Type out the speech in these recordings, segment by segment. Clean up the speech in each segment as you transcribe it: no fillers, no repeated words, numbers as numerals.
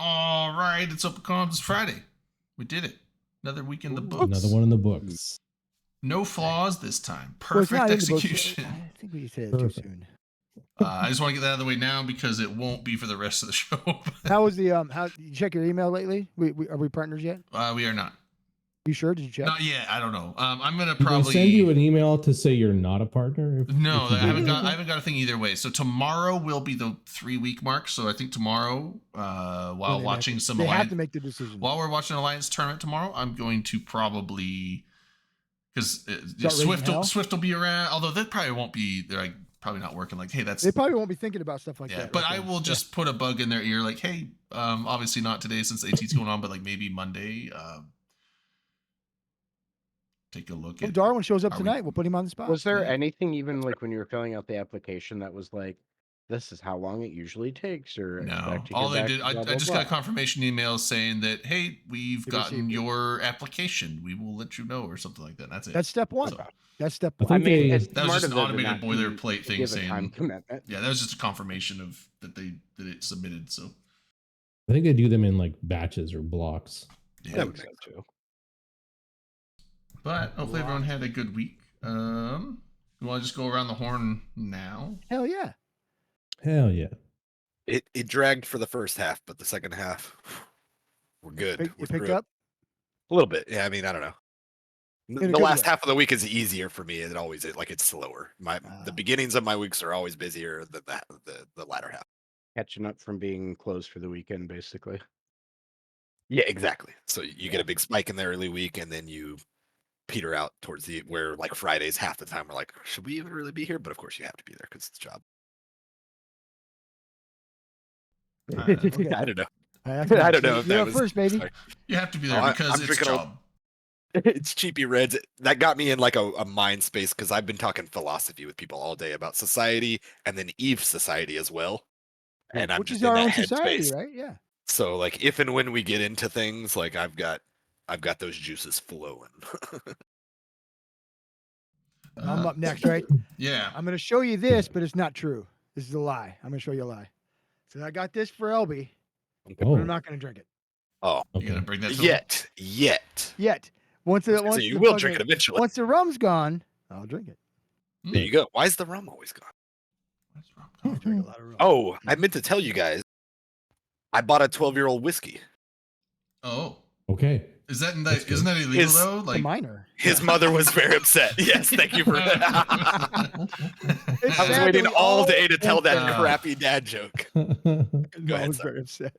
All right, it's Open Comms. It's Friday. We did it. Another week in the books. Another one in the books. No flaws this time. Well, it's Perfect not in the books. execution. I think we said it too Perfect. soon. I just want to get that out of the way now because it won't be for the rest of the show. How was the how? Did you check your email lately? Are we partners yet? We are not. You sure? Did you check? Not yet. I don't know. I'm gonna Did they probably send you an email to say you're not a partner? No, if you I haven't do? got. I haven't got a thing either way. So tomorrow will be the 3-week mark. So I think tomorrow, while They watching have to, some they have Alliance, to make the decision. while we're watching Alliance tournament tomorrow, I'm going to probably because raising Swift will be around. Although that probably won't be. They're like probably not working. Like, hey, that's They probably won't be thinking about stuff like yeah. that. But right I there. will just put a bug in their ear, like, hey, obviously not today since AT's going on, but like maybe Monday. Take a look If at. Darwin shows up are we- tonight, we'll put him on the spot. Was there Yeah. anything even like when you were filling out the application that was like, this is how long it usually takes, or No, expect to all get they back did, to I blah, blah, just blah. got a confirmation email saying that, hey, we've You gotten received it. your application. We will let you know, or something like that. That's it. That's step one. So, That's step I one. think they- it's That was smart just of an them to automated not boilerplate thing give a time saying, commitment. yeah, that was just a confirmation of that it submitted. So, I think they do them in like batches or blocks. yeah. That makes sense too. But hopefully everyone had a good week. You want to just go around the horn now? Hell yeah. Hell yeah. It dragged for the first half, but the second half, we're good. You We're picked through it. up? A little bit. Yeah, I mean, I don't know. In a The good last way. half of the week is easier for me. It always is, like it's slower. The Ah. beginnings of my weeks are always busier than the latter half. Catching up from being closed for the weekend, basically. Yeah, exactly. So you get a big spike in the early week, and then you peter out towards where like Fridays half the time we're like, should we even really be here? But of course you have to be there because it's the job. Okay. I don't know. I don't know if You're that up was first, baby. sorry. You have to be Oh, there I'm because it's drinking a- job. It's cheapy reds. That got me in like a mind space because I've been talking philosophy with people all day about society and then Eve society as well. And I'm Which just is in our that own society, headspace. right? Yeah. So like if and when we get into things, like I've got those juices flowing. I'm up next, right? Yeah. I'm going to show you this, but it's not true. This is a lie. I'm going to show you a lie. So I got this for LB, but Oh, I'm not going to drink it Oh, You gotta okay. bring that to yet. yet. Once So once you the will drink it fucking- eventually. Once the rum's gone, I'll drink it. There you go. Why is the rum always gone? I drink a lot of rum. Oh, I meant to tell you guys. I bought a 12-year-old whiskey. Oh, Okay. is that in That's that? Isn't that illegal His- though? It's a Like, minor. His mother was very upset. Yes, thank you for that. It's I was sad waiting that we all day to tell that Uh, crappy dad joke. His Go mom ahead, was sorry. very upset.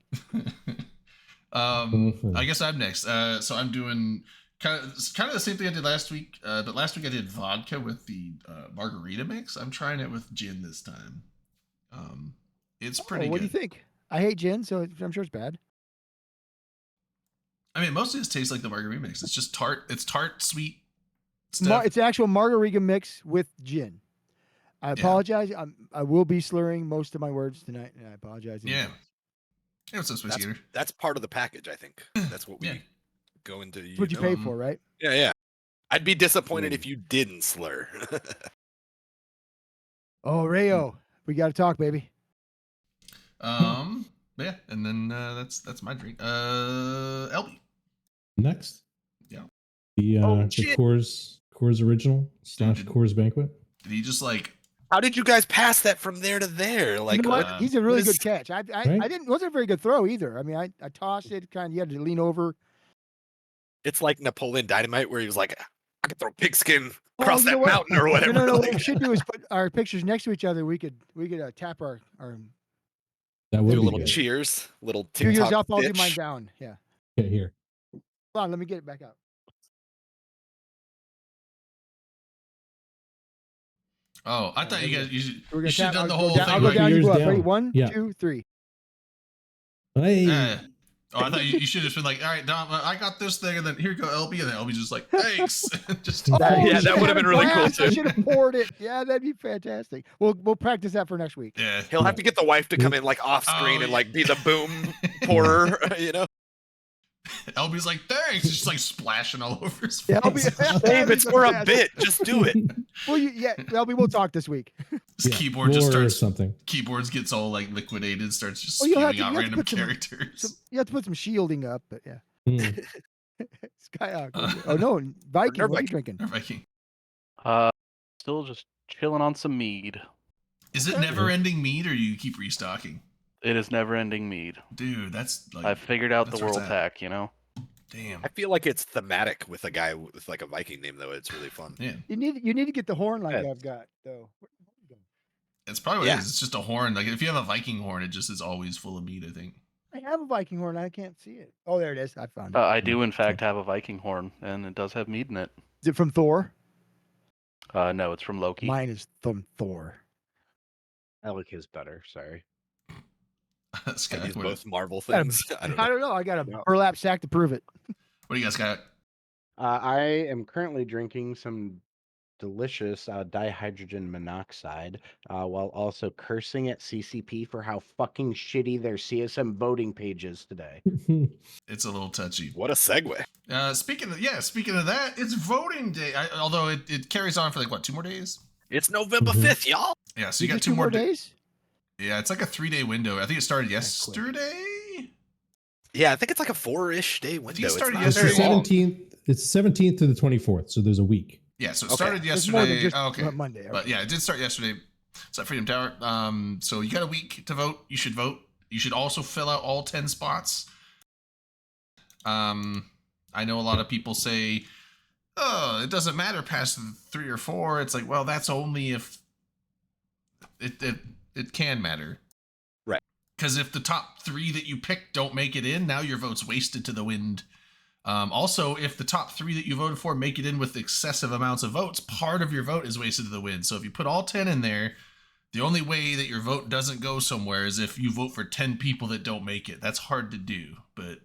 I guess I'm next. So I'm doing kind of the same thing I did last week. But last week I did vodka with the margarita mix. I'm trying it with gin this time. It's pretty What good. do you think? I hate gin, so I'm sure it's bad. I mean, most of this tastes like the margarita mix. It's just tart. It's tart, sweet stuff. It's an actual margarita mix with gin. I Yeah. apologize. I will be slurring most of my words tonight, and I apologize. in Yeah. advance. Hey, what's up, Space Eater? That's part of the package, I think. That's what we Yeah. go into. That's what you know. pay for, right? Yeah, yeah. I'd be disappointed if you didn't slur. Oh, Rayo, we got to talk, baby. Yeah, and then that's my drink. LB. Next. Yeah. The Oh, the shit. Coors original / Coors Banquet. Did he just like? How did you guys pass that from there to there? Like, You know what? what- He's a really what is- good catch. I Right? didn't. Wasn't a very good throw either. I mean, I tossed it. Kind of, you had to lean over. it's like Napoleon Dynamite, where he was like, "I could throw pigskin Oh, across you know that what? mountain or whatever." No. What Like, we should do is put our pictures next to each other. We could tap our That do would a be little good. cheers, little do yours TikTok up. I'll do mine stitch. down. Yeah. Yeah, here. Hold on. Let me get it back out. Oh, I thought you guys. We're gonna You should have tap. done the I'll whole go down. thing. I'll go right? down. You Yours go up. down. Ready? 1, Yeah. 2, 3. Hey. I thought you should have just been like, all right, Dom, I got this thing, and then here you go, LB, and then LB's just like, thanks. Just Oh, yeah, we that should've would had have been a really cool glass. I too. should have poured it. Yeah, that'd be fantastic. We'll practice that for next week. yeah. He'll have to get the wife to come in like off screen Oh, and like be the boom pourer, you know? LB's like, thanks. It's just like splashing all over his Yeah, face. Dave, it's for a bit. Just do it. Well, LB, we'll talk this week. His Yeah, keyboard just lore or starts. something. Keyboards gets all like liquidated, starts just Oh, you'll have spewing to- out you have to random put some- characters. You have to put some shielding up, but yeah. Mm. Skyhawk. Oh no, Viking. Or What are you Viking. drinking? Or Viking. Still just chilling on some mead. Is it Okay. never ending mead, or do you keep restocking? It is never ending mead. Dude, that's like I figured out the that's where it's world at. hack, you know? Damn. I feel like it's thematic with a guy with like a Viking name, though. It's really fun. Yeah. You need to get the horn like Yeah. I've got though. It's probably what Yeah. it is. It's just a horn. Like if you have a Viking horn, it just is always full of meat, I think. I have a Viking horn. I can't see it. Oh, there it is. I found it. I do, in fact, have a Viking horn, and it does have mead in it. Is it from Thor? No, it's from Loki. Mine is from Thor. I like his better. Sorry. Scott, Are these what, both Marvel Got a- things? I don't I know. don't know. I got a No. burlap sack to prove it. what do you guys got? I am currently drinking some delicious dihydrogen monoxide while also cursing at CCP for how fucking shitty their CSM voting page is today. It's a little touchy. What a segue. Speaking of that, it's voting day. Although it carries on for like what, 2 more days? It's November Mhm. 5th, y'all. Yeah, so you Is got it 2 more days. days. Yeah, it's like a 3-day window. I think it started That's quick. yesterday. Yeah, I think it's like a 4-ish day window. It's started not It's the very yesterday. long. 17th. It's the 17th to the 24th, so there's a week. Yeah, so it Okay. started It's more than yesterday. just Oh, okay. Monday. But yeah, it did start yesterday. It's at Freedom Tower. So you got a week to vote. You should vote. You should also fill out all 10 spots. I know a lot of people say, "Oh, it doesn't matter past 3 or 4." It's like, well, that's only if it can matter. Right. Because if the top 3 that you pick don't make it in, now your vote's wasted to the wind. Also, if the top 3 that you voted for make it in with excessive amounts of votes, part of your vote is wasted to the wind. So if you put all 10 in there, the only way that your vote doesn't go somewhere is if you vote for 10 people that don't make it. That's hard to do, but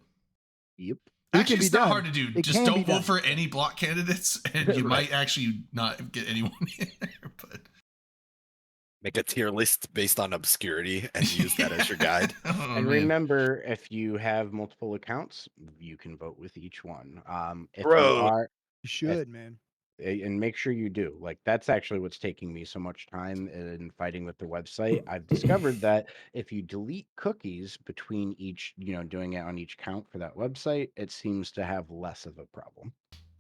Yep. It actually, can be it's not done. hard to do. It Just can don't be vote done. for any block candidates, and you Right. might actually not get anyone in there. But Make a tier list based on obscurity and use that as your guide. Oh, And man. remember, if you have multiple accounts, you can vote with each one. If Bro. you are, You should, man. and make sure you do. Like that's actually what's taking me so much time in fighting with the website. I've discovered that if you delete cookies between each, doing it on each count for that website, it seems to have less of a problem.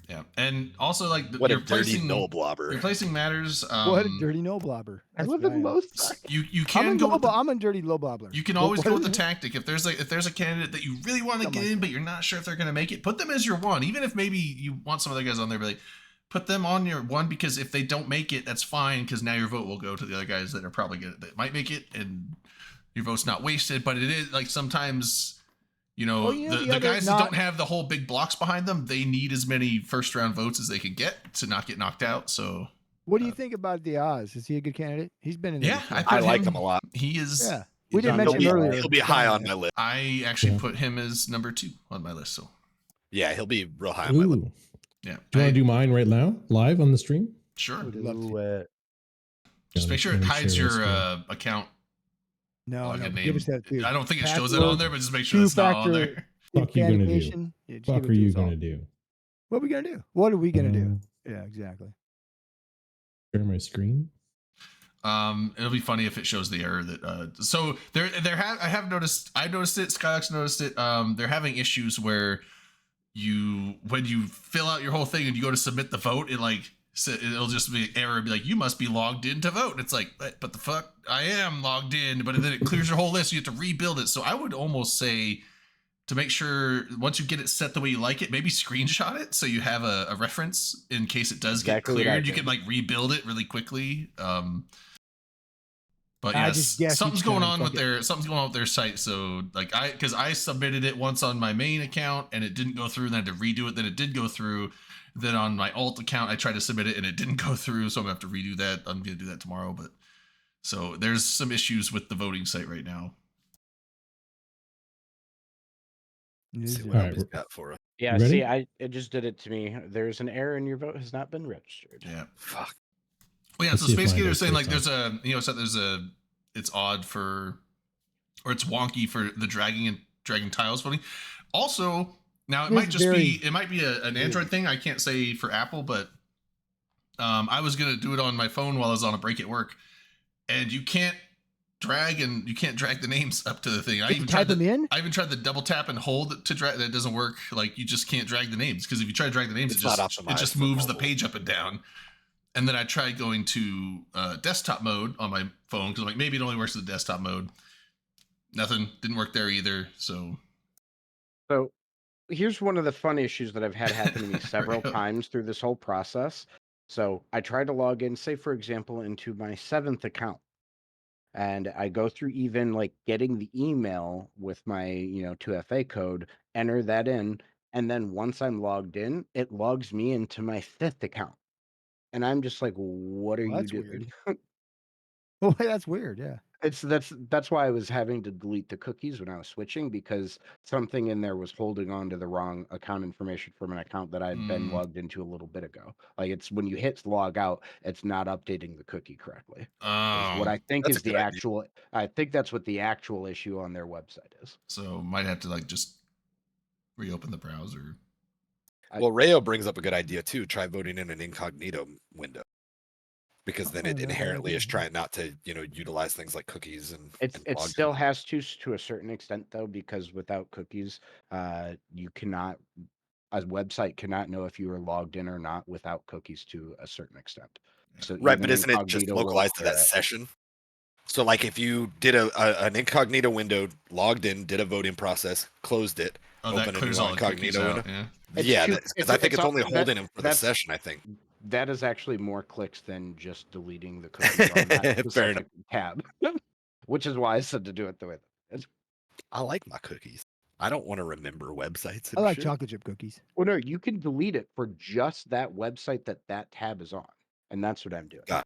Yeah, and also like What you're a dirty placing null blobber. replacing matters. What a dirty no blobber. I That's live what in am. both. You I'm can a go. no, With the, I'm a dirty low bobbler. you can What- always what go with is the it? tactic. If there's a candidate that you really want to Something get like in, but you're not sure if they're going to make it, put them as your one. Even if maybe you want some other guys on there, but like put them on your one, because if they don't make it, that's fine, because now your vote will go to the other guys that are probably good, that might make it, and your vote's not wasted. But it is like sometimes. Well, you know, the the other guys that not- don't have the whole big blocks behind them, they need as many first round votes as they can get to not get knocked out. So What do you think about the Oz? Is he a good candidate? He's been in there. yeah, before. I put I like him him a lot. He is. Yeah. We didn't on mention the him list. earlier. He'll be high on my list. I actually Yeah. put him as number 2 on my list. So Yeah, he'll be real high on my Ooh. list. Do yeah, you want to do mine right now, live on the stream? sure. Would love to. Do it. Just make sure it Let me hides share your my screen. account. No, login no, give us that too. I don't think it shows that on there, but just make sure it's not on there. Fuck you gonna do? Authentication. Yeah, just give Fuck it are to you us all. gonna do? What are we gonna do? What are we gonna do? Yeah, exactly. Share my screen. It'll be funny if it shows the error that so I noticed it, Skylox noticed it. They're having issues where when you fill out your whole thing and you go to submit the vote, it'll just be an error, be like, you must be logged in to vote. And it's like, but the fuck, I am logged in, but then it clears your whole list, so you have to rebuild it. So I would almost say, to make sure once you get it set the way you like it, maybe screenshot it so you have a reference in case it does Exactly what get I cleared. You did. can like rebuild it really quickly. But I yes, just guessed something's each going time, on with fuck their site. So like because I submitted it once on my main account and it didn't go through, and then I had to redo it. Then it did go through. Then on my alt account, I tried to submit it and it didn't go through. So I'm gonna have to redo that. I'm gonna do that tomorrow. But so there's some issues with the voting site right now. See Is what it? All right, Albie's got for us. Yeah, Ready? see, it just did it to me. There's an error and your vote has not been registered. Yeah. Fuck. Well, yeah. Let's So see if basically, mine they're goes saying like first it's odd for, or it's wonky for the dragging tiles voting. Also, Now it It might is just very be an Android thing. I can't say for Apple, but I was gonna do it on my phone while I was on a break at work, and you can't drag the names up to the thing. You type them in. I even tried the double tap and hold to drag. That doesn't work. Like you just can't drag the names because if you try to drag the names, It's it not just optimized for moves the mobile. page up and down. And then I tried going to desktop mode on my phone because I'm like, maybe it only works in the desktop mode. Nothing, didn't work there either. So here's one of the fun issues that I've had happen to me several Right. times through this whole process. So I try to log in, say for example, into my 7th account. And I go through even like getting the email with my, 2FA code, enter that in, and then once I'm logged in, it logs me into my 5th account. And I'm just like, what are Well, you that's doing? weird. Oh, that's weird. Yeah. That's why I was having to delete the cookies when I was switching, because something in there was holding on to the wrong account information from an account that I'd been logged into a little bit ago. Like it's when you hit log out, it's not updating the cookie correctly. Is what Oh, I think That's a is the good idea. actual. I think that's what the actual issue on their website is. so might have to like just reopen the browser. Well, Rayo brings up a good idea too. Try voting in an incognito window, because then Oh, it that's a good inherently idea. is trying not to, utilize things like cookies and. It login. still has to a certain extent though, because without cookies, you cannot. A website cannot know if you are logged in or not without cookies to a certain extent. So Right, but even isn't it just incognito will localized to clear that it. session? So, like, if you did an incognito window, logged in, did a voting process, closed it, Oh, that open a clears new all the cookies incognito out. window. Yeah. It's Yeah, two- because I think it's all- only holding them for the that's- session. I think. That is actually more clicks than just deleting the cookies on that Fair specific tab, which is why I said to do it the way that it is. I like my cookies. I don't want to remember websites. And I like shit. chocolate chip cookies. Well, no, you can delete it for just that website that tab is on, and that's what I'm doing. Got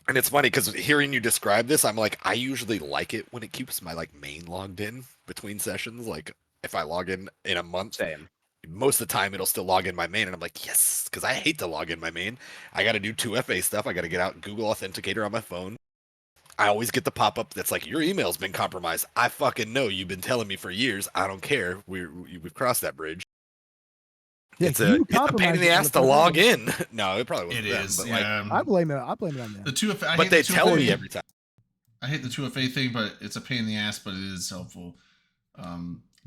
And it's funny because hearing you describe this, I'm like, I usually like it when it keeps my like main logged in between sessions. Like if I log in a month, Same. most of the time it'll still log in my main, and I'm like, yes, because I hate to log in my main. I got to do 2FA stuff. I got to get out Google Authenticator on my phone. I always get the pop up that's like, your email's been compromised. I fucking know. You've been telling me for years. I don't care. We've crossed that bridge. Yeah, It's you a pain in compromised the it, ass to motherfucker. log in. No, it probably wasn't It them, is. but like, Yeah. I blame it on them. The 2FA. I but hate they the tell 2FA. me every time. I hate the 2FA thing, but it's a pain in the ass, but it is helpful.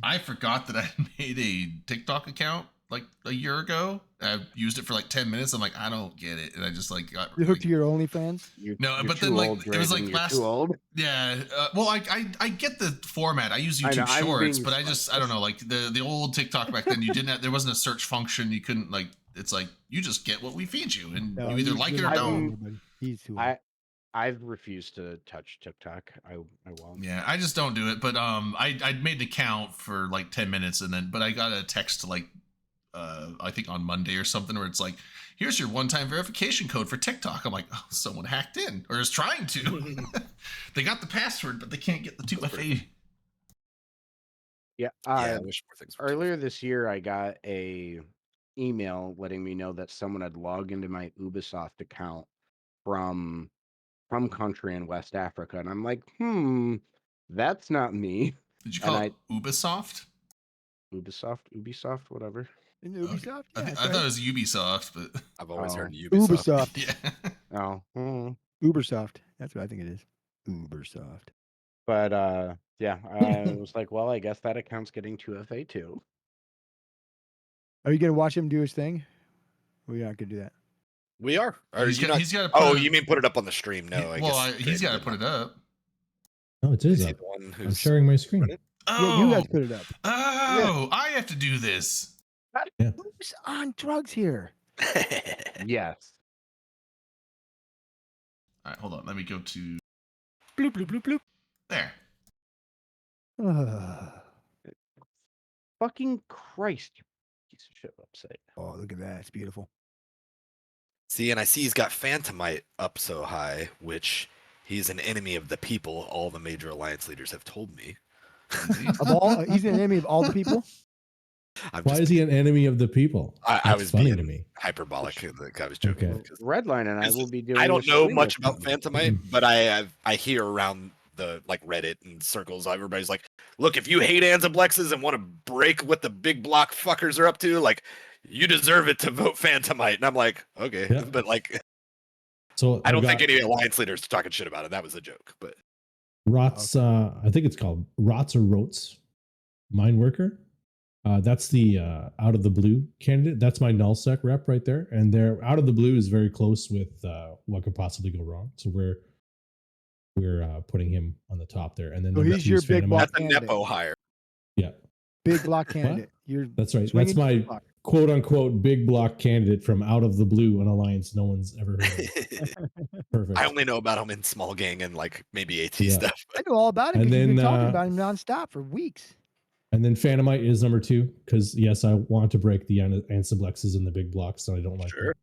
I forgot that I made a TikTok account like a year ago. I used it for like 10 minutes. I'm like, I don't get it. And I just like got You hooked to your OnlyFans. No, You're but too then, like, old, it was, like, Draven, you're last- too old. yeah. Well, I get the format. I use I know, YouTube I'm Shorts, being but I don't know. Like the old TikTok back then, you didn't have, there wasn't a search function. You couldn't like. It's like you just get what we feed you, and No, you either like it or you're too don't. old, buddy. He's too old. I've refused to touch TikTok. I won't. Yeah, I just don't do it. But I made an account for like 10 minutes, and then I got a text like I think on Monday or something where it's like, here's your one-time verification code for TikTok. I'm like, oh, someone hacked in or is trying to. They got the password, but they can't get the 2FA. Yeah. Yeah, I wish more things were Earlier this year, I got a email letting me know that someone had logged into my Ubisoft account from country in West Africa, and I'm like, that's not me. Did you And call it Ubisoft? Ubisoft, whatever. In Ubisoft? I, Yeah, think, that's I right. thought it was Ubisoft, but I've always heard Oh. Ubisoft. Ubisoft. yeah. Oh, Ubersoft. That's what I think it is. Ubersoft. but yeah, I was like, well, I guess that account's getting 2FA too. Are you gonna watch him do his thing? We're not gonna do that. We are. Or He's you got not- to. Oh, you mean put it up on the stream? No, I guess. He's got to Draven put did it up. Oh, it not. is Is he up. the one I'm who's sharing my screen. running? Oh, Yeah, you guys put it up. Oh, I have to do this. Who's on drugs here? Yes. All right, hold on. Let me go to Bloop bloop bloop bloop. there. Fucking Christ, you piece of shit website. Oh, look at that. It's beautiful. See, and I see he's got Phantomite up so high, which he's an enemy of the people. All the major alliance leaders have told me. Of all, he's an enemy of all the people. Why is he an enemy of the people? I That's was funny being to me. hyperbolic. I was joking. Okay. because Redline and I will be doing. I don't a know stream much with about him. Phantomite, but I hear around the like Reddit and circles. Everybody's like, look, if you hate Anzablexes and want to break what the big block fuckers are up to, like, you deserve it to vote Phantomite. And I'm like, okay, Yeah. but like, So I don't think any Alliance leaders are talking shit about it. That was a joke, but Rots. I think it's called Rots or Rots, Mine Worker. That's the out of the blue candidate. That's my nullsec rep right there, and their out of the blue is very close with what could possibly go wrong. So we're putting him on the top there, and then So number he's two your is big Phantomite. block that's a candidate. Nepo hire. Yeah, Big block candidate. You're that's right. swinging That's my big block. quote unquote big block candidate from out of the blue, an alliance no one's ever heard of. Perfect. I only know about him in small gang and like maybe AT Yeah. stuff. I know all about him And because you've been then, talking about him nonstop for weeks. And then Phantomite is number two because yes, I want to break the Ansiblexes in the big blocks, so I don't like Sure. them.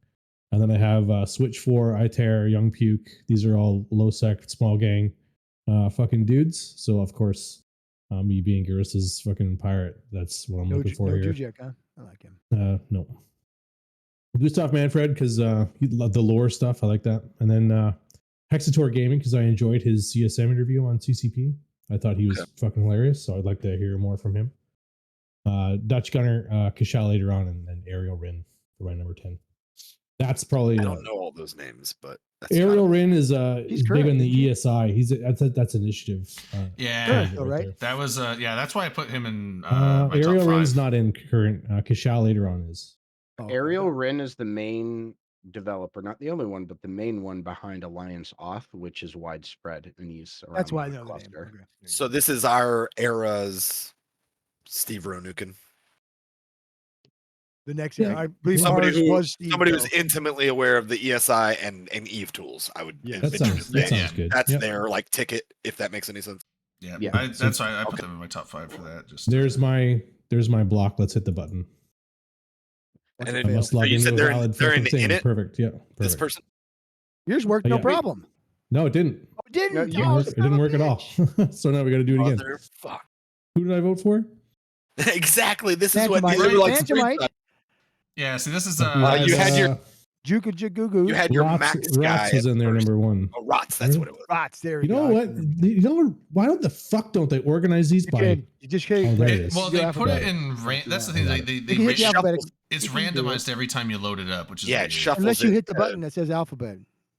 And then I have Switch 4, iTerror, Young Puke. These are all low sec, small gang, fucking dudes. So of course, me being Garrus's fucking pirate, that's what I'm looking for here. Jujek, huh? I like him. No. Gustav Manfred because he loved the lore stuff. I like that. And then Hexator Gaming because I enjoyed his CSM interview on CCP. I thought he was fucking hilarious, so I'd like to hear more from him. Dutch Gunner, Kishal later on, and then Ariel Rin for my number 10. That's probably I don't know all those names, but that's Ariel Rin is He's big current, on the isn't ESI. That's initiative. Yeah. Current, though, right? there. That was that's why I put him in my top Ariel 5. Rin's not in current. Kishal later on is. Oh, Ariel Rin is the main developer, not the only one, but the main one behind Alliance Auth, which is widespread and used around That's why I the know the name. cluster. Okay. There you So go. this is our era's Steve Ronukin. The next, Yeah. I believe Somebody ours who was Steve, somebody who's though. intimately aware of the ESI and Eve tools. I would Yeah. That venture to sounds that say. sounds good. That's Yep. their like ticket, if that makes any sense. Yeah, Yeah. that's why I put them in my top 5 for that. Just There's my block. Let's hit the button. That's And a then- I fail. must log you into said a they're in- valid they're fucking in thing. it? Perfect. Yeah. Perfect. This person. Yours worked, Oh, no yeah. problem. No, it didn't. Oh, it didn't. No, It you didn't Oh, work, son it didn't of a work at all. bitch. So now we got to do it again. Motherfuck. Who did I vote for? Exactly. This is what Phantomite. these are like Phantomite. screenshots. yeah. See, this is you had your- Juka Jagugu. You had your Rots, max Rots guy. was in there first. number 1. Oh, Rots. That's what it was. Rots. There we You know go. what? You know why don't the fuck don't they organize these by? You just can't. Oh, there it It, is. well, Your they put it alphabet. in. That's the I thing. got They it. You can hit the shuffle- alphabetic It's you can do it. randomized every time you load it up, which is Yeah, it weird. shuffles Unless you it, hit the button that says alphabet.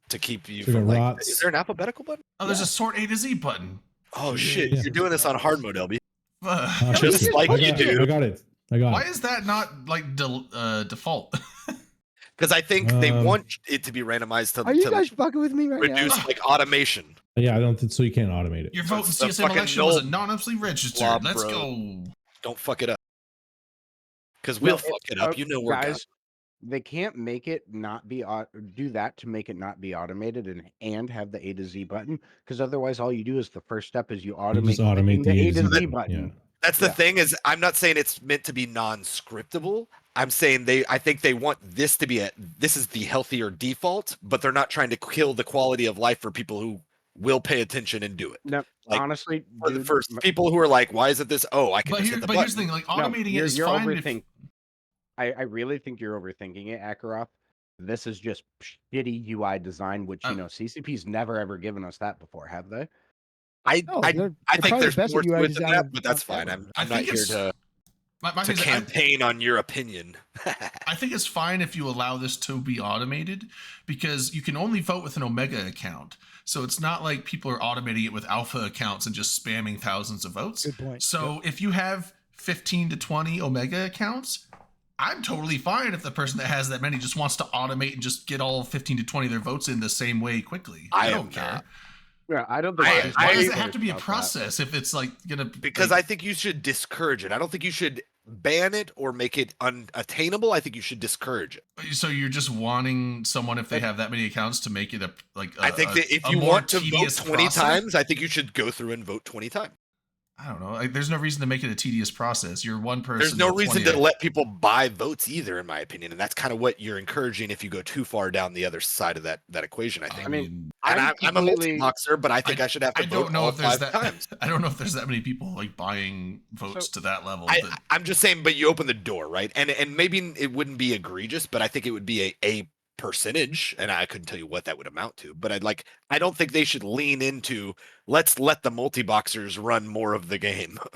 to keep you So we from got like. Rots. Is there an alphabetical button? Oh, there's a sort A to Z button. Oh shit! Yeah. You're doing this on hard mode, LB. Oh, Just shit. like I you got, do. I got it. I got Why it. is that not like default? Because I think they Um, want it to be randomized to, Are you to guys fucking with me right reduce now? like automation. Yeah, I don't think so. You can't automate it. Your So vote in it's the CSM fucking election was null anonymously registered. blob, Let's bro. go. Don't fuck it up. Because we'll No, fuck it up. You know we're guys. They can't make it not be do that to make it not be automated and have the A to Z button because otherwise all you do is the first step is you You automate, just automate clicking the A to Z Z. button. Yeah. That's the Yeah. thing is I'm not saying it's meant to be non-scriptable. I'm saying I think they want this to be this is the healthier default, but they're not trying to kill the quality of life for people who will pay attention and do it. No, Like, honestly, For the dude, first people who are like, why is it this? Oh, I can But, just hit the here's the button. thing: like no, automating it is you're fine. overthinking. I really think you're overthinking it, Akaroth. This is just shitty UI design, which Oh. CCP's never ever given us that before, have they? No, I they're think probably there's the best more UI to it than design that, but that's of fine. ever. I'm I not think here it's- to my thing is, campaign on your opinion. I think it's fine if you allow this to be automated because you can only vote with an Omega account. So it's not like people are automating it with Alpha accounts and just spamming thousands of votes. Good point. So if you have 15 to 20 Omega accounts, I'm totally fine if the person that has that many just wants to automate and just get all 15 to 20 of their votes in the same way quickly. I don't am care. not. Yeah, I don't think. Why, I why does it cares have to be a about that. process if it's like gonna Because I think you should discourage it. I don't think you should ban it or make it unattainable. I think you should discourage it. so you're just wanting someone if they have that many accounts to make it I think that if a you more want to vote tedious 20 process? times, I think you should go through and vote 20 times. I don't know. Like, there's no reason to make it a tedious process. You're one person. There's no with reason 20 to let people buy votes either, in my opinion, and that's kind of what you're encouraging if you go too far down the other side of that equation. I think. I mean, and I'm a completely- multi-boxer, but I think I should have to I vote don't know all if there's 5 that. times. I don't know if there's that many people like buying votes So- to that level. I, that- I'm just saying, but you open the door, right? And maybe it wouldn't be egregious, but I think it would be a percentage, and I couldn't tell you what that would amount to, but I don't think they should lean into let's let the multi-boxers run more of the game. All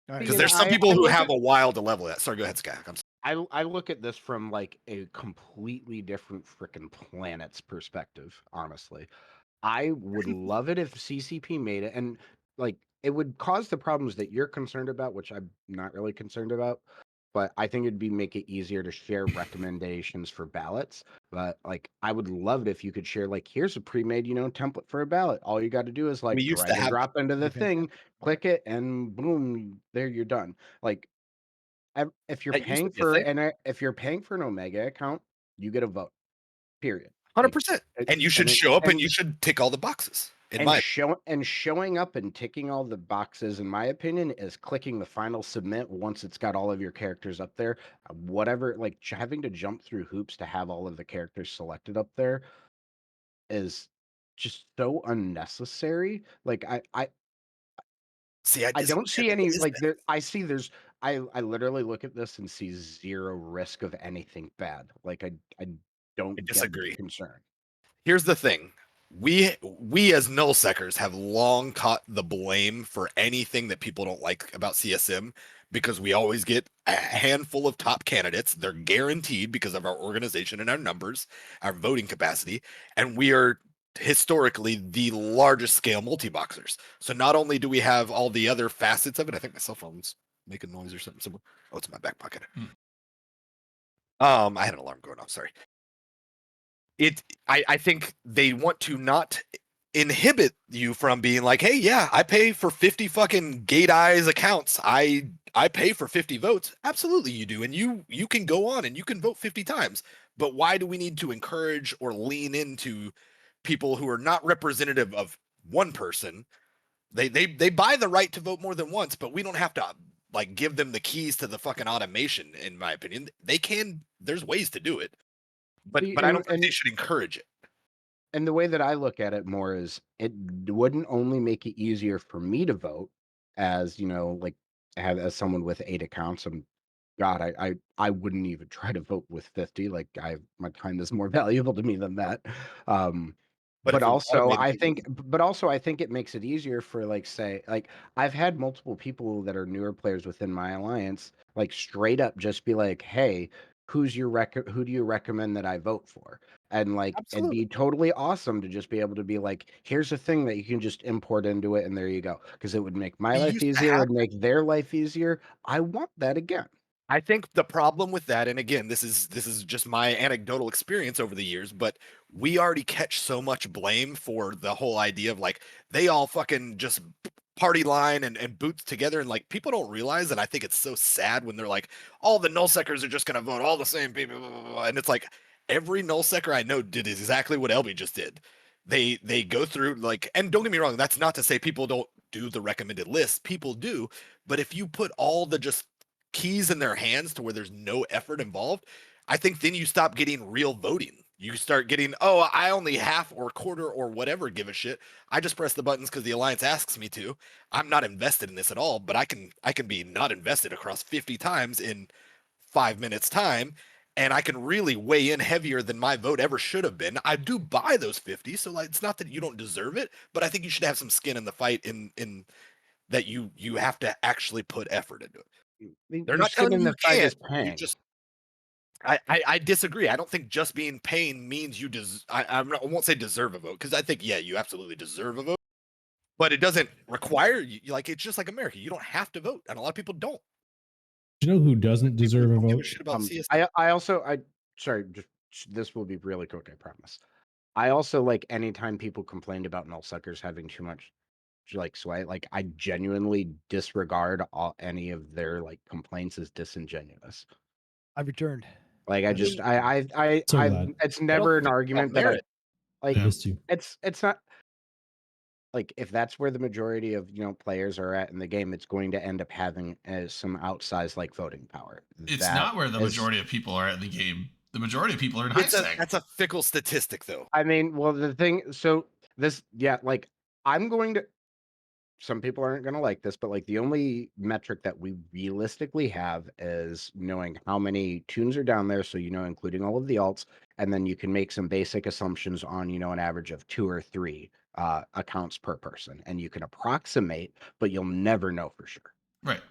right. Because Yeah, there's some I people who look have at- a while to level that. Sorry, go ahead, Sky. I look at this from like a completely different freaking planet's perspective, honestly. I would love it if CCP made it, and like it would cause the problems that you're concerned about, which I'm not really concerned about. But I think it'd make it easier to share recommendations for ballots. But like, I would love it if you could share like, here's a pre-made, template for a ballot. All you got to do is like We used drag to and have drop into the Okay. thing, click it, and boom, there you're done. Like, if you're That used to paying be a for thing. if you're paying for an Omega account, you get a vote. Period. 100%. It- And you should it- show up and and you should tick all the boxes. In and my showing up and ticking all the boxes, in my opinion, is clicking the final submit once it's got all of your characters up there. Whatever, like having to jump through hoops to have all of the characters selected up there is just so unnecessary. Like see, I don't see any is like that. there. I literally look at this and see zero risk of anything bad. Like I don't get the disagree. concern. Here's the thing. We as nullsecers have long caught the blame for anything that people don't like about CSM because we always get a handful of top candidates. They're guaranteed because of our organization and our numbers, our voting capacity, and we are historically the largest scale multi-boxers. So not only do we have all the other facets of it, I think my cell phone's making noise or something somewhere. Oh, it's in my back pocket. I had an alarm going off, sorry. I think they want to not inhibit you from being like, hey, yeah, I pay for 50 fucking Gate Eyes accounts. I pay for 50 votes. Absolutely you do. And you can go on and you can vote 50 times. But why do we need to encourage or lean into people who are not representative of one person? They buy the right to vote more than once, but we don't have to like give them the keys to the fucking automation, in my opinion. They can, there's ways to do it. But I don't think they should encourage it. And the way that I look at it more is it wouldn't only make it easier for me to vote as, like as someone with 8 accounts. God, I wouldn't even try to vote with 50. Like my time is more valuable to me than that. But if But it was also automated, I think it makes it easier for like say like I've had multiple people that are newer players within my alliance like straight up just be like, hey, who do you recommend that I vote for? And like it'd absolutely. be totally awesome to just be able to be like, here's a thing that you can just import into it and there you go. Because it would make my We life used to easier, it have would make their life easier. I want that again. I think the problem with that, and again, this is just my anecdotal experience over the years, but we already catch so much blame for the whole idea of like they all fucking just party line and boots together, and like people don't realize, and I think it's so sad when they're like, all the nullsecers are just gonna vote all the same people, blah, blah, blah. And it's like every nullsecker I know did exactly what LB just did. They go through like, and don't get me wrong, that's not to say people don't do the recommended list. People do, but if you put all the just keys in their hands to where there's no effort involved, I think then you stop getting real voting. You start getting, oh, I only half or quarter or whatever give a shit. I just press the buttons because the alliance asks me to. I'm not invested in this at all, but I can be not invested across 50 times in 5 minutes time, and I can really weigh in heavier than my vote ever should have been. I do buy those 50, so like it's not that you don't deserve it, but I think you should have some skin in the fight in that you have to actually put effort into it. They're Your not skin telling in you the you fight can't. is You paying. just I disagree. I don't think just being paying means you I won't say deserve a vote because I think yeah, you absolutely deserve a vote, but it doesn't require you. Like it's just like America. You don't have to vote, and a lot of people don't. Do you know who doesn't People deserve a don't give vote? shit about CS. Sorry, this will be really quick, I promise. I also like anytime people complained about nullsuckers having too much like sway, like I genuinely disregard any of their like complaints as disingenuous. I've returned. Like I just So glad. it's never an think argument that that I merit. like I missed you. it's not like if that's where the majority of players are at in the game, it's going to end up having some outsized like voting power. It's That not where the is, majority of people are at the game. The majority of people are in high It's sec. that's a fickle statistic though. I mean, well, the thing, so this, yeah, like I'm going to, some people aren't going to like this, but like the only metric that we realistically have is knowing how many tunes are down there. So, including all of the alts, and then you can make some basic assumptions on, an average of 2 or 3 accounts per person. And you can approximate, but you'll never know for sure. Right.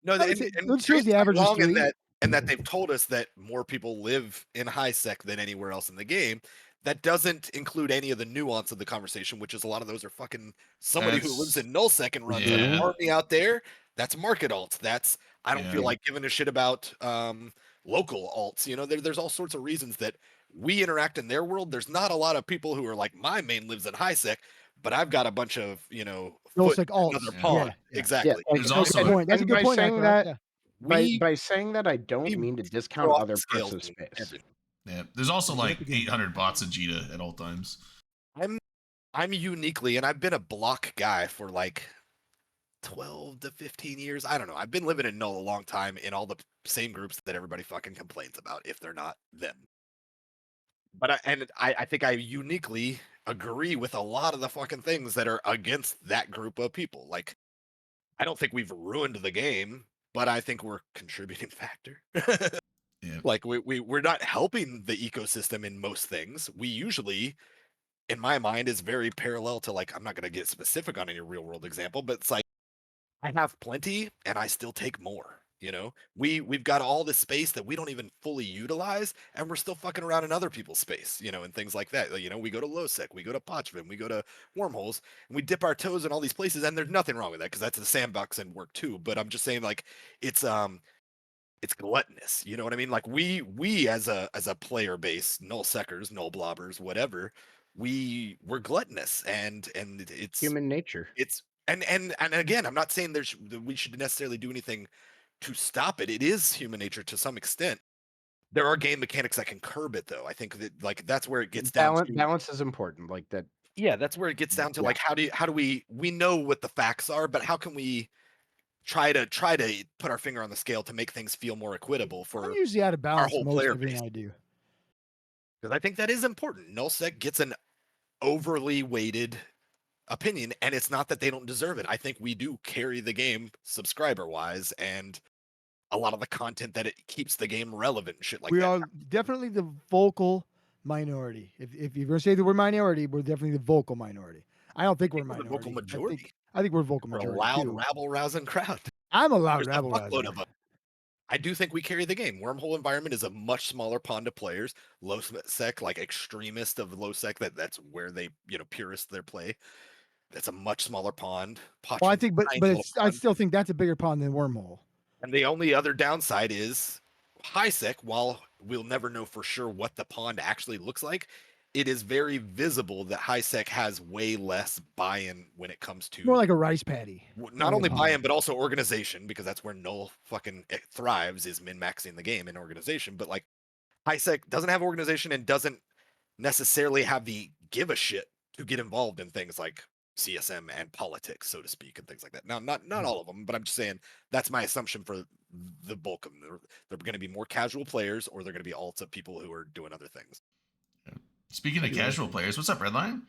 No, I would and, say- and let's choose Trade's the not average is wrong in 3. that they've told us that more people live in high sec than anywhere else in the game. That doesn't include any of the nuance of the conversation, which is a lot of those are fucking somebody who lives That's- in nullsec and runs Yeah. an army out there. That's market alts. That's I don't Yeah. feel like giving a shit about local alts. There's all sorts of reasons that we interact in their world. There's not a lot of people who are like my main lives in high sec, but I've got a bunch of foot like in alts. another Yeah. pond. Yeah. Exactly. There's also- Good point. That's a and good by point. saying Hacker. that, Yeah. We by saying that, I don't we mean to throw discount off other the scales parts of in space. everything. Yeah. There's also Yeah, like that's a good- 800 bots of Jita at all times. I'm uniquely, and I've been a block guy for like 12 to 15 years. I don't know. I've been living in Null a long time in all the same groups that everybody fucking complains about if they're not them. But I think I uniquely agree with a lot of the fucking things that are against that group of people. Like, I don't think we've ruined the game, but I think we're a contributing factor. Yeah. Like we're not helping the ecosystem in most things. We usually, in my mind, is very parallel to like I'm not gonna get specific on any real world example, but it's like I have plenty and I still take more. We've got all this space that we don't even fully utilize, and we're still fucking around in other people's space, and things like that. We go to Lowsec, we go to Pochvin, we go to Wormholes, and we dip our toes in all these places, and there's nothing wrong with that because that's the sandbox and work too. But I'm just saying, like, it's gluttonous. You know what I mean? Like we as a player base, null secers, null blobbers, whatever, we're gluttonous, and it's Human nature. it's and again, I'm not saying we should necessarily do anything to stop it. It is human nature to some extent. There are game mechanics that can curb it, though. I think that like that's where it gets down to Balance is important. Like that. yeah, that's where it gets down to Yeah. like how do we know what the facts are, but how can we try to put our finger on the scale to make things feel more equitable I'm for usually out of balance whole most player everything base. I do. because I think that is important. Nullsec gets an overly weighted opinion, and it's not that they don't deserve it. I think we do carry the game subscriber wise, and a lot of the content that it keeps the game relevant and shit like We that. are definitely the vocal minority. If you're gonna say that we're minority, we're definitely the vocal minority. I don't think we're We're the minority. vocal majority. I think we're vocal We're a majority loud, too. rabble rousing crowd. I'm a loud There's a rabble fuckload rouser. of them. I do think we carry the game. Wormhole environment is a much smaller pond of players. Low sec, like extremist of low sec, that's where they, purist their play. That's a much smaller pond. Well, I Pochvin's think, a but tiny but little it's, I pond. still think that's a bigger pond than Wormhole. And the only other downside is high sec, while we'll never know for sure what the pond actually looks like, it is very visible that high sec has way less buy-in when it comes to More like a rice paddy. not or only a pond. buy-in but also organization, because that's where null fucking thrives, is min-maxing the game in organization. But like high sec doesn't have organization and doesn't necessarily have the give a shit to get involved in things like CSM and politics, so to speak, and things like that. Now, not all of them, but I'm just saying that's my assumption for the bulk of them. They're going to be more casual players, or they're going to be alts of people who are doing other things. Speaking of casual players, what's up, Redline?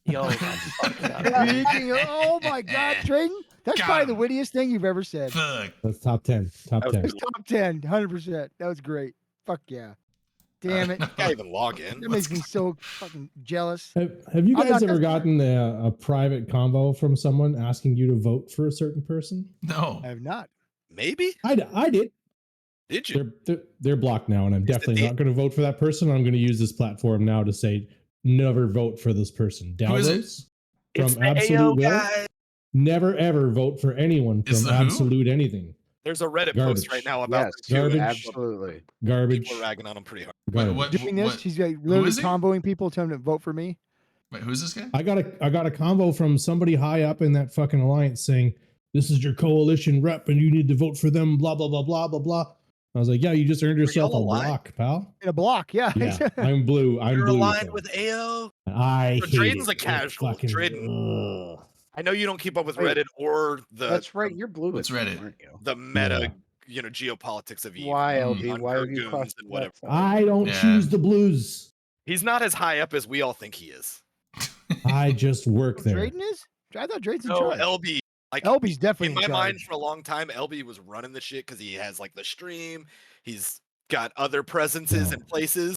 Yo, I'm fucked up. Speaking of- oh my God, Trayton, that's Got probably the him. wittiest thing you've ever said. Fuck. That's top 10. Top That was 10. It's top 10, 100%. That was great. Fuck yeah. Damn it. Can't even log in. That makes me so fucking jealous. Have you I'm guys not ever gonna- gotten a private convo from someone asking you to vote for a certain person? No. I have not. Maybe? I did. Did you? They're blocked now, and I'm definitely not going to vote for that person. I'm going to use this platform now to say never vote for this person. Who is it? Dalros It's from the Absolute AO Will. guy. Never ever vote for anyone It's from the who? Absolute anything. There's a Reddit Garbage. post right now about Yes, them, too, and garbage. absolutely. Garbage. people are ragging on them pretty hard. Garbage. What- Doing this, what- he's like literally is he? comboing people, telling them to vote for me. Wait, who's this guy? I got a convo from somebody high up in that fucking alliance saying, "This is your coalition rep, and you need to vote for them." Blah blah blah blah blah blah. I was like, "Yeah, you just earned yourself a y'all aligned? block, pal." In a block, yeah. Yeah, I'm blue. I'm You're blue. aligned so with AO. I So hate Drayden's it. a casual. Fucking- Drayden- ugh. I know you don't keep up with Wait, Reddit or the That's right. You're blue. What's as fuck, Reddit? aren't you? the meta, Yeah. geopolitics of Eve. Why, Mm. LD? on Why have you Gurgoons crossed and whatever. that side? I don't Yeah. choose the blues. He's not as high up as we all think he is. I just work there. Drayden is? I thought Drade's in No, charge. LB. Like LB's definitely in my in mind charge. for a long time, LB was running the shit because he has like the stream. He's got other presences Yeah. and places.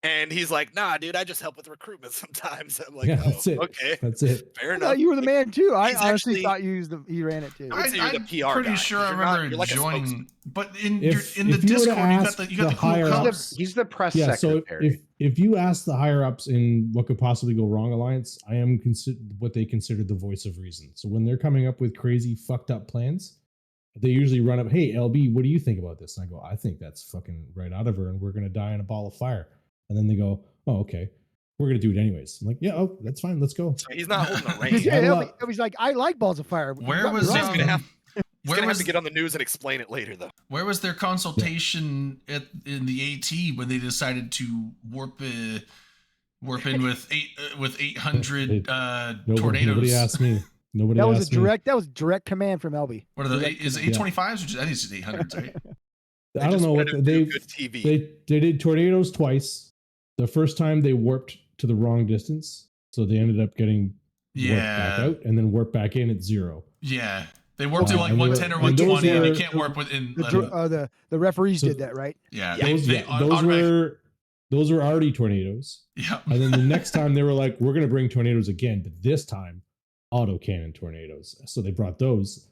And he's like, nah, dude, I just help with recruitment sometimes. I'm like, Yeah, oh, that's it. okay. That's it. Fair I enough. thought you were the man too. I He's honestly actually- thought he ran it too. I would say you're the PR pretty guy, sure I 'cause you're not- remember you're like a spokesman. joining, but in If- the if you were to Discord, you got ask the the cool higher colors. He's the press Yeah, so secretary. if you ask the higher ups in what could possibly go wrong alliance, I am what they consider the voice of reason. So when they're coming up with crazy fucked up plans, they usually run up, "Hey LB, what do you think about this?" And I go, "I think that's fucking right out of her, and we're gonna die in a ball of fire." And then they go, "Oh, okay, we're gonna do it anyways." I'm like, "Yeah, oh, that's fine, let's go." So he's not holding the Because reins. yeah, I LB, love- LB's like, I like balls of fire. Where Got me was wrong. He's gonna have- He's where gonna have was to get on the news and explain it later, though. where was their consultation in the AT when they decided to warp in with 800 tornadoes? Nobody asked me. Nobody That was asked me. that was direct command from LB. What are the Direct is it command. 825s? I think it's 800s, right? They I don't just know what wanted to do they good TV. they did tornadoes twice. The first time they warped to the wrong distance, so they ended up getting warped back Yeah, out and then warped back in at 0. yeah. They warped to Wow, like and they were- 110 or and those 120, and they were- can't warp within. The referees So- did that, right? Yeah, Those, they those were already tornadoes. yeah. And then the next time they were like, "We're gonna bring tornadoes again, but this time autocannon tornadoes." So they brought those.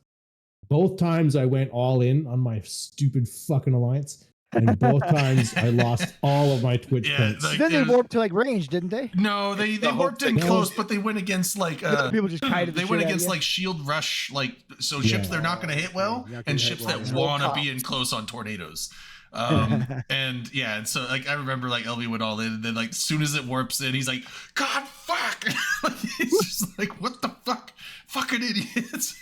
Both times I went all in on my stupid fucking alliance, and both times I lost all of my Twitch Yeah, points. like- Then they it was- warped to like range, didn't they? No, they The whole warped in thing- close, but they went against like People just kited the they shit went out of against you? like shield rush, like so Yeah. ships they're not going to hit well, Not gonna and hit ships well, that yeah. want to Well, be in close on tornadoes. Yeah. And yeah, and so like I remember like LB went all in, and then like as soon as it warps in, he's like, "God fuck!" Like, he's just like, "What the fuck, fucking idiots."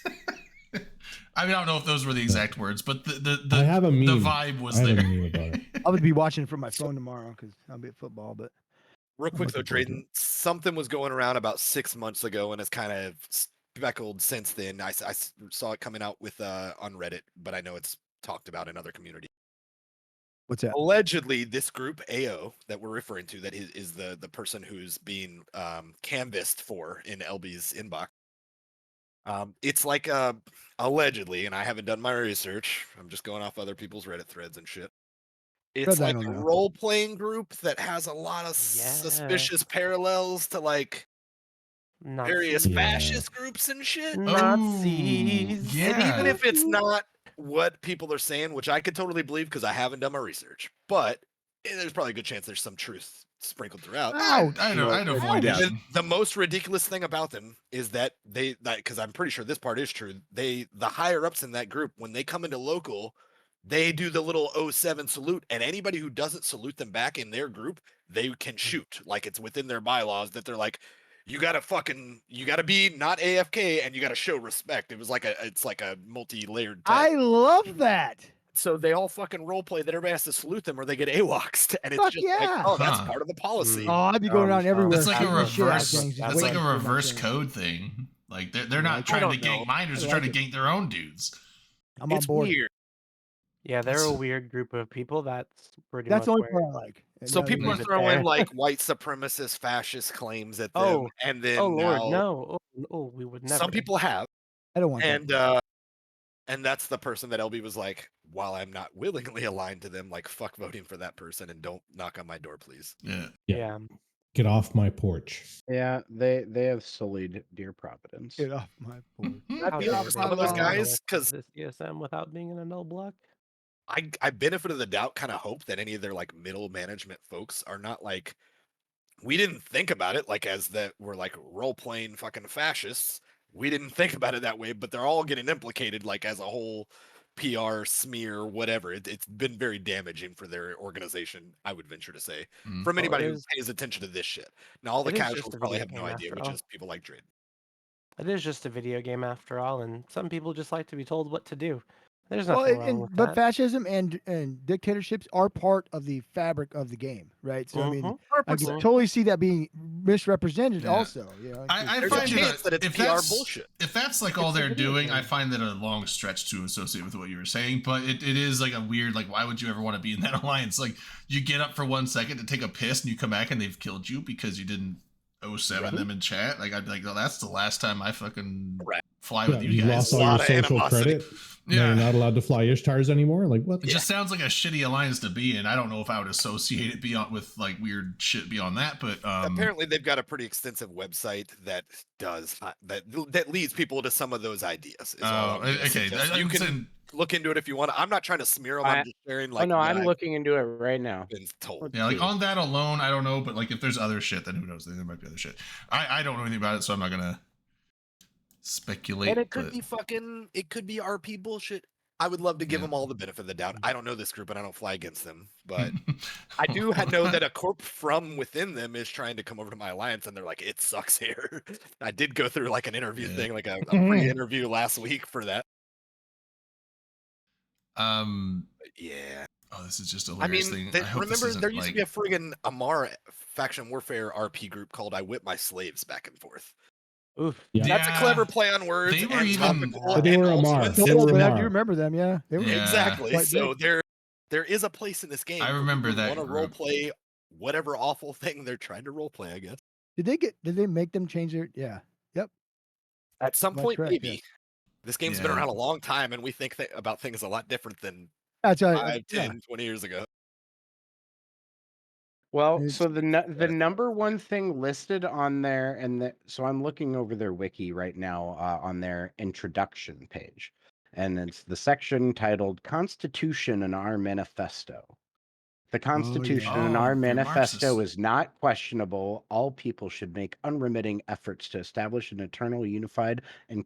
I mean, I don't know if those were the exact words, but the I have a meme. the vibe was I have there. a meme about it. I would be watching from my phone tomorrow because I'll be at football. But Real quick though, looking forward to Drayden, something was going around about 6 months ago and it's kind of speckled since then. I saw it coming out with on Reddit, but I know it's talked about in other communities. what's that? Allegedly, this group AO that we're referring to, that is the person who's being canvassed for in LB's inbox. It's like allegedly, and I haven't done my research. I'm just going off other people's Reddit threads and shit. It's Threads I like don't a know. role playing group that has a lot of suspicious parallels to like various Yeah. fascist groups and shit. Nazis. Yeah. And even if it's not what people are saying, which I could totally believe because I haven't done my research, but there's probably a good chance there's some truth sprinkled throughout. I'd avoid Ouch. it. The most ridiculous thing about them is that because I'm pretty sure this part is true. The higher ups in that group, when they come into local, they do the little 07 salute, and anybody who doesn't salute them back in their group, they can shoot. Like it's within their bylaws that they're like, you gotta be not AFK and you gotta show respect. It's like a multi-layered I test. love that. So they all fucking role play that everybody has to salute them or they get AWOXed. And it's Fuck just yeah. like, oh, that's Huh. part of the policy. Oh, I'd be going around everywhere. That's like a shooting the shit out of reverse. things, just That's like waiting a for my reverse turn. code thing. Like they're not I trying to don't gank know. miners; I they're trying like to gank their own dudes. I'm on It's board. weird. Yeah, they're a That's- weird group of people. That's pretty That's the much only where. part I like. And So now people are leave it throwing there. like white supremacist fascist claims at them, Oh, and then Oh Lord, now no! Oh, we would never. some people have, I don't want and that's the person that LB was like, while I'm not willingly aligned to them, like fuck voting for that person and don't knock on my door, please. Yeah. Yeah. Get off my porch. Yeah, they have sullied Dear Providence. that. Get off my board. I'd How be dare honest, they some of those follow guys, us 'cause- this ESM without being in a null block. I benefit of the doubt kind of hope that any of their like middle management folks are not like, we didn't think about it like as that we're like role playing fucking fascists. We didn't think about it that way, but they're all getting implicated like as a whole PR smear, whatever. It's been very damaging for their organization, I would venture to say, Mm. from anybody it who is- pays attention to this shit. Now, all the it is just casuals a probably video have no game idea, after which all. is people like Drade. It is just a video game after all, and some people just like to be told what to do. There's Well, nothing wrong with but that. fascism and dictatorships are part of the fabric of the game, right? So I mean, Mhm. I can 100%. totally see that being misrepresented. Yeah. Also, you know, I There's find a chance that it's if PR that's- bullshit. If that's like all It's a they're video doing, I game. find that a long stretch to associate with what you were saying. But it is like a weird, like, why would you ever want to be in that alliance? Like, you get up for 1 second to take a piss and you come back and they've killed you because you didn't 07 Right. them in chat. Like I'd be like, oh, that's the last time I fucking Right. fly Yeah, with you you guys. lost all A your lot of social animosity. credit. Now you're Yeah. not allowed to fly Ishtars anymore. Like what? It just sounds like a shitty alliance to be in. I don't know if I would associate it beyond with like weird shit beyond that, but Apparently, they've got a pretty extensive website that does that leads people to some of those ideas. Is all I'm gonna okay. suggest. You can look into it if you want. I'm not trying to smear them. I'm just sharing like. oh no, what I'm I've looking into it right now. been told. Let's Yeah, like see. on that alone, I don't know, but like if there's other shit, then who knows? There might be other shit. I don't know anything about it, so I'm not gonna speculate. And it could but- be it could be RP bullshit. I would love to give Yeah. them all the benefit of the doubt. I don't know this group and I don't fly against them, but I do know that a corp from within them is trying to come over to my alliance and they're like, it sucks here. I did go through like an interview Yeah. thing, like a pre-interview last week for that. But yeah. Oh, this is just a I hilarious mean, thing. I hope this remember isn't, there used to be a like- friggin' Amara faction warfare RP group called I Whip My Slaves back and forth. Oof. Yeah. That's a Yeah. clever play on words. They were and even- topical But they and were also Amar. They insensitive. were But I Amar. do remember them. Yeah, they were Yeah. Exactly. quite So big. there is a place in this game. I for remember people who that wanna group. role play whatever awful thing they're trying to role play. I guess Did they make them change their? Yeah. Yep. at some That's point, correct, maybe. yeah. This game's been Yeah. around a long time, and we think about things a lot different than That's right. 5, 10, 20 years ago. Well, It's- so the number one thing listed on there, so I'm looking over their wiki right now on their introduction page, and it's the section titled "Constitution and Our Manifesto." The Constitution and Oh, our they're manifesto Marxists. is not questionable. All people should make unremitting efforts to establish an eternal, unified, and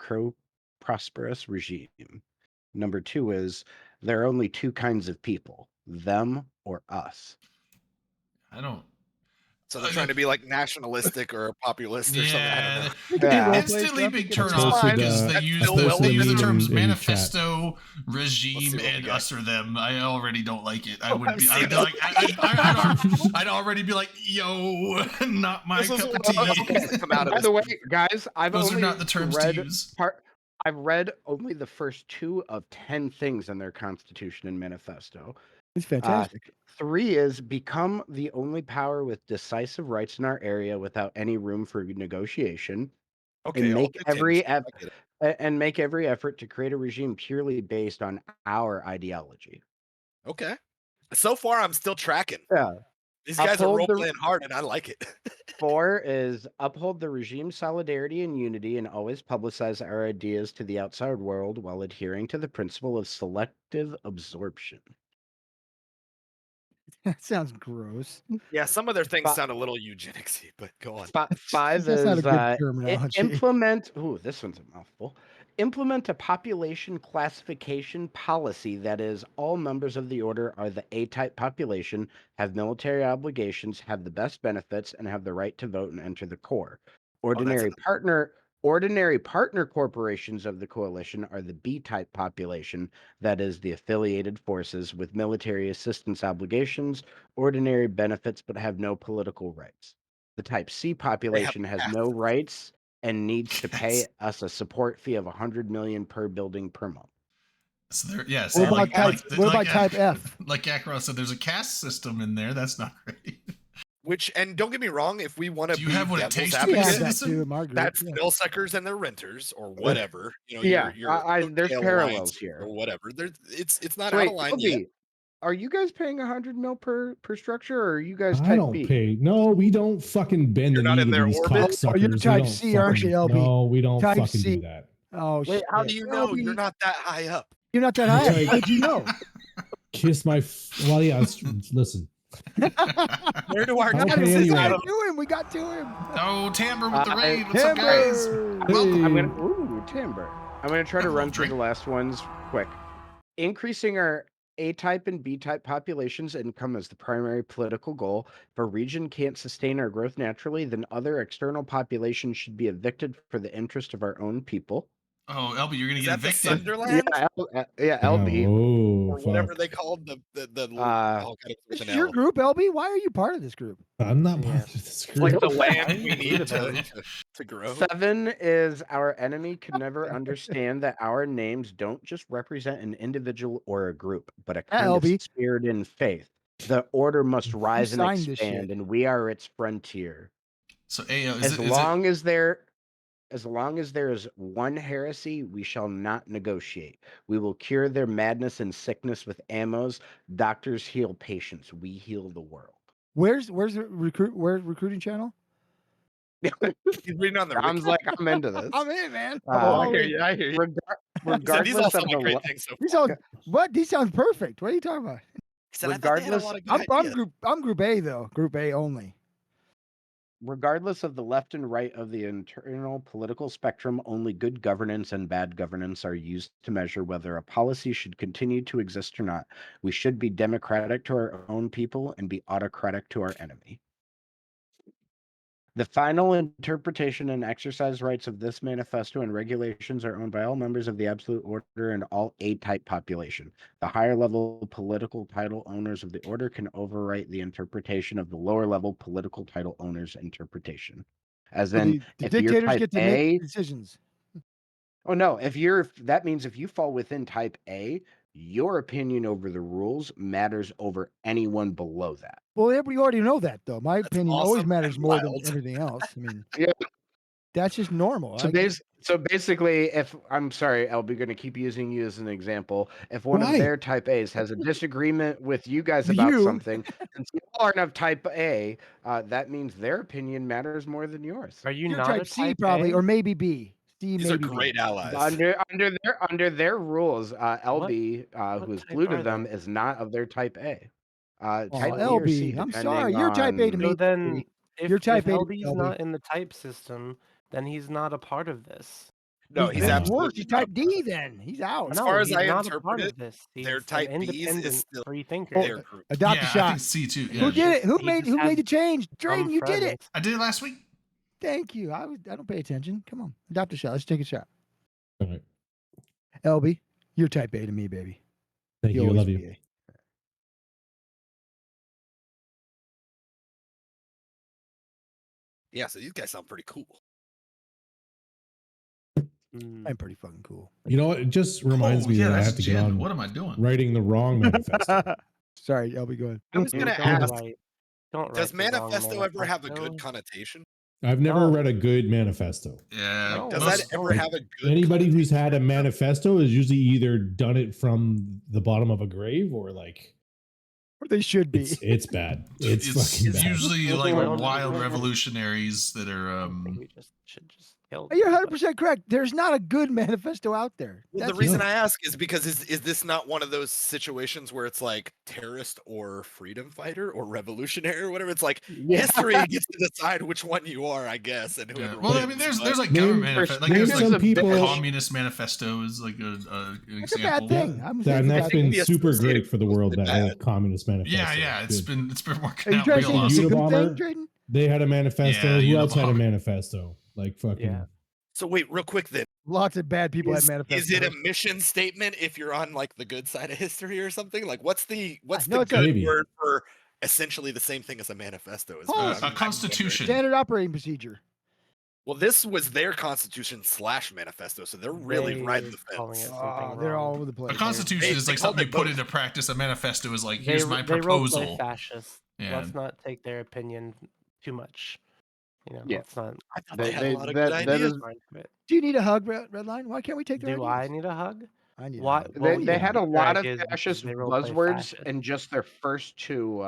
prosperous regime. Number 2 is there are only two kinds of people: them or us. I don't. So they're trying to be like nationalistic or populist or something. I don't know. They can do Yeah. role Instantly plays stuff, big you turn can- off Posted, because that's they use still the, well they use the within- terms in manifesto, Let's regime, see what we and got. us or them. I already don't like it. I Oh, would I've be. seen I'd be those. like, I'd already be like, yo, not my This is cup of one of the tea. things that come out of By this. the way, guys, I've Those are only not the terms read to use. I've read only the first 2 of 10 things in their Constitution and Manifesto. It's fantastic. 3 is become the only power with decisive rights in our area without any room for negotiation, Okay, and all make good every things. I get it. and make every effort to create a regime purely based on our ideology. Okay. So far, I'm still tracking. Yeah. These guys are Uphold role the- playing hard, and I like it. 4 is uphold the regime's solidarity and unity and always publicize our ideas to the outside world while adhering to the principle of selective absorption. That sounds gross. Yeah, some of their things Fi- sound a little eugenicsy, but go on. 5 That's not a is good terminology. implement. Ooh, this one's a mouthful. Implement a population classification policy that is all members of the order are the A-type population, have military obligations, have the best benefits, and have the right to vote and enter the core. Ordinary partner corporations of the coalition are the B-type population, that is the affiliated forces with military assistance obligations, ordinary benefits, but have no political rights. The type C population has no passive. rights and needs to pay Yes. us a support fee of 100 million per building per month. So there, yeah. What So about like, type? like, What about like, type F? Like Kakarot said, there's a caste system in there. That's not great. Which, and don't get me wrong, if we want to Do you be have what it devil's takes to We be a have advocate, that citizen? too in my group. that's yeah. bill suckers and their renters or whatever. You know, Yeah, your there's Oakdale parallels Alliance here. or whatever. It's not So out wait, of line yet. Kobe, are you guys paying 100 mil per structure, or are you guys I type don't B? pay. No, we don't fucking bend You're the not knee in to their these orbit? cocksuckers. Oh, you're We type don't C, aren't you, fucking- LB? No, we don't Type fucking C. do that. Oh Wait, shit! How do you know LB, you're not that high up? You're not that high. It's like- How did you know? Kiss my. Well, yeah. Listen. Where do our I don't guys pay We anyway. got to him. We got to him. Oh, Timber with the I- raid. What's up, guys? Timber. Welcome. I'm Hey. gonna timber. I'm gonna try to Have a run little through the drink. last ones quick. Increasing our A-type and B-type populations' income is the primary political goal. If a region can't sustain our growth naturally, then other external populations should be evicted for the interest of our own people. Oh, Elby, you're gonna Is get that the evicted. Sunderland LB. Oh, or whatever fuck. they called the oh, God, it's This with is an your L. group, LB. Why are you part of this group? I'm not Yeah. part of this It's like group. the land we Fine. need Good about to grow. 7 is our enemy can never understand that our names don't just represent an individual or a group, but a kind of LB. spirit and faith. The order must rise and signed this expand, shit. and we are its frontier. So AO As long as there is one heresy, we shall not negotiate. We will cure their madness and sickness with ammos. Doctors heal patients. We heal the world. Where's the recruiting channel? He's reading on the Sounds wiki. like I'm into this. I'm in, man. Uh, I'm Oh, all I hear in. you. I hear you. Regardless These all of sound the like great things so These far. sound what? These sounds perfect. What are you talking about? He said, I thought they had a regardless- lot of good ideas. I'm group A though. Group A only. regardless of the left and right of the internal political spectrum, only good governance and bad governance are used to measure whether a policy should continue to exist or not. We should be democratic to our own people and be autocratic to our enemy. The final interpretation and exercise rights of this manifesto and regulations are owned by all members of the Absolute Order and all A-type population. The higher level political title owners of the order can overwrite the interpretation of the lower level political title owners' interpretation. As So in, the if you're dictators type get to A, make decisions. oh no, that means if you fall within type A, your opinion over the rules matters over anyone below that. Well, we already know that though. My That's opinion always awesome matters and more than wild. everything else. I mean, Yeah. that's just normal. So, so basically, if I'm sorry, I'll be going to keep using you as an example. If one Why? of their type A's has a disagreement with you guys about You. something, since you aren't of type A, that means their opinion matters more than yours. Are you You're not a type C type probably, A? or maybe B. C These are maybe great B. allies. Under their rules, LB, what who is type blue to are them, they? is not of their type A. Oh, Type B or C, LB. I'm depending sorry. You're type A to on- me. So then, baby. if, You're type if A to me, LB's LB. not in the type system, then he's not a part of this. No, he's Then That's absolutely worse. He's not a type D then. He's out. As No, far as he's I not a interpret part it, of this. He's their type an Bs is independent still free thinker. their group. Adopt Yeah, a I shot. think C too. Who Yeah. did it? Who He made just who made the had change? Some Drayden, you did it. friends. I did it last week. Thank you. I don't pay attention. Come on. Adopt a shot. Let's take a shot. All right. LB, you're type A to me, baby. Thank you. I always love you. be A. Yeah, so these guys sound pretty cool. Mm. I'm pretty fucking cool. You know what? It just reminds me yeah, that I that's have to Jin. get on What am I doing? writing the wrong manifesto. Sorry, LB, go ahead. I was Dude, gonna don't ask, write- don't does write the wrong manifesto ever have a manifesto. good connotation? I've never No. read a good manifesto. Yeah. No. Does most- that ever like, have a good Anybody who's had a connotation? manifesto has usually either done it from the bottom of a grave or like Or they should be. it's bad. It's it's fucking bad. usually Well, like well, wild well, revolutionaries that are I think we should just kill. You're them, 100% correct. There's not a good manifesto out there. Well, the That's reason No. I ask is because is this not one of those situations where it's like terrorist or freedom fighter or revolutionary or whatever? It's like history gets to decide which one you are, I guess, and Yeah. whoever. Well, I wins, mean, there's but- like Name- government manifesto. Like name there's some like people- the Communist Manifesto is like an That's a example. bad thing. I'm saying And it's a that's bad been thing. the super Associated great for the Press world. did That whole that. communist manifesto. Yeah, yeah. It's Good. been Are working you out trying to real say it's a awesome. good thing, Unabomber. Drayden? They had a manifesto. Yeah, Who else had a Unabomber. manifesto? Like fucking. Yeah. So wait, real quick then. Lots of bad people Is, had manifestos. is it a mission statement if you're on like the good side of history or something? Like what's the No, good it's a- Maybe. word for essentially the same thing as a manifesto? Is what Policy. I'm A constitution. standard operating procedure? Well, this was their constitution / manifesto, so they're really They riding the calling fence. it something They're all wrong. over the A place. constitution They is like called something you it put both. into practice. A manifesto is like, They, here's my they role play proposal. fascist. Yeah. Let's not take their opinion too much. You know, Yeah. let's not. I thought they had a lot of that- good that ideas. is- Mind to it. Do you need a hug, Redline? Why can't we take their Do ideas? I need a hug? I need Why- a hug. well, They had a lot of Drag is because fascist they role play buzzwords fascist. in just their first two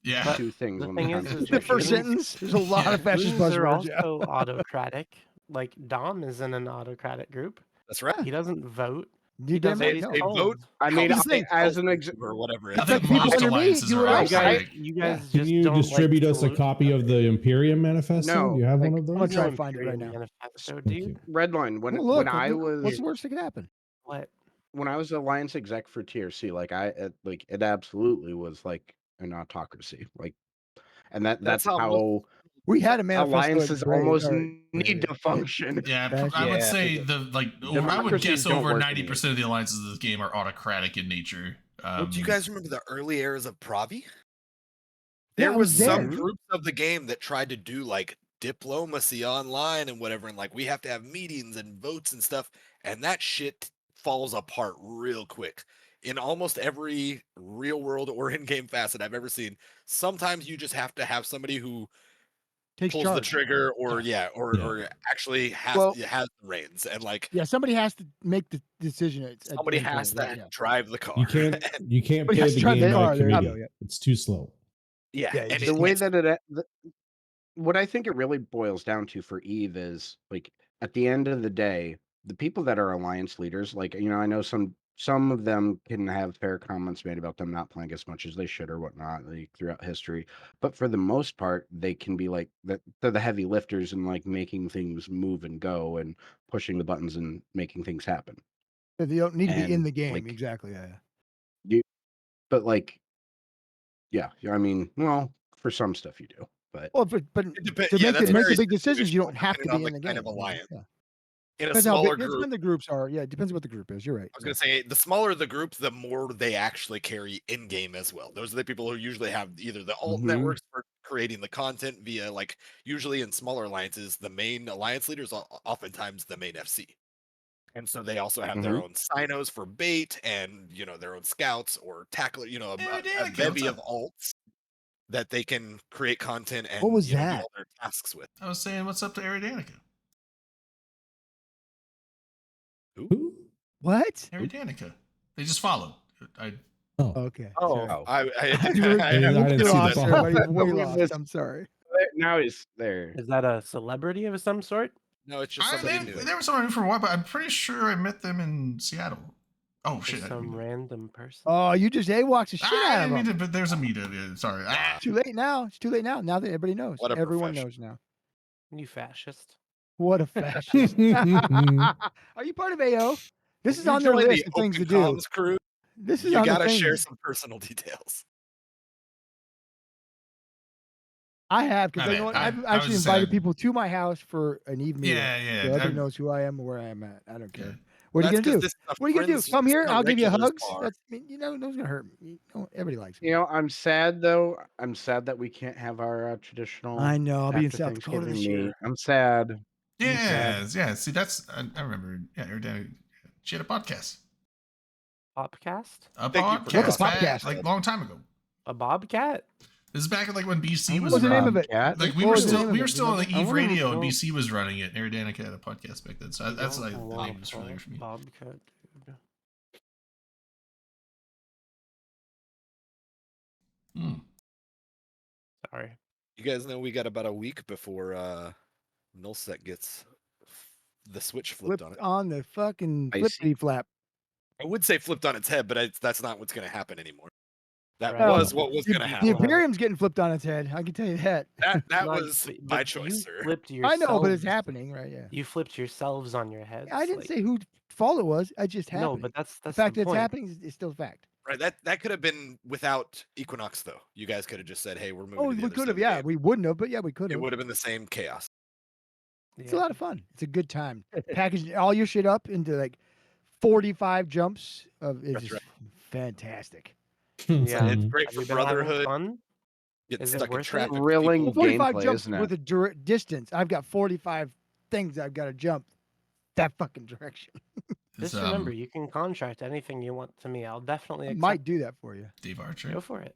Yeah. two things the on thing the is Constitution. The first Goons- sentence. There's a lot Yeah. of fascist Goons are buzzwords. Yeah. also autocratic. Like Dom is in an autocratic group. That's right. He doesn't vote. You He damn does right. what he's No. They told. vote. I mean, Here's the thing. as an or whatever. I It's think like people most under me alliances do are what I You say. autocratic. guys, you guys Can just you don't distribute like us a salute copy each of other. the Imperium Manifesto? No, Do you have like- one of I'm those? gonna try No and find it right Imperial now. Manifesto, Thank dude. you. Redline when Well, look, I what's was the worst that could happen? What? when I was Alliance exec for TRC, like it absolutely was like an autocracy. Like, and that's That's how how We had a manifesto. alliances at Brave, almost or need Brave. to function. Yeah, Fascist. I would Yeah. say I would Democracies guess don't over work 90% of the alliances of this game are autocratic in nature. Well, do you guys remember the early eras of Pravi? Yeah, There I was was some there. groups of the game that tried to do like diplomacy online and whatever, and like we have to have meetings and votes and stuff, and that shit falls apart real quick. In almost every real world or in-game facet I've ever seen, sometimes you just have to have somebody who Takes pulls the charge. trigger, or Yeah. or actually has Well- has the reins, and like Yeah, somebody has to make the decision. At somebody any point, has to right, yeah. drive the car. You can't But play yes, the drive the game car, at a there you committee. go, yeah. It's too slow. Yeah, Yeah, and The way it's- that what I think it really boils down to for Eve is like at the end of the day, the people that are alliance leaders, like I know some of them can have fair comments made about them not playing as much as they should or whatnot, like throughout history. But for the most part, they can be like they're the heavy lifters and like making things move and go and pushing the buttons and making things happen. So they don't need to be in And, the game. like, Exactly. Yeah. But like, yeah, I mean, well, for some stuff you do, but Well, but It depen- to yeah, make that's the very big decisions, you situational don't have to depending be on in the the kind game. of alliance. Yeah. In a Depends how smaller big, group, when the groups are. Yeah, it depends what the group is. You're right. I was gonna say the smaller the group, the more they actually carry in game as well. Those are the people who usually have either the alt Mhm. networks for creating the content via like usually in smaller alliances, the main alliance leaders oftentimes the main FC. And so they also have their own sinos for bait and their own scouts or tackler, a Danica, bevy what's of alts that they can create content and What was do that? all their tasks with. I was saying, what's up to Eridanica? Who? What? Eridanica. They just followed. Oh, Okay. Oh. sorry. I You're I didn't see lost, that. everybody. Way We lost. missed- I'm sorry. now he's there. Is that a celebrity of some sort? No, it's just somebody new. They were someone for a while, but I'm pretty sure I met them in Seattle. Oh Or shit! I some didn't mean random person? Oh, you just AWOX the shit to- I out of didn't mean them. to, but there's a meetup. Yeah, sorry. Ah. Too late now. It's too late now. Now that everybody knows. What a Everyone professional. knows now. You fascist. What a fascist. Are you part of AO? This is You on their join list the of things to Open do. Comms crew. This is You on the gotta thing. share some personal details. I have because My you know bad. what? I've I was actually just invited saying- people to my house for an evening. Yeah, yeah. So everybody I'm- knows who I am and where I am at. I don't yeah. care. What are you That's gonna 'cause do? this is a What are you gonna do? friends- Come this here. is a I'll give you regulars hugs. bar. That's no one's gonna hurt me. No, everybody likes me. I'm sad though. I'm sad that we can't have our traditional. I know. I'll be in after South Dakota this Thanksgiving year. meet. I'm sad. Yeah, yeah. See, that's I remember. Yeah, Eridanica. She had a podcast. Popcast? A Thank you for podcast, What's a back, podcast? like long time ago. A bobcat? This is back in like when BC was. What's the name of it? Cat? Like we What were was the still name of we it? were Do you still on like remember? Eve I wonder Radio if and Bill- BC was running it. Eridanica had a podcast back then, so that's like the name was familiar for me. Bobcat. Dude. Hmm. Sorry. You guys know we got about a week before Nullsec gets the switch flipped on it. on the fucking I see. flippity flap. I would say flipped on its head, but that's not what's going to happen anymore. That Right. was what was The, going to the happen. Imperium's getting flipped on its head. I can tell you that. That Not- was but- my but choice, you sir. Flipped I know, but it's yourselves- happening, right? Yeah. You flipped yourselves on your heads. I didn't like- say whose fault it was. I just happened. No, but that's the fact the that it's point. happening is still a fact. Right, that could have been without Equinox, though. You guys could have just said, "Hey, we're moving." Oh, to the we other could side have. of the Yeah, game. we wouldn't have, but yeah, we could It have. would have been the same chaos. It's a lot of fun. It's a good time. Packaging all your shit up into like 45 jumps of it's That's just right. fantastic. Yeah. It's great Have for you been having brotherhood. fun? Getting Is it stuck in worth it? traffic. with Thrilling people. 45 gameplay, jumps isn't it? with a distance. I've got 45 things I've got to jump that fucking direction. Just It's, remember, you can contract anything you want to me. I'll definitely I accept. might do that for you. Dave Archer. Go for it.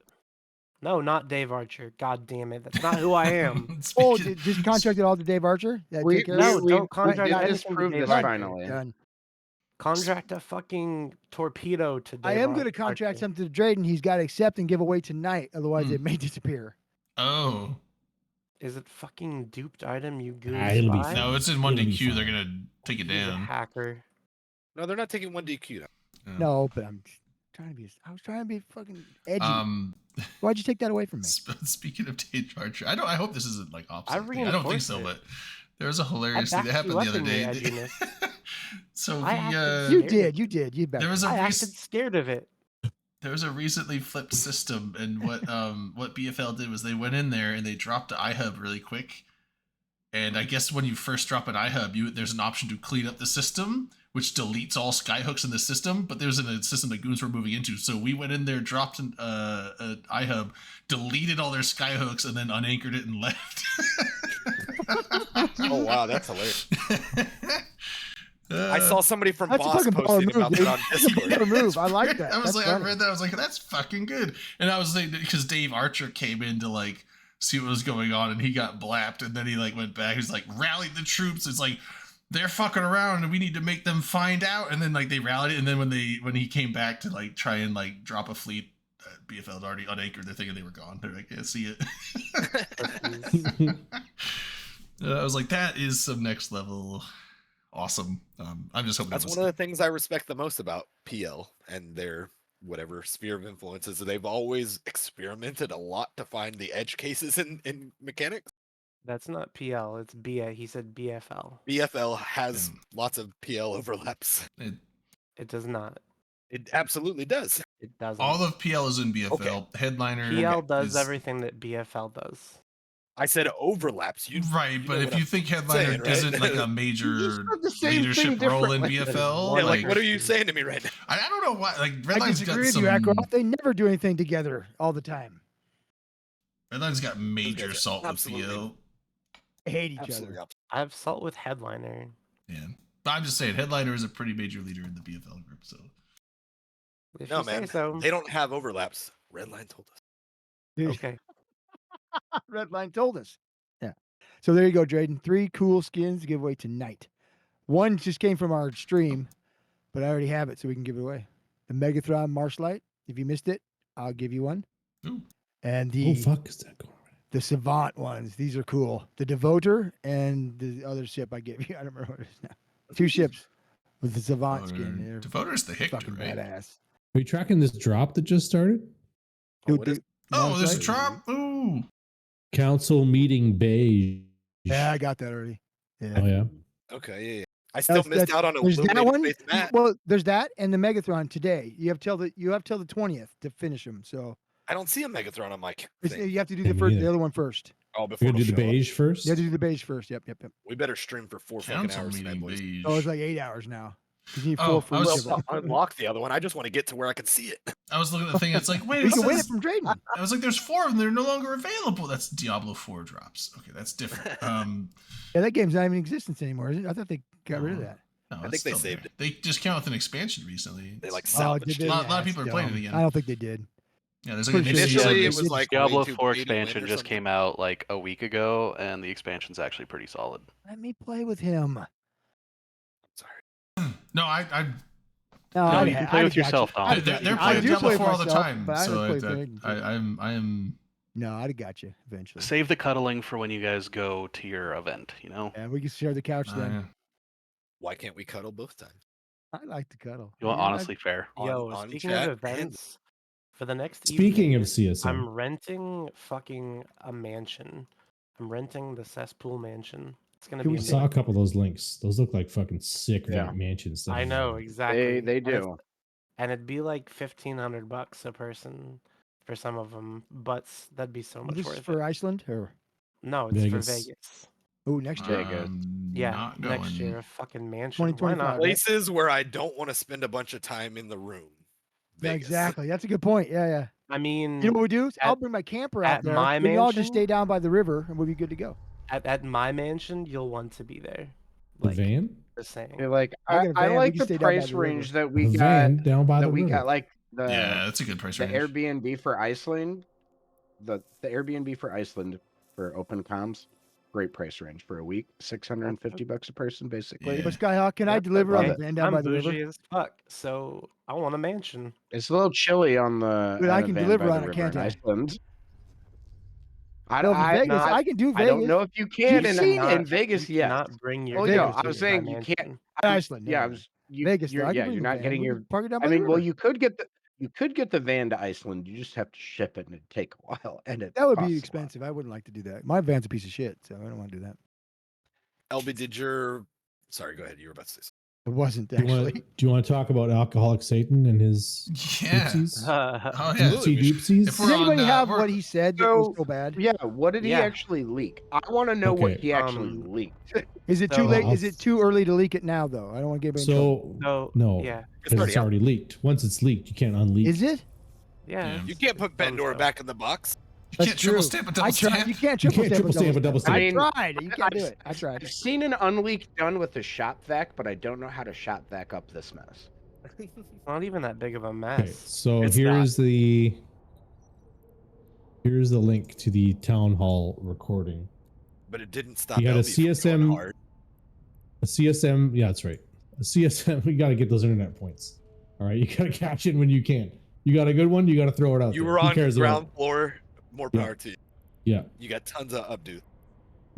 No, not Dave Archer. God damn it. That's not who I am. Oh, Speaking- just contract it all to Dave Archer? Yeah, We- take care No, of it? we- don't we contract did anything disprove to Dave this Archer. finally. Done. Contract a fucking torpedo to Dave I am going to Archer. contract something to Drayden. He's got to accept and give away tonight. Otherwise, Hmm. it may disappear. Oh Is it fucking duped item, you goose? it'll be spy? no, it's in one It'll be DQ. They're fine. gonna take it He's a down. hacker. No, they're not taking one DQ. Now. Yeah. No, but I'm trying to be. I was trying to be fucking edgy. Um, Why'd you take that away from me? speaking of Dave Archer, I hope this isn't like opposite. I thing. I don't think reinforced so, it. but there was a hilarious thing that backed you happened the up other in your day. edginess. So I the acted You scared. did. You did. You bet. there was a I rec- acted scared of it. there was a recently flipped system, and what BFL did was they went in there and they dropped the iHub really quick. And I guess when you first drop an iHub, there's an option to clean up the system, which deletes all skyhooks in the system. But there's a system that goons were moving into, so we went in there, dropped an iHub, deleted all their skyhooks, and then unanchored it and left. Oh wow, that's hilarious. I saw somebody from That's a Boss fucking baller posting move, about dude. that on That's a Discord. baller move. I like that. I was That's like, funny. I read that. I was like, that's fucking good. And I was like, because Dave Archer came in to like see what was going on, and he got blapped, and then he like went back. He's like rallied the troops. It's like they're fucking around, and we need to make them find out. And then like they rallied, and then when he came back to like try and like drop a fleet, BFL had already unanchored. They're thinking they were gone. They're like, yeah, see it. I was like, that is some next level awesome. I'm just hoping That's one of the things I respect the most about PL and their whatever sphere of influence is that they've always experimented a lot to find the edge cases in mechanics. That's not PL. It's BA. He said BFL. BFL has lots of PL overlaps. It does not. It absolutely does. It doesn't. all of PL is in BFL. Okay. Headliner PL does is, everything that BFL does. I said overlaps. right, but know if what you I'm think Headliner saying, right? isn't like a You major just said the same leadership thing role in differently. BFL, Yeah, like Like- what are you saying to me right now? I don't know why. Like I Redline's disagree got with some. you, Ackroft. They never do anything together all the time. Redline's got major guys are salt with absolutely- PL. They hate each Absolutely other. opposite. I have salt with headliner. Yeah, but I'm just saying, Headliner is a pretty major leader in the BFL group. So If No, you say man, so. they don't have overlaps. Redline told us. Dude, Okay. Redline told us. Yeah. So there you go, Drayden. 3 cool skins to give away tonight. One just came from our stream, but I already have it, so we can give it away. The Megathron Marshlight. If you missed it, I'll give you one. Ooh. And Oh the fuck, is that going? the Savant ones. These are cool. The Devoter and the other ship I gave you. I don't remember what it is now. 2 ships with the Savant skin. They're Devoter's the Hictor, fucking right? badass. Are you tracking this drop that just started? Oh, Dude, what is- Oh, there's a Marshlight? drop. Ooh. Council meeting beige. Yeah, I got that already. Yeah. Oh yeah. Okay, yeah. I still That's- missed out on There's that one. illuminated face Matt. Well, there's that and the Megathron today. You have till the 20th to finish them. So I don't see a Megathron on my thing. you have to do Yeah, the me first, neither. the other one first. Oh, before You're gonna do it'll the show up. beige first. You have to do the beige first. Yep. We better stream for 4 fucking Council hours tonight, meeting boys. beige. Oh, it's like 8 hours now. You need 4 Oh, for I each was- of them. Well, unlock the other one. I just want to get to where I can see it. I was looking at the thing. It's like, wait, You it can win it says- from Drayden. I was like, there's 4 of them. They're no longer available. That's Diablo 4 drops. Okay, that's different. Yeah, that game's not even in existence anymore, is it? I thought they got rid of that. No, I it's think they still saved there. They just came out with an expansion recently. They like It's- Oh, salvaged did it. they? A lot of Yeah, people it's are playing it dumb. again. I don't think they did. Yeah, there's like an Pretty sure initial Initially, they it did. was like Diablo way too 4 pay to win expansion or just something. came out like a week ago, and the expansion's actually pretty solid. Let me play with him. Sorry. No, I No, No, I'd you can ha- play I'd with got yourself, you. Tom. I'd they're, got they're you. I playing do Diablo play 4 all the myself, time. but I So don't play I Drayden, too. am No, I'd have got you eventually. Save the cuddling for when you guys go to your event, you know? And we can share the couch then. yeah. Why can't we cuddle both times? I like to cuddle. You want Yeah, I- honestly fair. Yo, on speaking chat of and- events, for the next Speaking evening, of CSM, I'm renting fucking a mansion. I'm renting the Cesspool Mansion. It's gonna Can be we I see- saw a amazing. couple of those links. Those look like fucking sick Yeah. mansions. that I have know been- exactly. They and it's- do. and it'd be like $1,500 a person for some of them, but that'd be so much This worth is for it. Iceland or No, it's Vegas. for Vegas. oh next year. Vegas. Yeah, Not next going. year, a fucking mansion. Why 2025, not? right? Places where I don't want to spend a bunch of time in the room. Yeah, Vegas. exactly. That's a good point. Yeah, yeah. I mean, You know what we do? I'll at- bring my camper out at there. my We can all just mansion- stay down by the river, and we'll be good to go. at my mansion, you'll want to be there. The Like, van, just saying. You're like, I I, got a I van, we like can the stay down by price the river. range that the we got. van down by That the we river. got, like the Yeah, that's a good price the range. Airbnb for Iceland. The Airbnb for Iceland for open comms, great price range for a week. $650 a person, basically. Yeah. But Skyhawk, can I That's deliver on okay. the van down I'm by the bougie river? as fuck, so I want a mansion. It's a little chilly on the. But I on a can van deliver by the on it, river can't in I? Iceland. I No, don't. for Vegas, not- I can do Vegas. I don't know if you can You've in, seen in it. Vegas You yet. cannot bring your. Well, yeah, Vegas I was to saying my you can't- mansion. Iceland. Yeah, never mind. you, Vegas. You're, though. I can yeah, bring you're the not van. getting We your. can park it down by I the mean, well, river. you could get the van to Iceland. You just have to ship it, and it'd take a while, and it That would costs a be lot. expensive. I wouldn't like to do that. My van's a piece of shit, so I don't want to do that. LB, did your. Sorry, go ahead. You were about to say something. It wasn't Do you want actually. to talk about Alcoholic Satan and his Yeah. doopsies? Oh yeah. Doopsie doopsies? If Does we're anybody on, have we're- what he said that was So- so bad? Yeah, what did he Yeah. actually leak? I want to know what Okay. he actually Um, leaked. Is it So- too late? I'll- Is it too early to leak it now, though? I don't want to get anybody in trouble. So So no, yeah, because already it's out. already leaked. Once it's leaked, you can't unleak. Is it? yeah. You can't put Pandora so. back in the box. You That's can't triple true. stamp a I double tried. stamp. You can't You triple can't stamp triple stamp a double stamp. I stamp. tried. You can't do it. I tried. I've seen an unleak done with a shop vac, but I don't know how to shop vac up this mess. Not even that big of a Okay, mess. so It's here's not. Here's the link to the town hall recording. But it didn't stop He had a LB from going CSM. hard. A CSM. Yeah, that's right. A CSM. We got to get those internet points. All right, you got to catch it when you can. You got a good one, you got to throw it out You there. were Who on cares ground about- floor. More Yeah. power to you. Yeah. You got tons of updo.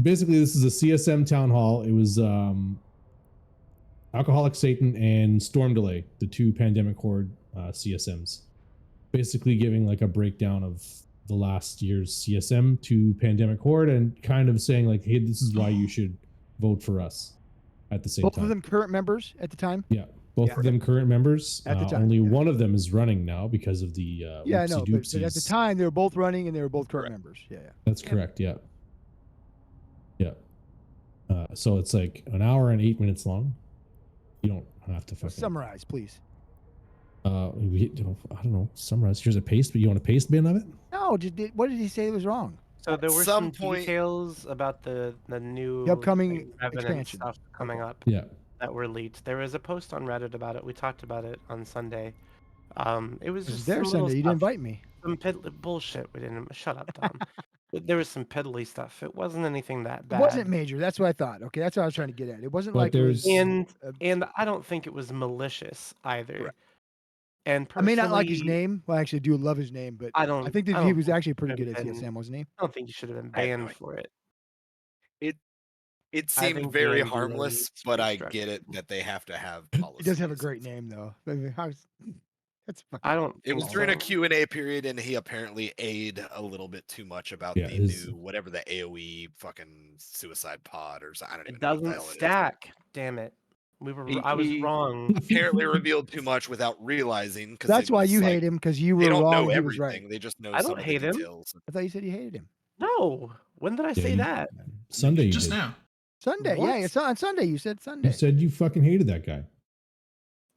Basically, this is a CSM town hall. It was Alcoholic Satan and Storm Delay, the two Pandemic Horde CSMs. Basically giving like a breakdown of the last year's CSM to Pandemic Horde and kind of saying like, hey, this is why you should vote for us at the same Both time. of them current members at the time. Yeah. Both of them current members. At the time, only yeah. one of them is running now because of the Yeah, I know. But at the oopsie-doopsies. time, they were both running and they were both current Correct. members. Yeah, yeah. That's correct. Yeah. Yeah. So it's like an hour and 8 minutes long. You don't have to fucking Summarize, please. I don't know, summarize. Here's a paste, but you want a paste bin of it? No, what did he say was wrong? So there were some some point- details about the new upcoming like, evidence expansion. stuff coming up Yeah. that were leaked. There was a post on Reddit about it. We talked about it on Sunday. It was It was just there some little Sunday. You didn't stuff, invite me. some bullshit. We didn't. Shut up, Tom. But there was some piddly stuff. It wasn't anything that It bad. wasn't major. That's what I thought. Okay, that's what I was trying to get at. It wasn't But like it was, And uh, and I don't think it was malicious either. Correct. And I may not like his personally, name. Well, I actually do love his name, but I don't. I think that I he don't was think actually he pretty should good have at been- CSM, wasn't he? I don't think you should have been I have no banned idea. for it. It I seemed think very the NDA harmless, needs to but be I struck. get it that they have to have He policies. does have a great name though. I mean, that's fucking. I don't. It was think during a so. Q&A period, and he apparently ate a little bit too much about Yeah, the his- new whatever the AOE fucking suicide pod or something. I don't even It know what the doesn't hell it is. stack. Damn it. He- I was he- wrong. Apparently revealed too much without realizing. That's why you hate him because you They were don't wrong. know And he everything. was right. They just know I some don't of hate the him. details. I thought you said you hated him. No. When did I say that? Sunday you Just did. now. Sunday, What? yeah, it's on Sunday. You said Sunday. You said you fucking hated that guy.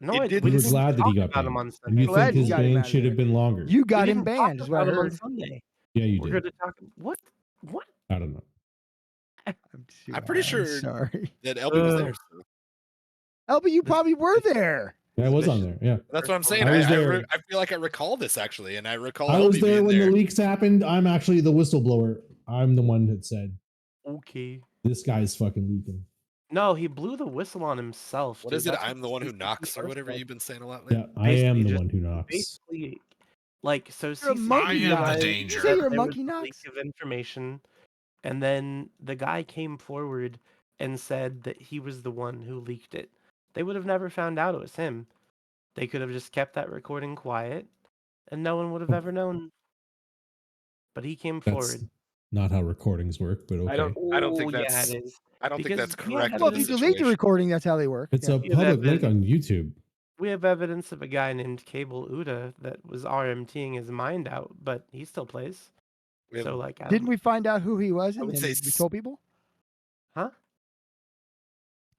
No, It I did- we You were didn't glad that he talk got about him banned. on And Sunday. you Glad think you his got him out ban of should have there. been longer. You got We him didn't talk banned, is what I about him on heard. Sunday. Yeah, you We're did. going to talk. What? I don't know. I'm pretty sure- Sorry. That LB was there. Ugh. So. Elby, you This- probably were there. Yeah, I was on there. Yeah. That's what I'm saying. I was I there. feel like I recall this actually, and I recall I was LB there being when there. the leaks happened. I'm actually the whistleblower. I'm the one that said Okay. this guy's fucking leaking. No, he blew the whistle on himself. What dude. is it? That's I'm the one who CCP knocks, or first whatever was. you've been saying a lot Yeah, lately. I am Basically the just- one who knocks. Basically, like, so You're a CCP monkey I am the guy. danger. You say you're a there was monkey a knocks? leak of information, and then the guy came forward and said that he was the one who leaked it. They would have never found out it was him. They could have just kept that recording quiet, and no one would have ever known. But he came That's forward. not how recordings work, but okay. I don't think Ooh, yeah, that's. it is. I don't think Because that's we have correct. Well, in if you this delete the situation. recording, that's how they work. It's Yeah. a Yeah, public that- link on YouTube. We have evidence of a guy named Cable Uda that was RMTing his mind out, but he still plays. We have- So, like, I Didn't don't- we find out who he was I and would then say we s- told people? Huh?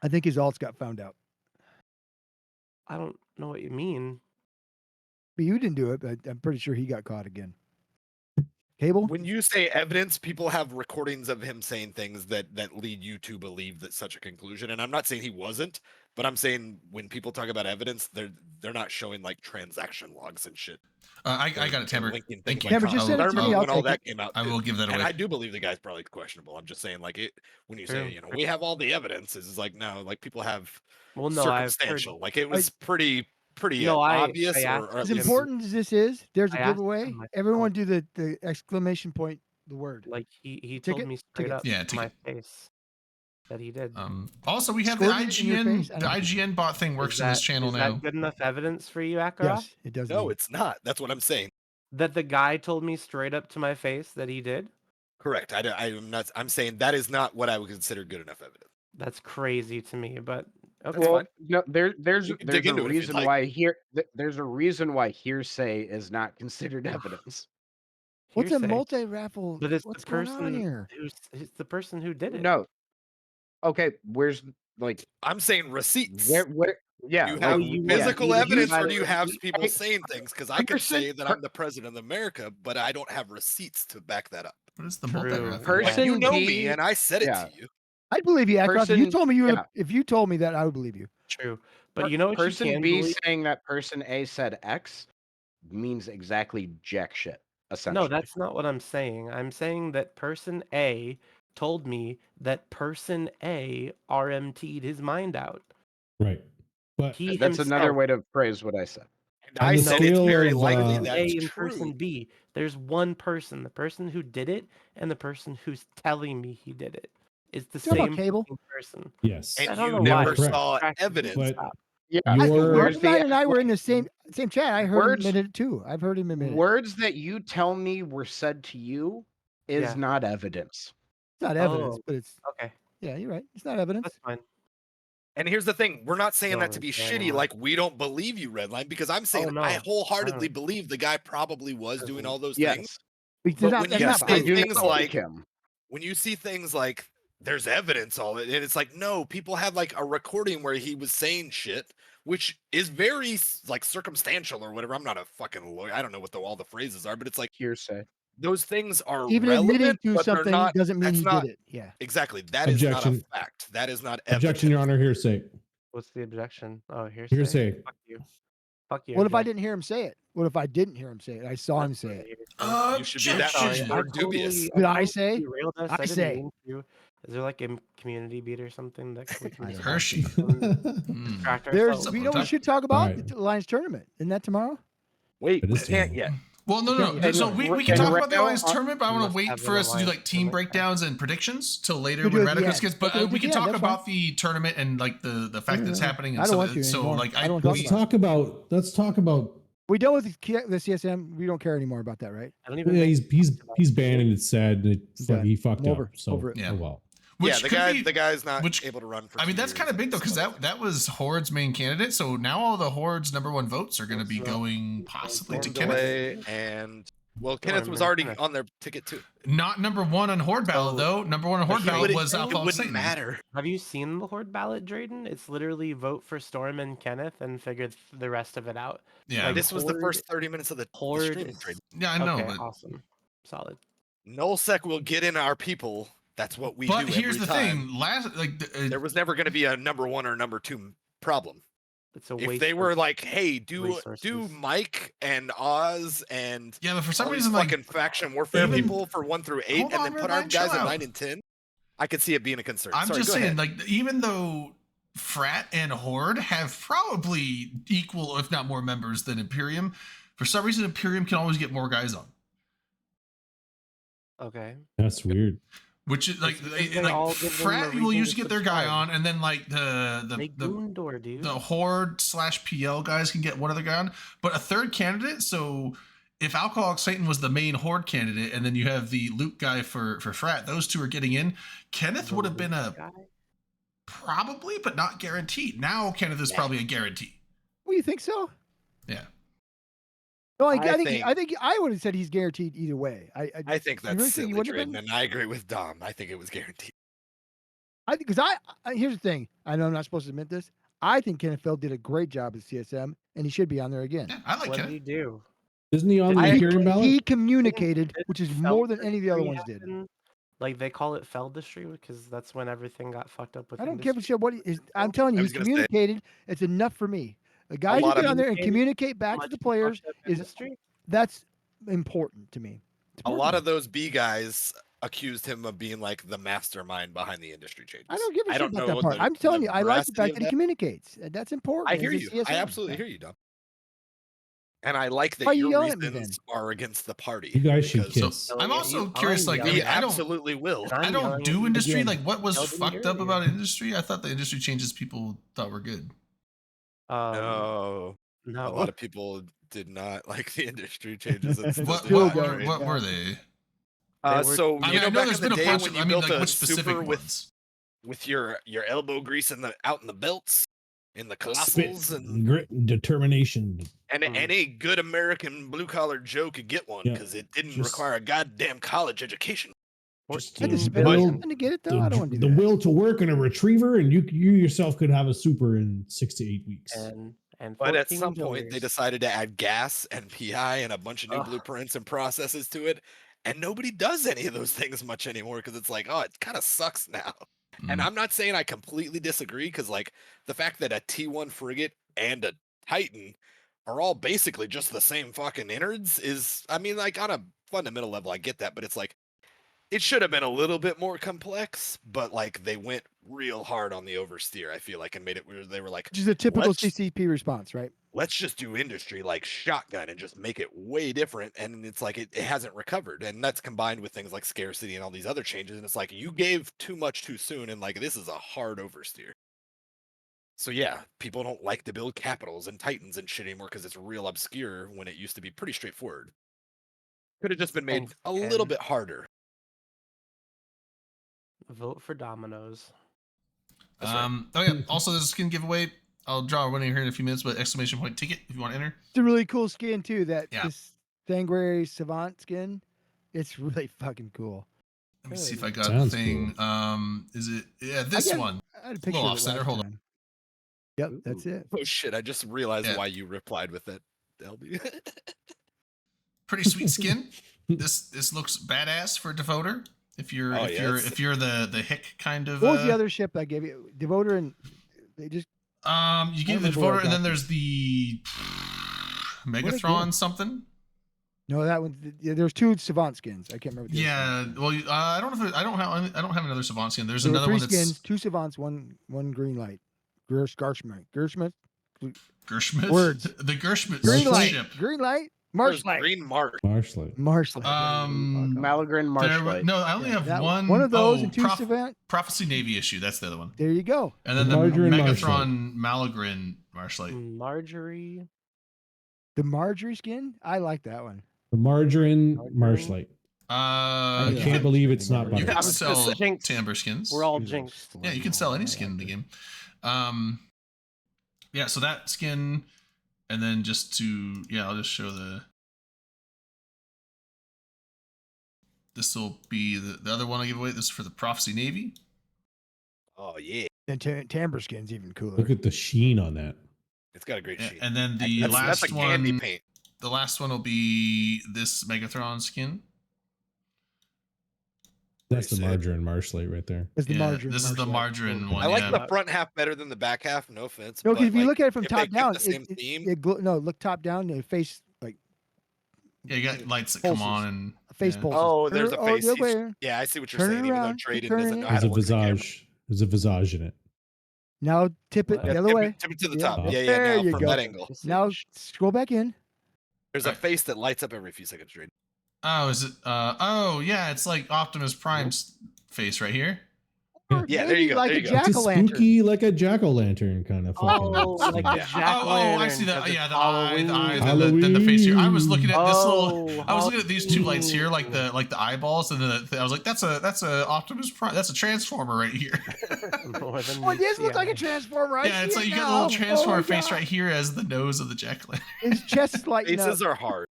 I think his alts got found out. I don't know what you mean. But you didn't do it, but I'm pretty sure he got caught again. Cable? When you say evidence, people have recordings of him saying things that lead you to believe that such a conclusion. And I'm not saying he wasn't, but I'm saying when people talk about evidence, they're not showing like transaction logs and shit. I got They're it, Tamber. linking Thank things you. like Tamber, that. just send I it to me, remember I'll when all take that it. came out. I too. will give that And away. I do believe the guy's probably questionable. I'm just saying, like it when you say, True. we have all the evidence. It's like no, like people have Well, no, I've heard. circumstantial. Like it was pretty No, obvious. I or asked at As him- least- important as this is, there's a I asked him giveaway. myself. Everyone do the exclamation point, the word. Like he Ticket? told me straight Ticket. up Yeah, to my ticket. face that he did. Also, we have the Squirted in your IGN. face? I The don't- IGN bot thing works Is in this that- channel is now. that good enough evidence for you, Akaroff? Yes, it does. No, it's not. That's what I'm saying. That the guy told me straight up to my face that he did? Correct. I'm not. I'm saying that is not what I would consider good enough evidence. That's crazy to me, but okay. That's Well, fine. no, there's You can dig a into it if you'd reason like. why there's a reason why hearsay is not considered evidence. What's a Hearsay. multi-raffle? But it's What's the going on person here? it's the person who did it. No. Okay, where's like I'm saying receipts. where yeah, Do you like, have you- physical you evidence, got or it. do you have You- people saying things? Because I could person- say that I'm the president of America, but I don't have receipts to back that up. What is the True. multi-graph? Like, Person you know B- me, and I said it yeah. to you. I believe you, Ackroft. If you Person- told me you were, yeah. if you told me that, I would believe you. True. But you know what person you can B believe? saying that person A said X means exactly jack shit. essentially. No, that's not what I'm saying. I'm saying that person A told me that person A RMT'd his mind out. Right. But He That's another himself. way to phrase what I said. And On I the said it's scale very of, likely uh, that's A and true. person B. There's one person, the person who did it, and the person who's telling me he did it. It's the Talking about same Cable? fucking person. yes. I And don't you know why. never it's correct. saw distracting me. evidence. But Stop. Yeah, Your- where's the Ryan and I were in the like, same chat. I heard him words- admit it too. I've heard him admit it. words that you tell me were said to you is Yeah. not evidence. It's not evidence, Oh. but it's Okay, yeah, you're right. It's not evidence. that's fine. And here's the thing, we're not saying Don't that to be really care shitty, anymore. like we don't believe you, Redline, because I'm saying no. I I wholeheartedly don't. believe the guy probably was doing Doesn't- all those Yes. things. Because But not, when that's you not say I proof. do things not like like him. when you see things like there's evidence all it, and it's like no, people have like a recording where he was saying shit, which is very like circumstantial or whatever. I'm not a fucking lawyer. I don't know what all the phrases are, but it's like Hearsay. those things are Even admitting relevant, to but they're something not. doesn't mean That's he not did it. Yeah. exactly. That is not a Objection. fact. That is not evidence. Objection, Your Honor. Hearsay. What's the objection? Oh, hearsay. Hearsay. Fuck you. Fuck you. What if I Judge. didn't hear him say it? What if I didn't hear him say it? I saw him That's say not it. hearsay. You should be that Sorry, much Objection. I more dubious. totally- Did I totally say? derailed us. I didn't say. mean to. Is there like a community beat or something that we can I don't just know. Hershey. distract There's, ourselves? you know, we Something. should talk about Alright. the Lions tournament. Isn't that tomorrow? Wait, It we is can't tomorrow. yet. Well, no, Yeah, no. yeah. So we can And talk right about the now, Alliance tournament, but I want must to wait have for an us to do Alliance like team tournament. breakdowns and predictions till later We'll do when it at the Radicus end. gets. But Okay, we can yeah, talk that's about the tournament and like the fact that it's Yeah. happening. And I don't some want of to it. So anymore. like I don't wanna Let's talk about. Let's talk about. We done with the CSM. We don't care anymore about that, right? I don't even. Yeah, think he's banned and it's sad. Done. He fucked I'm over- up. So over it. Yeah. oh well. which Yeah, could be- the guy's not which- able to run for. I mean, 2 that's years kind of big and though, because some other that was Horde's main candidate. So now all the Horde's #1 votes are going to be That's not- going possibly to things. Kenneth. Delay and well, Kenneth was remember already Kenneth. on their ticket too. Not #1 on Horde ballot So- though. #1 on Horde It ballot wouldn't- was it Outlaw wouldn't Satan. matter. Have you seen the Horde ballot, Drayden? It's literally vote for Storm and Kenneth and figure the rest of it out. Yeah, Like, This was the Horde- first 30 minutes of the Horde stream. is- Trade. yeah, I know. Okay, But, awesome, solid. Nullsec will get in our people. That's what we but do. here's the every time. thing: last like There was never going to be a #1 or #2 problem. It's a If waste they of- were like, "Hey, do resources. Mike and Oz and yeah, but for some all these reason, like fucking faction warfare even- people for 1 through 8, Hold and on, then Red put our Line, guys chill at out. 9 and 10," I could see it being a concern. I'm Sorry, just go saying, ahead. like even though Frat and Horde have probably equal, if not more, members than Imperium, for some reason Imperium can always get more guys on. Okay. That's weird. Which is like, It's because they all give them Frat a will reason usually to get their guy subscribe. on, and then like They the Goondor, dude. the Horde /PL guys can get one other guy on, but a third candidate. So if Alcoholic Satan was the main Horde candidate, and then you have the Luke guy for Frat, those two are getting in. Kenneth The would have been a guy? probably, but not guaranteed. Now Kenneth is probably a guarantee. Well, you think so? Yeah. No, I I think I would have said he's guaranteed either way. I think you that's really think he silly, wouldn't have Drayden, and I agree with Dom. I think it was guaranteed. I think because here's the thing. I know I'm not supposed to admit this. I think Kenneth Feld did a great job at CSM, and he should be on there again. Yeah, I like What did Kenneth. he do? Isn't he on the I- Imperium ballot? He communicated, Didn't which is more than any of the other Feldistry ones did. happen? Like they call it Feldistry because that's when everything got fucked up with. I don't give a industry. shit what he is. I'm telling you, I he's was gonna say- communicated. It's enough for me. A guy who lot get of on there and communicated communicate back to Much the players fucked up is industry? that's important to me. It's A lot important. of those B guys accused him of being like the mastermind behind the industry changes. I don't give a I shit don't about know that part. the- I'm telling the you, I like the veracity fact of that he that. communicates. That's important. I as hear a you. I CSM. absolutely Yeah. hear you, Dom. And I like Why that are you your yelling at me reasons are against the party. You guys should because- kiss. I'm Yelling at also you. curious, I'm like, yelling We at you. absolutely will. And I I'm don't yelling at do you industry. again. Like, what was Yelled at me fucked up earlier. about industry? I thought the industry changes people thought were good. No, No. a lot of people did not like the industry changes. And still What do Still what, don't, were, anyway. what yeah. were they? They were- So I you mean, know, I know back there's in the been a day bunch when of. you I mean, built like, a which specific super ones? with your elbow grease out in the belts in the Spit, colossals and grit, and determination. any good American blue collar Joe could get one Yeah, because it didn't just- require a goddamn college education. Just I had to the spend will, something to get it though. I don't want to the do that. will to work and a retriever, and you yourself could have a super in 6 to 8 weeks. And But at 14 some point, they doors. decided to add gas and PI and a bunch of new Ugh. blueprints and processes to it. And nobody does any of those things much anymore because it's like, oh, it kind of sucks now. And Mm. I'm not saying I completely disagree because, like, the fact that a T1 frigate and a Titan are all basically just the same fucking innards is, I mean, like on a fundamental level, I get that, but it's like, it should have been a little bit more complex, but like they went real hard on the oversteer, I feel like, and made it where they were like, Which is a typical let's- CCP response, right? let's just do industry like shotgun and just make it way different. And it's like, it hasn't recovered. And that's combined with things like scarcity and all these other changes. And it's like, you gave too much too soon. And like, this is a hard oversteer. So yeah, people don't like to build capitals and titans and shit anymore because it's real obscure when it used to be pretty straightforward. Could have just been made Thanks, a little Ken. bit harder. Vote for Domino's. That's right. Oh yeah. Also, there's a skin giveaway. I'll draw a winner here in a few minutes, but exclamation point ticket if you want to enter. It's a really cool skin too. That Yeah. this Thanguary Savant skin. It's really fucking cool. Let me see if I got Sounds the thing. Is it? Yeah, this got- one. I had a picture Little of it off-center, last hold on. time. Yep, that's it. Oh shit! I just realized Yeah. why you replied with that, LB. Pretty sweet skin. This looks badass for Devoter. If you're Oh, if yeah, you're it's- if you're the hick kind of. What was the other ship I gave you? Devoter and they just You gave the remember what I Devoter, and got then you. there's the Megathron something. no, that one. Yeah, there's two Savant skins. I can't remember. the other Yeah, well, I don't know if I don't have another Savant skin. There's There were another three one that's skins, two Savants, one green light. Gershman. Gershmit. Words. The Gershmit Green light. ship. Green light. Where's Marshlight. Green Mark? Marshlight. Marshlight. Malagrin There, Marshlight. no, I only have That one of those oh, and two Savant. Prophecy Navy issue. That's the other one. There you go. And then the Margarine Megathron Malagrin Marshlight. Marjorie. The Marjorie skin. I like that one. The margarine Margarine? Marshlight. I Yeah. can't believe it's not You butter. can I was gonna sell say- Jinx. Timber skins. We're all jinxed. Yeah, you can sell any skin in the game. Yeah, so that skin, and then just to I'll just show the. This will be the other one I give away. This is for the Prophecy Navy. Oh yeah, And Timber skin's even cooler. Look at the sheen on that. it's got a great Yeah, sheet. and then the that's last a candy one. paint. The last one will be this Megathron skin. That's the Pretty sick. margarine Marshlight right there. It's the Yeah, margarine. this is the margarine one. I like yeah. the front half better than the back half. No offense. No, but, because if you like, look at it from if they top kept down, the same theme. no, look top down. The face like Yeah, you got lights that come Pulses. on and face yeah. pulses. Oh, there's a Turn- face. the other He's- way. Yeah, I see what you're Turn it saying. Even though around, keep Drayden turning doesn't it. know how There's to a work the camera. visage. There's a visage in it. Now tip it Yeah, the other tip way. it- tip it to the Yeah. top. Yeah, There now you from go. that angle. Now scroll back in. There's a face that lights up every few seconds, Drayden. Oh, is it? Oh, yeah, it's like Optimus Prime's face right here. Or Yeah, there maybe you go, Like there a you go. It's a jack-o'-lantern. spooky, like a jack-o'-lantern kind of fucking. Oh, like the scene. jack I see that. Yeah, the eye, Halloween. then the face here. I was looking at this Oh, little. I was looking at these two lights here, like the eyeballs, and then I was like, that's a Optimus Prime. That's a Transformer right here. More than Oh, it does meets look the like a eye. transformer. I Yeah, see it's it like you get now. the little Oh Transformer my face God. right here as the nose of the jack-o'-lantern. His chest is lighting up. Faces are hard,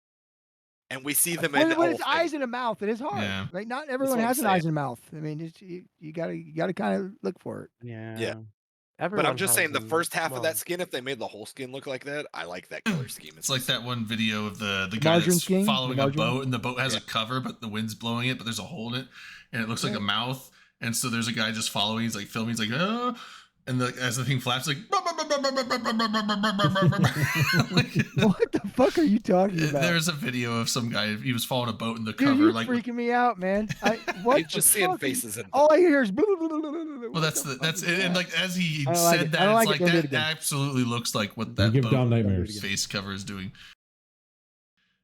and we see them in When all it's eyes things. and a mouth, it is hard. Yeah. Like not what everyone I'm has an saying. eyes and a mouth. I mean, it's, you gotta kind of look for it. Yeah. But Everyone I'm just saying, the has first half of well, that skin, if they made the whole skin look like that, I like that color scheme. It's like that one video of the guy margarine that's skin? The following a margarine? boat, and the boat has Yeah. a cover, but the wind's blowing it, but there's a hole in it, and it looks like a mouth. And so there's a guy just following. He's like filming. He's like, and as the thing flaps, like, like What the fuck are you talking about? there's a video of some guy. He was following a boat in the Dude, cover, you're like. freaking me out, man. What It's just the seeing fuck? faces and All I hear is. Well, Well, that's it. And like as he I don't like said it. that, I don't it's like like it. Don't do it that again. absolutely looks like what You that give boat Dom nightmares. face cover is doing.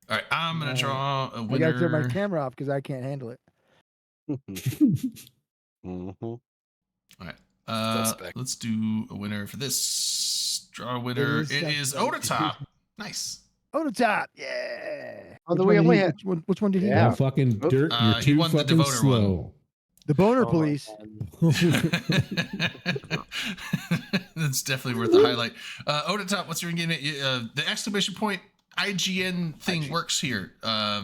All right, I'm gonna Alright. draw a I gotta turn my winner. camera off because I can't handle it. Mhm. Suspect. Let's do a winner for this. Draw a winner. is It is suspect. Otatop. Nice. Oh, the top, yeah. Although Which we one only did he- had- which one did he Yeah. No fucking Oops. dirt. You're He too won the fucking Devoter slow. The boner oh, police. man. That's definitely worth the highlight. Otatop, what's your in-game name? The exclamation point IGN thing works here.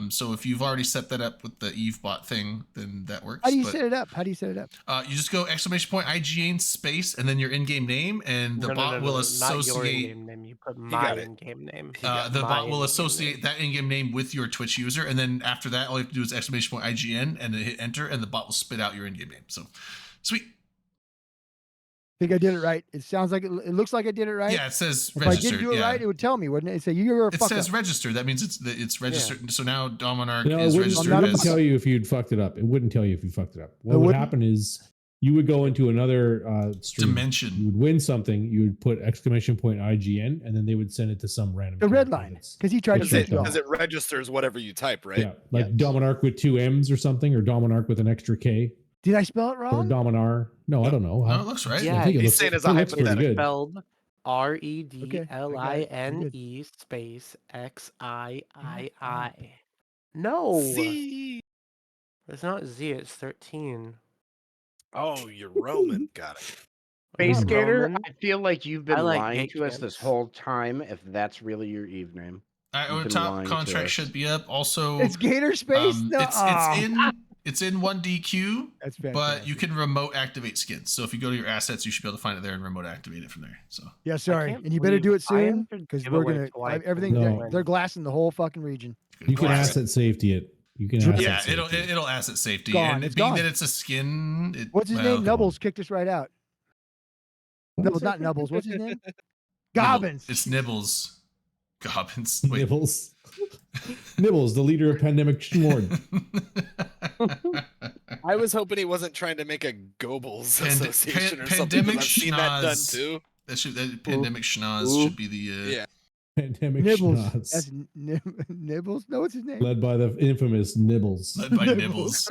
So if you've already set that up with the EveBot thing, then that works. How do you But, set it up? How do you set it up? You just go exclamation point IGN space and then your in-game name, and the bot will Not your associate. in-game name. You put got my it. in-game name. The My bot will in-game associate name. that in-game name with your Twitch user, and then after that, all you have to do is exclamation point IGN and then hit enter, and the bot will spit out your in-game name. So, sweet. think I did it right. It sounds like it looks like I did it right. Yeah, it says If I registered. didn't do it Yeah. right, it would tell me, wouldn't it? It'd say you're a It fuck says up. registered. That means it's registered. So now Domonarch No, is it registered not a wouldn't as. tell you if you'd fucked it up. It wouldn't tell you if you fucked it up. What It would wouldn't? happen is you would go into another stream. You Dimension. would win something. You would put exclamation point IGN, and then they would send it to some random. The red character line, that's- because he tried to That's trick it, you all. Because it registers whatever you type, right? Yeah, like Yes. Dominarch with 2 M's or something, or Dominarch with an extra K, Did I spell it or wrong? Dominar. No, I don't know. No, it looks right. Yeah, I think it he's looks, saying as it a looks pretty hypothetical. good. Spelled REDLINE space XIII. No, See. it's not Z. It's 13. Oh, you're Roman. Got it. Space I'm Gator, Roman. I feel like you've been I like lying gay to us this kids. whole time. If that's really your Eve name, Our You've been top lying to contract us. should be up. Also, It's Gator Space. No, it's in 1DQ, That's but fantastic. you can remote activate skins. So if you go to your assets, you should be able to find it there and remote activate it from there. So Yeah, sorry, can't and you better do it believe I soon entered because we're giveaway gonna twice everything. and They're, win. they're glassing the whole fucking region. You can Glass. asset safety it. You can Dr- asset yeah, safety it. it'll asset safety, Gone, and it's being gone. that it's a skin. What's his well, name? Nubbles kicked us right out. Nubbles, not Nubbles. What's his name? Gobbins. It's Nibbles. Gobbins. Wait. Nibbles. Nibbles, the leader of Pandemic Schmord. I was hoping he wasn't trying to make a Goebbels Pand- association or pan- something. 'cause pandemic I've seen that done schnoz. too. that pandemic schnoz Ooh. should be the Yeah. Pandemic Nibbles. Schnoz. That's Nibbles. No, what's his name? Led by the infamous Nibbles. led by Nibbles.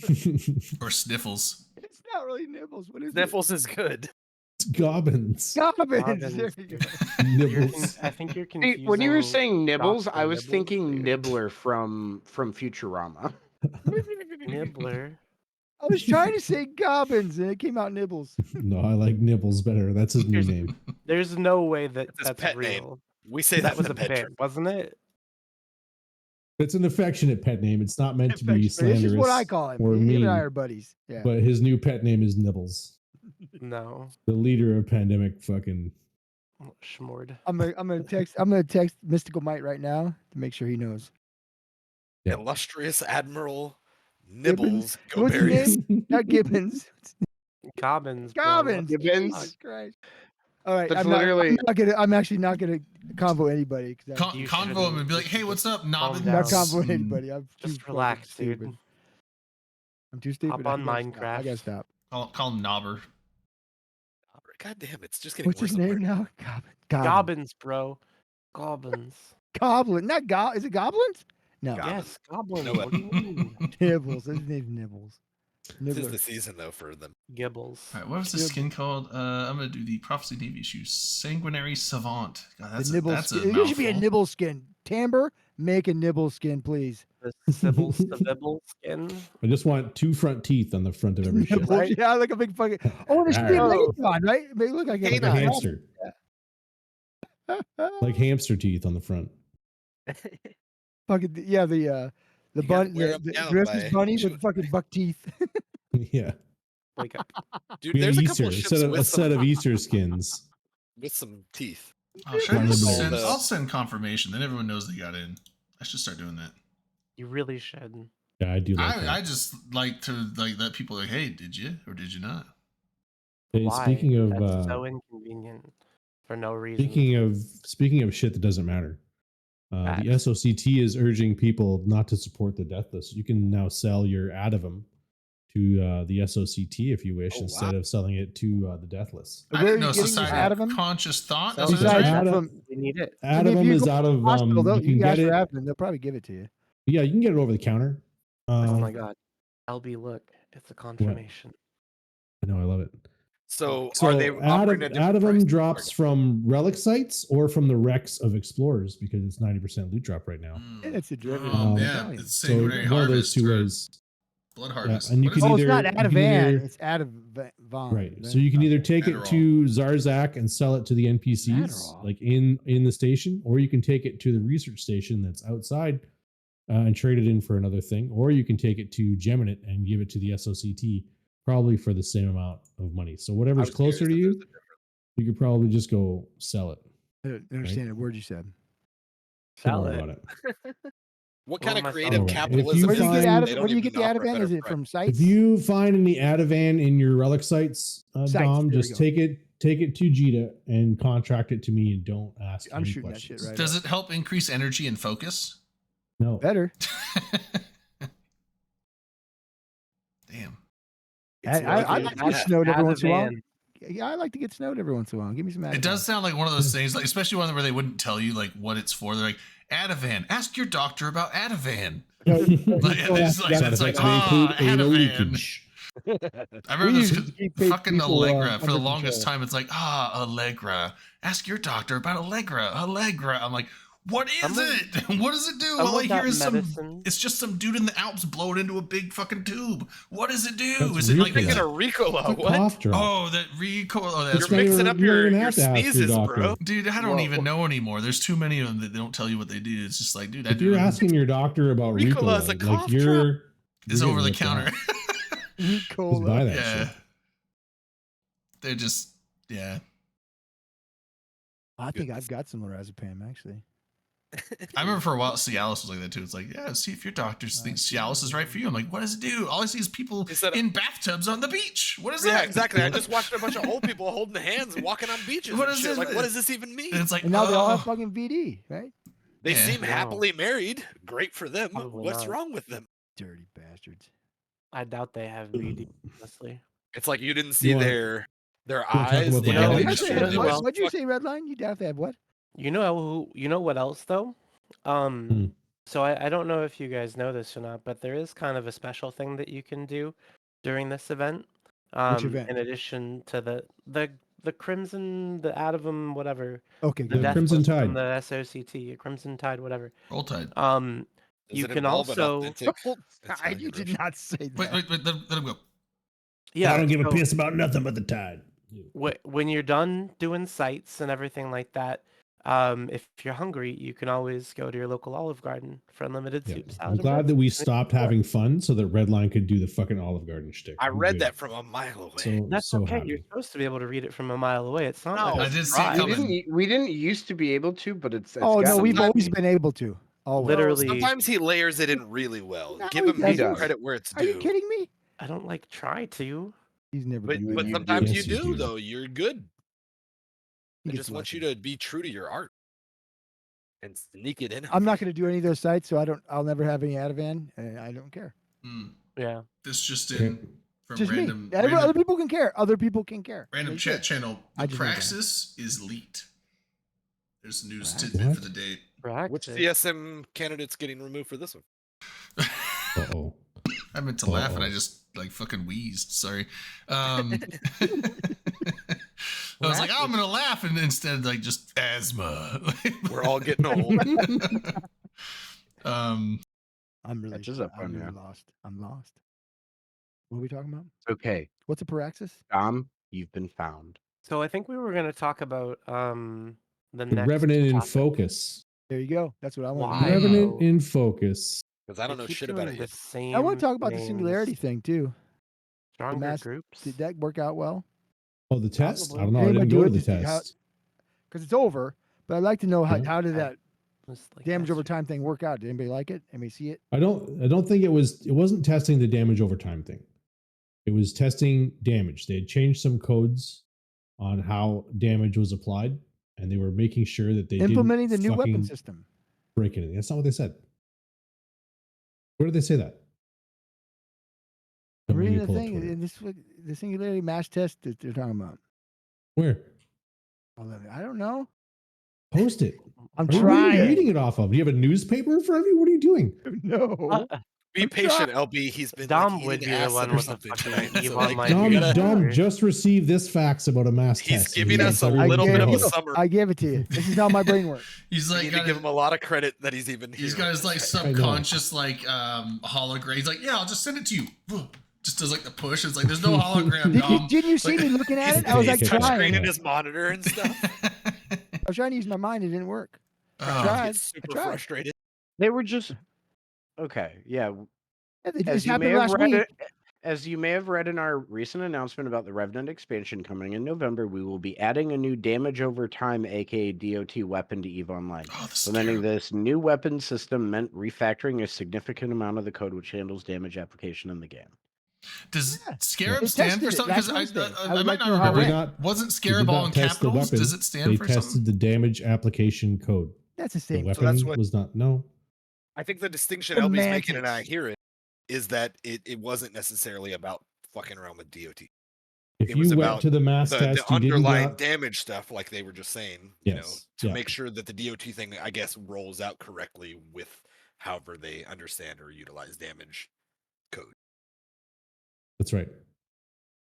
Nibbles or Sniffles. It's not really Nibbles. What is Sniffles is good. It's Gobbins. it? Gobbins. Gobbins. There you go. Nibbles. I think you're See, confusing. when you were saying nibbles, Dr. I was Nibbles, thinking dude. Nibbler from Futurama. Nibbler. I was trying to say Gobbins, and it came out Nibbles. No, I like Nibbles better. That's his new name. There's no way that That's his that's pet name. real. We say That that was in a the bit, bedroom. wasn't it? It's an affectionate pet name. It's not meant to be This is what I slanderous. call him. or Him mean. and I are buddies. Yeah. But his new pet name is Nibbles, No. the leader of Pandemic fucking. Schmord. I'm gonna text Mystical Might right now to make sure he knows. Yeah. Illustrious Admiral Gibbons. Nibbles What's his Goberius. name? Not Gibbons. Gobbins. bro. Gobbins. Gibbons? Jesus Christ. All right. That's I'm, not, literally- I'm actually not gonna convo anybody because I'm You Convo him shouldn't. and be like, "Hey, what's up, Calm Nobbins?" down. not convoing Mm. anybody. I'm too Just fucking relax, stupid. dude. I'm too stupid. Hop I on gotta stop. I Minecraft. gotta stop. Call him Nobber. God damn, it's just getting What's worse his and name worse. now? Goblin. Goblins, bro. Goblins. Goblin. Not Is it Goblins? No. Goblin. Yes, goblins. No, What do you mean? Nibbles. His name's Nibbles. This is Nibbler. the season though for them. Gibbles. All right, what was the Good. skin called? I'm gonna do the Prophecy Navy issue. Sanguinary Savant. God, The nibble that's a skin. There should be a mouthful. nibble skin. Timber, make a nibble skin, please. The Sybil's the Bibble skin. I just want 2 front teeth on the front of every shit. Nibble, right? Yeah, like a big fucking. Oh, there should be a Arr. Megatron, right? It may look like Like a Canine. hamster. Like hamster teeth on the front. fucking yeah, the You gotta bunny, wear 'em the down Christmas by bunny shooting. with fucking buck teeth. Yeah. Like Dude, We there's have a couple Easter. of A ships set of, with a some, set of Easter skins. with some teeth. Oh, should I On the just nose. send, I'll send confirmation. Then everyone knows they got in. I should start doing that. you really should. Yeah, I do like that. I just like to let people like, hey, did you or did you not? Hey, Why? speaking of That's so inconvenient for no reason. speaking of shit that doesn't matter, the Facts. SOCT is urging people not to support the death list. You can now sell your Adavum to the SOCT if you wish, Oh, wow. instead of selling it to the death list. I Where are didn't know you getting this Society out of of 'em? Conscious Thought. So That's what it's Besides at? Adam- from you need it. I mean, if Adavum you is go out of hospital, you can ask get for it. Advil, they'll probably give it to you. Yeah, you can get it over the counter. Oh my god. LB, look, it's a confirmation. I know, I love it. So, So are they offering a different price? Adavum drops from relic sites or from the wrecks of explorers because it's 90% loot drop right now. Mm. And it's a derivative. Oh, Um, yeah, Medallion. it's So Sanguinary one of those Harvest two or ways. Blood Yeah, Harvest. and you What is can Oh, it? it's not either- Adavan. you can either- It's Adavan. Right. So you can either take it Adderall. to Zarzak and sell it to the NPCs, Adderall. like in the station, or you can take it to the research station that's outside and trade it in for another thing, or you can take it to Geminate and give it to the SOCT, probably for the same amount of money. So I whatever's was closer to curious if you, there's a difference. you could probably just go sell it. I don't understand a word you said. Don't Sell worry it. about it. What Well, kind of my creative phone- If you capitalism Where do you is get this? find- They Where do you don't get the even offer a Ativan? better Is it price. from sites? If you find any Ativan in your relic sites, Sites, Dom, there we just go. take it to Jita and contract it to me, and don't ask I'm any shooting that questions. shit right Does it help increase energy and focus? No, Better. Damn. It's I like lucky to to get have. snowed every once in a while. Ativan. Yeah, I like to get snowed every once in a while. Give me some Ativan. It does sound like one of those things, like especially one where they wouldn't tell you like what it's for. They're like, Ativan, ask your doctor about Ativan. Like, it's like, ah, Ativan. I remember We this usually keep fucking people, Allegra for the under longest control. time. It's like, Allegra. Ask your doctor about Allegra. I'm like, what is Someone- it? What does it do? All I someone hear got is medicine. it's just some dude in the Alps blowing into a big fucking tube. What does it do? That's Is it like, Ricola. Thinking of Ricola. It's a What? cough drop. oh, that recoil? Oh, It's that's You're not mixing even- up you don't your even have to ask your sneezes, doctor. bro. Dude, I don't Whoa. even know anymore. There's too many of them that they don't tell you what they do. It's just like, dude, I If you're do asking your doctor about Ricola is a Ricola, cough like you're it's you're over the getting ripped counter. off. Just buy Ricola. that Yeah. shit. They're just, yeah. I think I've got some lorazepam actually. I remember for a while Cialis was like that too. It's like, yeah, see if your doctor thinks Cialis is right for you. I'm like, what does it do? All I see is people He said- in bathtubs on the beach. What is Yeah, that? exactly. I just watched a bunch of old people holding hands and walking on beaches. What and is shit. this? Like, what does this even mean? And it's like, And now they all have oh. fucking VD, right? They Yeah. seem No. happily married. Great for them. Probably What's not. wrong with them? Dirty bastards. I doubt they have VD, honestly. It's like you didn't see wanna- their wanna talk eyes. about the in No, the you What'd said you picture. it It well. was What'd you fuck- say, Redline? You have to have what? You know what else though? So I don't know if you guys know this or not, but there is kind of a special thing that you can do during this event. event? In addition to the Crimson, the Atom, whatever, Okay, the good. Death Crimson List Tide. from the SOCT, Crimson Tide, whatever. Roll Tide. Does You it can involve an also authentic- Roll That's Tide, not you good, did not say that. Wait, let him go. yeah. I don't give a so- piss about nothing but the tide. when you're done doing sites and everything like that, if you're hungry, you can always go to your local Olive Garden for unlimited Yeah. soup I'm salad. and glad that we breadsticks. stopped having fun so that Redline could do the fucking Olive Garden shtick. I I'm read good. that from a mile away. So That's so okay. happy. You're supposed to be able to read it from a mile away. It's not No, like I a did see it surprise. coming. We didn't used to be able to, but it's Oh no, gotten we've better. always been able to. Always. Literally- Sometimes he layers it in really well. No, Give he him doesn't. credit where it's Are you due. kidding me? I don't like try to. He's never. But, gonna but do it. sometimes Yes, you you do, do. though. You're good. He I gets just want you lucky. to be true to your art and sneak it in. I'm not going to do any of those sites, so I'll never have any Ativan, and I don't care. Yeah. This just Okay. in from Just random me. Other people can care. Other people can care. random They chat should. channel. I The just don't care. Praxis is leaked. There's a news Praxis? tidbit What? for the date. Which Practice. CSM candidate's getting removed for this one? Uh-oh. I meant to laugh and I Uh-oh. just like fucking wheezed. Sorry. I was like, oh, I'm gonna laugh, and instead like just asthma. We're all getting old. I'm really, Catches up I'm on really ya. lost. I'm lost. What are we talking about? Okay, What's a Paraxis? Dom, you've been found. So I think we were going to talk about the The next Revenant in topic. Focus. There you go. That's what I want. Why? Revenant know. in Focus. Because I don't They know keep shit about doing it the yet. same I want to talk about the names, singularity thing too. Stronger mass- groups. Did that work out well? Oh, the test? Probably. I don't know. I Anybody didn't do go to it? the Just how- test. Because it's over. But I'd like to know how, Yeah. how did I- that Just like damage over yesterday. time thing work out? Did anybody like it? Anybody see it? I don't think it wasn't testing the damage over time thing. It was testing damage. They had changed some codes on how damage was applied, and they were making sure that they Implementing the didn't new weapon fucking system. break anything. That's not what they said. Where did they say that? I'm Let me reading the pull up thing. Twitter. And this the singularity mass test that they're talking about. Where? I don't know. Post it. I'm Where are you trying. reading it off of? Do you have a newspaper in front of you? What are you doing? No. Be I'm patient, LB. He's been Dom like, would eating be the acid one or with the something fucking tonight. Eve So, like, Online you Dom, gotta- Dom just received this fax about a mass He's test. giving He us wants a everyone little to bit of know. a summer. I give it to you. This is how my brain works. He's You like, need to give him a lot of credit that he's even here. he's got his like know. subconscious like hologram. He's like, yeah, I'll just send it to you. Just does like the push. It's like there's no hologram, Dom. Didn't you see Like, me looking at he's- it? I was like he's touch trying. screen I in his monitor and stuff. was trying to use my mind. It didn't work. Oh, tried. He's super tried. frustrated. They were just okay. Yeah, It as just you may happened have last read week. it, As you may have read in our recent announcement about the Revenant expansion coming in November, we will be adding a new damage over time, aka DOT weapon to EVE Online. Oh, the Implementing Scarab. this new weapon system meant refactoring a significant amount of the code which handles damage application in the game. Does Yeah. Scarab They stand for tested it something? last Because Wednesday. I I would might like to not know how it remember. went. Wasn't They Scarab did all not in test the capitals? weapon. Does it stand They for tested something? the damage application code. That's the The same. weapon that's what- was not. No. I think the distinction LB's making, and I Semantics. hear it, is that it wasn't necessarily about fucking around with DOT. If It was you went about to the mass The test, you didn't underlying got. damage stuff, like they were just saying, Yes, to yeah. make sure that the DOT thing, I guess, rolls out correctly with however they understand or utilize damage code. That's right.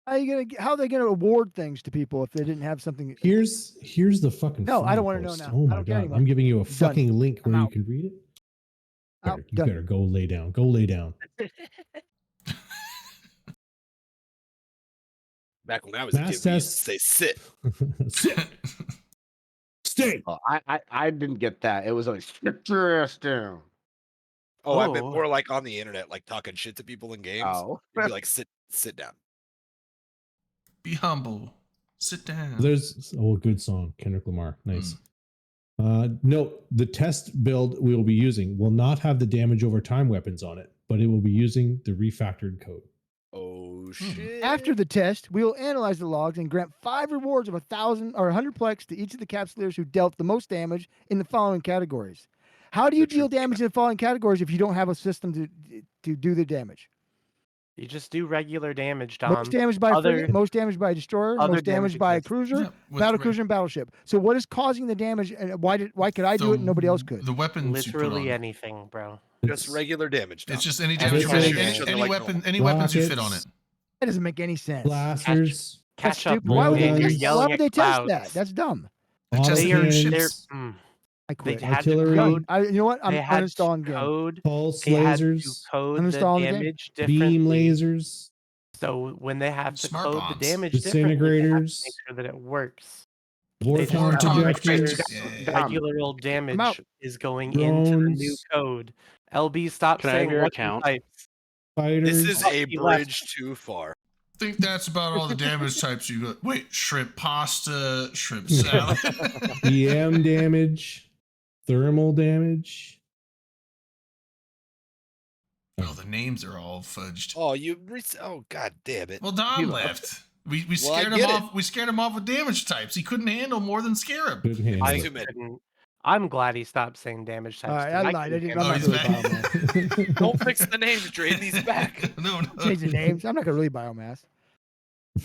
How are they gonna award things to people if they didn't have something? Here's the fucking. No, I don't forum wanna know post. now. Oh I my don't care god! anymore. I'm giving you a Done. fucking link I'm where you out. can read it. Out. You Done. better go lay down. Go lay down. Back when I was a Mass kid, we used to test. say sit. Sit. Stay. Oh, I didn't get that. It was like sit your ass down. Oh, I meant Oh. more like on the internet, like talking shit to people in games. Oh, It'd be like sit down. Be humble. Sit down. There's good song, Kendrick Lamar. Nice. Hmm. Note the test build we will be using will not have the damage over time weapons on it, but it will be using the refactored code. Oh shit! After the test, we will analyze the logs and grant 5 rewards of 1,000 or 100 plex to each of the capsuleers who dealt the most damage in the following categories. How do you The true deal damage in the following categories if you don't have a system to do the damage? You just do regular damage, Tom. Most damage by other- frigate, most damage by destroyer, other most damage damage by a exists. cruiser, Yeah, with battle re- cruiser, and battleship. So what is causing the damage, and why could I do it and nobody else could? The weapons you put Literally on. anything, bro. Just regular damage. It's Tom. just any Every damage. time Any, they any, hit each other any like weapon. normal. Any weapons you fit on it. Rockets. That doesn't make any sense. Blasters, That's Catch up, stupid. Why would man. they You're Railguns. test, why yelling would at they test clouds. that? That's dumb. Just They are airships. they're, I they quit. had to Artillery. code. You know what? I'm They had uninstalling to game. code. pulse They had to lasers, code the Uninstalling the game. damage beam differently. lasers, So when they have to Smart code bombs. the damage differently, they have to disintegrators, make sure that it works. warthog Warthog projectors. projectors. Yeah. Regular old damage is going into the new Drones. code. LB, stop Can I have saying your weapon account? types. Fighters. This is a He left. bridge too far. I think that's about all the damage types you got. Wait, shrimp pasta, shrimp salad. EM damage, thermal damage. Oh, the names are all fudged. Oh, oh god damn it! Well, Dom You- left. We Well, I scared him get it. off. We scared him off with damage types. He couldn't handle more than Scarab. Couldn't handle I it. too many. couldn't- I'm glad he stopped saying damage types. All right, 'cause I lied. I couldn't didn't. handle I'm Oh, not he's really back. biomass. Don't fix the names, Drayden. He's back. No, no. Change the names. I'm not gonna really biomass.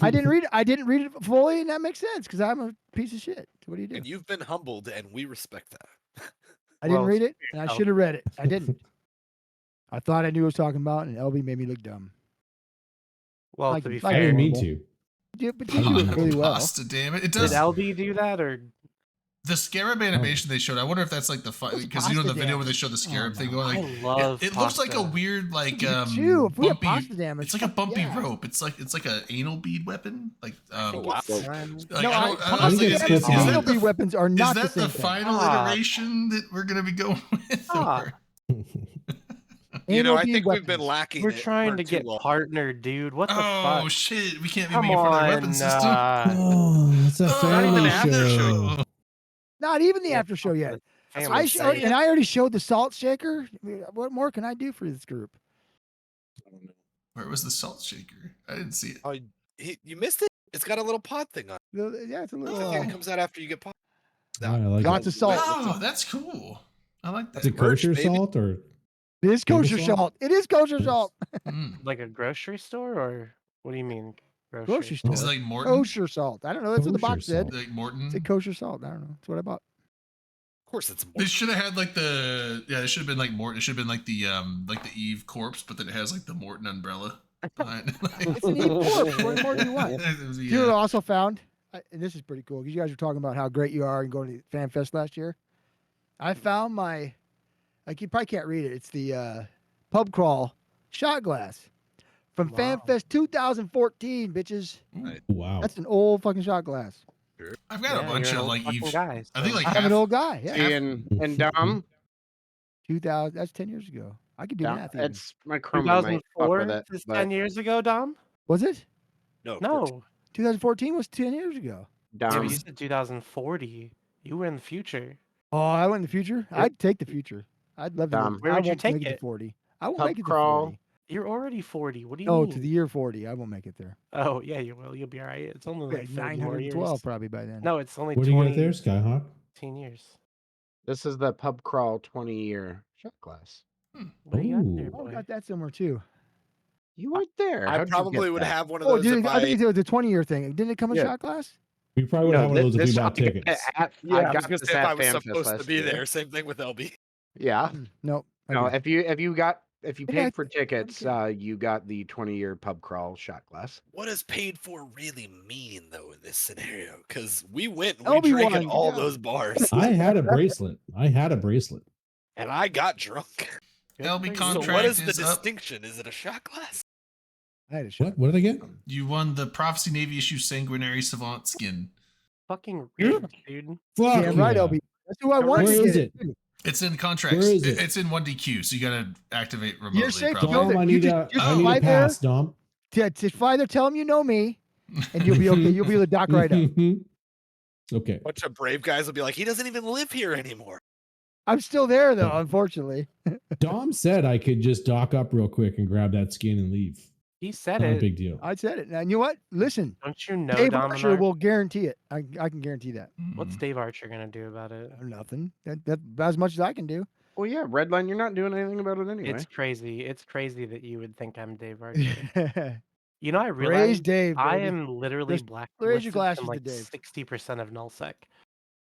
I didn't read it fully, and that makes sense because I'm a piece of shit. So what do you do? And you've been humbled, and we respect that. I didn't Well, read it, and I yourself. should have read it. I didn't. I thought I knew what I was talking about, and LB made me look dumb. Well, Like- to be like I fair, didn't mean normal. to. Yeah, but you do it really well. Pasta, damn it! It did does. LB do that or The Scarab animation they showed. I wonder if that's like the What's because you know the pasta video where damage? they show the Scarab Oh, thing no. going I like. love It looks like a pasta. weird like Me too. If we have bumpy. pasta damage, It's like a fuck bumpy yeah. rope. It's like a anal bead weapon. Like Oh, wow. like, No, I pasta don't know, damage it's is supposed to and be- anal bead weapons are is not the that same the thing. final Ah. iteration that we're gonna be going with? Ah. or- You know, Anal I bead think we've been weapons. lacking. we're it trying for to too get long. partnered, dude? What the Oh fuck? shit! We can't be Come making fun of the on, weapon system. Oh, it's a Oh, family even after show. Not even the Yeah, after show yet. That's Family what I'm I saying. and I already showed the salt shaker. What more can I do for this group? Where was the salt shaker? I didn't see it. Oh, you missed it. It's got a little pod thing on. Yeah, it's a it. little. The thing that comes out after you get pod. I like Lots it. of salt. Oh, that's cool. I like Is it that. merch, kosher baby. salt or It is Table kosher salt? salt. It is kosher salt. Mm. Like a grocery store, or what do you mean? Grocery store. Is it like Morton? Kosher salt. I don't know. That's what the Kosher box said. salt. Like Morton? It's a kosher salt. I don't know. That's what I bought. Of course, it's They should have had like it should have been like Morton. It should have been like the Eve corpse, but then it has like the Morton umbrella. behind it. It's an Eve corpse. What more do you want? It would be, You know what I also found, and this is pretty cool because you guys were talking about how great you are and going to FanFest last year. I found my, like you probably can't read it. It's the pub crawl shot glass from Wow. FanFest 2014, bitches. wow? That's an old fucking shot glass. I've got a bunch of like Eve. guys. I think like I'm an half, old guy. Yeah, And Dom, 2000. That's 10 years ago. I could do Dom, math. Even. it's my Chroma might fuck 2004 with it, is but 10 years ago, Dom? Was it? No, 14. No. 2014 was 10 years ago. Yeah, Dom, but you said 2040. You were in the future. Oh, I went in the future. Yep. I'd take the future. I'd love to. Dom. Where I would you won't take make it to it? 40. I won't Pub make it to crawl. 40. You're already 40. What do you No, mean? to the year 40. I won't make it there. Oh, yeah, you will. You'll be all right. It's only We're like at 30 more years. 912 probably by then. No, it's only What do you got there, 20 Skyhawk? years. This is the pub crawl 20-year shot glass. What do you got there, Ooh. Oh, I boy? got that somewhere too. You weren't there. I How'd you get probably would that? have one of Oh, those dude, if I think it was the 20-year thing. Didn't it come in Yeah. shot glass? We probably would have one of those if we this- bought I got it tickets. at- Yeah, I I was got gonna this say if at I was FanFest supposed to last be year. there. Same thing with LB. Yeah. No. I No, didn't. if you Yeah, paid for tickets, okay. you got the 20-year pub crawl shot glass. What does paid for really mean though in this scenario? Because we went, and LB we drank at won, all yeah. those bars, I had a bracelet. and I got drunk. Good LB for you. So contract what is the is up. distinction? Is it a shot glass? I had a shot. What did I get? You won the Prophecy Navy issue Sanguinary Savant skin. Fucking Yeah. rigged, dude. Fuck Damn right, yeah. LB. That's who I Where wanted to is get it? too. It's in contracts. Where is it? It's in 1DQ, so you gotta activate remotely. You're safe to probably. go Dom, there. I You need just I need fly a there. pass, Dom. To fly there, tell them you know me, and you'll be okay. You'll be able to dock right up. Okay. Bunch of brave guys will be like, he doesn't even live here anymore. I'm still there though, unfortunately. Dom said I could just dock up real quick and grab that skin and leave. He said Not a it. big deal. I said it. And you know what? Listen, Don't you know, Dave Dom? Archer will guarantee it. I can guarantee that. What's Mm. Dave Archer gonna do about it? Nothing. That's about as much as I can do. Well, yeah, Redline, you're not doing anything about it anyway. It's crazy. It's crazy that you would think I'm Dave Archer. Praise You know, I realized Dave. I baby. am literally Just blacklisted raise your glasses from to like Dave. 60% of nullsec.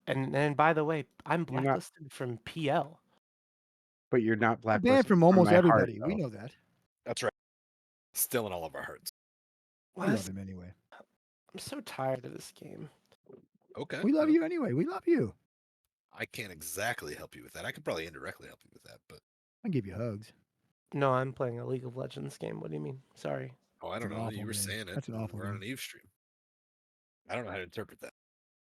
And by the way, I'm You're not- blacklisted from PL. But you're not I'm blacklisted banned from almost my heart, everybody. We though. know that. That's right. Still in all of our hearts. We love him anyway. I'm so tired of this game. Okay. We love you anyway. We love you. I can't exactly help you with that. I could probably indirectly help you with that, but I give you hugs. No, I'm playing a League of Legends game. What do you mean? Sorry. oh, I That's don't an know. awful You were game. saying it. That's an awful We're on game. an Eve stream. I don't know how to interpret that.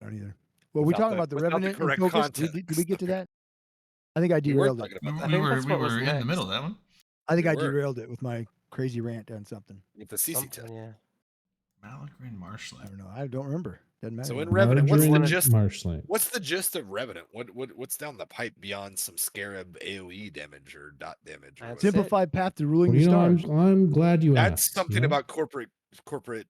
I don't either. Well, we're Without talking the- about the without the Revenant and correct Focus. context. Did we get to that? I think I We were derailed it. talking We, about that we think were that's we what was were in the next. middle of that one. I think We I were. derailed it with my crazy rant on something. with the CC test. Something, yeah. Malagrin I Marshland. don't know. I don't remember. Doesn't matter. So in now. Revenant, what's the Margarine gist? Marshland. What's the gist of Revenant? What's down the pipe beyond some Scarab AOE damage or dot damage? Or That's whatever? Simplified path to ruling Well, the you know, stars. I'm glad you That's asked. something you know? about corporate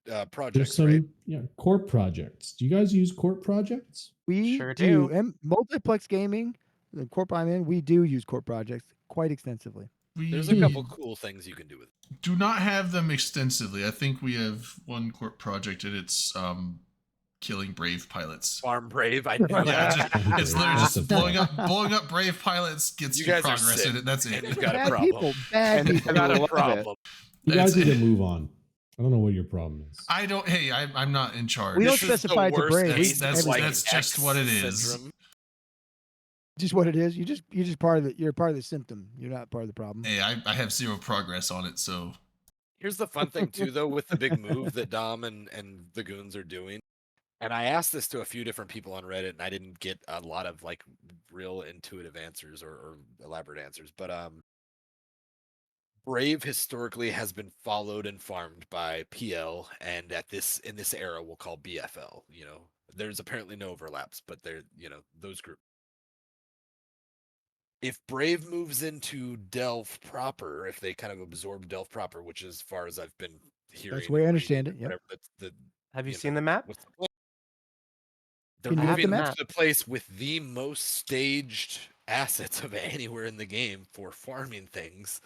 There's projects, some right? corp projects. Do you guys use corp projects? We Sure do. do. And Multiplex Gaming, the corp I'm in, we do use corp projects quite extensively. We There's a couple cool things you can do with it. do not have them extensively. I think we have one corp project and it's killing brave pilots. Farm Brave, I knew Yeah, that. it's literally just blowing up brave pilots gets You you guys are progress sick. in it. That's And it. you've got a Bad problem. people. Bad And people. You've got I a love it. problem. You guys It's- need to move on. I don't know what your problem is. I don't. Hey, I'm not in charge. We don't This is the specify it to worst brave. That's- case that's- of, like, that's just X what it is. syndrome. Just what it is. You're just part of the. You're part of the symptom. You're not part of the problem. Hey, I have zero progress on it, so Here's the fun thing too, though, with the big move that Dom and the goons are doing. And I asked this to a few different people on Reddit, and I didn't get a lot of like real intuitive answers or elaborate answers. But Brave historically has been followed and farmed by PL, and in this era we'll call BFL. You know, there's apparently no overlaps, but they're those groups. If Brave moves into Delph proper, if they kind of absorb Delph proper, which as far as I've been hearing, That's the way I and understand reading it, and yep. whatever, that's Have you you seen know, the map? what's the plan? They're Can you look moving at the to map? the place with the most staged assets of anywhere in the game for farming things,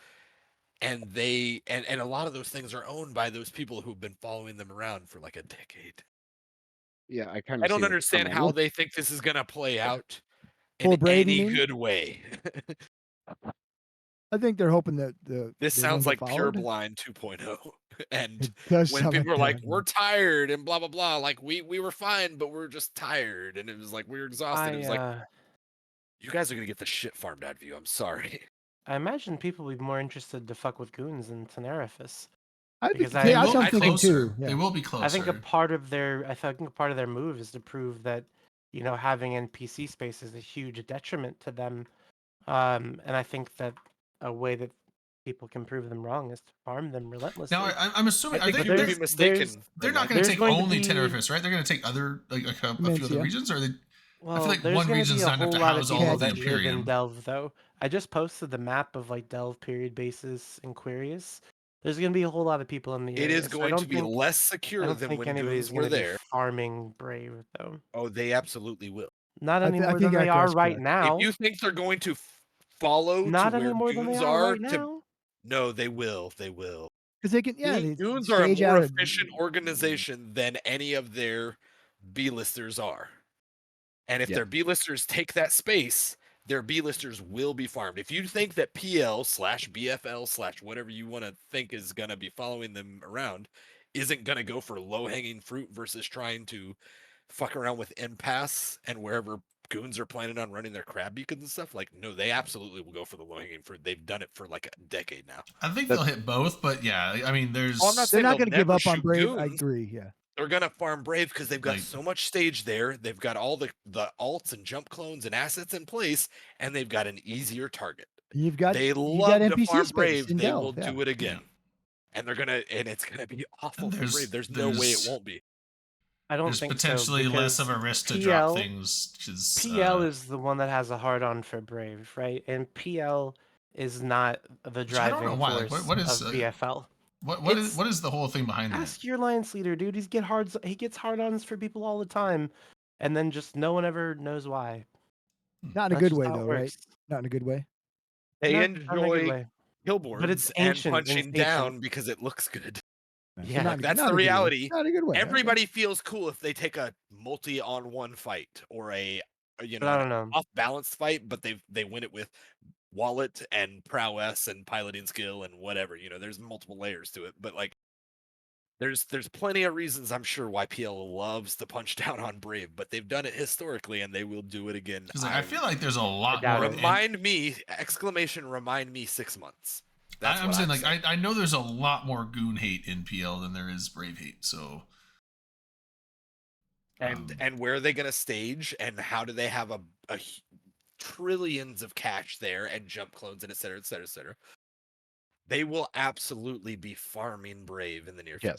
and they and a lot of those things are owned by those people who've been following them around for like a decade. Yeah, I kind I of. don't understand how they think this is gonna play out For in Brave, you any mean? good way. I think they're hoping that the This they sounds won't get like Pure followed. Blind 2.0. And It does when sound people were like, that. "We're tired," and blah blah blah, like we were fine, but we're just tired, and it was like we were exhausted. It was like, you guys are gonna get the shit farmed out of you. I'm sorry. I imagine people would be more interested to fuck with goons than Tenerifis. I think Because yeah, I that's will what I'm be thinking closer. too. Yeah. They will be closer. I think a part of their move is to prove that having NPC space is a huge detriment to them, and I think that a way that people can prove them wrong is to farm them relentlessly. Now I'm assuming I are think they, you But would be mistaken. they're not Renee. going to There's take going to only be- Tenerifis, right? They're going to take other like a few other Dementia. regions, or they. Well, like there's one going to region's be a not enough whole to lot of house all people of the that live in Imperium. Delve, though. I just posted the map of like Delve period bases in Quirius. There's going to be a whole lot of people in the area. It is so I going to don't be think- less I secure don't than think when anybody's goons were going to be there. farming Brave, though. Oh, they absolutely will. Not I any more think than they Akko are is right correct. now. If you think they're going to follow Not to any where more than they goons are right to now. no, they will. They will. Because they can, yeah, they Goons are a stage more out efficient organization than any of their B-listers are. And if Yeah. their B-listers take that space, their B-listers will be farmed. If you think that PL/BFL/ whatever you want to think is going to be following them around isn't going to go for low-hanging fruit versus trying to fuck around with impasse and wherever goons are planning on running their crab beacons and stuff, like, no, they absolutely will go for the low-hanging fruit. They've done it for like a decade now. I think they'll hit both, but yeah, I mean, there's. Oh, I'm not They're saying not they'll going to give never up on shoot Brave. I goons. agree. Yeah. They're gonna farm Brave because they've got Like- so much stage there. They've got all the alts and jump clones and assets in place, and they've got an easier target. You've got They you love got to NPC farm space Brave. in They Delve, will yeah. do it again, and it's gonna be awful And for Brave. There's no way it there's- won't be. I don't There's think potentially so, less because of a risk to PL drop things. Because PL is the one that has a hard on for Brave, right? And PL is not the Which I don't driving know why. Like, force what is, of BFL. what It's- is the whole thing behind that? Ask your alliance leader, dude. He gets hard-ons for people all the time, and then just no one ever knows why. Not in a That's good just way, how it though, right? works. Not in a good way. They Not in a good enjoy way. killboards it's and ancient, and punching it's down ancient. because it looks good. Yeah, not, that's not the a good way. reality. Not a good way. okay. Everybody feels cool if they take a multi-on-one fight or a But I don't know. off-balanced fight, but they win it with wallet and prowess and piloting skill and whatever. There's multiple layers to it, but like there's plenty of reasons I'm sure why PL loves to punch down on Brave, but they've done it historically and they will do it again. Because I feel like there's a lot doubt more. it. remind me 6 months. That's I'm what saying, saying. I know there's a lot more goon hate in PL than there is Brave hate. So. And where are they going to stage, and how do they have a trillions of cash there and jump clones and et cetera, et cetera, et cetera. They will absolutely be farming Brave in the near future.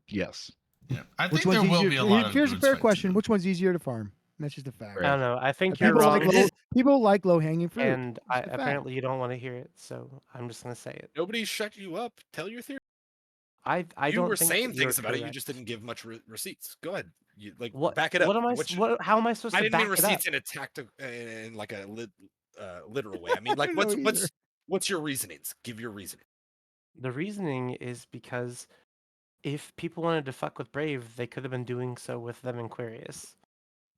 Yes. Yeah, I Which think there one's will easier? be a lot of. Here's a goons fair fighting question: them. which one's easier to farm? That's just a fact. I don't know. I think you're People wrong, like people like low hanging fruit. and It's a fact. apparently you don't want to hear it, so I'm just gonna say it. Nobody shut you up. Tell your theory. I You don't were think saying that you're things about it. You correct. just didn't give much receipts. Go ahead. You What? back it up. What am I? How am I supposed I to didn't back mean it up? receipts in a tactical, in like a literal way. I mean, like, I don't know what's your reasonings? Give your reasoning. The reasoning is because if people wanted to fuck with Brave, they could have been doing so with them in Quirius.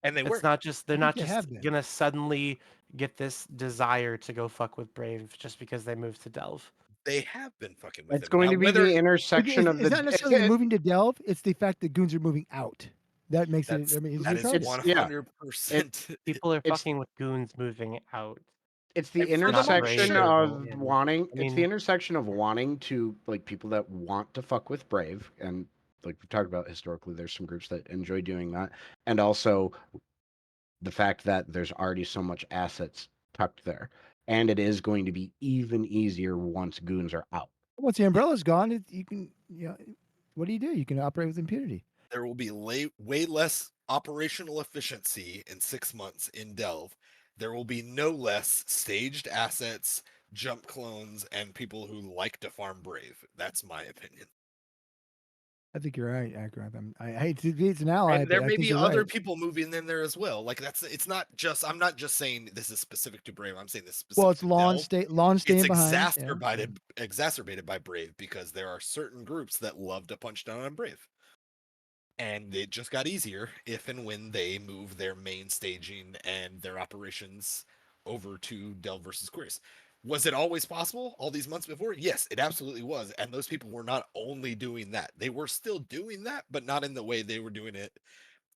And they were. It's not just they're I not think they just have been. gonna suddenly get this desire to go fuck with Brave just because they moved to Delve. They have been fucking with It's them. going Now, to be whether the intersection of It's the. not necessarily moving to Delve. It's the fact that goons are moving out. That makes it. I mean, that it's is trouble. 100%. People are It's- fucking with goons moving out. It's the And for the most intersection part, of sure. wanting. I It's the mean- intersection of wanting to, like, people that want to fuck with Brave, and like we talked about historically, there's some groups that enjoy doing that, and also the fact that there's already so much assets tucked there, and it is going to be even easier once goons are out. Once the umbrella's gone, you can. What do? You can operate with impunity. There will be way less operational efficiency in 6 months in Delve. There will be no less staged assets, jump clones, and people who like to farm Brave. That's my opinion. I think you're right, Akron. I hate to be an ally, And there but I may think be you're other right. people moving in there as well. Like it's not just. I'm not just saying this is specific to Brave. I'm saying this specific. Well, it's to lawn Delve. staying It's behind. yeah. exacerbated by Brave because there are certain groups that love to punch down on Brave. And it just got easier if and when they move their main staging and their operations over to Delve versus Quirius. Was it always possible all these months before? Yes, it absolutely was. And those people were not only doing that. They were still doing that, but not in the way they were doing it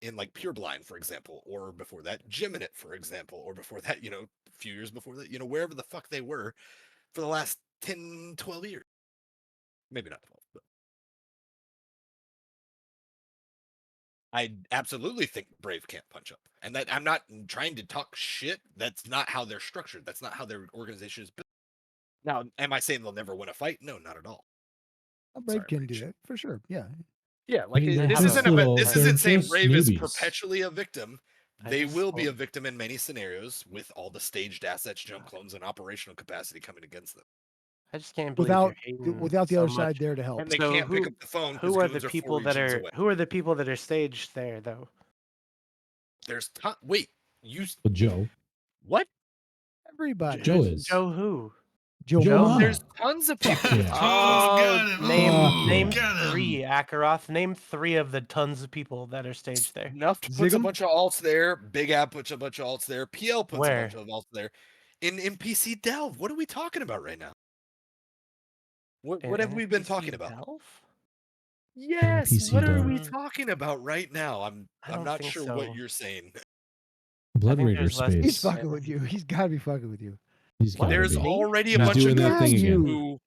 in like Pureblind, for example, or before that, Geminate, for example, or before that, a few years before that, wherever the fuck they were for the last 10, 12 years. Maybe not 12, but I absolutely think Brave can't punch up. And that I'm not trying to talk shit. That's not how they're structured. That's not how their organization is built. Now, am I saying they'll never win a fight? No, not at all. A Brave Sorry, can Rach. do it for sure. Yeah. Yeah, like mean, they're this just isn't little- this they're isn't saying just Brave is newbies. perpetually a victim. I They just will be a hope- victim in many scenarios with all the staged assets, jump clones, and operational capacity coming against them. I just can't believe Without you're hating without the so other side much. there to help. And they So can't pick up the phone because Who are goons the are people 4 that regions are away. who are the people that are staged there though? There's wait, you With Joe. what? Everybody. Joe is. Joe who? Joe Joe Ma. Ma. There's tons of people. yeah. Oh, got him. Name Oh, name got him. 3, Akaroth. Name 3 of the tons of people that are staged there. Nuff puts Zig a 'em? bunch of alts there. Big App puts a bunch of alts there. PL puts Where? a bunch of alts there. In PC Delve, what are we talking about right now? What have we been NPC talking about? Delve? Yes. NPC What are Delve. we talking about right now? I I'm don't not think sure so. what you're saying. Blood think Raider there's less- He's space. fucking with you. He's got to be fucking with you. He's gotta There's be. already a He's bunch doing of that guys thing again. who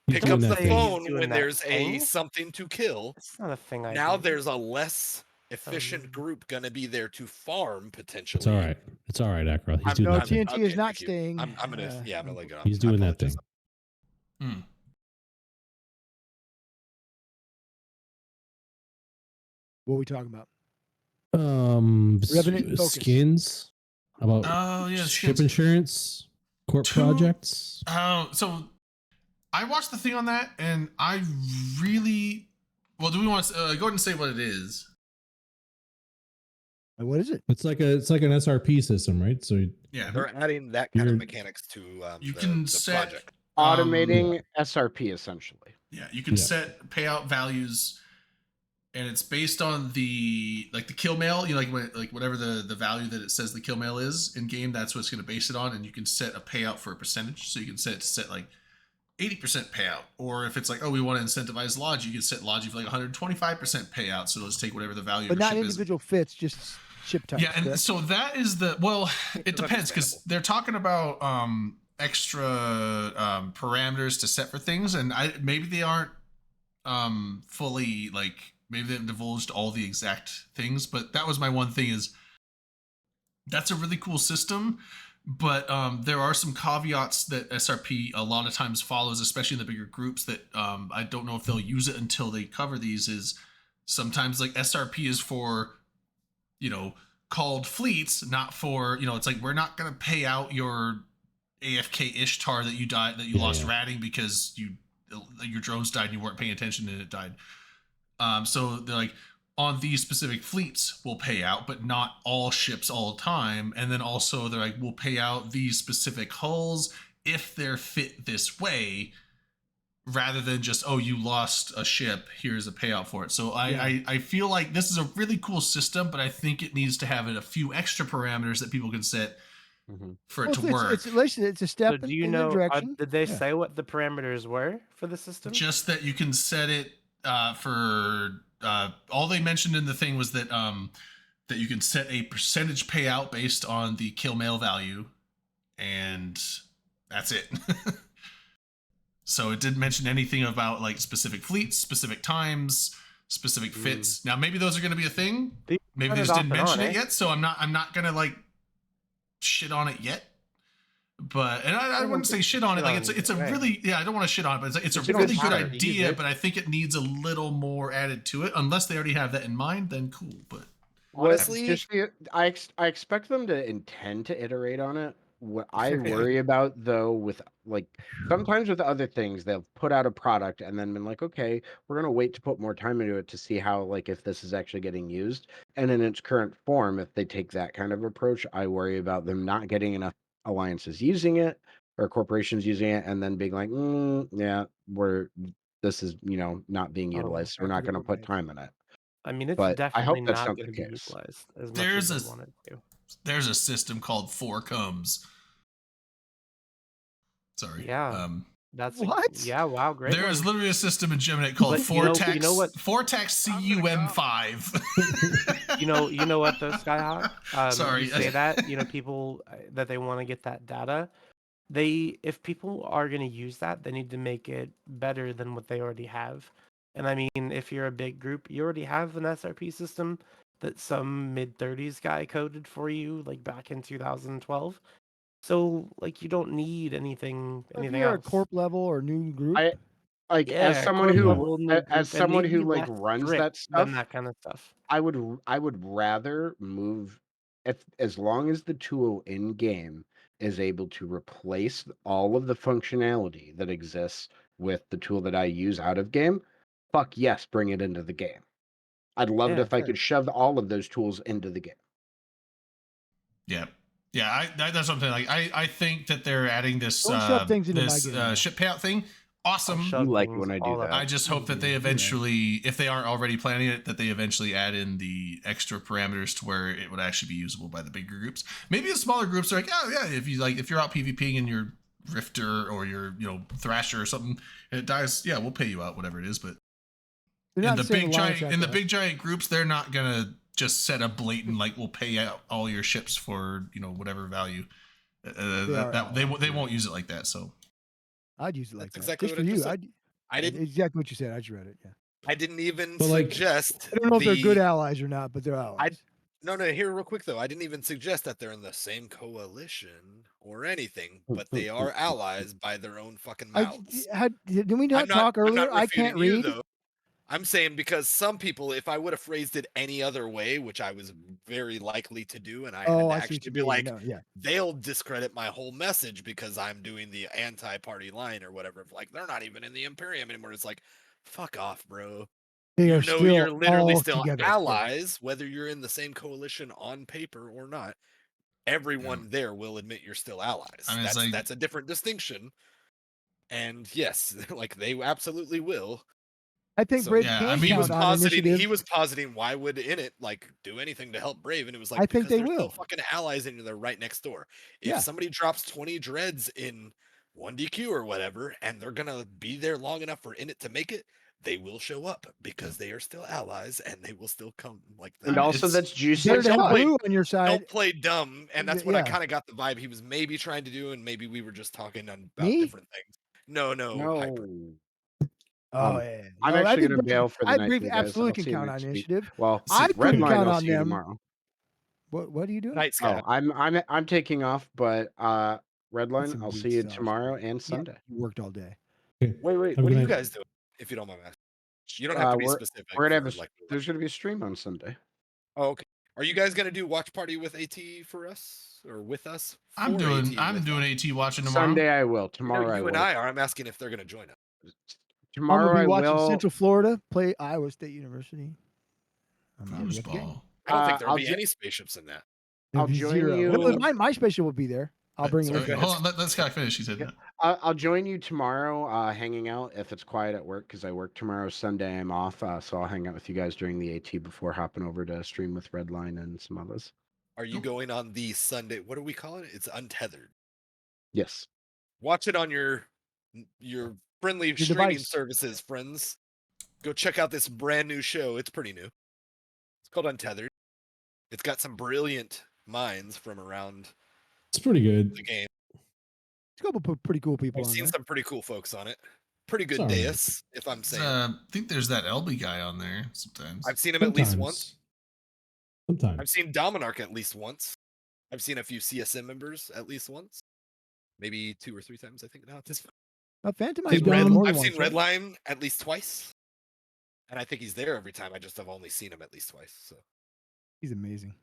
He's pick doing up the that thing. phone doing when that there's a thing. something to kill. It's not a thing I Now do. there's a less efficient group gonna be there to farm potentially. It's all right. It's all right, Akrod. He's I'm- doing No, that thing. TNT is okay, not thank you. staying. I'm gonna I'm gonna let go. He's I doing that apologize. thing. Hmm. What are we talking about? Revenant focus. Skins. About Oh, yeah, ship skins. insurance, corp Two- projects. So I watched the thing on that, and I really. Well, do we want to go ahead and say what it is? What is it? It's like an SRP system, right? So Yeah, They're adding that kind of You're- mechanics to you the, can the set project. Automating SRP essentially. Yeah, you can Yeah. set payout values, and it's based on the kill mail. You know, like whatever the value that it says the kill mail is in game. That's what it's going to base it on, and you can set a payout for a percentage. So you can set it to set like 80% payout, or if it's like, oh, we want to incentivize Logi, you can set Logi for like 125% payout. So let's take whatever the value But of the not ship is. individual fits, just ship types. Yeah, and correct? so that is it That's depends because understandable. they're talking about extra parameters to set for things, and maybe they aren't fully maybe they haven't divulged all the exact things, but that was my one thing is that's a really cool system, but there are some caveats that SRP a lot of times follows, especially in the bigger groups that I don't know if they'll use it until they cover these. Is sometimes like SRP is for called fleets, not for it's like we're not gonna pay out your AFK Ishtar that you lost ratting because your drones died and you weren't paying attention and it died. So they're like, on these specific fleets we'll pay out, but not all ships all the time. And then also they're like, we'll pay out these specific hulls if they're fit this way, rather than just, oh, you lost a ship, here's a payout for it. So I feel like this is a really cool system, but I think it needs to have a few extra parameters that people can set for it Well, to work. It's at least it's a step So do in, you in know? the direction. Did they Yeah. say what the parameters were for the system? Just that you can set it for all they mentioned in the thing was that that you can set a percentage payout based on the kill mail value, and that's it. So it didn't mention anything about like specific fleets, specific times, specific fits. Now maybe those are going to be a thing. They Maybe cut they it just off didn't and mention on, it eh? yet. So I'm not gonna like shit on it yet. But I wouldn't say shit on it. Like it's a Right. really I don't want to shit on it, but it's a It's a really good good start. idea. Use it. But I think it needs a little more added to it. Unless they already have that in mind, then cool. But Honestly, I expect them to intend to iterate on it. What I Yeah. worry about though, with like sometimes with other things, they'll put out a product and then been like, okay, we're gonna wait to put more time into it to see how like if this is actually getting used. And in its current form, if they take that kind of approach, I worry about them not getting enough alliances using it or corporations using it, and then being like, yeah, this is not being Oh, utilized, so we're that's a not good going to point, put Mike. time in it. I mean, it's But I hope definitely that's not not going to the be case. utilized as much There's as they a- want it to. there's a system called Four Comes. Sorry. Yeah. That's What? Yeah, wow, great. There is one. literally a system in Gemini called But you know Vortex. what- Vortex CUM5. You know what though, Skyhawk? Sorry. You say that people that they want to get that data. If people are going to use that, they need to make it better than what they already have. And I mean, if you're a big group, you already have an SRP system that some mid-30s guy coded for you, like back in 2012. So like you don't need anything If anything you're a else. corp level or new group, I like Yeah, as someone corp who level, new as group, and someone maybe who like less runs strict that than stuff. that kind of stuff. I would rather move if as long as the tool in game is able to replace all of the functionality that exists with the tool that I use out of game. Fuck yes, bring it into the game. I'd love it Yeah, if I sure. could shove all of those tools into the game. Yeah. Yeah, that's something like I think that they're adding this Don't shove things into my this game, though. ship payout thing. I'll Awesome. shove You like it things when I do all that. I up. just hope that they Yeah, eventually, if they aren't already planning it, that they eventually add in the extra parameters to where it would actually be usable by the bigger groups. Maybe the smaller groups are like, oh yeah, if you're out PvPing and you're Rifter or you're Thrasher or something and it dies, yeah, we'll pay you out, whatever it is. But They're in not the saying big Alliance giant have to- big giant groups, they're not gonna just set a blatant like we'll pay out all your ships for whatever value. They won't use it like that. So I'd use it like That's that. exactly Just what for I just you. said. I didn't. Exactly what you said. I just read it. Yeah. I didn't even But, like, suggest. I don't know if they're good the- allies or not, but they're allies. No, here real quick though. I didn't even suggest that they're in the same coalition or anything, but they are allies by their own fucking mouths. Didn't we not I'm talk I'm earlier? not I can't refuting you, read. though. I'm saying because some people, if I would have phrased it any other way, which I was very likely to do, and I had Oh, to I see actually what you be mean. like, No, yeah. they'll discredit my whole message because I'm doing the anti-party line or whatever. Like they're not even in the Imperium anymore. It's like, fuck off, bro. They are You're still literally all still together. Yeah. allies, whether you're in the same coalition on paper or not. Everyone there will admit you're still allies. I mean, it's That's a different distinction. And yes, like they absolutely will. I think So, Brave yeah, can I mean, He was count on positing. initiative. He was positing why would Init like do anything to help Brave, and it was like I think because they they're still will. fucking allies and they're right next door. If Yeah. somebody drops 20 dreads in 1DQ or whatever, and they're gonna be there long enough for Init to make it, they will show up because they are still allies and they will still come. Like And that. also it's- that's juicy. Better to don't have play- blue on your side. Don't play dumb, and that's what I Yeah. kind of got the vibe he was maybe trying to do, and maybe we were just talking about Me? different things. No, Hyper. No. Oh, yeah. I'm No, I actually think going to Brave- bail for the I night. Brave you guys. absolutely I'll can see you count on next week. initiative. Well, I Red couldn't Line, count I'll on see you them. tomorrow. What are you doing? Night Sky. Oh, I'm taking off, but Red Line, some I'll weak see you sauce, tomorrow man. and Yeah, Sunday. you worked all day. Wait, Have a what good are you night. guys doing? If you don't mind me asking. You don't have to be specific. We're gonna for, have like, there's gonna be a stream on Sunday. Oh, okay. Are you guys gonna do watch party with AT for us or with us? I'm For doing AT I'm with doing us? AT watching tomorrow. Sunday I will. No, Tomorrow I you will. and I are. I'm asking if they're gonna join us. I'm Tomorrow gonna I be watching will. Central Florida play Iowa State University. I'm not at the game. Foosball. I don't think there'll I'll be jo- any spaceships in that. There'll I'll be join zero. you- Well, my spaceship will be there. I'll bring it So, with me. hold on, let Scott finish. He said, Yeah. I'll join you tomorrow, hanging out if it's quiet at work because I work tomorrow. Sunday I'm off, so I'll hang out with you guys during the AT before hopping over to stream with Redline and some others. Are you going on the Sunday? What are we calling it? It's Untethered. Yes. Watch it on your friendly streaming device. services, friends. Go check out this brand new show. It's pretty new. It's called Untethered. It's got some brilliant minds from around It's pretty good. the game. It's a couple of pretty cool people I've on seen there. some pretty cool folks on it. Pretty good Sorry. dais, if I'm saying. I think there's that LB guy on there sometimes. I've seen him at least once. Sometimes. I've seen Dominarch at least once. I've seen a few CSM members at least once. Maybe 2 or 3 times, I think now at this point. Phantom Hey, Eyes Dom. more than I've seen once, right? Redline at least twice. And I think he's there every time. I just have only seen him at least twice. So He's amazing.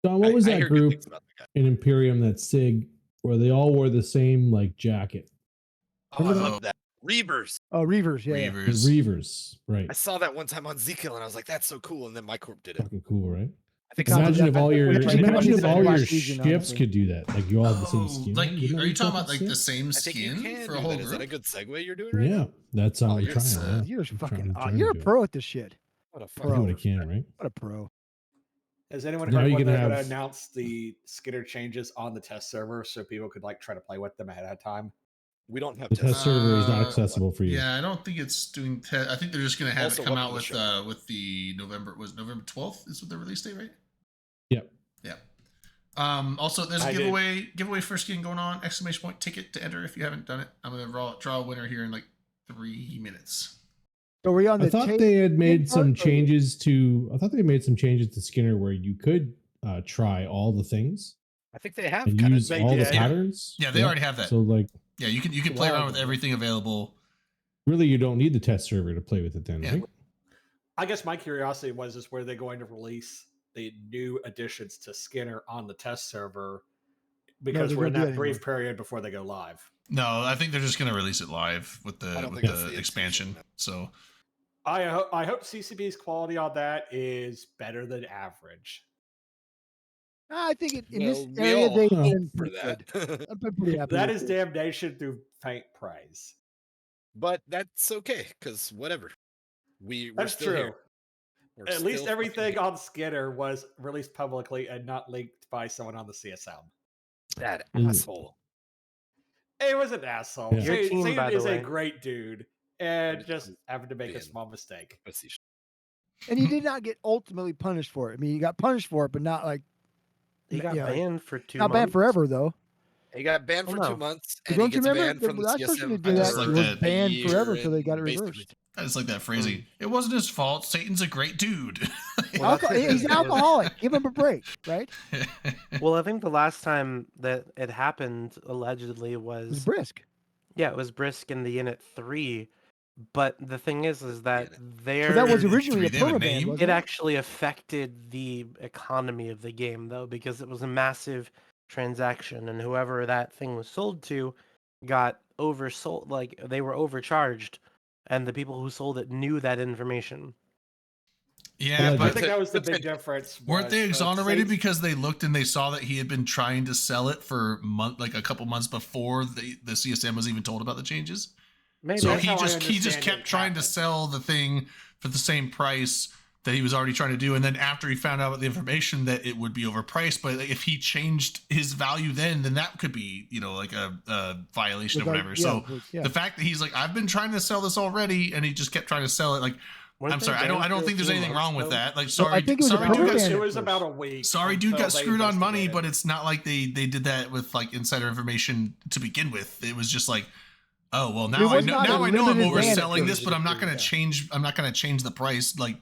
Don, what was I that hear good group things about the guy. in Imperium, that SIG, where they all wore the same like jacket? Oh, I Remember love that. Reavers. Oh, Reavers, yeah. yeah. The Reavers. Reavers, right? I saw that one time on Zkill and I was like, that's so cool. And then my corp did it. Fucking cool, right? I think Sounds Imagine like if that- all your when I imagine if did all your Black Legion, ships honestly. could do that. Like you all have the same Oh, skin. like, Wouldn't that are be you talking about fucking like the sick? same I think you skin can for do a whole that. Is that a group? good segue you're doing right Yeah, now? that's how Oh, I'm you're trying. so- Yeah. You're I'm fucking. trying You're a to do it. pro at this shit. What a I do fucking what I can, right? What a pro. Has anyone Now heard you when can they're going to have- announce the skitter changes on the test server so people could like try to play with them ahead of time? We don't have The test tests. server is not accessible for you. Yeah, I don't think it's doing. I think they're just gonna have Also, it come welcome out to the with the November 12th is what the release date, right? Yep. Yeah. Also, there's a I did. giveaway for skin going on! Exclamation point ticket to enter if you haven't done it. I'm gonna draw a winner here in like 3 minutes. So we're on the I thought tape they had made part, some or- changes to. I thought they made some changes to Skinner where you could try all the things. I think they have and kind use of. all the did. patterns. Yeah, they already have that. So like, Yeah, you can A play while around with ago. everything available. really, you don't need the test server to play with it then, Yeah. right? I guess my curiosity was where they're going to release the new additions to Skinner on the test server because they we're in don't do that that brief anymore. period before they go live. No, I think they're just going to release it live with I the don't with think that's the the expansion. intention, So I hope CCP's quality on that is better than average. I think in this Well, we area all they've hope been for pretty good. that. I've been pretty happy. That with is it. damnation through faint praise. But that's okay, because whatever. We're That's still true. here. We're At least still fucking everything here. on Skinner was released publicly and not leaked by someone on the CSM. That Mm. asshole. It was an asshole. Yeah. Your team, Satan by the is a way. great dude I'm and just just happened to make a being small mistake. facetious. And he did not get ultimately punished for it. I mean, he got punished for it, but not like He got you know, banned for 2 not months. banned forever though. He got banned Oh, for no. 2 months, But and he don't you gets remember banned the from the last person that CSM did I that just like was that. banned year forever until they and got it basically- reversed. I just like that phrasing. It wasn't his fault. Satan's a great dude. Well, that's He's an because- alcoholic. Give him a break, right? Well, I think the last time that it happened allegedly It was was brisk. yeah, it was Brisk in the Init 3. But the thing is that Init. their But that was Init originally a 3, they have a permaban, name? wasn't it it? actually affected the economy of the game though, because it was a massive transaction, and whoever that thing was sold to got oversold, like they were overcharged, and the people who sold it knew that information. Yeah, Alleged. I but think that was the That's big it. difference. weren't they was, exonerated Satan's- because they looked and they saw that he had been trying to sell it for like a couple months before the CSM was even told about the changes? Maybe So That's he how I just understand kept it trying to happened. sell the thing for the same price that he was already trying to do, and then after he found out about the information that it would be overpriced, but if he changed his value then that could be like a violation or whatever. So the fact that he's like, I've been trying to sell this already, and he just kept trying to sell it, like Weren't I'm they sorry, I banned don't for think a there's few anything months, wrong with though? that. Like I sorry, think it was a sorry, dude perma got ban. It at was first. about a week. Sorry, dude until got they screwed on money, investigated. but it's not like they did that with like insider information to begin with. It was just like, oh well, now I was know not a I'm limited ban at overselling this, first. but I'm not gonna Yeah. change. I'm not gonna change the price like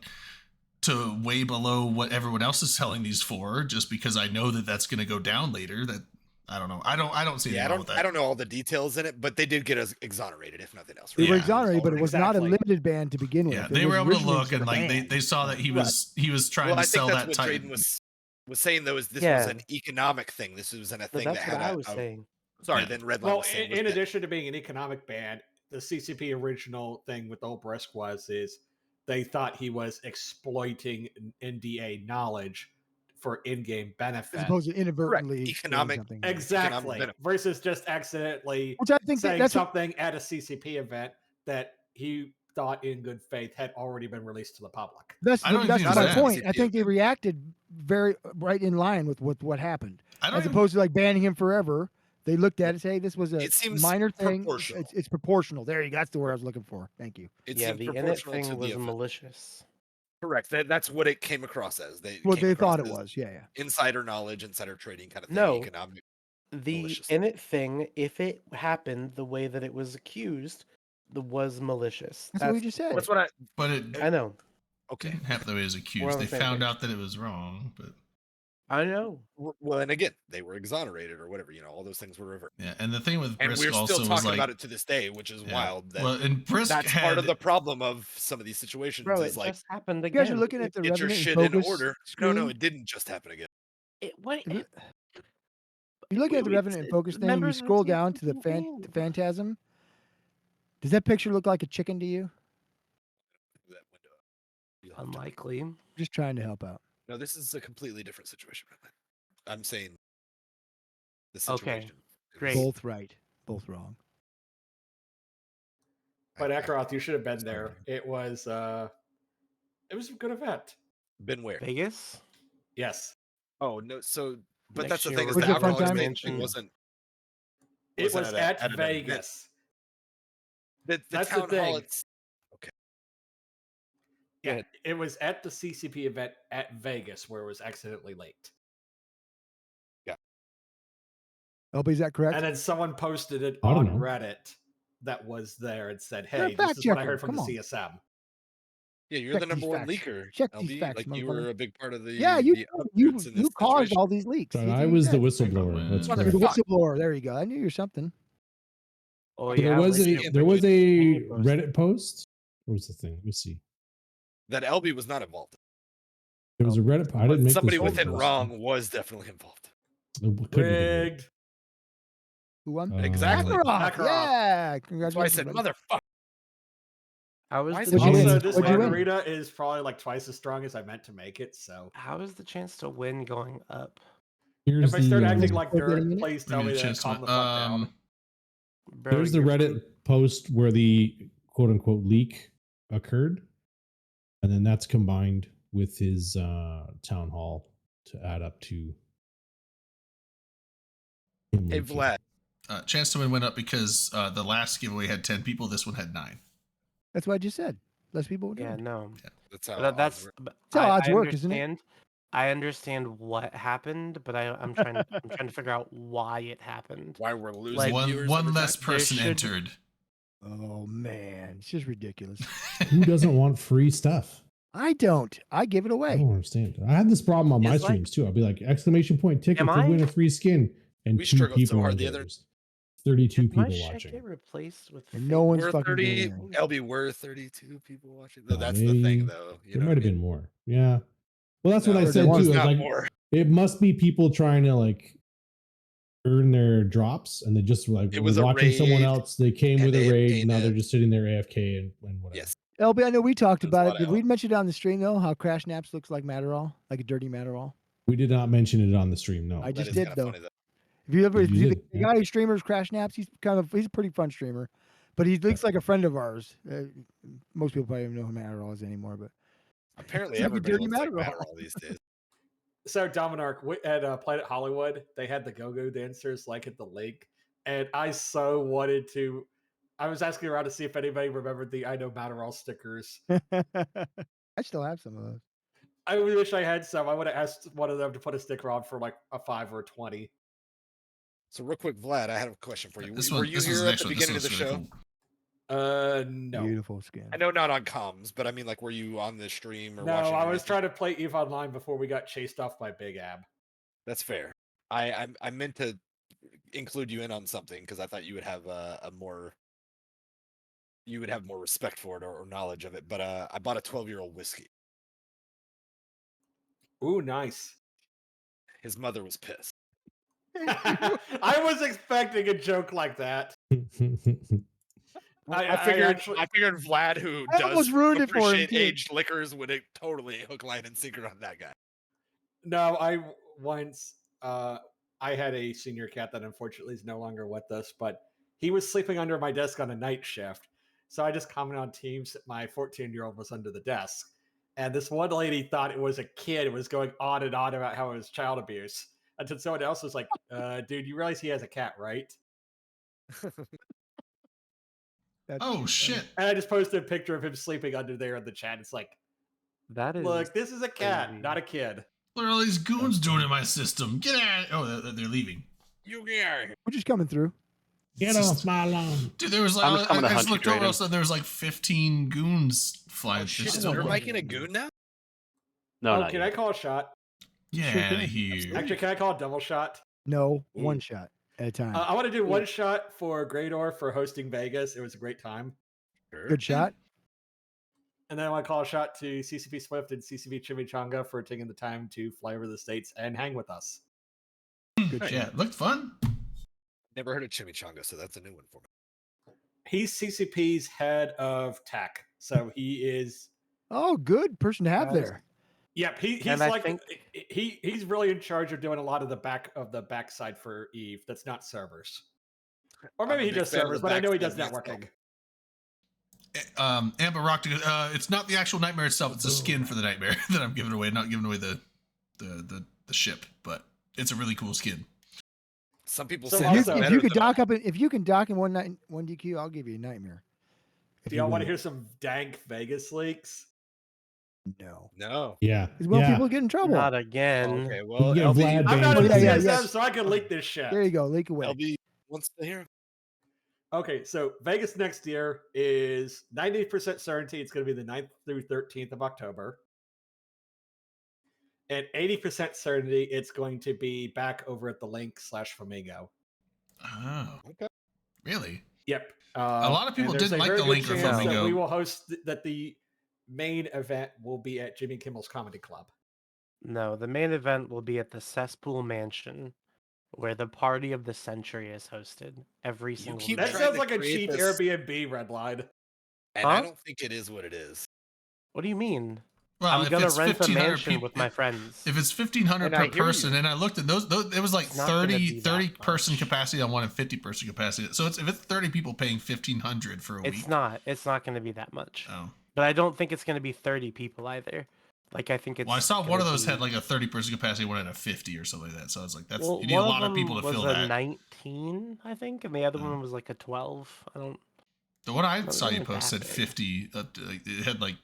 to way below what everyone else is selling these for, just because I know that that's gonna go down later. That I don't know. I don't see Yeah, anything wrong with that. I don't know all the details in it, but they did get us exonerated, if nothing else. They were Yeah. exonerated, but it was not a Exactly. limited ban to begin with. Yeah, It they were was able to originally look just and a like ban. they saw that he Right. was trying Well, to I think sell that's that what type. Drayden was saying though. Is this Yeah. was an economic thing? This was a But thing that's that what had I was saying. Sorry, Yeah. then Redline Well, was saying. in addition to being an economic ban, the CCP original thing with Old Brisk is they thought he was exploiting NDA knowledge for in-game benefit. As opposed to inadvertently stealing Economic- something. Exactly. benefit. Versus just accidentally Which I think saying that's what, something at a CCP event that he thought in good faith had already been released to the public. that's I don't the, that's think my it was that. point. I think they reacted very right in line with what happened. I don't As even- opposed to like banning him forever. They looked at it and say, hey, this was a It seems minor thing. proportional. It's proportional. There you go. That's the word I was looking for. Thank you. It Yeah, seemed the Init proportional to thing the was event. malicious. Correct. That's what it came across as. What came they across thought it as was. Yeah, yeah. insider knowledge, insider trading kind of thing. No. Economic. The Malicious. Init thing, if it happened the way that it was accused, was malicious. That's what we just said. That's what I. But it I know. Okay. didn't happen the way it was We're accused. on They the same found page. out that it was wrong, but I know. Well, and again, they were exonerated or whatever. All those things were reversed. yeah. And the thing with And Brisk we're also still was talking like, about it to this day, which is yeah. wild. That Well, and Brisk that's had part of the problem of some of these situations. Bro, is it like, just happened You guys are again. looking at the get your Revenant shit and in Focus order. No, screen? it didn't just happen again. What? If you- You're looking at the Revenant and Focus thing, and you members of the scroll team down to the fucking the Phantasm. Does that picture look like a chicken to you? That window. You'll have to- Unlikely. Just trying to help out. No, this is a completely different situation. I'm saying the Okay, situation. great. Both right, both wrong. But Eckroth, you should have been there. It was a good event. Been where? Vegas? Yes. Oh no. So, but Next that's the year thing is we're Was the it a fun alcohol time? expansion wasn't. It was wasn't at an event. Vegas. The That's the town hall. thing. It's Yeah, ahead. it was at the CCP event at Vegas where it was accidentally leaked. LB, is that correct? And then someone posted it I don't on know. Reddit that was there and said, You're a hey, this fact is what I checker. heard from Come the on. CSM. Yeah, you're Check the number these one facts. leaker. Check these LB. facts, Like you motherfucker. were a big part of the Yeah, you upwards in this caused situation. all these leaks. So That's I what you was the said. whistleblower. That's Motherfucker. You're the correct. whistleblower. There you go. I knew you're something. Oh So yeah, there was Lincoln a there was a Virginia post. Reddit post. What was the thing? Let me see. That LB was not involved. There was a Reddit. I didn't But make somebody this Reddit within post. wrong was definitely involved. It couldn't have been me. Rigged. Who won? Exactly. Makarov. Makarov. Yeah. That's why I Congratulations. said, buddy. motherfucker. How is Why is the it What'd you chance win? Also, to this What'd you win? win? margarita is probably like twice as strong as I meant to make it. So How is the chance to win going up? Here's if I start the acting like We're dirt, getting it. please Give tell me me a to chance to calm the fuck down. Bro, here's the you're Reddit post where the quote unquote leak occurred, and then that's combined with his town hall to add up to him Hey, leaking. Vlad. Chance to win went up because the last giveaway had 10 people. This one had 9. That's what I just said. Less people would do Yeah, it. no. That's how. But that's That's how odds work, isn't it? understand. I understand what happened, but I'm trying to figure out why it happened. Why we're losing Like, viewers one every less time? person should- entered. Oh man, it's just ridiculous. Who doesn't want free stuff? I don't. I give it I away. don't understand. I had this problem on my It's like- streams too. I'll be like exclamation point ticket Am to I- win a free skin, and We 2 struggled so people hard are the there. other- 32 Did my people shit watching. get replaced with And fake- no one's We're fucking 30. doing it. LB, we're 32 people watching. No, Oh, that's the thing, maybe- though. You There know might what have I been mean? more. Yeah. Well, that's what No, I there said was too. I was not like, more. it must be people trying to like earn their drops, and they just like It were was a watching someone raid, else. They came and with a they raid. obtained Now they're it. just sitting there AFK and whatever. Yes. LB, I know we talked There's a about lot it. Did of we help. mention it on the stream though? How Crash Naps looks like Matterall, like a dirty Matterall. We did not mention it on the stream. No. I That just is did kinda though. funny, though. If you ever, You if you, did, the yeah. guy who streamers Crash Naps, he's a pretty fun streamer, but he looks like a friend of ours. Most people probably don't know who Matterall is anymore, but Apparently, It's like a everybody dirty looks like Matterall. Matterall these days. So Dominic at Planet Hollywood, they had the go-go dancers like at the lake, and I so wanted to. I was asking around to see if anybody remembered the I Know Matterall stickers. I still have some of those. I wish I had some. I would have asked one of them to put a sticker on for like a 5 or a 20. So, real quick, Vlad, I had a question for you. This Were one, you this was here at the actually, beginning of the this show? looks really cool. No. Beautiful skin. I know not on comms, but I mean, like, were you on the stream or No, watching? I was anything? trying to play EVE Online before we got chased off by Big Ab. That's fair. I meant to include you in on something because I thought you would have a more respect for it or knowledge of it. But I bought a 12-year-old whiskey. Ooh, nice. His mother was pissed. I was expecting a joke like that. I figured actually- I figured Vlad, who I does almost ruined it for him, appreciate too. aged liquors, would totally hook, line, and sinker on that guy. No, I once I had a senior cat that unfortunately is no longer with us, but he was sleeping under my desk on a night shift. So I just commented on Teams that my 14-year-old was under the desk. And this one lady thought it was a kid. It was going on and on about how it was child abuse. Until someone else was like, dude, you realize he has a cat, right? That's Oh funny. shit! And I just posted a picture of him sleeping under there in the chat. It's like, That is look, this is a cat, crazy. not a kid. What are all these goons doing in my system? Get out! Oh, they're leaving. You get out of here. We're just coming through. Get It's just- off my lawn. Dude, there was like I'm just coming to I just hunt you, looked over. All of a Drayden. sudden, there was like 15 goons flying. Oh, shit, There's is still Nerd one. Mike in a goon now? No, Oh, not can yet. I call a shot? Get Sure out can. of here! Actually, can I call a double shot? No, Ooh. one shot at a time. I want to do one shot for Greydor for hosting Vegas. It was a great time. Sure. Good shot. And then I want to call a shot to CCP Swift and CCP Chimichanga for taking the time to fly over the States and hang with us. Good shot. Yeah, it looked fun. Never heard of Chimichanga, so that's a new one for me. He's CCP's head of tech. So he is, Oh, good person to have That is- there. yep, he's And I like, think- he's really in charge of doing a lot of the backside for Eve. That's not servers. Or I'm maybe a he big does fan of servers, the but I know he does backside, that's networking. Amber Rock. It's not the actual nightmare itself. It's a skin for the nightmare that I'm giving away. Not giving away the ship, but it's a really cool skin. Some people So say also- it's If better you could than dock up, if you can dock in one DQ, I'll give you a nightmare. If Do you y'all want to win. hear some dank Vegas leaks? No, No. Yeah. because well, yeah. people get in trouble. Not again. Okay, well, get LB, Vlad I'm not banned in from Yeah, yeah, CSM, yeah. so I can leak this shit. There you go, leak away. LB wants to hear. Okay, so Vegas next year is 90% certainty it's going to be the 9th through 13th of October. And 80% certainty it's going to be back over at the Link/Flamingo. Oh, Okay. really? Yep. A lot of people and there's didn't a like very the good Link or chance that Flamingo. we will host that the main event will be at Jimmy Kimmel's Comedy Club. No, the main event will be at the Cesspool Mansion, where the party of the century is hosted every single keep That night. trying sounds to like a create cheap this- Airbnb, Redline. And I Huh? don't think it is what it is. What do you mean? Well, I'm if gonna it's rent a 1,500 mansion people, with my friends. if it's 1,500 And I per hear person, you. and I looked at those it was like It's not gonna 30 be that 30 person much. capacity on one and 50 person capacity. So if it's 30 people paying 1,500 for a week. It's not going to be that much. Oh. But I don't think it's going to be 30 people either. Like I think it's. Well, I saw one gonna of those be- had like a 30 person capacity, one had a 50 or something like that. So I was like, Well, you need a one lot of them people to was fill a that. 19, I think, and the other Oh. one was like a 12. I don't. The one I No, saw they you weren't post that said big. 50. It had like,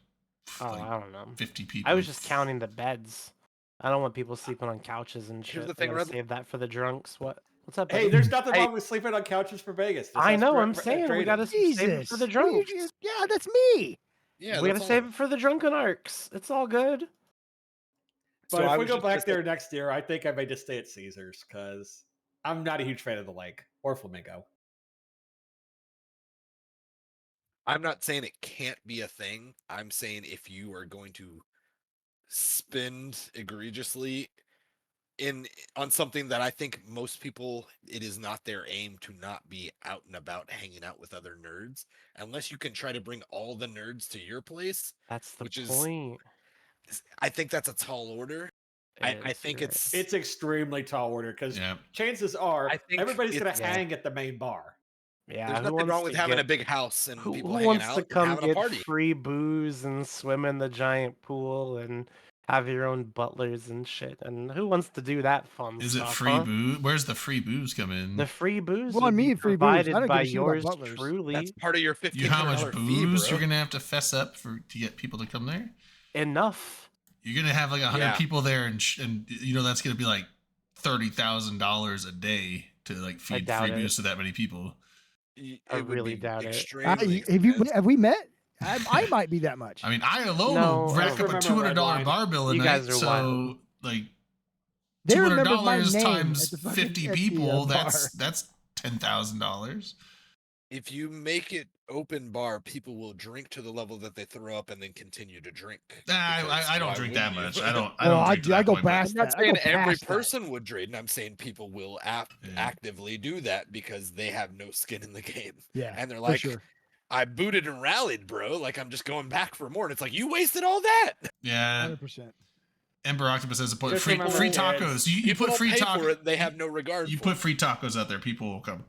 Oh, like I don't know. 50 people. I was just counting the beds. I don't want people sleeping on couches and Here's shit. the I thing, gotta Red- save that for the drunks. What's up? Hey, buddy? there's nothing Hey. wrong with sleeping on couches for Vegas. Just I ask know. Brett- I'm Brett saying we Drayden. gotta save it Jesus. for the What are you drunks. do- yeah, that's me. Yeah, We gotta that's save all. it for the drunken arcs. It's all good. But So I if we was go just back gonna say- there next year, I think I may just stay at Caesars because I'm not a huge fan of the Lake or Flamingo. I'm not saying it can't be a thing. I'm saying if you are going to spend egregiously on something that I think most people, it is not their aim to not be out and about hanging out with other nerds, unless you can try to bring all the nerds to your place. That's the Which is- point. I think that's a tall order. I It is, think you're right. it's It's extremely tall order because Yeah. chances are I think everybody's going to it's- hang at the main bar. Yeah, there's who nothing wants wrong with to having get- a big house and Who people hanging wants out to and come having a get party. free booze and swim in the giant pool and have your own butlers and shit? And who wants to do that fun Is it stuff? free huh? booze? Where's the free booze come in? The free booze Well, would me be and free booze. I provided don't give by a shit about yours butlers. truly. That's part of your you how much $1,500 fee, booze bro. you're gonna have to fess up to get people to come there? Enough. You're gonna have like 100 Yeah. people there, and you know that's gonna be like $30,000 a day to like feed doubt free it. booze to that many people. It I would really be doubt it. extremely expensive. Have we met? I might be that much. I mean, I alone No, will I rack don't up a remember $200 Redline. bar bill a You night. guys are So wild. like They remembered my $200 name times at the fucking 50 at the, people. bar. That's $10,000. If you make it open bar, people will drink to the level that they throw up and then continue to drink. Nah, because I don't why drink that wouldn't you? much. I don't. Well, I drink to do- I that go point, but- past I'm not that. I go saying every past that. person would trade, and I'm saying people will Yeah. actively do that because they have no skin in the game. Yeah, And they're for like, sure. I booted and rallied, bro. Like, I'm just going back for more. And it's like, you wasted all that. Yeah, 100%. Ember Octopus has a point. Just Free remember, tacos. kids, You People put don't free pay for tacos. it. They have no regard You for put it. free tacos out there, people will come.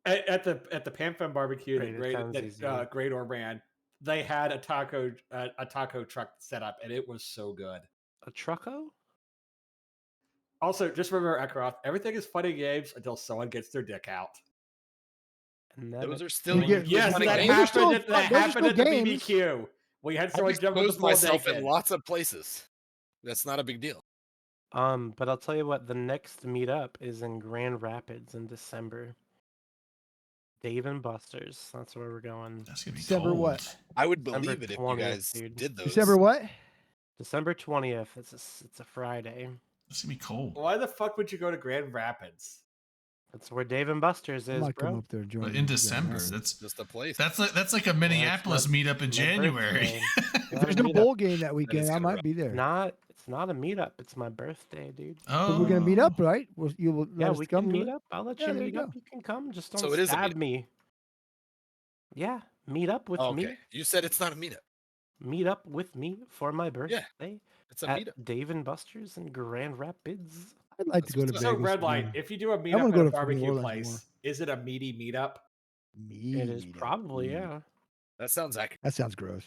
At the PanFam barbecue Great, it sounds easier. that Great Or ran, they had a taco truck set up, and it was so good. A trucko? Also, just remember, Ekroth, everything is fun and games until someone gets their dick out. And then Those it- are still You get- Yes, funny that games. Those are still happened. That fun- those are happened at still the games. BBQ. We had I've someone jump in the exposed pool myself in naked. lots of places. That's not a big deal. But I'll tell you what, the next meetup is in Grand Rapids in December. Dave and Buster's. That's where we're going. That's gonna be December cold. what? I would December believe it if you 20th, guys dude. did those. December what? December 20th. It's a Friday. That's gonna be cold. Why the fuck would you go to Grand Rapids? That's where Dave and Buster's I is, might come bro. up there and join. But you. in Yeah, December, alright. that's Just a place. like a Minneapolis meetup in my January. birthday. If there's no meetup. bowl game that weekend, I kinda might rough. be there. It's not a meetup. It's my birthday, dude. But we're gonna meet up, Oh. right? You will let Yeah, us we come can to meet it? up. I'll let Yeah, you there you meet up. go. You can come. Just don't So it is a stab meetup. me. Yeah, meet up with Oh, me. okay. You said it's not a meetup. Meet up with me for my birthday It's a at meetup. Dave and Buster's in Grand Rapids. I'd like to That's go to what's So, Vegas. Red Light, again. if you do a wanna meetup go at a to barbecue New Orleans place, more. is it a meaty meetup? It is Meat. probably, Meat. yeah. That sounds accurate. That sounds gross.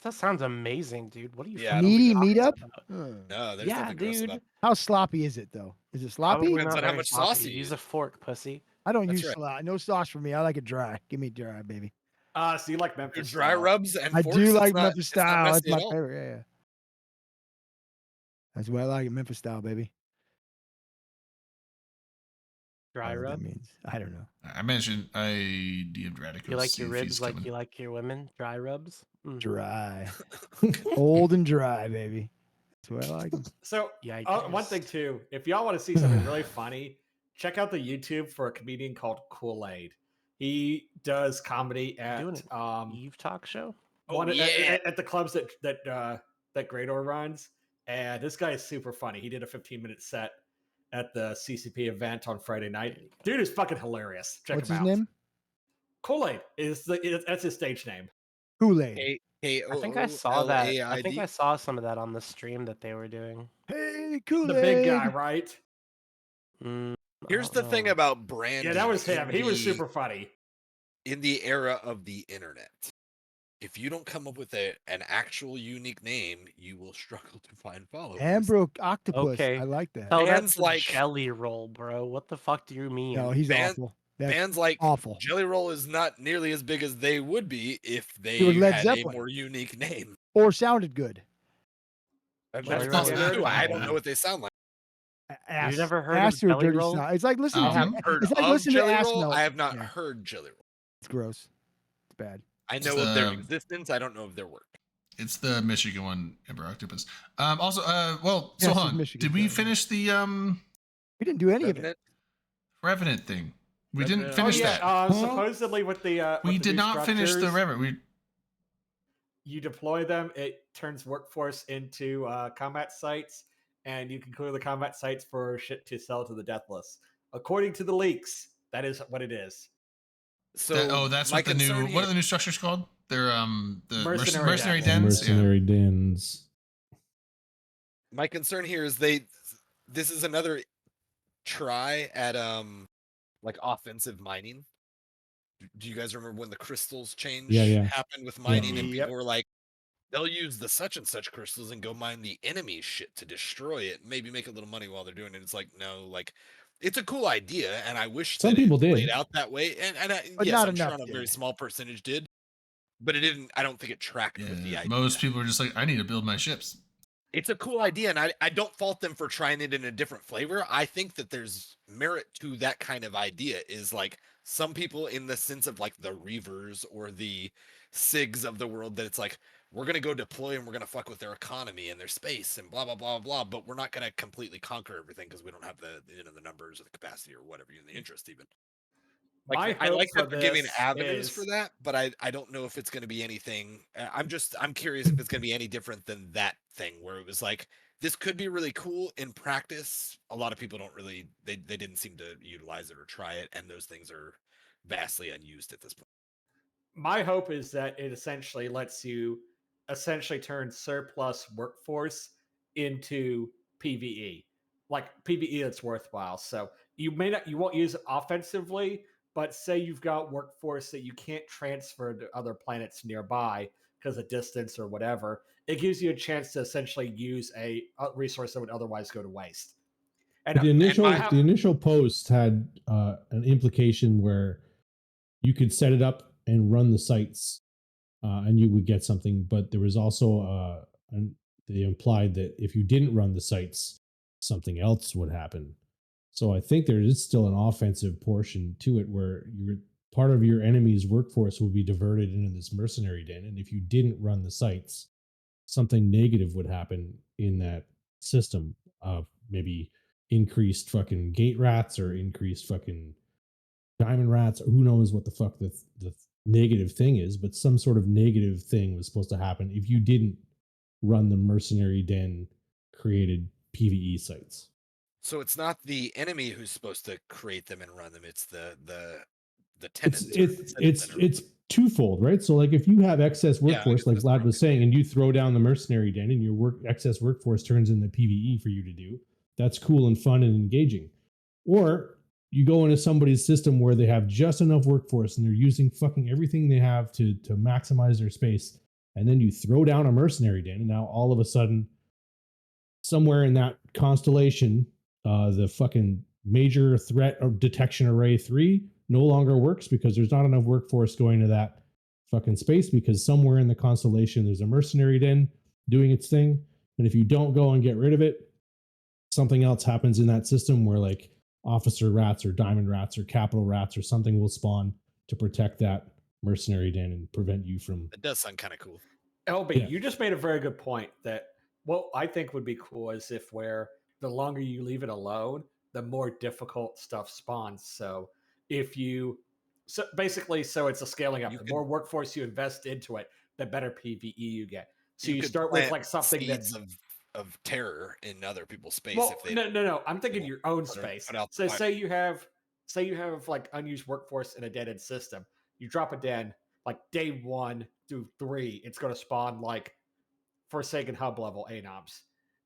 That sounds amazing, dude. What are you Yeah, I fucking Meaty talking meetup? about? No, there's Yeah, nothing gross dude. about How sloppy is it though? Is it sloppy? Probably Depends not on how very much sloppy. sauce you Use use. a fork, pussy. I don't That's use right. no sauce for me. I like it dry. Give me dry, baby. So you like Memphis dry style. rubs and I forks. do it's like not- Memphis it's not style. That's messy my at all. favorite. Yeah. That's what I like. Memphis style, baby. Dry whatever that rub. means. I don't know. I mentioned I DM'd Radicus. You like see your if he's ribs like coming. you like your women? Dry rubs. Dry, old and dry, baby. That's what I like. 'em. So one thing Yikers. too, if y'all want to see something really funny, check out the YouTube for a comedian called Kool-Aid. He does comedy at Doing an Eve talk show. one Oh, yeah. at the clubs that Grador runs, and this guy is super funny. He did a 15-minute set at the CCP event on Friday night. Dude is fucking hilarious. Check What's him his out. name? Kool-Aid that's his stage name. Kool-Aid. I think I saw that. I think I saw some of that on the stream that they were doing. Hey, Kool-Aid. The big guy, right? I Here's don't the thing know. about branding. Yeah, that was him. in He was the- super funny. in the era of the internet. If you don't come up with an actual unique name, you will struggle to find followers. Ambrook Octopus. Okay. I like that. Oh, Bands that's a like- Jelly Roll, bro. What the fuck do you mean? No, he's Band- awful. That's Bands like awful. Jelly Roll is not nearly as big as they would be if they He was Led had Zeppelin. a more unique name. Or sounded good. That's Jelly possible Roll. too. I don't know what they sound like. You've never heard of Ass to a Jelly dirty Roll? snot. It's like listening I to haven't Heard it's like of listening to Jelly ass Roll? milk. I have not Yeah. heard Jelly Roll. It's gross. It's bad. I It's know of their the- existence. I don't know of their work. It's the Michigan one, Ember Octopus. Also, well, Yes, so hold it's on. Michigan, Did we yeah. finish the We didn't do any of it. Revenant? Revenant thing? We Revenant. didn't Oh, finish oh, yeah, that. supposedly with the We with the did new not finish the structures, Revenant. You deploy them, it turns workforce into combat sites, and you can clear the combat sites for shit to sell to the deathless. According to the leaks, that is what it is. So that's my what the new. concern What here- are the new structures called? They're the Mercenary mercenary dens. dens. Mercenary dens. my concern here is this is another try at like offensive mining. Do you guys remember when the crystals change Yeah. happened with mining and Yep. people were like, they'll use the such and such crystals and go mine the enemy's shit to destroy it, maybe make a little money while they're doing it. It's like, no, like it's a cool idea, and I wish Some that people it did. played out that way. And But yes, not I'm sure enough on a very did. small percentage did, but it didn't. I don't think it tracked with the Yeah, idea. most people are just like, I need to build my ships. It's a cool idea, and I don't fault them for trying it in a different flavor. I think that there's merit to that kind of idea. Is like some people in the sense of like the Reavers or the SIGs of the world, that it's like, we're gonna go deploy and we're gonna fuck with their economy and their space and blah blah blah blah, but we're not gonna completely conquer everything because we don't have the the numbers or the capacity or whatever, the interest even. Like, My I like hope that for they're giving this avenues for is- that, but I don't know if it's going to be anything. I'm curious if it's going to be any different than that thing where it was like, this could be really cool in practice. A lot of people don't really, they didn't seem to utilize it or try it, and those things are vastly unused at this point. My hope is that it essentially lets you essentially turn surplus workforce into PVE, like PVE that's worthwhile. So you won't use it offensively, but say you've got workforce that you can't transfer to other planets nearby because of distance or whatever, it gives you a chance to essentially use a resource that would otherwise go to waste. And The initial I have- the initial post had an implication where you could set it up and run the sites, and you would get something. But there was also they implied that if you didn't run the sites, something else would happen. So I think there is still an offensive portion to it where part of your enemy's workforce will be diverted into this mercenary den, and if you didn't run the sites, something negative would happen in that system. Maybe increased fucking gate rats or increased fucking diamond rats, or who knows what the fuck the negative thing is, but some sort of negative thing was supposed to happen if you didn't run the mercenary den created PvE sites. So it's not the enemy who's supposed to create them and run them. It's the tenants. It's twofold, right? So like if you have excess workforce, like Vlad was saying, and you throw down the mercenary den and your excess workforce turns into PvE for you to do, that's cool and fun and engaging. Or you go into somebody's system where they have just enough workforce and they're using fucking everything they have to maximize their space, and then you throw down a mercenary den, and now all of a sudden, somewhere in that constellation, the fucking major threat of detection array 3 no longer works because there's not enough workforce going to that fucking space, because somewhere in the constellation there's a mercenary den doing its thing. And if you don't go and get rid of it, something else happens in that system where like officer rats or diamond rats or capital rats or something will spawn to protect that mercenary den and prevent you from. It does sound kind of cool. LB, Yeah. you just made a very good point that what I think would be cool is if where the longer you leave it alone, the more difficult stuff spawns. So if you so basically so it's a scaling up. You The could- more workforce you invest into it, the better PvE you get. So you could start with plant like something seeds that's of terror in other people's space well, if they no. I'm thinking won't your own put space. out the So fire. say you have like unused workforce in a dead end system. You drop a den like day 1 through 3, it's going to spawn like Forsaken Hub level Anobs.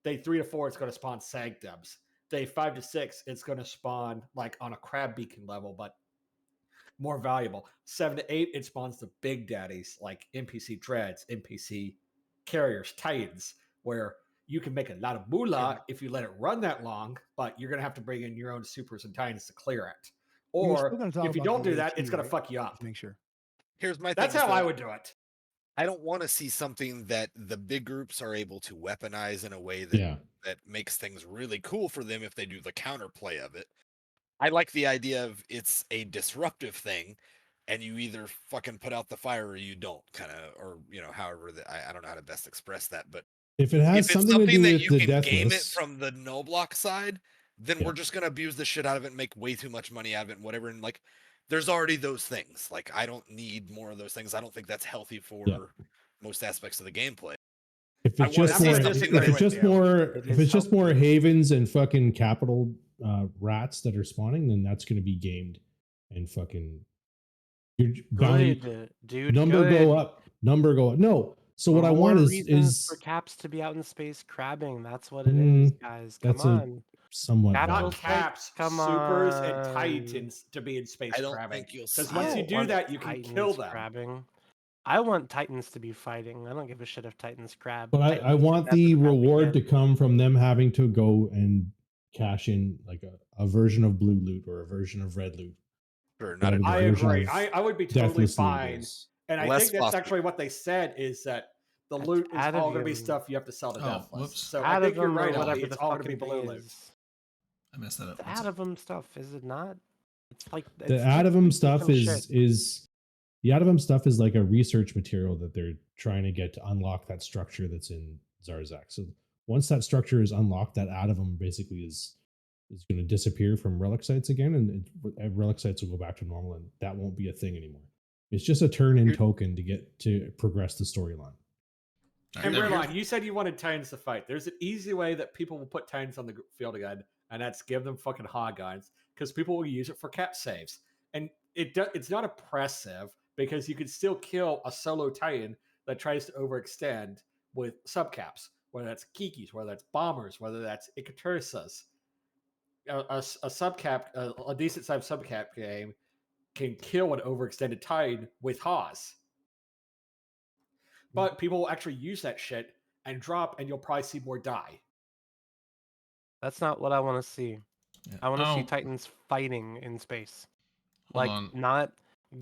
Day 3 to 4, it's going to spawn Sanctums. Day 5 to 6, it's going to spawn like on a Crab Beacon level, but more valuable. 7 to 8, it spawns the big daddies like NPC Dreads, NPC Carriers, Titans, where you can make a lot of moolah if you let it run that long, but you're going to have to bring in your own supers and Titans to clear it. We're still Or gonna talk if you about don't the do that, AT, it's going right? to fuck you up. Just make sure. Here's my That's thing. is how I that would do it. I don't want to see something that the big groups are able to weaponize in a way that Yeah. that makes things really cool for them if they do the counterplay of it. I like the idea of it's a disruptive thing, and you either fucking put out the fire or you don't, kind of, or however I don't know how to best express that, but If it has if it's something to do that with you the can game it deathless, from the no block side, then Yeah. we're just gonna abuse the shit out of it and make way too much money out of it and whatever. And like, there's already those things. Like, I don't need more of those things. I don't think that's healthy for most aspects of the gameplay. if I it's wanna just see more, something if that it's is- just more, It if is it's just more healthy. havens and fucking capital rats that are spawning, then that's going to be gamed and fucking your bounty Good, dude. number good. go up, number go up. No. So what I More want reasons for is caps to be out in space crabbing. That's what it is, Mm, guys. that's Come a on. somewhat Capital valid. Not Like, caps, come supers, and on. Titans to be in space I don't crabbing. think you'll Because see once I you don't do want that, you can kill Titans them. Crabbing. I want Titans to be fighting. I don't give a shit if Titans crab. But I Titans want never the crab reward to again. come from them having to go and cash in like a version of blue loot or a version of red loot. Sure, not a Whatever I the version agree. of I would be totally deathless loot fine. is. And I Less think that's possible. actually what they said is that the That's loot is all going to be Adavium. stuff you have to sell to Oh, Deathless. whoops. So I think you're Adavum or right, LB. whatever It's the all going to be fucking blue thing loot. is. I messed that up. It's One second. Adavum stuff, is it not? It's like The it's like Adavum stuff some shit. is the Adavum stuff is like a research material that they're trying to get to unlock that structure that's in Zarzak. So once that structure is unlocked, that Adavum basically is going to disappear from relic sites again, and relic sites will go back to normal, and that won't be a thing anymore. It's just a turn-in Here- token to get to progress the storyline. And Alright, Redline, you said you wanted Titans to fight. There's an easy way that people will put Titans on the field again, and that's give them fucking hog guns because people will use it for cap saves. And it's not oppressive because you can still kill a solo Titan that tries to overextend with subcaps, whether that's Kikis, whether that's Bombers, whether that's Ikatersas. A subcap, a decent sized subcap game can kill an overextended Titan with Haas. But people will actually use that shit and drop, and you'll probably see more die. That's not what I want to see. Yeah. I want to see Oh, Titans fighting in space. Hold Like, on. not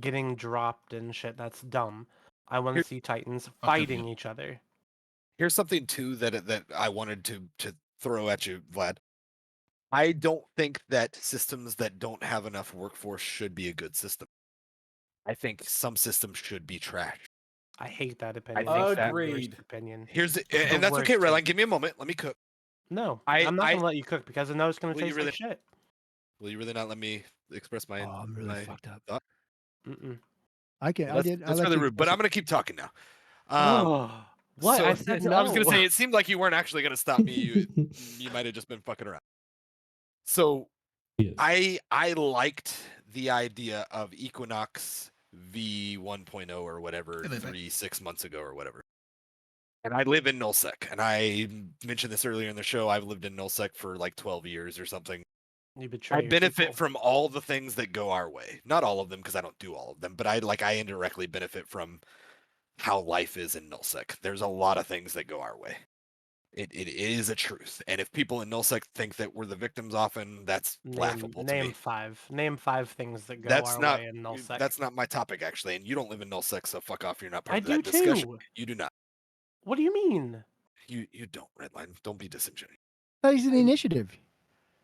getting dropped and shit. That's dumb. I want to Here- see Titans Okay, fighting yeah. each other. Here's something too that I wanted to throw at you, Vlad. I don't think that systems that don't have enough workforce should be a good system. I think some systems should be trash. I hate that opinion. think That's that- the worst Agreed. opinion. Here's the, The and that's okay, worst Redline. take. Give me a moment. Let me cook. No, I- I'm not I- gonna let you cook because I know it's gonna Will you taste really- like shit. Will you really not let me express my? Oh, I'm really my fucked up. thought? Mm-mm. I can. Well, I did. I that's let really you- rude, but I'm gonna keep talking now. Oh, what? so- I said no. I was gonna say it seemed like you weren't actually gonna stop me. You might have just been fucking around. So Yes. I liked the idea of Equinox V1.0 or whatever Hey, Levi. 6 months ago or whatever. And I live in Nullsec, and I mentioned this earlier in the show. I've lived in Nullsec for like 12 years or something. You betray I your benefit people. from all the things that go our way. Not all of them because I don't do all of them, but I indirectly benefit from how life is in Nullsec. There's a lot of things that go our way. It is a truth. And if people in Nullsec think that we're the victims often, that's laughable to Name me. 5. Name 5 things that go That's our not way in Nullsec. that's not my topic actually, and you don't live in Nullsec, so fuck off. You're not part I of do that discussion. too. You do not. What do you mean? You don't, Redline. Don't be disingenuous. He's in the initiative.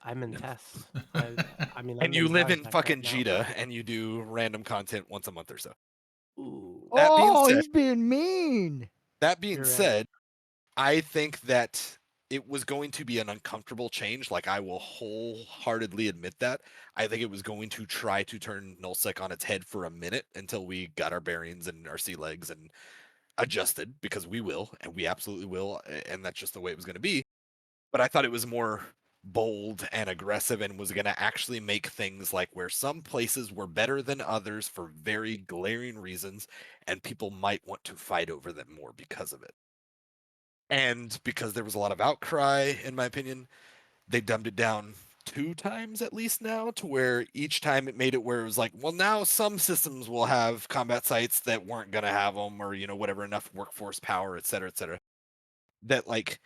I'm in tests. I mean, And I'm you live inside in tech fucking right now. Jita and you do random content once a month or so. Ooh, That being Oh, said- he's being mean. That being You're right. said, I think that it was going to be an uncomfortable change. Like, I will wholeheartedly admit that. I think it was going to try to turn nullsec on its head for a minute until we got our bearings and our sea legs and adjusted, because we will, and we absolutely will, and that's just the way it was going to be. But I thought it was more bold and aggressive and was going to actually make things like where some places were better than others for very glaring reasons, and people might want to fight over them more because of it. And because there was a lot of outcry, in my opinion, they dumbed it down 2 times at least now, to where each time it made it where it was like, well, now some systems will have combat sites that weren't going to have them, or, whatever, enough workforce power, et cetera, that, like,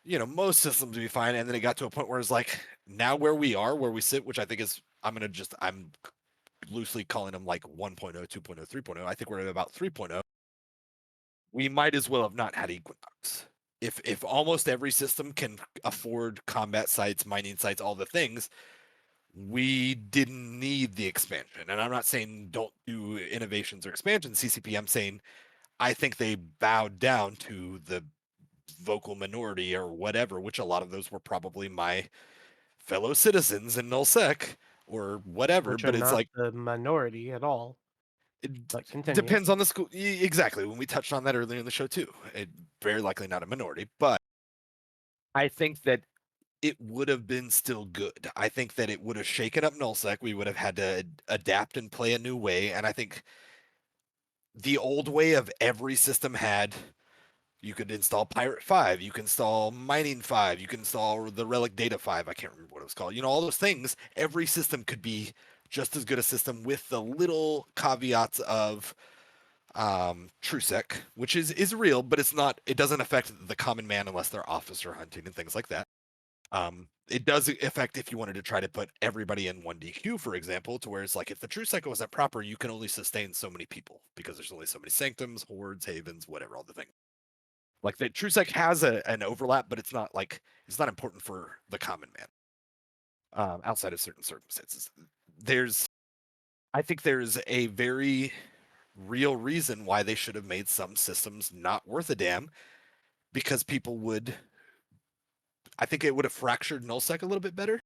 most systems would be fine. And then it got to a point where it's like, now where we sit, which I think is, I'm loosely calling them like 1.0, 2.0, 3.0. I think we're at about 3.0. We might as well have not had Equinox. If almost every system can afford combat sites, mining sites, all the things, we didn't need the expansion. And I'm not saying don't do innovations or expansions, CCP. I'm saying I think they bowed down to the vocal minority or whatever, which a lot of those were probably my fellow citizens in nullsec or whatever. which But are it's not like, the minority at all. it But continue. depends on the school. Exactly. When we touched on that earlier in the show too, it very likely not a minority, but I think that it would have been still good. I think that it would have shaken up nullsec. We would have had to adapt and play a new way. And I think the old way of every system had, you could install Pirate 5, you can install Mining 5, you can install the Relic Data 5. I can't remember what it was called. All those things. Every system could be just as good a system with the little caveats of TrueSec, which is real, but it doesn't affect the common man unless they're officer hunting and things like that. It does affect if you wanted to try to put everybody in 1DQ, for example, to where it's like, if the TrueSec wasn't proper, you can only sustain so many people because there's only so many sanctums, hordes, havens, whatever, all the things. Like, the TrueSec has an overlap, but it's not important for the common man. Outside of certain circumstances, I think there's a very real reason why they should have made some systems not worth a damn, because I think it would have fractured nullsec a little bit better.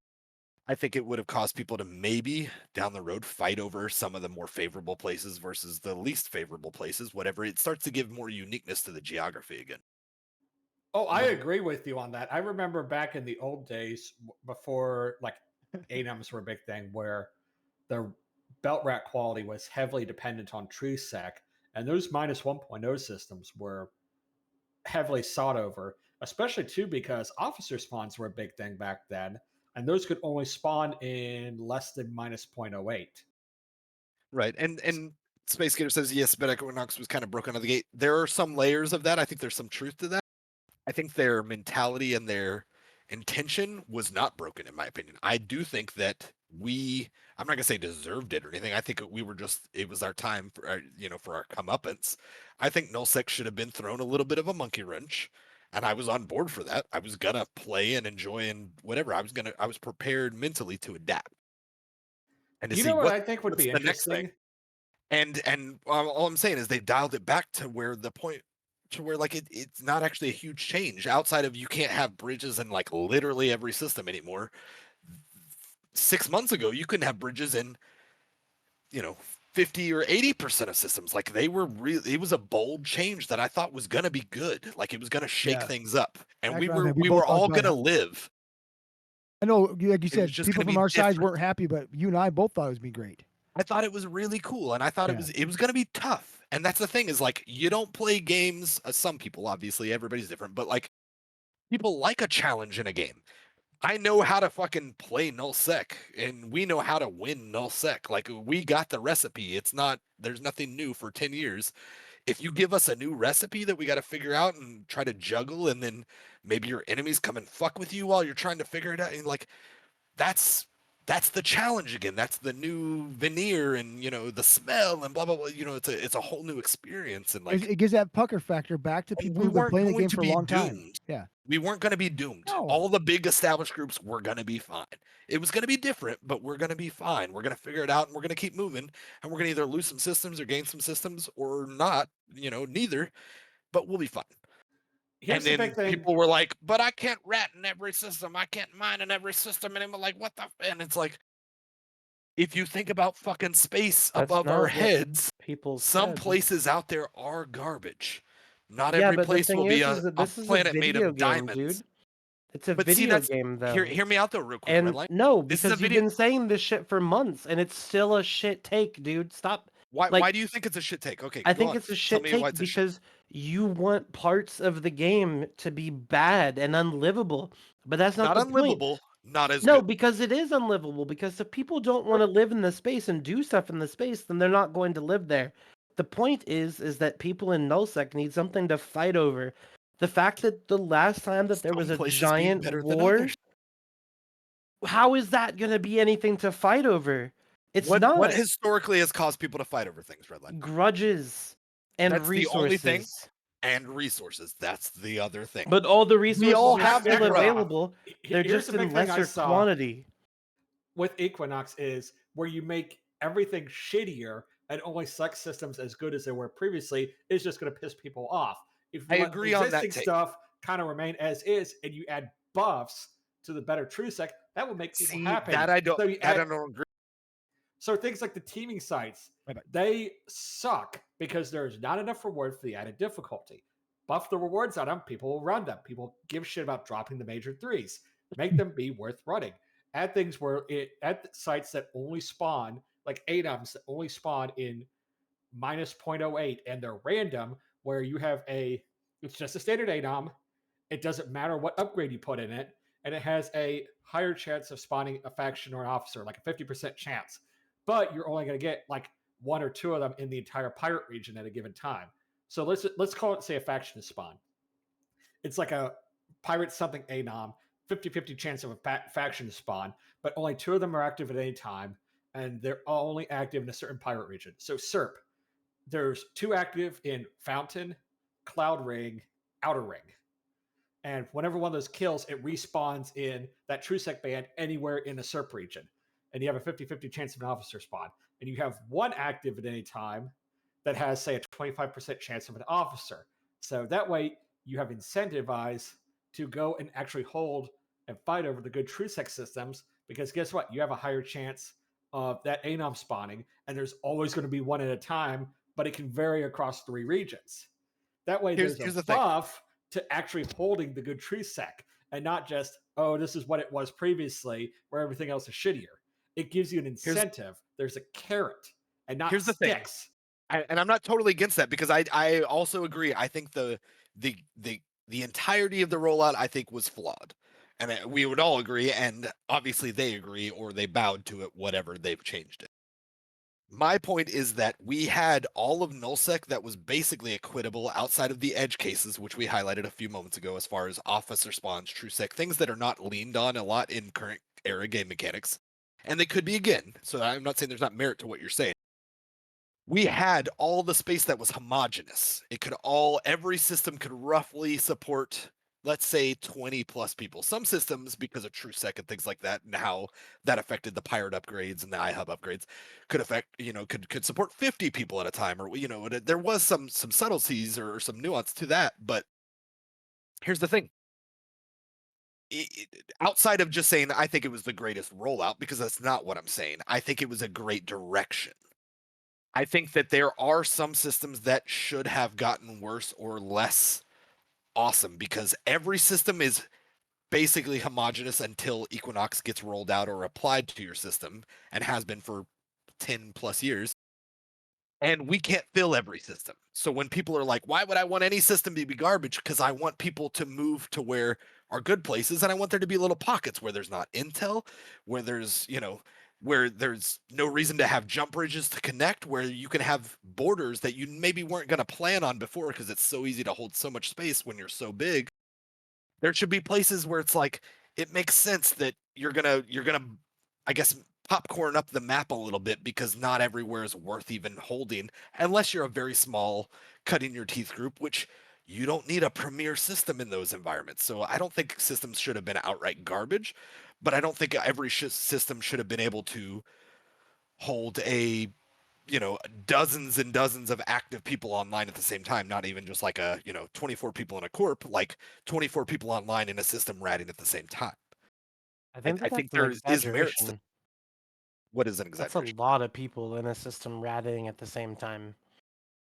I think it would have caused people to maybe down the road fight over some of the more favorable places versus the least favorable places, whatever. It starts to give more uniqueness to the geography again. Oh, I agree with you on that. I remember back in the old days before like ANUMs were a big thing, where the belt rack quality was heavily dependent on TrueSec, and those minus 1.0 systems were heavily sought over, especially too because officer spawns were a big thing back then, and those could only spawn in less than minus 0.08. Right. And Space Gator says, yes, but Equinox was kind of broken out of the gate. There are some layers of that. I think there's some truth to that. I think their mentality and their intention was not broken, in my opinion. I do think that I'm not gonna say deserved it or anything. I think it was our time for our comeuppance. I think nullsec should have been thrown a little bit of a monkey wrench, and I was on board for that. I was gonna play and enjoy and whatever. I was prepared mentally to adapt. And to You see know what I think would what's be the next interesting? thing. And all I'm saying is they've dialed it back to where like it's not actually a huge change outside of, you can't have bridges in like literally every system anymore. 6 months ago, you couldn't have bridges in 50 or 80% of systems. Like, it was a bold change that I thought was gonna be good. Like, it was gonna shake Yeah. things up, and Back we around were then, we we both were talked all about gonna how- live. I know, like you It was said, just people gonna from be our sides different. weren't happy, but you and I both thought it was be great. I thought it was really cool, and I thought Yeah. it was gonna be tough. And that's the thing, is like, you don't play games. Some people, obviously, everybody's different, but like, people like a challenge in a game. I know how to fucking play nullsec, and we know how to win nullsec. Like, we got the recipe. There's nothing new for 10 years. If you give us a new recipe that we got to figure out and try to juggle, and then maybe your enemies come and fuck with you while you're trying to figure it out, and like, that's that's the challenge again. That's the new veneer and the smell and blah blah blah. It's a whole new experience and like It gives that pucker factor back to and people we who've been weren't playing the going game to for a be long time. doomed. Yeah. We weren't going to be doomed. No. All the big established groups were going to be fine. It was going to be different, but we're going to be fine. We're going to figure it out and we're going to keep moving and we're going to either lose some systems or gain some systems or not, neither, but we'll be fine. Here's the And then big thing. people were like, but I can't rat in every system. I can't mine in every system. And I'm like, what the? And it's like, if you think about fucking space That's above not our what heads, People some said. places out there are garbage. Not Yeah, every but the place thing will be is a that this is a planet made video of game, diamonds. dude. It's a But see, video that's game, though. hear me out though, real quick. And Redline. no, This is a because you've video- been saying this shit for months, and it's still a shit take, dude. Stop. Why? like- Why do you think it's a shit take? Okay, I go think on. it's a Tell shit me why take it's a shit- because you want parts of the game to be bad and unlivable, but that's not, not the point. unlivable, not as No, good. because it is unlivable. Because if people don't want to live in the space and do stuff in the space, then they're not going to live there. The point is that people in Nullsec need something to fight over. The fact that the last time that there was Some a places being giant better than war, others. how is that going to be anything to fight over? It's What not. historically has caused people to fight over things, Redline? Grudges and That's the resources. only thing. And resources. That's the other thing. But all the resources all are have still that, bro. available. They're Here's just the big in thing I lesser saw quantity. with Equinox is where you make everything shittier and only select systems as good as they were previously is just going to piss people off. If you I let agree on that existing take. stuff kind of remain as is and you add buffs to the better TrueSec, that will make people See, happy. that I don't. So you that I add- don't agree. So things like the teaming sites, Bye-bye. they suck because there's not enough reward for the added difficulty. Buff the rewards on them, people will run them. People give shit about dropping the major threes. Make them be worth running. Add things where at sites that only spawn, like ADOMs that only spawn in minus 0.08 and they're random, where you have it's just a standard ADOM. It doesn't matter what upgrade you put in it, and it has a higher chance of spawning a faction or an officer, like a 50% chance. But you're only going to get like one or two of them in the entire pirate region at a given time. So let's call it, say, a faction spawn. It's like a pirate something ANOM, 50-50 chance of a faction spawn, but only two of them are active at any time, and they're only active in a certain pirate region. So SERP, there's two active in Fountain, Cloud Ring, Outer Ring. And whenever one of those kills, it respawns in that TrueSec band anywhere in the SERP region. And you have a 50-50 chance of an officer spawn. And you have one active at any time that has, say, a 25% chance of an officer. So that way you have incentivized to go and actually hold and fight over the good TrueSec systems, because guess what? You have a higher chance of that ANOM spawning, and there's always going to be one at a time, but it can vary across 3 regions. That way Here's there's the a thing. buff to actually holding the good TrueSec, and not just, oh, this is what it was previously, where everything else is shittier. It gives you an incentive. There's a carrot, and not Here's the thing. sticks. And I'm not totally against that, because I also agree. I think the entirety of the rollout, I think, was flawed, and we would all agree. And obviously they agree, or they bowed to it. Whatever, they've changed it. My point is that we had all of Nullsec that was basically equitable outside of the edge cases, which we highlighted a few moments ago, as far as officer spawns, TrueSec, things that are not leaned on a lot in current era game mechanics, and they could be again. So I'm not saying there's not merit to what you're saying. We had all the space that was homogenous. Every system could roughly support, let's say, 20 plus people. Some systems, because of TrueSec and things like that, and how that affected the pirate upgrades and the iHub upgrades, could support 50 people at a time, or there was some subtleties or some nuance to that. But here's the thing. Outside of just saying I think it was the greatest rollout, because that's not what I'm saying. I think it was a great direction. I think that there are some systems that should have gotten worse or less awesome, because every system is basically homogenous until Equinox gets rolled out or applied to your system, and has been for 10 plus years. And we can't fill every system. So when people are like, why would I want any system to be garbage? Because I want people to move to where are good places, and I want there to be little pockets where there's not intel, where there's, where there's no reason to have jump bridges to connect, where you can have borders that you maybe weren't going to plan on before, because it's so easy to hold so much space when you're so big. There should be places where it's like, it makes sense that you're gonna I guess, popcorn up the map a little bit because not everywhere is worth even holding unless you're a very small cutting your teeth group, which you don't need a premier system in those environments. So I don't think systems should have been outright garbage, but I don't think every system should have been able to hold dozens and dozens of active people online at the same time, not even just like 24 people in a corp, like 24 people online in a system ratting at the same time. I think I that's think an there is merits to exaggeration. what is an That's a exaggeration. lot of people in a system ratting at the same time.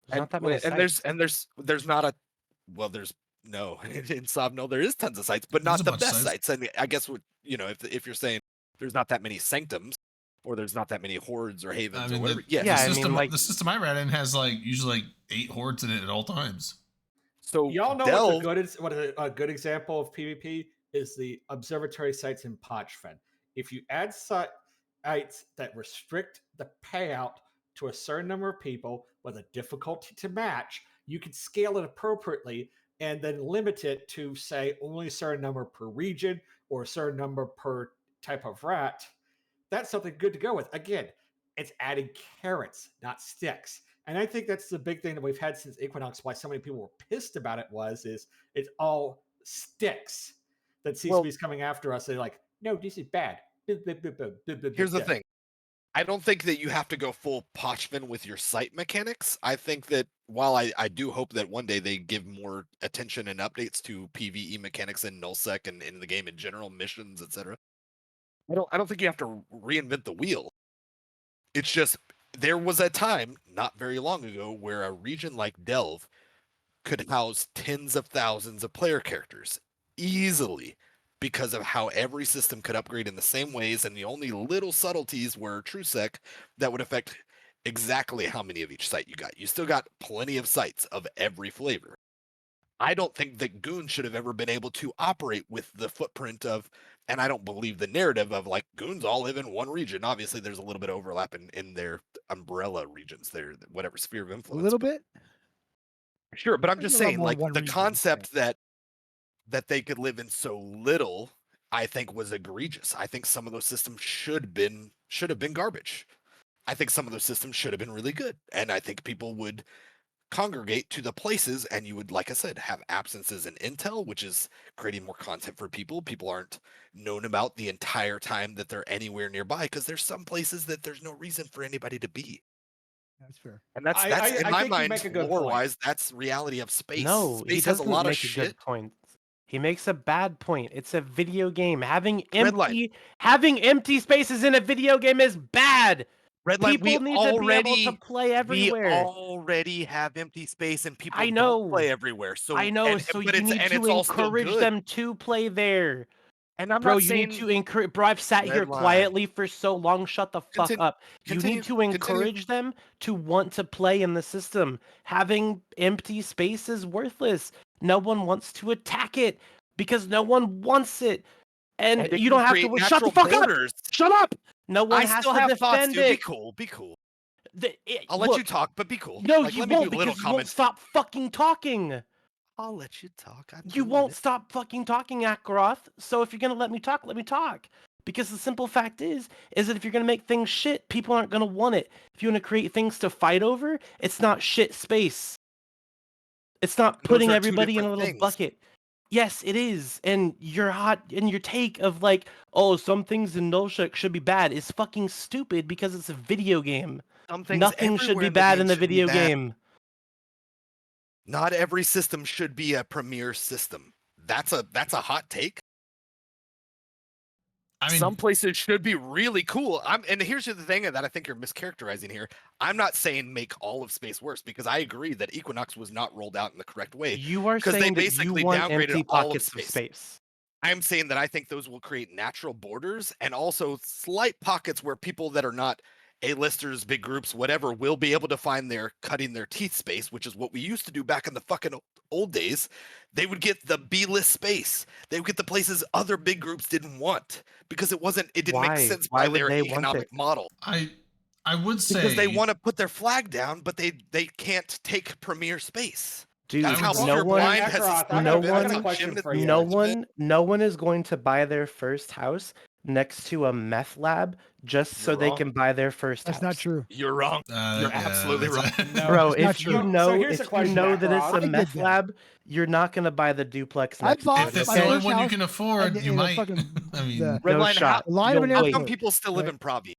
There's And not that many there's not a there's no in Sobnil there is tons of sites, but There's not a the bunch of best sites. sites. And I guess if you're saying there's not that many sanctums or there's not that many hordes or havens I or mean, whatever. the, Yes. the Yeah, I system mean, like- the system I ran in has usually 8 hordes in it at all times. So Y'all know Delve, what a good example of PvP is the observatory sites in Podchfen. If you add sites that restrict the payout to a certain number of people with a difficulty to match, you can scale it appropriately and then limit it to, say, only a certain number per region or a certain number per type of rat. That's something good to go with. Again, it's adding carrots, not sticks. And I think that's the big thing that we've had since Equinox. Why so many people were pissed about it is it's all sticks that CCP is coming after us. They're like, no, this is bad. here's the thing. I don't think that you have to go full Podchfen with your site mechanics. I think that while I do hope that one day they give more attention and updates to PvE mechanics in nullsec and in the game in general, missions, etc. I don't think you have to reinvent the wheel. It's just there was a time not very long ago where a region like Delve could house tens of thousands of player characters easily because of how every system could upgrade in the same ways, and the only little subtleties were TrueSec that would affect exactly how many of each site you got. You still got plenty of sites of every flavor. I don't think that Goon should have ever been able to operate with the footprint of, and I don't believe the narrative of like Goons all live in one region. Obviously, there's a little bit of overlap in their umbrella regions, their whatever sphere of A influence. little bit. Sure, but I'm There's just a lot saying, more like one the region, concept that they could live in so little, I think was egregious. I think some of those systems should have been garbage. I think some of those systems should have been really good, and I think people would congregate to the places, and you would, like I said, have absences in intel, which is creating more content for people. People aren't known about the entire time that they're anywhere nearby because there's some places that there's no reason for anybody to be. That's fair. And that's I in my think you mind, make a good lore point. wise, that's reality of space. No, he Space has a doesn't lot of make a shit. good point. He makes a bad point. It's a video game. Having Redline. empty spaces in a video game is bad. Redline, People need to be able to play everywhere. We already have empty space and people I know. don't play everywhere. So I know, but you need to encourage them to play there. And I'm Bro, not you saying need to encourage. Bro, I've sat here Redline. quietly for so long. Shut the fuck up. You Continue, need to encourage them to want to play in the system. Having empty space is worthless. No one wants to attack it because no one wants it. And it you can don't have create to. Shut the natural fuck borders. up. Shut up. No one I has still to have thoughts, defend dude. it. Be cool. Be cool. I'll Look, let you talk, but be cool. No, Like, you let me won't do little because you won't comments. stop fucking talking. I'll let you talk. You won't stop fucking talking, Akaroth. So if you're gonna let me talk, let me talk. Because the simple fact is that if you're gonna make things shit, people aren't gonna want it. If you want to create things to fight over, it's not shit space. It's not putting everybody in a little bucket. Yes, it is. And your take of like, oh, some things in nullsec should be bad is fucking stupid because it's a video game. Nothing should be bad in the video game. Not every system should be a premier system. That's a hot take. I mean, some places should be really cool. And here's the thing that I think you're mischaracterizing here. I'm not saying make all of space worse because I agree that Equinox was not rolled out in the correct way. You are saying that you want empty pockets of space. I'm saying that I think those will create natural borders and also slight pockets where people that are not A-listers, big groups, whatever, will be able to find their cutting their teeth space, which is what we used to do back in the fucking old days. They would get the B-list space. They would get the places other big groups didn't want because it didn't make sense by their economic model. I would say because they want to put their flag down, but they can't take premier space. Dude, that's how no one is going to buy their first house next to a meth lab just so You're they wrong. can buy their first That's house. not true. You're wrong. You're absolutely wrong. No, Bro, it's not if you true. So know here's a if you question, know that it's Ackroyd. a I did meth that. lab, you're not gonna buy the duplex I next to bought it. If that's my the Okay? only first one you house can afford, and you in a might. fucking I mean, the Redline, No shot. line of an You'll how wait. come airport. people still live right? in Pravi?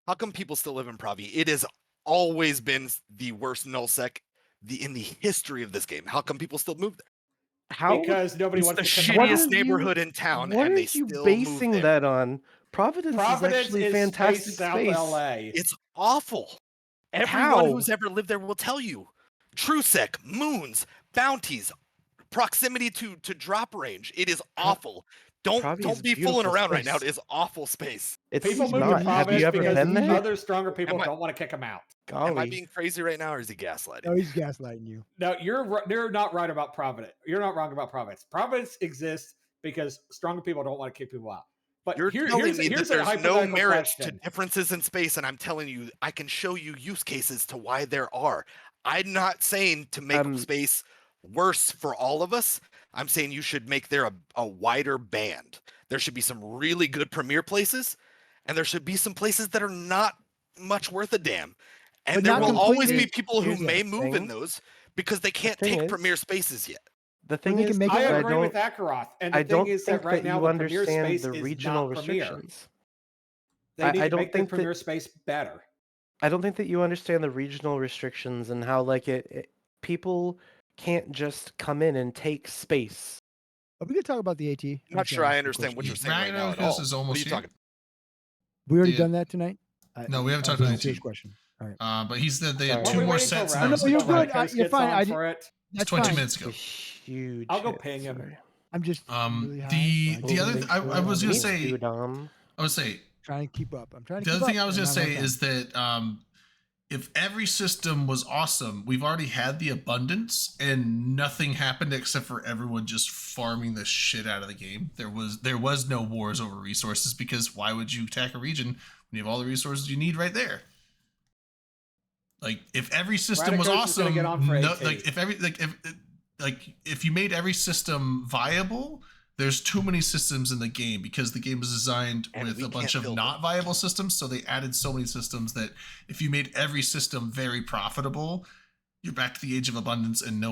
How come people still live in Pravi? It has always been the worst nullsec in the history of this game. How come people still move there? How? Because nobody It's wants the to come What out. are shittiest you- neighborhood in town, What and are they you still move basing there. that on? Providence, Providence is actually is fantastic space South space. LA. It's awful. Everyone How? who's ever lived there will tell you. TrueSec, moons, bounties, proximity to drop range. It is awful. Pravi is Don't be fooling beautiful around right now. space. It is awful space. It's People move not. to Have you Providence ever because been there? other stronger people Am I- don't want to kick them out. Am I Golly. being crazy right now, or is he gaslighting? No, he's gaslighting you. No, you're not right about Providence. You're not wrong about Providence. Providence exists because stronger people don't want to kick people out. But You're telling here's me that a there's no hypothetical merit to question. differences in space, and I'm telling you, I can show you use cases to why there are. I'm not saying to make space worse for all of us. I'm saying you should make there a wider band. There should be some really good premier places, and there should be some places that are not much worth a damn. And But there not will always be completely- people who Here's the may move in thing. those because they can't thing take is- premier spaces yet. The thing they can is, make I it I agree with don't. Akaroth. And the I thing don't is think that right that now you the premier understand space the is regional not premier. restrictions. They need I to don't make the think that- premier space better. I don't think that you understand the regional restrictions and how like people can't just come in and take space. Are we gonna talk about the AT? I'm not sure I understand what you're saying right now at Magnus all. is What are almost you here. talking? We already The- done that tonight. No, we haven't Oh, talked about that's a serious AT. question. All right. But he said they had Sorry. two We're more waiting till sets. Rasmus No, you're from good. Lycos You're gets fine. on for it. It's That's 20 fine. minutes It's a ago. huge. I'll go hit, ping him. sorry. I'm just really high, the so the I other just I was gonna Me say too, Dom. I would say trying to keep up. I'm trying to the keep other thing up, I was and gonna I'm say on is that if every system was awesome, we've already had the abundance and nothing happened except for everyone just farming the shit out of the game. There was no wars over resources because why would you attack a region when you have all the resources you need right there? Like if every system was Radicos is gonna awesome, get on for no, AT. if you made every system viable, there's too many systems in the game because the game was designed And with we a bunch can't of build not viable systems. So they added so many systems that if you made every system very profitable, you're back to the age of abundance and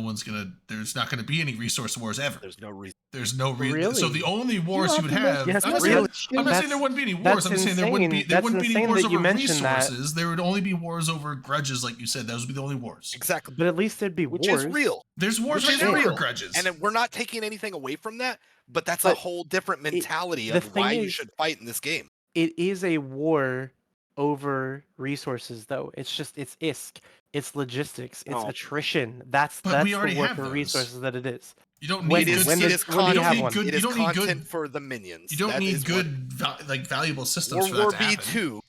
there's not gonna be any resource wars ever. There's no reason. There's no reason. So Really? the only wars don't you would have to make- have, Yes, I'm not really. saying That's- there wouldn't be any that's wars. I'm just saying there wouldn't be insane. any That's wars insane that you over mentioned that. resources. There would only be wars over grudges, like you said. Those would be the only wars. Exactly. But at least there'd be Which wars. is real. There's wars Which right is now over real. grudges. And we're not taking anything away from that, but that's a But whole different mentality the of thing why you is- should fight in this game. It is a war over resources, though. It's just it's ISK, it's logistics, it's No. attrition. That's But we the already war have for those. resources that it is. you don't when- need It is, good. when it does- is when do you have content. one? Good- It you is don't need content good- for the minions. You don't That need is good, valuable systems What for World that War to happen. B2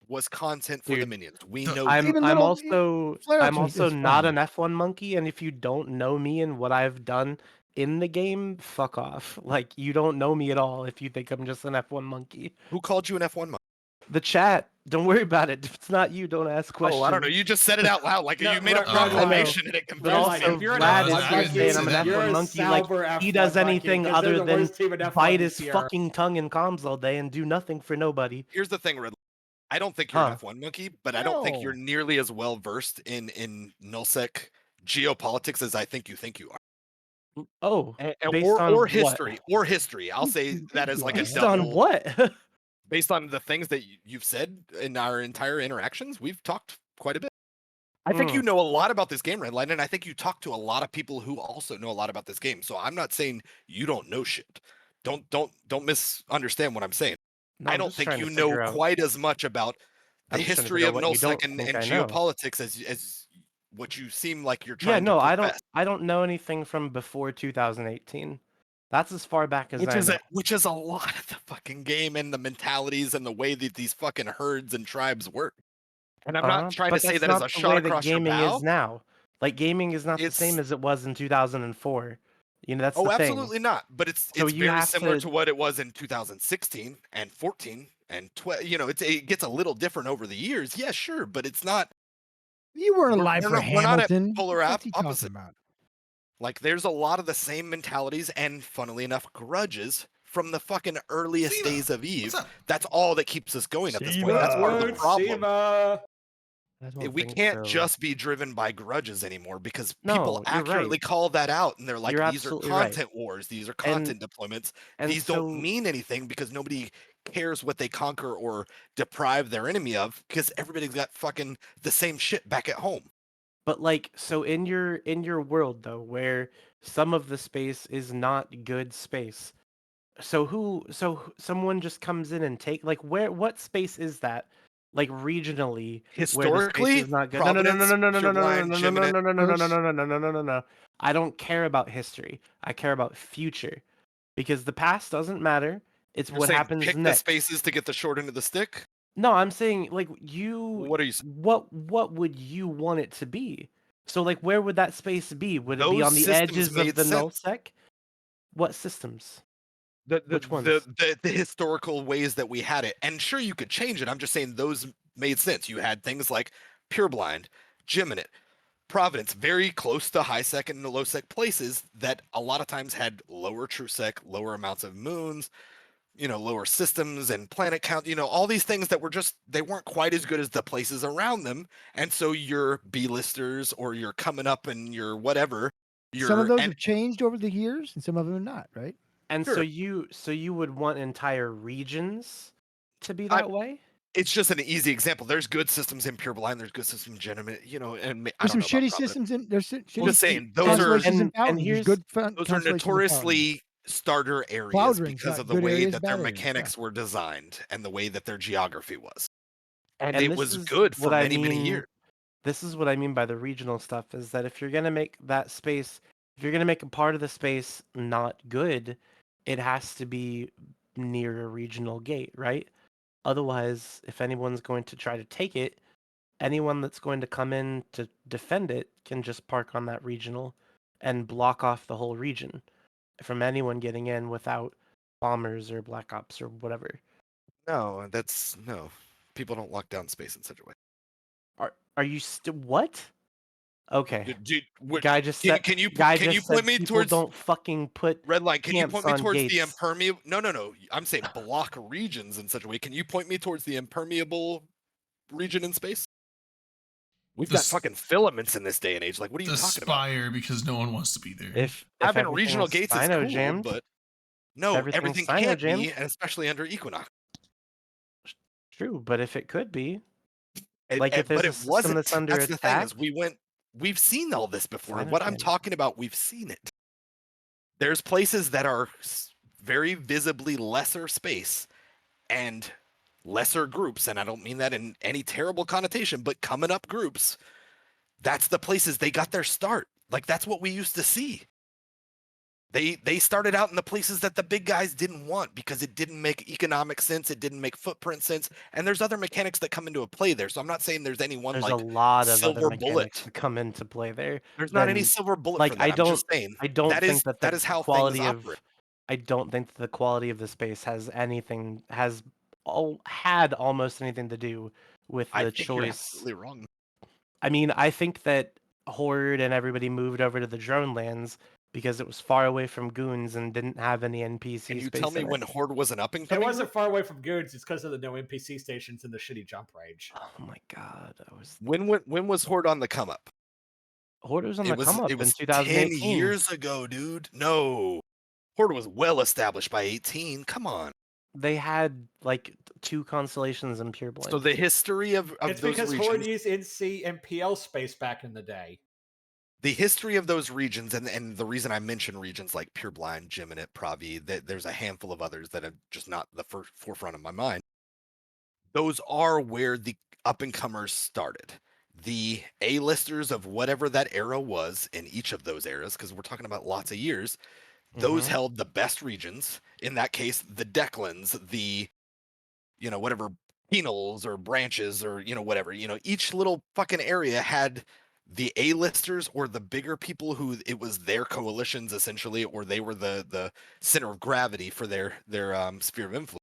was content for the Dude, minions. We the- know I'm Even I'm little- also flare-ups I'm are- also is not fine. an F1 monkey, and if you don't know me and what I've done in the game, fuck off. Like you don't know me at all if you think I'm just an F1 monkey. who called you an F1 monkey. The chat, don't worry about it. If it's not you, don't ask questions. Oh, I don't know. You just said it out loud like No, you made a right, right, proclamation and it But confused also, me. if you're an Vlad F1 is monkey, just saying I'm an you're F1 a monkey. Like Sauber he F1 does monkey, anything 'cause they're other the than worst team in F1 bite this his year. fucking tongue in comms all day and do nothing for nobody. Here's the thing, Red. I don't think you're Huh. an F1 monkey, but I don't think you're No. nearly as well versed in nullsec geopolitics as I think you are. Oh, based or on what? history. I'll say that as like a Based on double. what? Based on the things that you've said in our entire interactions, we've talked quite a bit. I think you know a lot about this game, Redline, and I think you talk to a lot of people who also know a lot about this game. So I'm not saying you don't know shit. Don't misunderstand what I'm saying. No, I I'm don't just think trying you to know figure out- quite as much about the I'm just trying to history figure of out what you nullsec don't and think I know. geopolitics as what you seem like you're trying Yeah, no, to I profess. don't know anything from before 2018. That's as far back as I know. Which is a lot of the fucking game and the mentalities and the way that these fucking herds and tribes work. And I'm not trying to But say that's that as not a the shot way that across your gaming bow. is now. Like gaming is not the same It's- as it was in 2004. You know, that's Oh, the thing. absolutely not. But it's So you very have similar to- to what it was in 2016 and 14 and 12. You know, it gets a little different over the years. Yeah, sure, but it's not You weren't We're- alive we're for not- we're not at Hamilton. polar What's he opposite. talking about? like there's a lot of the same mentalities and funnily enough grudges from the fucking earliest Siva, days of what's Eve. up? That's all that keeps us going at this point. That's part of the Word, problem. Siva. I don't We think can't so. just be driven by grudges anymore because No, people you're accurately right. call that out and they're like, You're these are absolutely right. content wars, these are And- content deployments. and These so- don't mean anything because nobody cares what they conquer or deprive their enemy of because everybody's got fucking the same shit back at home. But like, so in your world though, where some of the space is not good space, so someone just comes in and take what space is that? Like regionally, where the Historically, space is not good. No. I don't care about history. I care about future, because the past doesn't matter. It's You're what saying happens pick next. the spaces to get the short end of the stick. No, I'm saying like you. What are you? What would you want it to be? So like, where would that space be? Would it be Those on the systems edges made of the null sense. sec? What systems? Which ones? The historical ways that we had it, and sure you could change it. I'm just saying those made sense. You had things like Pureblind, Geminate, Providence, very close to high sec and low sec places that a lot of times had lower true sec, lower amounts of moons, lower systems and planet count, all these things that were just, they weren't quite as good as the places around them. And so your B-listers or you're coming up and your whatever. Some of those have changed over the years, and some of them are not, right? And Sure. so you would want entire regions to be that way? It's just an easy example. There's good systems in Pureblind. There's good systems in Geminate, and I There's don't some know shitty about Providence. systems in there's shitty Just saying, those are constellations in and Paladin. There's here's- good those are constellations in Paladin. notoriously starter areas Cloud Ring's because got of the good way areas, that bad their areas, yeah. mechanics were designed and the way that their geography was. And And it this was is good for what I many, many mean- years. This is what I mean by the regional stuff, is that if you're gonna make that space, if you're gonna make a part of the space not good, it has to be near a regional gate, right? Otherwise, if anyone's going to try to take it, anyone that's going to come in to defend it can just park on that regional and block off the whole region from anyone getting in without bombers or black ops or whatever. No, no. People don't lock down space in such a way. Are you still what? Okay. Guy just can, said, can you guy can you just said point me people towards don't fucking put Redline? Can you camps point me on towards the gates. impermeable? No. I'm saying block regions in such a way. Can you point me towards the impermeable region in space? We've got fucking filaments in this day and age. Like, what are you The talking about? Spire, because no one wants to be there. If Having regional gates is cool, jammed, but no, everything Sino can't jammed. be, and especially under Equinox. True, but if it could be, If there's but a it system wasn't. that's under That's the thing attack, is, we've seen all this before. Sino What I'm jammed. talking about, we've seen it. There's places that are very visibly lesser space and lesser groups, and I don't mean that in any terrible connotation, but coming up groups, that's the places they got their start. Like, that's what we used to see. They started out in the places that the big guys didn't want because it didn't make economic sense, it didn't make footprint sense, and there's other mechanics that come into a play there. So I'm not saying there's any one there's like a lot of silver other bullet. mechanics that come into play there. There's not any then, silver bullet like, for that. I'm just saying I don't think that that is how quality things of operate. I don't think that the quality of the space had almost anything to do with I the think you're choice. absolutely wrong. I mean, I think that Horde and everybody moved over to the drone lands because it was far away from goons and didn't have any NPC Can you space tell me in when it. Horde was an up and It coming? wasn't far away from Goons. It's because of the no NPC stations and the shitty jump range. Oh my god, When was Horde on the come up? Horde was on the come up It was in 2018. 10 years ago, dude. No. Horde was well established by 18. Come on. They had like 2 constellations in Pureblind. So the history of It's those because regions, Horde used NC and PL space back in the day. the history of those regions, and the reason I mention regions like Pureblind, Geminate, Pravi, that there's a handful of others that are just not the forefront of my mind. Those are where the up and comers started. The A-listers of whatever that era was in each of those eras, because we're talking about lots of years, those Mhm. held the best regions. In that case, the Declans, the whatever penals or branches or whatever. Each little fucking area had the A-listers or the bigger people who it was their coalitions essentially, or they were the center of gravity for their sphere of influence.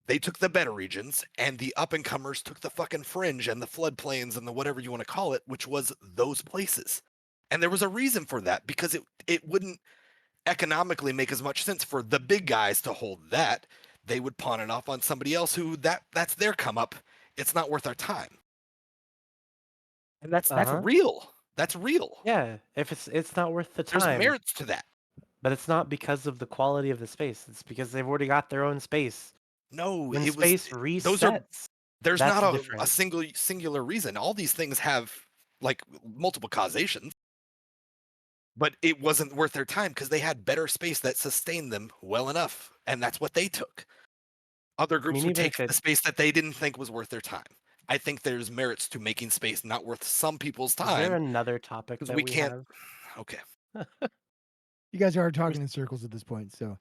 They took the better regions, and the up-and-comers took the fucking fringe and the floodplains and the whatever you want to call it, which was those places. And there was a reason for that, because it wouldn't economically make as much sense for the big guys to hold that. They would pawn it off on somebody else who that's their come up. It's not worth our time. And that's real. That's real. Yeah, if it's not worth the There's time, merits to that. but it's not because of the quality of the space. It's because they've already got their own space. No, When it space was resets, those are there's that's not a different. singular reason. All these things have like multiple causations. But it wasn't worth their time because they had better space that sustained them well enough, and that's what they took. Other groups would even take if the space that they didn't think was worth their time. I think there's merits to making space not worth some people's Is there time another topic because that we we can't. have? Okay, You guys are talking in circles at this point, so.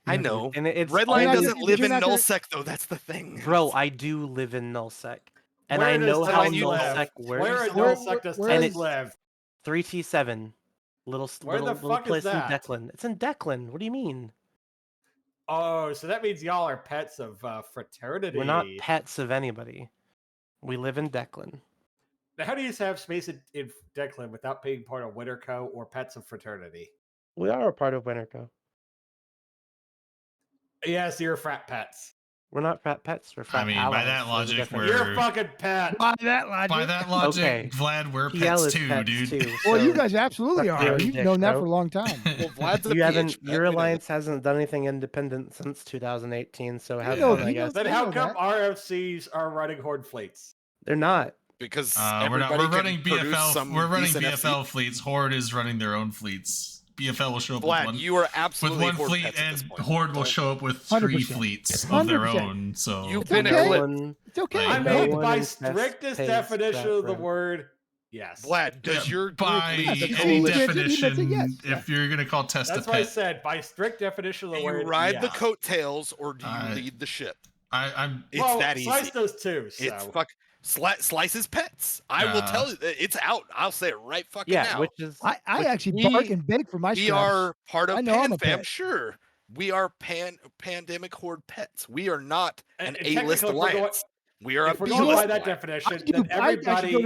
I know. And it's Redline not- doesn't you're live in not gonna- nullsec though. That's the thing, Bro, I do live in nullsec, and Where I does know how Tess live? nullsec works. Where in Where- nullsec does where Tess is- live? 3T7, little Where the little fuck is place in that? Declan. It's in Declan. What do you mean? Oh, so that means y'all are pets of fraternity. We're not pets of anybody. We live in Declan. Now, how do you have space in Declan without being part of Winterco or pets of fraternity? We are a part of Winterco. Yes, you're frat pets. We're not frat pets. We're frat mean, by allies. that There's a logic, difference. we're- You're a fucking pet. By that logic. By that logic, Okay. Vlad, we're PL pets is too, pets dude. too, Well, you so guys absolutely Fuck are. your You've dick, known that bro. for a long time. Well, Vlad's a you haven't. PH pet, Your we know alliance hasn't done anything independent since 2018. So have know- fun, I he guess. knows- Then I how know come that. RFCs are running Horde fleets? They're not. because We're not. everybody We're can running produce BFL. some We're running decent BFL FC. fleets. Horde is running their own fleets. BFL will show up with Vlad, one. you are With absolutely one Horde fleet, pets at and this point. Horde will Don't- show up with 3 100%. fleets of their 100%. own. So You've It's been okay. eclipsed. It's okay. I Like, no mean, one by invests strictest pays definition of the that word, yes. Vlad, does your group by lead the Yes, any he coalition? did. He meant definition, it, yes. if you're gonna call Test a That's what I pet, said. By strict definition of Do the you word, ride the yes. coattails or do you I- lead the ship? I'm. It's well, that easy. Slice does too. So. It's Slice's pets. I will Yeah. tell you, it's out. I'll say it right fucking Yeah, now. which is I Which actually we- bark and beg for my We scraps. are part of I know I'm a PanFam, pet. sure. We are pandemic horde pets. We are not an And A-list technically, if we're going- alliance. We are a If we're going by B-list that alliance. definition, I then actually go everybody to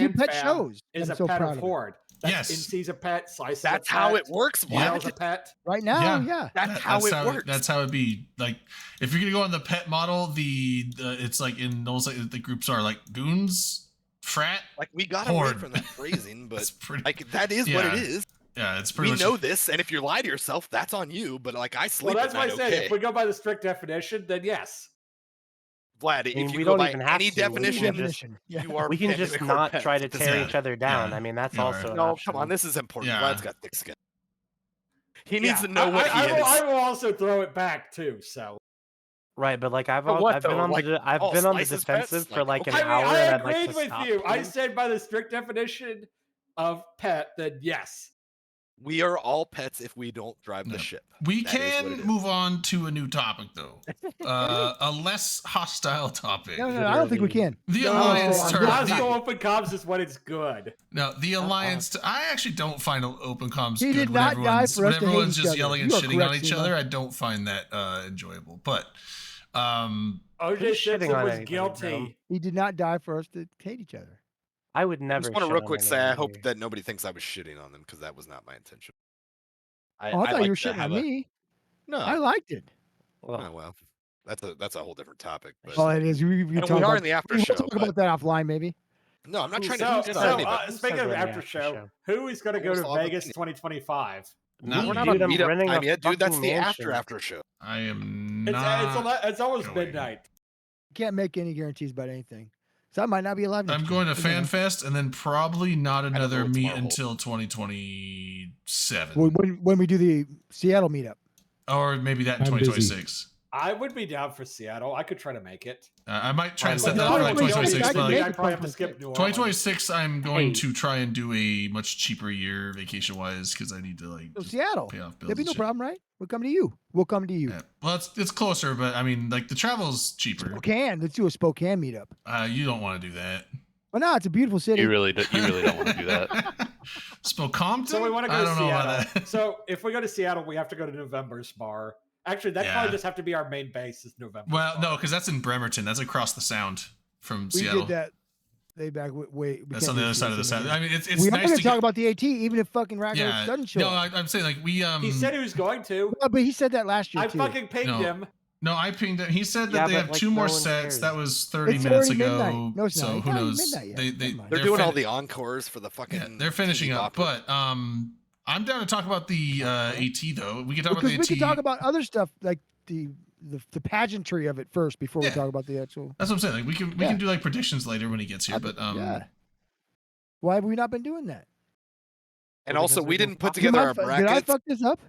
in do pet PanFam shows. is I'm a so pet proud of of it. Horde. That's Yes. NC's a pet. Slice is a That's pet. how it works, Yeah. Miles Vlad. a pet. Right now, Yeah. yeah. That's how it works. That's how it be. Like, if you're gonna go on the pet model, it's like in those the groups are like goons, frat. Like, we got away Horde. from that phrasing, but It's pretty. like that is what it Yeah. is. Yeah, it's pretty We much. know this, and if you lie to yourself, that's on you. But like, I sleep Well, that's at why I night said okay. if we go by the strict definition, then yes. Vlad, mean, if we you go don't by even have any to. We can definition, just- Yeah. you are. we can just pandemic horde not pets. try to tear Yeah. each other down. Yeah. I mean, that's Yeah, also right. an No, option. come on, this is important. Yeah. Vlad's got thick skin. He needs Yeah, to know what I he will, is. I will also throw it back too. So Right, but like I've But what, I've been though? on Like, the I've all been on the Slice's pets? defensive for Like, like an okay. I mean, hour, I and I'd agreed like to with stop. you. I you. said by the strict definition of pet, then yes. We are all pets if we don't drive the No. ship. We That is what can it is. move on to a new topic though, a less hostile topic. No, I don't think we can. The No, alliance turn. Hostile open comms is when it's good. No, the alliance. I actually don't find open comms He good did when not die everyone's, for when us to hate everyone's each just other. yelling and You are shitting on correct, each Simo. other. I don't find that enjoyable. But OJ Who's shitting Simpson on was anybody, guilty. bro? He did not die for us to hate each other. I would I never. just want to shit real on quick say I hope anybody. that nobody thinks I was shitting on them because that was not my intention. Oh, I thought like you were to shitting have on a- me. No, I liked it. Well, oh, well, that's a whole different topic. But Well, it is. We and we talk are about, in the after we'll show. talk but- about that offline, maybe. No, I'm not trying So, to shit so, on anybody. Who speaking says of we're in the after after show, show? who is going to go Almost to all of Vegas it. 2025? no, We're not Dude, on I'm meetup renting time a yet, dude. That's fucking the mansion. after show. I am It's, not. it's almost going. midnight. Can't make any guarantees about anything. So I might not be alive. I'm next going to year. You know. FanFest and then probably not don't know another what meet tomorrow holds. until 2027, When we do the Seattle meetup. or maybe that in I'm busy. 2026. I would be down for Seattle. I could try to make it. I might try and Well, set no, that up for I like would- 2026. I But could like make I'd it probably have to 2026. skip New Orleans. 2026, I'm going Hey. to try and do a much cheaper year vacation wise because I need to like So just Seattle. pay off bills. There'll be and no shit. problem, right? We'll come to you. We'll come to you. Yeah. Well, it's closer, but I mean, like the travel's cheaper. Spokane. Let's do a Spokane meetup. You don't want to do that. Well, no, it's a beautiful city. You really don't want to do that. Spokompton? So we want to I go to don't know Seattle. about that. So if we go to Seattle, we have to go to November's bar. Actually, that Yeah. probably just have to be our main base is November. Well, no, because that's in Bremerton. That's across the sound from We Seattle. did that. They back way. That's on the other side of the side. I mean, it's We're not nice going to to talk get, about the AT, even if fucking Rakos yeah. doesn't show No, up. I'm saying like we He said he was going to. Well, but he said that last year I too. fucking pinged No. him. No, I pinged it. He said that Yeah, they but, have like, 2 no more one sets. cares. That was 30 It's minutes already ago. midnight. No, it's not. So It's who not even knows? midnight yet. They Never mind. They're doing all fin- the encores for the fucking. yeah, they're finishing TV up. bopper. But I'm down to talk about the AT though. We can talk Because about we the can talk AT. about other stuff like the pageantry of it first before Yeah. we talk about the actual. That's what I'm saying. Like we can Yeah. do like predictions later when he gets here. But yeah. Why have we not been doing that? And Well, also, because we there's no didn't put topic. Did together I our fu- did I brackets. fuck this up?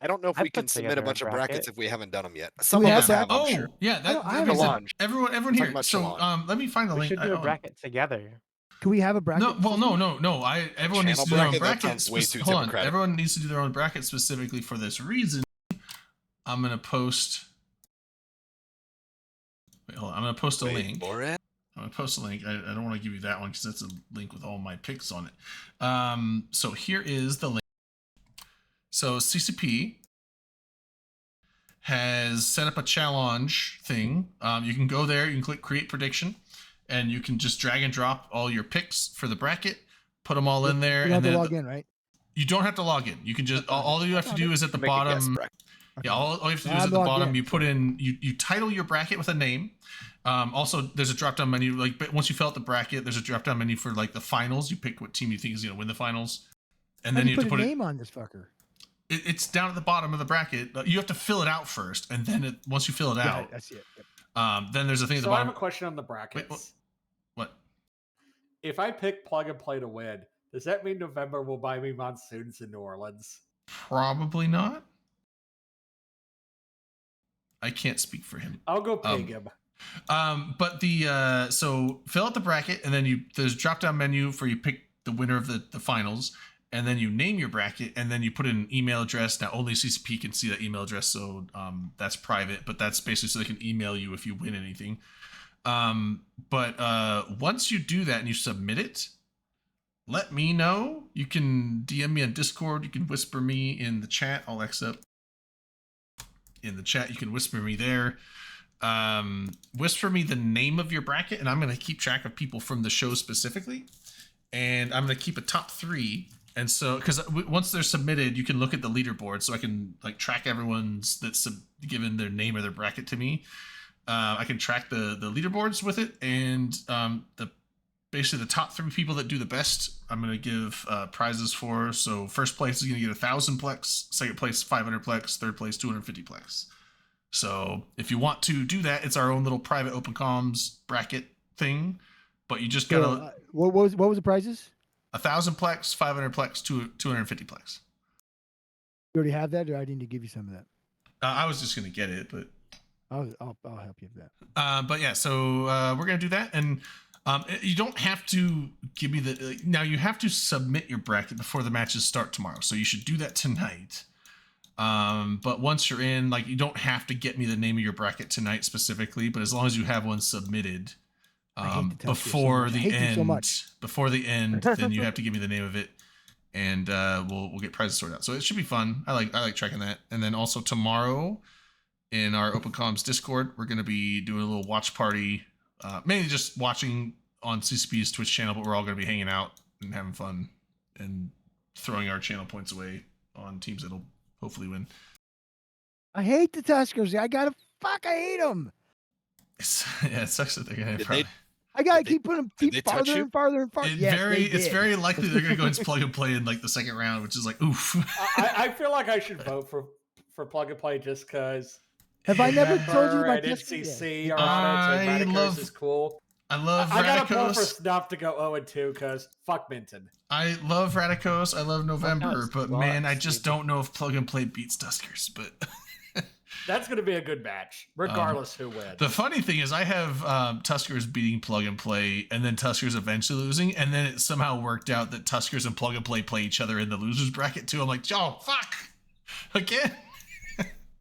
I don't know if I we can put submit a together a bunch of brackets bracket. if we haven't done them yet. Do Some we of have us have, I'm oh sure. yeah, that, I that don't- makes I sense. Everyone talking here. about So Shalon. let me find the We link. should do a bracket together. Can we have a bracket? No, well, system? no. Everyone needs to do Channel their own bracket? That bracket. sounds way too Hold on. Democratic. Everyone needs to do their own bracket specifically for this reason. I'm gonna post. Wait, hold on. I'm gonna post a Wait, link. Borat? I'm gonna post a link. I don't want to give you that one because that's a link with all my picks on it. So here is the link. So CCP has set up a challenge thing. You can go there, you can click create prediction, and you can just drag and drop all your picks for the bracket, put them all in there, You and have to then log in, right? you don't have to log in. You can just all you have to do is at the Make a guess bottom. bracket. Yeah, all you have to do is I'm at the logged bottom. in, You put in you title your bracket with a name. Also, there's a drop down menu. Like, but once you fill out the bracket, there's a drop down menu for like the finals. You pick what team you think is going to win the finals, and How then do you you have put to a put name on this fucker. it's down at the bottom of the bracket. You have to fill it out first, and then Got once you fill it out, it, I see it. Yep. then there's a thing at the So I have bottom. a question on the brackets. What? If I pick plug and play to win, does that mean November will buy me monsoons in New Orleans? Probably not. I can't speak for him. I'll go pig him. But the so fill out the bracket, and then there's a drop down menu for you pick the winner of the finals, and then you name your bracket, and then you put in an email address. Now only CCP can see that email address, so that's private, but that's basically so they can email you if you win anything. But once you do that and you submit it, let me know. You can DM me on Discord. You can whisper me in the chat. I'll accept. In the chat, you can whisper me there. Whisper me the name of your bracket, and I'm going to keep track of people from the show specifically. And I'm going to keep a top 3. And so, because once they're submitted, you can look at the leaderboard, so I can like track everyone's that's given their name or their bracket to me. I can track the leaderboards with it, and basically the top 3 people that do the best, I'm going to give prizes for. So first place is going to get 1,000 plex, second place 500 plex, third place 250 plex. So if you want to do that, it's our own little private open comms bracket thing, but you just gotta So, what was the prizes? 1,000 plex, 500 plex, 250 plex. You already have that, or I need to give you some of that? I was just gonna get it, but I'll help you with that. but yeah, so we're gonna do that, and you don't have to give me the now. You have to submit your bracket before the matches start tomorrow, so you should do that tonight. But once you're in, like, you don't have to get me the name of your bracket tonight specifically, but as long as you have one submitted before the end, then you have to give me the name of it, and we'll get prizes sorted out. So it should be fun. I like tracking that. And then also tomorrow in our Open Comms Discord, we're going to be doing a little watch party, mainly just watching on CCP's Twitch channel, but we're all going to be hanging out and having fun and throwing our channel points away on teams that'll hopefully win. I hate the Tuskers. I hate them. Yeah, it sucks that they're going to I gotta keep putting did they feet touch farther you? and farther and farther. It's very likely they're going to go into plug and play in like the second round, which is like, oof. I feel like I should vote for plug and play just because. Have I never told you my and Tusker? NCC are on it, and Radicos is cool. I love I got a pull for Radicos. Snuff to go 0-2 because fuck Minton. I love Radicos. I love November, but man, I just Steve. don't know if plug and play beats Tuskers. But That's going to be a good match, regardless who wins. the funny thing is, I have Tuskers beating plug and play, and then Tuskers eventually losing, and then it somehow worked out that Tuskers and plug and play each other in the losers bracket too. I'm like, oh fuck, again.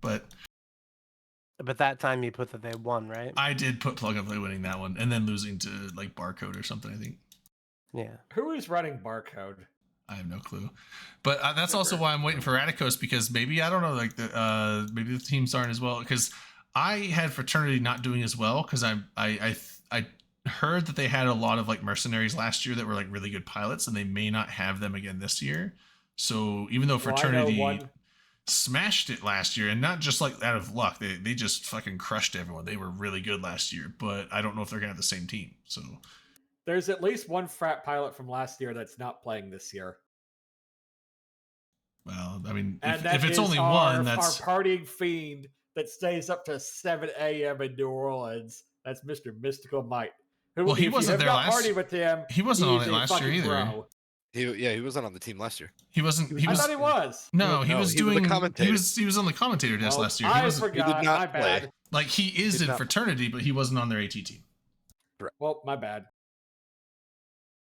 But that time you put that they won, right? I did put plug and play winning that one, and then losing to like Barcode or something. I think. Yeah. Who is running Barcode? I have no clue, but that's also why I'm waiting for Radicos, because maybe, I don't know, like maybe the teams aren't as well, because I had Fraternity not doing as well because I heard that they had a lot of like mercenaries last year that were like really good pilots, and they may not have them again this year. So even though Well, I know Fraternity one- smashed it last year, and not just like out of luck, they just fucking crushed everyone. They were really good last year, but I don't know if they're gonna have the same team. So There's at least one frat pilot from last year that's not playing this year. well, I mean, And if that it's is only our, one, that's our partying fiend that stays up to 7 a.m. in New Orleans. That's Mr. Mystical Mike. Who, Well, he if wasn't you there have not last- partied with him, he wasn't on he's it a last year fucking either. pro. He wasn't on the team last year. He wasn't. He I was. thought he was. No, he No, was he was the doing. commentator. He was on the commentator desk Well, last year. He I wasn't forgot. not My play. bad. like he is Did in not- fraternity, but he wasn't on their AT team. Well, my bad.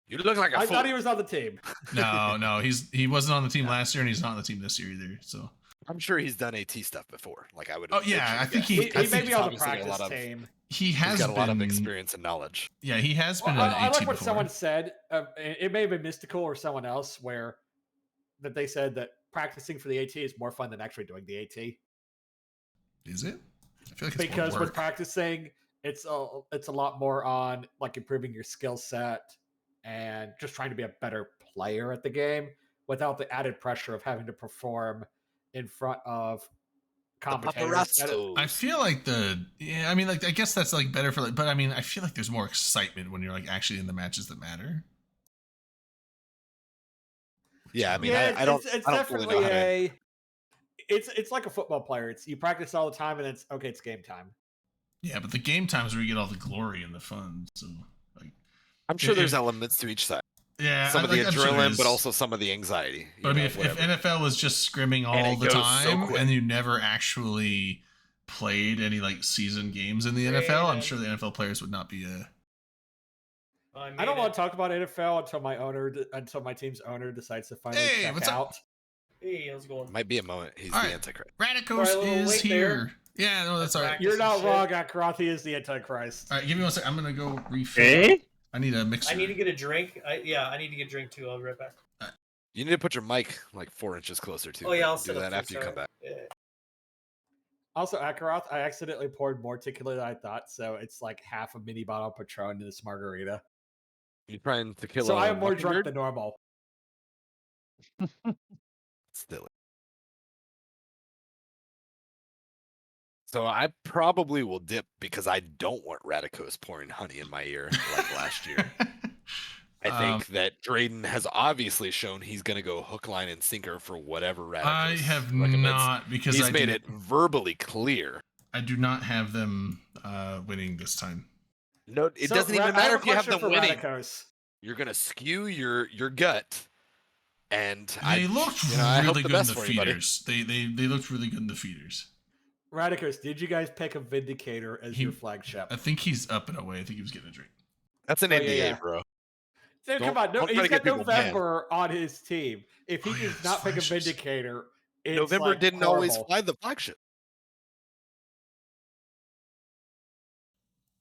You look like a I fool. thought he was on the team. No, he wasn't on the team last year, and he's not on the team this year either. So, I'm sure he's done AT stuff before. Like I would. Oh, yeah, I think He, I he think may be on the obviously got a practice lot of- team. he He's has got a lot of been- experience and knowledge. Yeah, he has been Well, on I AT like what before. someone said. It may have been Mystical or someone else, where that they said that practicing for the AT is more fun than actually doing the AT. Is it? I feel like it's Because more with work. practicing, it's a lot more on like improving your skill set and just trying to be a better player at the game without the added pressure of having to perform in front of commentators. I feel like I mean, like I guess that's like better for like, but I mean, I feel like there's more excitement when you're like actually in the matches that matter. Yeah, I mean, yeah, I don't. It's I don't fully definitely know how to. it's like a football player. It's you practice all the time, and it's okay. It's game time. Yeah, but the game times where you get all the glory and the fun. So like, I'm sure if- there's elements to each side. yeah, Some of the I'm sure there adrenaline, is. but also some of the anxiety. But I you mean, know, if whatever. NFL was just scrimming And all it the goes so time quick. and you never actually played any like season games in the NFL, I'm sure the NFL players would not be I don't want to talk about NFL until my team's owner decides to finally Hey, check what's up? out. Hey, how's it going? Might be a moment. He's All the right. Antichrist. Radicos Sorry, a little is late here. there. Yeah, no, that's all right. Practice You're and not shit. wrong, Akarathi is the Antichrist. All right, give me one second. I'm gonna go refill. I need a mixer. I need to get a drink. I need to get a drink too. I'll be right back. You need to put your mic like 4 inches closer to. Oh yeah, I'll do set that up after you come back. Yeah. Also, Akarath, I accidentally poured more tequila than I thought, so it's like half a mini bottle of Patron in this margarita. You trying to kill? So a I am more drunk mockingbird? than normal. Still. So I probably will dip because I don't want Radicos pouring honey in my ear like last year. I think that Drayden has obviously shown he's going to go hook, line, and sinker for whatever Radicos I have recommends. not because He's I made do, it verbally clear. I do not have them winning this time. No, it So, doesn't Ra- even I matter a if you have question them for winning. Radicos. You're going to skew your gut. And They looked I hope really the good in best the for you, buddy. feeders. They looked really good in the feeders. Radicos, did you guys pick a Vindicator as your flagship? I think he's up and away. I think he was getting a drink. That's an Oh, NDA, yeah. bro. Dude, Don't- come on, no, don't try he's to get got people mad. November on his team. If he Oh, yeah, does his not pick a flagships. Vindicator, it's November like didn't always horrible. fly the flagship.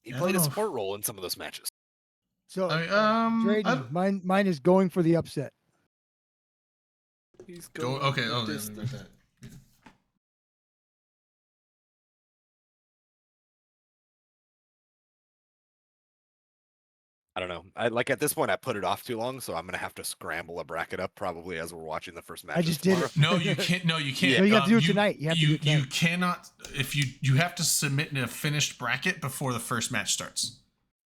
He I played a don't know if- support role in some of those matches. So, I- Drayden, mine is going for the upset. He's Go. going Okay. the Oh, yeah, distance. like that. I don't know. I like at this point I put it off too long, so I'm gonna have to scramble a bracket up probably as we're watching the first match. I just did it. No, you can't. No, you can't. No, you have to do it tonight. You have to do it you tonight. cannot. If you have to submit in a finished bracket before the first match starts.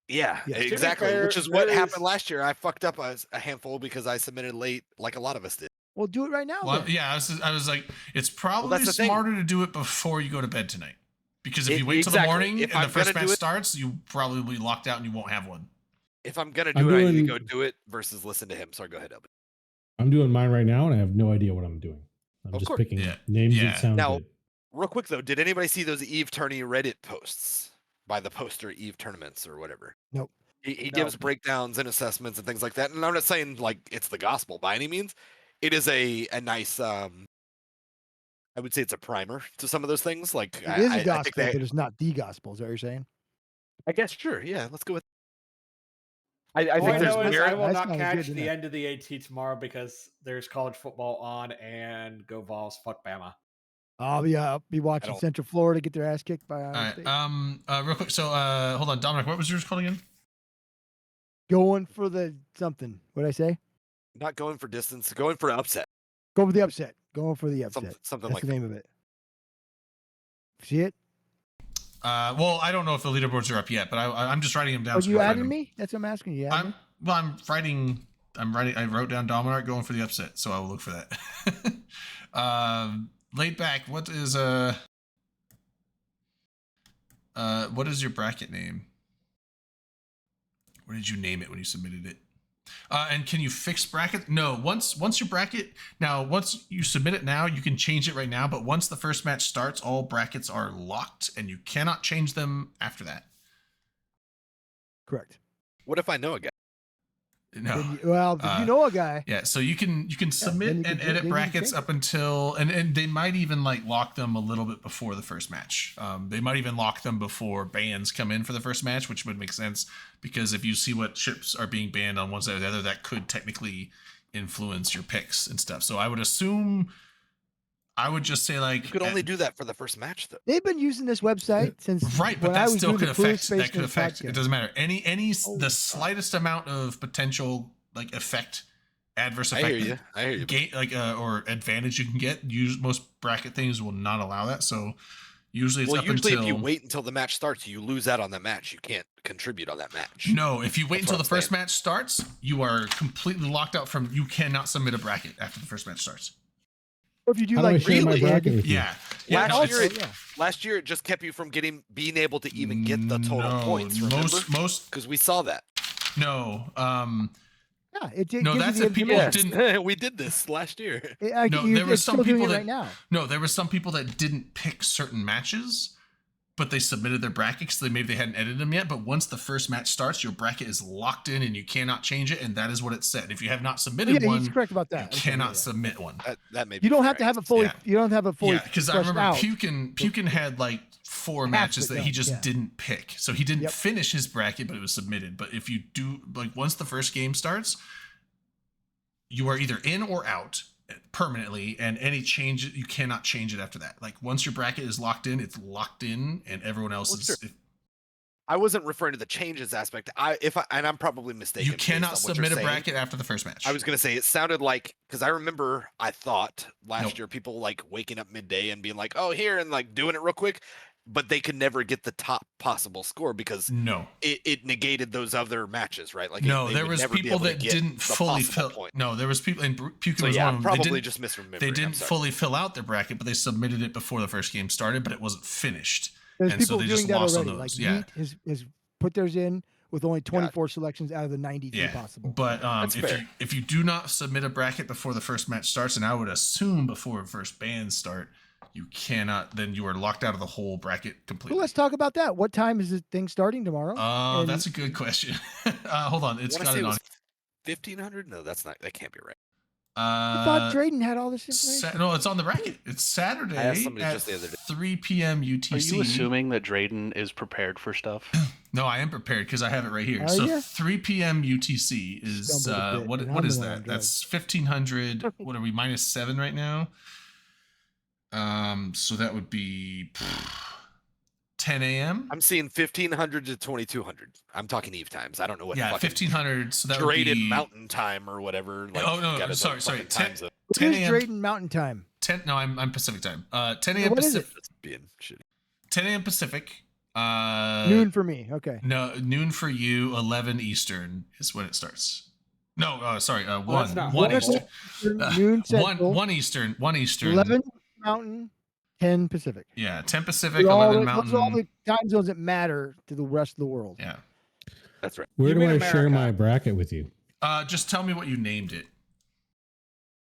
Yeah, Yeah. To be exactly. fair, Which is what there happened is- last year. I fucked up a handful because I submitted late, like a lot of us did. Well, do it right now. Well, then. yeah, I was like, it's probably that's the thing. smarter to do it before you go to bed tonight. Because if you wait till the Exactly. morning If and the I'm first gonna match do it- starts, you probably will be locked out and you won't have one. If I'm gonna I'm do it, I need to doing- go do it versus listen to him. Sorry, go ahead, Elby. I'm doing mine right now, and I have no idea what I'm doing. I'm Of just course. picking Yeah. names Yeah. that sound Now- good. Real quick though, did anybody see those Eve Tourney Reddit posts by the poster Eve Tournaments or whatever? Nope. He No. gives breakdowns and assessments and things like that. And I'm not saying like it's the gospel by any means. It is a nice I would say it's a primer to some of those things. Like It is I a gospel, think they, but it's not the gospel. Is that what you're saying? I guess sure, yeah. Let's go with. I All think I there's know is merit. I will That's not kinda catch good, isn't the it? end of the AT tomorrow because there's college football on and go Vols, fuck Bama. I'll be watching don't- Central Florida get their ass kicked by All Iowa right. State. Real quick. So, hold on, Dominic. What was yours called again? Going for the something. What'd I say? Not going for distance, going for upset. Go for the upset. Going for the upset. Something That's like the that. name of it. See it? Well, I don't know if the leaderboards are up yet, but I'm just writing them down. Oh, so you I can write added them. me? That's what I'm asking you. Added me? I'm writing. I wrote down Dominart going for the upset, so I will look for that. Laid back. What is your bracket name? What did you name it when you submitted it? And can you fix bracket? No. Once your bracket once you submit it now, you can change it right now. But once the first match starts, all brackets are locked, and you cannot change them after that. Correct. What if I know a guy? No. If you know a guy. Yeah, so you can submit then you and can- edit then you can brackets change up until and they might even like lock them a little bit before the first match. They might even lock them before bans come in for the first match, which would make sense because if you see what ships are being banned on one side or the other, that could technically influence your picks and stuff. So I would just say like You could only do that for the first match, though. They've been using this website since right, but when I that was still doing could the Fluid affect. That Space could News affect. podcast. It doesn't matter. Oh, The slightest amount of potential like adverse I effect. hear you. Gain, or advantage you can get. Most bracket things will not allow that. So usually it's up usually until if you wait until the match starts, you lose out on that match. You can't contribute on that match. No, if you wait That's until what the I'm first match starts, you are completely locked out from. You cannot submit a bracket after the first match starts. Or if you do How do I like share my really? bracket with you? Yeah, Last no, year, it's- last year it just kept you from being able to even get the total no, points. Remember? most Because we saw that. no. Yeah, it No, gives that's you the if people information. didn't. We did this last year. No, there was it's some still doing people it that right now. No, there were some people that didn't pick certain matches, but they submitted their brackets. So maybe they hadn't edited them yet. But once the first match starts, your bracket is locked in and you cannot change it, and that is what it said. If you have not submitted Yeah, one, he's correct about you that. Okay, cannot yeah. submit one. That may be You don't have to correct. have it fully. Yeah. You don't have it fully. Yeah, because I fleshed remember out. Pukin had like 4 Half matches of it that he done, just yeah. didn't pick. So he didn't Yep. finish his bracket, but it was submitted. But if you do, like, once the first game starts, you are either in or out permanently, and any change, you cannot change it after that. Like, once your bracket is locked in, it's locked in, and everyone else Well, is. sure. I wasn't referring to the changes aspect. And I'm probably mistaken. You based cannot on what submit you're a saying. bracket after the first match. I was gonna say it sounded like because I remember I thought last Nope. year people like waking up midday and being like, "Oh, here," and like doing it real quick, but they could never get the top possible score because No. it negated those other matches, right? Like No, they there would was never be people able to that get didn't the fully possible fill. point. No, there was people, and Pukin So was yeah, one I'm of them. probably They just misremembering. They I'm didn't sorry. fully fill out their bracket, but they submitted it before the first game started, but it wasn't finished. There's and so people they doing just that lost on already. those. Like Yeah. Yeet has put theirs in with only 24 selections out of the 93 Yeah, possible. but That's if fair. you do not submit a bracket before the first match starts, and I would assume before first bans start, you cannot. Then you are locked out of the whole bracket completely. Well, let's talk about that. What time is this thing starting tomorrow? And- That's a good question. Hold on, it's I wanna got say it it on. was 1,500. No, that's not. That can't be right. I thought Drayden had all this information. No, it's on the bracket. It's Saturday I asked somebody at just the other day. 3 p.m. UTC. Are you assuming that Drayden is prepared for stuff? No, I am prepared because I have it right here. Are So ya? 3 p.m. UTC is Stumbled a bit, what and what I'm is the one that? on That's 1,500. What are we -7 right now? So that would be 10 a.m. I'm seeing 1,500 to 2,200. I'm talking Eve times. I don't know what. Yeah, fucking 1,500. So that would Drayden be Mountain Time or whatever. Like, Oh, no, got his own sorry, fucking 10 time zone. What 10 is a.m. Drayden Mountain Time? 10. No, I'm Pacific time. 10 a.m. What is it? Pacific. That's being shitty. 10 a.m. Pacific. Noon for me. Okay. No, noon for you. 11 Eastern is when it starts. No, sorry. that's One not Eastern. Noon Central. One Eastern. 11 Mountain, 10 Pacific. Yeah, 10 Pacific, Those are all 11 the- Mountain. Those are all the time zones that matter to the rest of the world. Yeah. That's right. Where You do mean I share America. my bracket with you? Just tell me what you named it.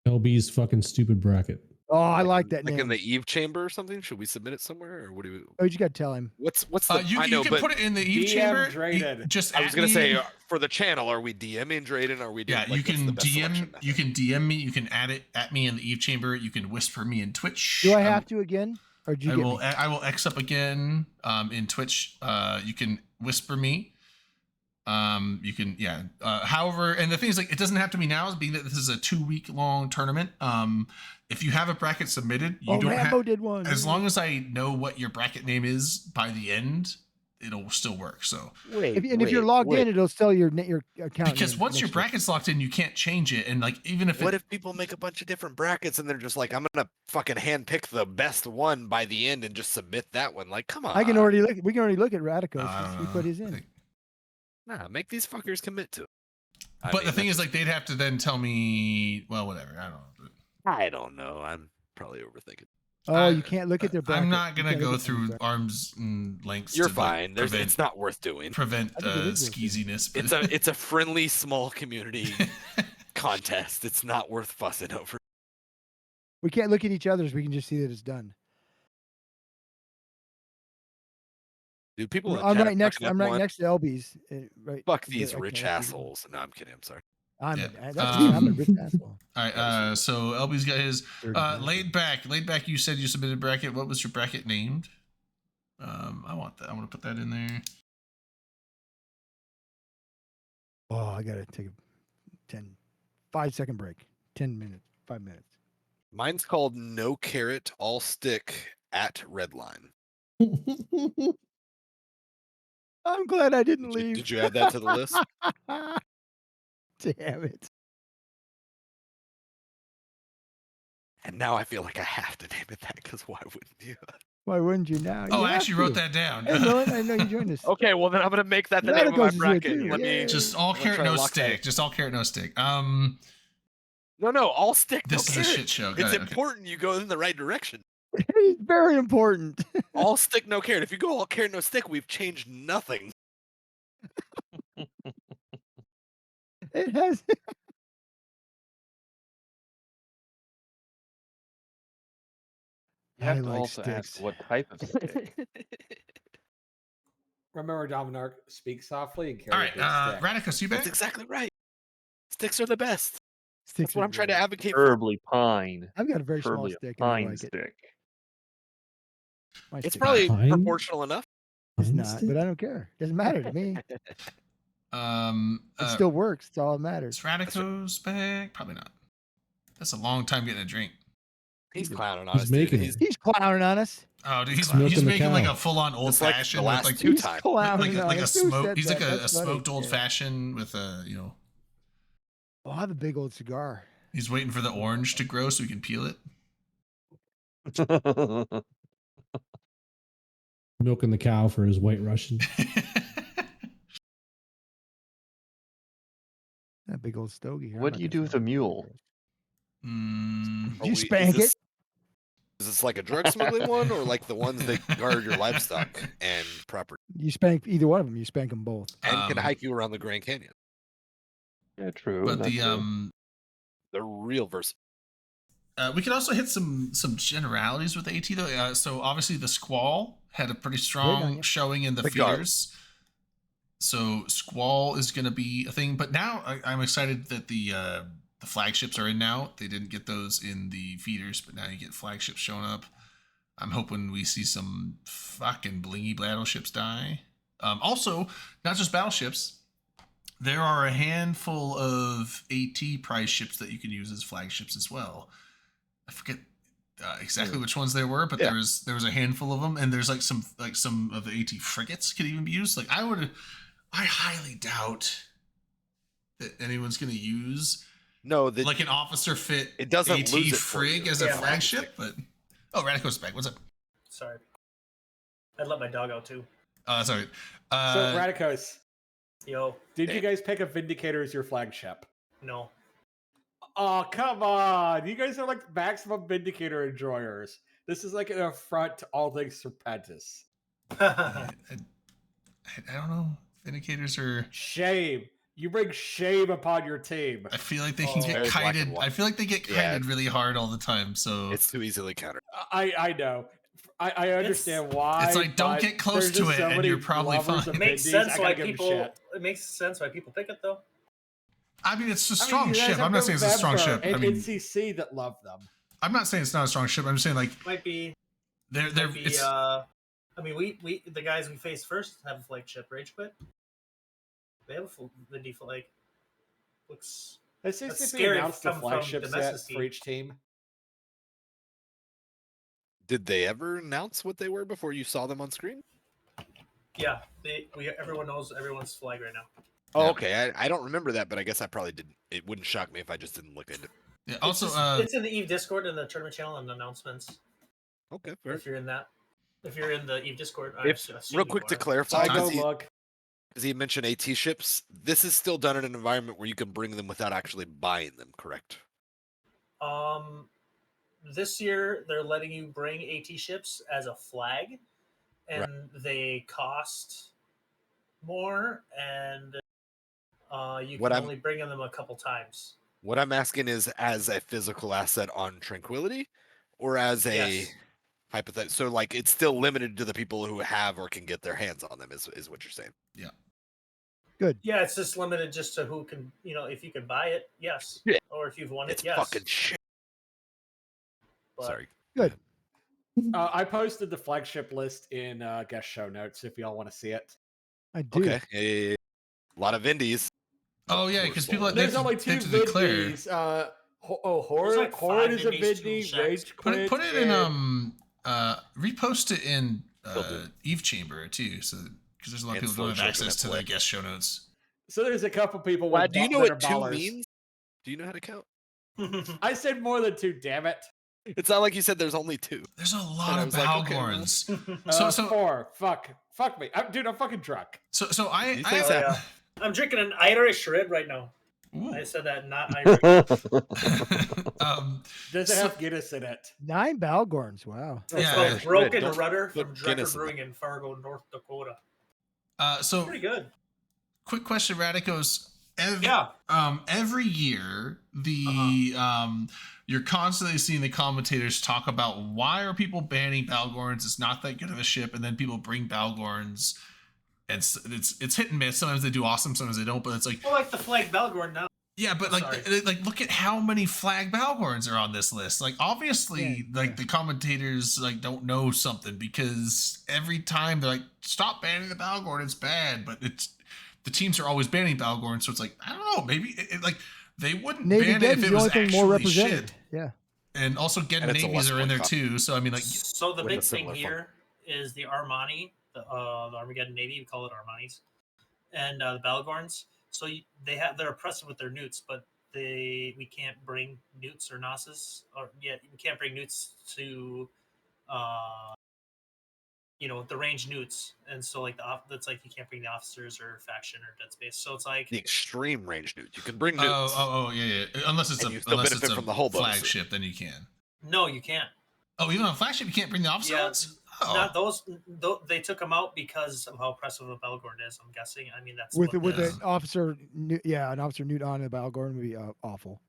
LB's fucking stupid bracket. Oh, I like that Like name. in the Eve chamber or something. Should we submit it somewhere, or what do we? Oh, you just got to tell him. What's the? You, I know, you can but put it in the Eve DM chamber. Drayden. Just I was at gonna me. say for the channel, are we DMing Drayden? Are we? Doing, Yeah, like, you what's can the best selection DM. method? You can DM me. You can add it at me in the Eve chamber. You can whisper me in Twitch. Do I have to again? Or did you I get will. me? I will X up again. In Twitch. You can whisper me. You can, yeah. However, and the thing is, like, it doesn't have to be now, being that this is a 2-week long tournament. If you have a bracket submitted, you Oh, don't Rambo have. did one. As long as I know what your bracket name is by the end, it'll still work. So Wait, if you're logged in, it'll still your account. because name once your next to it. bracket's locked in, you can't change it. And like even if What if people make a bunch of different brackets and they're just like, I'm gonna fucking hand pick the best one by the end and just submit that one? Like, come on. I can already look. We can already look at Radicos. I don't He know. put his in. Like, Nah, make these fuckers commit to it. I but mean, the thing that's is, like, they'd have to then tell me, well, whatever. I don't know. But I don't know. I'm probably overthinking. Oh, you can't look at their bracket. I'm not You gonna can't go look at someone's through bracket. arms and lengths. You're to, like, fine. It's not worth doing. prevent I think it is worth doing. skeeziness. But It's a friendly small community contest. It's not worth fussing over. We can't look at each other's. We can just see that it's done. Dude, people in the I'm chat right next. fucking up I'm right one, next to LB's. Right. Fuck the- these I rich can't see them. assholes. No, I'm kidding. I'm sorry. Yeah. That's me. I'm a rich asshole. All right. So LB's got his Dirty bastard. laid back. You said you submitted bracket. What was your bracket named? I want that. I want to put that in there. Oh, I gotta take a 5-second break. 10 minutes. 5 minutes. Mine's called No Carrot All Stick at Redline. I'm glad I didn't Did you, leave. did you add that to the list? Damn it. And now I feel like I have to name it that because why wouldn't you? Why wouldn't you now? Oh, You I have actually wrote to. that down. Hey, Nolan, I know you joined us. Okay, well then I'm gonna make that the name of my Radicals is here bracket. too, Let me yay. Just all I'm gonna carrot, try to no lock that in. stick. Just all carrot, no stick. No, all stick. This no is a carrot. shit show. Got It's it, okay. important you go in the right direction. It's very important. All stick, no carrot. If you go all carrot, no stick, we've changed nothing. It has. You have I to like also sticks. ask what type of stick. Remember, Dominark, speak softly and carry All a right. big stick. Radicus, you back? That's exactly right. Sticks are the best. Sticks That's what are I'm trying to great. advocate for. Preferably pine. I've got a very small Preferably a stick and I pine like it. stick. My It's stick- probably Pine? proportional enough. It's Pine not, stick? but I don't care. Doesn't matter to me. It still works. It's all that matters. Is Radicos back? Probably not. That's a long time getting a drink. He's clowning on He's us, dude. making He's it. He's clowning on us. Oh, dude, he's Milking the making like cow. a full-on old It's like the fashioned last with like two He's times. clowning on like a us. Who smoke. said He's like that? a That's funny. smoked old Yeah. fashioned with a Oh, I have a big old cigar. He's waiting for the orange to grow so he can peel it. Milking the cow for his white Russian. That big old stogie here. What do you do with a mule? You spank it. Is this like a drug smuggling one or like the ones that guard your livestock and property You spank either one of them. You spank them both. and can hike you around the Grand Canyon? Yeah, true. But that's the true. They're real versatile. we could also hit some generalities with AT though. So obviously the Squall had a pretty on strong you. showing in the The guard. feeders. So Squall is going to be a thing. But now I'm excited that the flagships are in now. They didn't get those in the feeders, but now you get flagships showing up. I'm hoping we see some fucking blingy battleships die. Also, not just battleships. There are a handful of AT prize ships that you can use as flagships as well. I forget exactly which ones there were, but Yeah. there was a handful of them, and there's like some of the AT frigates could even be used. Like I highly doubt that anyone's going to use No, like an officer fit it doesn't AT lose it for frig you. as a Yeah, flagship. But Radico's back. What's up? Sorry. I'd let my dog out too. Oh, that's all right. So, Radicos, Yo, did you guys pick a Vindicator as your flagship? no. Oh, come on. You guys are like maximum Vindicator enjoyers. This is like an affront to all things Serpentis. I don't know. Vindicators are. Shame. You bring shame upon your team. I feel like they can Oh. get Very black and kited. white. I feel like they get Yeah. kited really hard all the time. So It's too easily countered. I know. I understand why. It's like, don't but get close there's to just it so and many you're probably lovers fine. of It makes Vindies, sense I why gotta give 'em people. shit. It makes sense why people pick it though. I mean, it's a I mean, strong you guys ship. have I'm not saying it's a strong ship. November I mean, and NCC that love them. I'm not saying it's not a strong ship. I'm just saying like Might be. they're Might be. it's I mean, we the guys we faced first have a flagship Rage Quit. They have a full Vindy flag. Looks. Has That's CCP scary announced the coming from flagship the set Messes for team. each team? Did they ever announce what they were before you saw them on screen? Yeah, everyone knows everyone's flag right now. Oh, Yeah. okay. I don't remember that, but I guess I probably didn't. It wouldn't shock me if I just didn't look into it. Yeah, also, It's in the Eve Discord and the tournament channel and announcements. Okay, fair. If you're in that, if you're in the Eve Discord, Real quick to clarify, I go because look. he mentioned AT ships. This is still done in an environment where you can bring them without actually buying them, correct? This year they're letting you bring AT ships as a flag, and they cost more, and you can only bring them a couple times. What I'm asking is as a physical asset on Tranquility, or as a hypothetical. So, like, it's still limited to the people who have or can get their hands on them. Is what you're saying? Yeah. Good. Yeah, it's just limited just to who can. If you can buy it, yes. Yeah. Or if you've won It's it, yes. fucking shit. But Sorry. Good. I posted the flagship list in guest show notes if y'all want to see it. I do. Okay. A lot of indies. oh yeah, because people There's only two declare. Vidneys. Horde, like Horde 5 is a Vidneys, 2 Vidney. Shacks. Rage Quit. Put it in and- repost it in Will do. Eve Chamber too, so because there's a lot of And people who don't slow have checking access it to the quick. guest show notes. So there's a couple people. Wow, with do you know that what are 2 ballers. means? Do you know how to count? I said more than 2. Damn it. It's not like you said there's only 2. There's a And lot I of was like, okay, Balgorns. So 4. Fuck me. Dude, I'm fucking drunk. So These I things happen. I'm drinking an Irish red right now. Ooh. I said that, not Irish. Does it have Guinness in it? 9 Balgorns. Wow. It's Yeah, called Irish Broken Red. Rudder Put from Drecker Guinness in Brewing in Fargo, North Dakota. so Pretty good. quick question, Radicos. Yeah. Every year, you're constantly seeing the commentators talk about why are people banning Balgorns? It's not that good of a ship, and then people bring Balgorns, and it's hit and miss. Sometimes they do awesome, sometimes they don't. But it's like, Well, like the flag Balgorn now. yeah, but like look at how many flag Balgorns are on this list. Like obviously, the commentators like don't know something, because every time they're like, stop banning the Balgorn, it's bad, but the teams are always banning Balgorn, so it's like, I don't know, maybe like they wouldn't Navy ban it Dead's if it the was only thing actually more represented. shit. Yeah. And also Get And it's a Navies less are in there one too. So I mean, like, So the with a big thing similar here is the Armani, the Armageddon Navy. We call it Armanis, and the Balgorns. So they're oppressive with their newts, but we can't bring newts or Nosses, or we can't bring newts to the range newts, and so like that's like you can't bring the officers or faction or dead space. So it's like The extreme range newts. You can bring newts. yeah. Unless it's And you still benefit from the whole bonus. flagship, then you can. no, you can't. Oh, even on a flagship, you can't bring the officer Yeah, ones? Oh. not those. They took them out because of how oppressive a Balgorn is. I'm guessing. I mean, that's With what an officer, an officer Newt on a Balgorn would be awful.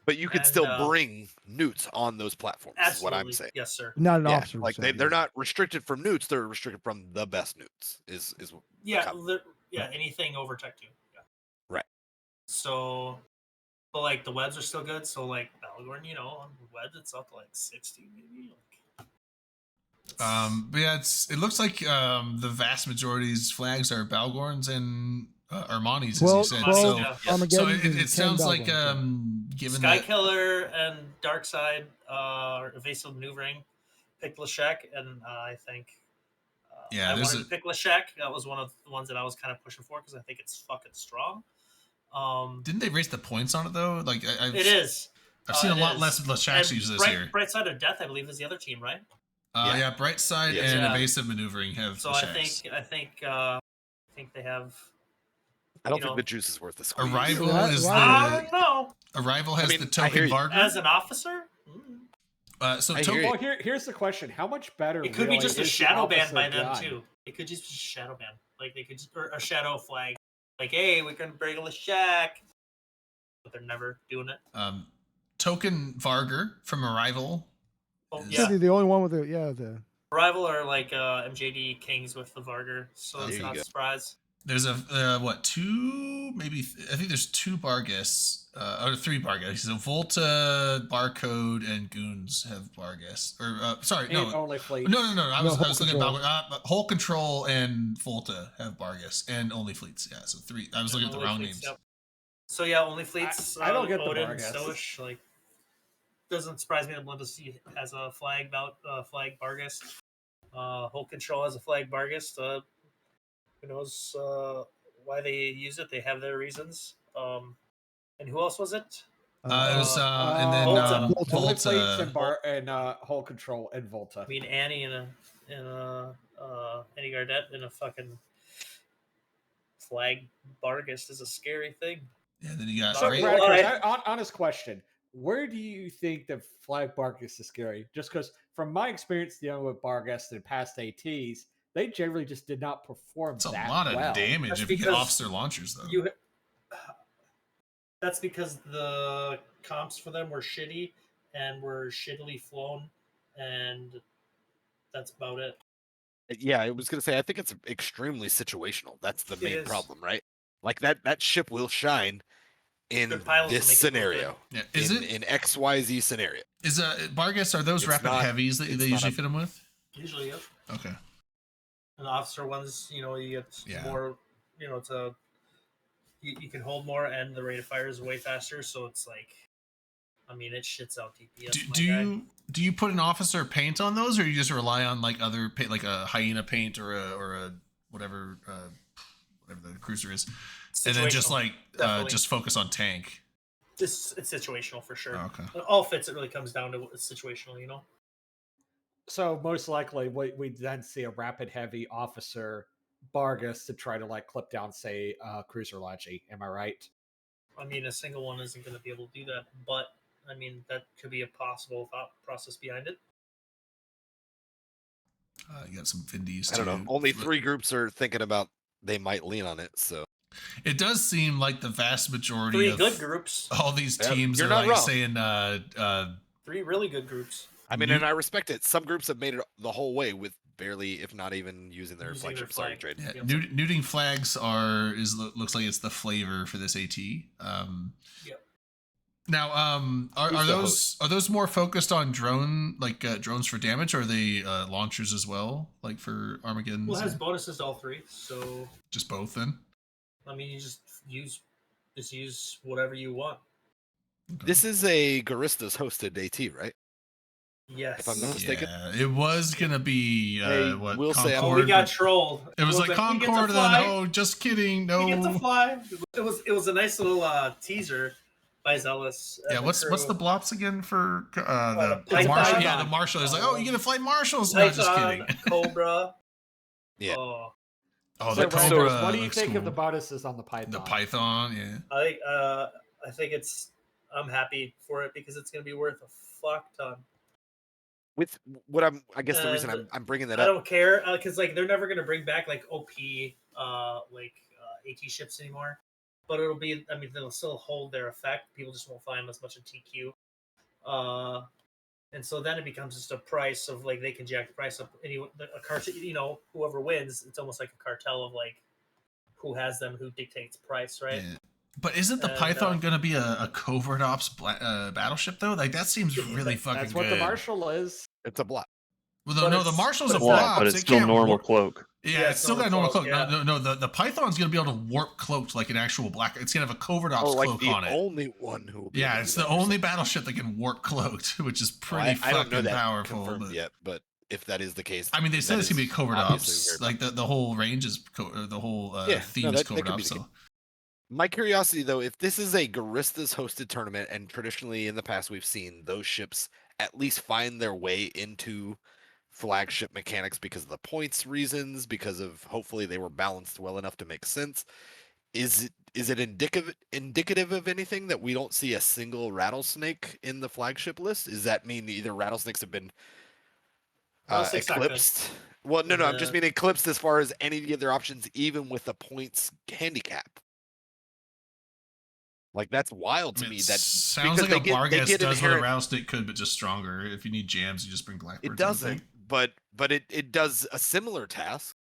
But you could And, still bring newts on those platforms. Is what I'm Absolutely. saying. Yes, sir. Not an Yeah, officer. like so, they're not restricted from newts. They're restricted from the best newts. Is Yeah, comment. anything over Tech 2. Yeah. Right. So, but like the webs are still good. So like Balgorn, on the web it's up to like 60 maybe. But yeah, it looks like the vast majority's flags are Balgorns and Armanis, as you said. So Armageddon it sounds like Balgorns, given Sky that Killer and Darkside evasive maneuvering picked Lashek, and I think I wanted to pick Lashek. That was one of the ones that I was kind of pushing for because I think it's fucking strong. Didn't they raise the points on it though? Like it is. I've seen a lot is. less of Lasheks used this year. Bright Side of Death, I believe, is the other team, right? Yeah, Bright Side and Evasive Maneuvering have So Lasheks. I think they have. I don't think the juice is worth the squeeze. Arrival is I don't know. Arrival has the token Varger as an officer. Well, here's the question: how much better? It could really be just a is the shadow ban officer by them gun? too. It could just be a shadow ban. Like they could just or a shadow flag. Like, hey, we can bring a shack, but they're never doing it. Token Varger from Arrival. Oh, yeah, the only one with the Arrival are like MJD Kings with the Varger, so Oh, it's there not you a surprise. There's a I think there's 2 Bargus, or 3 Bargus. So Volta, Barcode, and Goons have Bargus. Or Only Fleet. No. I was looking at Whole Control and Volta have Bargus, and Only Fleets. Yeah, so 3. I was looking at the wrong names. Yep. So yeah, Only Fleets. I don't get the Odin, Bargus. Stoish, like doesn't surprise me that Melinda has a flag Bargus. Whole Control has a flag Bargus. Who knows why they use it? They have their reasons. And who else was it? It was, and then Volta. Volta plates Volta. and bar and Hull Control and Volta. I mean, Annie and Annie Gardet in a fucking flag Bargist is a scary thing. Yeah, then you got So, Ray- Radicus, honest question: where do you think the flag Bargist is scary? Just because, from my experience dealing with Bargist in past ATs, they generally just did not perform It's a that lot of well. damage That's if you get because officer launchers, though. That's because the comps for them were shitty and were shittily flown, and that's about it. Yeah, I was gonna say I think it's extremely situational. That's the It main is. problem, right? Like that ship will shine in Good pilots will this make it look scenario. Yeah, is in, it in XYZ scenario? is Bargas? Are those It's rapid not- heavies that it's they not usually a- fit them with? Usually, yep. Okay. And the officer ones, you know, you get Yeah. more. You know, you can hold more, and the rate of fire is way faster. So it's like, I mean, it shits out DPS. Do you put an officer paint on those, or you just rely on like other paint, like a hyena paint or a whatever whatever the cruiser is, and then just Situational, like definitely. just focus on tank? Just it's situational for sure. Oh, okay. In all fits, it really comes down to it's situational. You know. So most likely, we then see a rapid heavy officer Bargus to try to like clip down, say, cruiser Logi. Am I right? I mean, a single one isn't going to be able to do that, but I mean, that could be a possible thought process behind it. You got some Vindies. I don't know. too. Only 3 groups are thinking about they might lean on it. So It does seem like the vast majority 3 of good groups. all these Yeah, teams you're are not like wrong. saying 3 really good groups. I mean, New- and I respect it. Some groups have made it the whole way with barely, if not even using their Using their flagship starting flag. trade. yeah, Yep. neuting flags looks like it's the flavor for this AT. Yep. Now, are Who's the those more focused on drones for damage, or are they launchers as well, like for Armageddon? Well, it has bonuses to all 3, so Just both then. I mean, you just use whatever you want. Okay. This is a Garistas hosted AT, right? Yes. If I'm not mistaken. Yeah, it was gonna be Hey, what we'll say I'm- Oh, Concord. we got but trolled. it was like we get to Concord, and then fly. oh, just kidding, no. We get to fly. It was a nice little teaser by Zealous. and Yeah, the what's crew. the blops again for the the Python. Marshall? Yeah, the Marshall is like, oh, you get to fly Marshalls? No, just Python, kidding. Cobra. Yeah. Oh, Oh, So, the Radicus, Cobra. what do you looks think of cool. the bonuses on the Python? The Python? Yeah. I think I'm happy for it because it's going to be worth a fuck ton. With what I guess the reason And I'm bringing that I up. don't care because like they're never going to bring back like OP AT ships anymore. But it'll be, I mean, they'll still hold their effect. People just won't fly them as much in TQ. And so then it becomes just a price of like they can jack the price up. A cartel, you know, whoever wins, it's almost like a cartel of like who has them, who dictates price, right? Yeah. But isn't the And, Python going to be a covert ops battleship though? Like that seems really fucking That's what good. the Marshall is. It's a block. Well, But the it's- Marshall's a but it's Block, blob. but so it's it still can't normal warp. cloak. Yeah, Yeah, it's still got a normal cloak. yeah. No, the Python's going to be able to warp cloaked like an actual black. It's going to have a covert ops Oh, like cloak the on it. only one who will be Yeah, able to it's do the that. only battleship that can warp cloaked, which is Well, pretty I don't know fucking that powerful. confirmed But, yet, but if that is the case, I mean, they said that it's going to be is covert obviously ops. very Like the whole range is the whole Yeah, theme no, is that covert could be ops. the So My curiosity, though, if this is a Garistas hosted tournament, and traditionally in the past we've seen those ships at least find their way into flagship mechanics because of the points reasons, because of hopefully they were balanced well enough to make sense. Is it indicative of anything that we don't see a single rattlesnake in the flagship list? Does that mean either rattlesnakes have been Rattlesnake's not good. eclipsed? Well, no, I'm just Yeah. meaning eclipsed as far as any of the other options, even with the points handicap. Like that's wild to I mean, me. it That sounds because like a they Bargas get does what a inherent- rattlesnake could, but just stronger. If you need jams, you just bring blackbirds. It doesn't, but it does a similar task.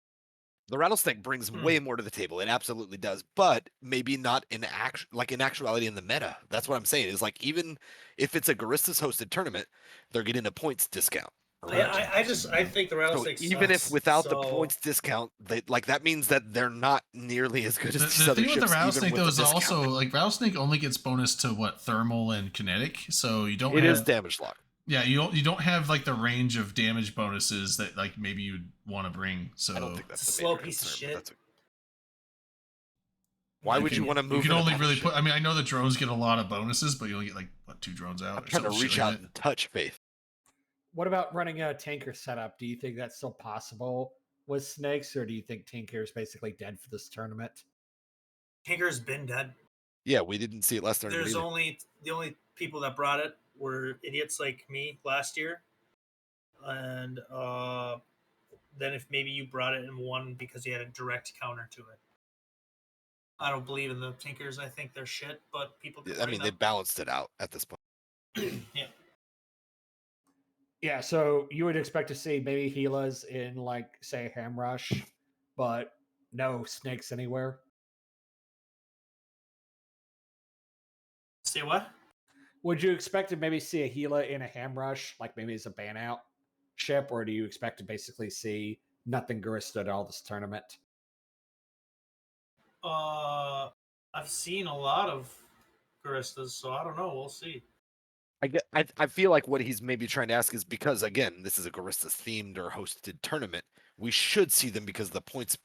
The rattlesnake brings way more to the table. It absolutely does, but maybe not in actuality in the meta. That's what I'm saying. Is like even if it's a Garistas hosted tournament, they're getting a points discount. I think the So rattlesnake. even if sucks, without the so- points discount, that means that they're not nearly as good as The these thing other with ships. the rattlesnake even though with is the discount. also like rattlesnake only gets bonus to what thermal and kinetic, so you don't. It have, is damage lock. Yeah, you don't have like the range of damage bonuses that like maybe you'd want to bring. So I don't think that's It's a a slow major piece of concern, but shit. that's Why would you want to move? You can in a only really battleship? put. I mean, I know the drones get a lot of bonuses, but you only get like what 2 drones out. I'm or trying to some reach shit out like and touch Faith. What about running a tanker setup? Do you think that's still possible with snakes, or do you think Tinker is basically dead for this tournament? Tinker's been dead. Yeah, we didn't see it last tournament. There's either. the only people that brought it were idiots like me last year, and then if maybe you brought it and won because you had a direct counter to it. I don't believe in the Tinkers. I think they're shit, but people. I mean, they balanced it out at this point. Yeah. Yeah, so you would expect to see maybe Gilas in, like, say, Hamrush, but no snakes anywhere. Say what? Would you expect to maybe see a Gila in a Hamrush, like maybe as a ban out ship, or do you expect to basically see nothing Garista at all this tournament? I've seen a lot of Garistas, so I don't know. We'll see. I feel like what he's maybe trying to ask is because again, this is a Garistas themed or hosted tournament. We should see them because of the points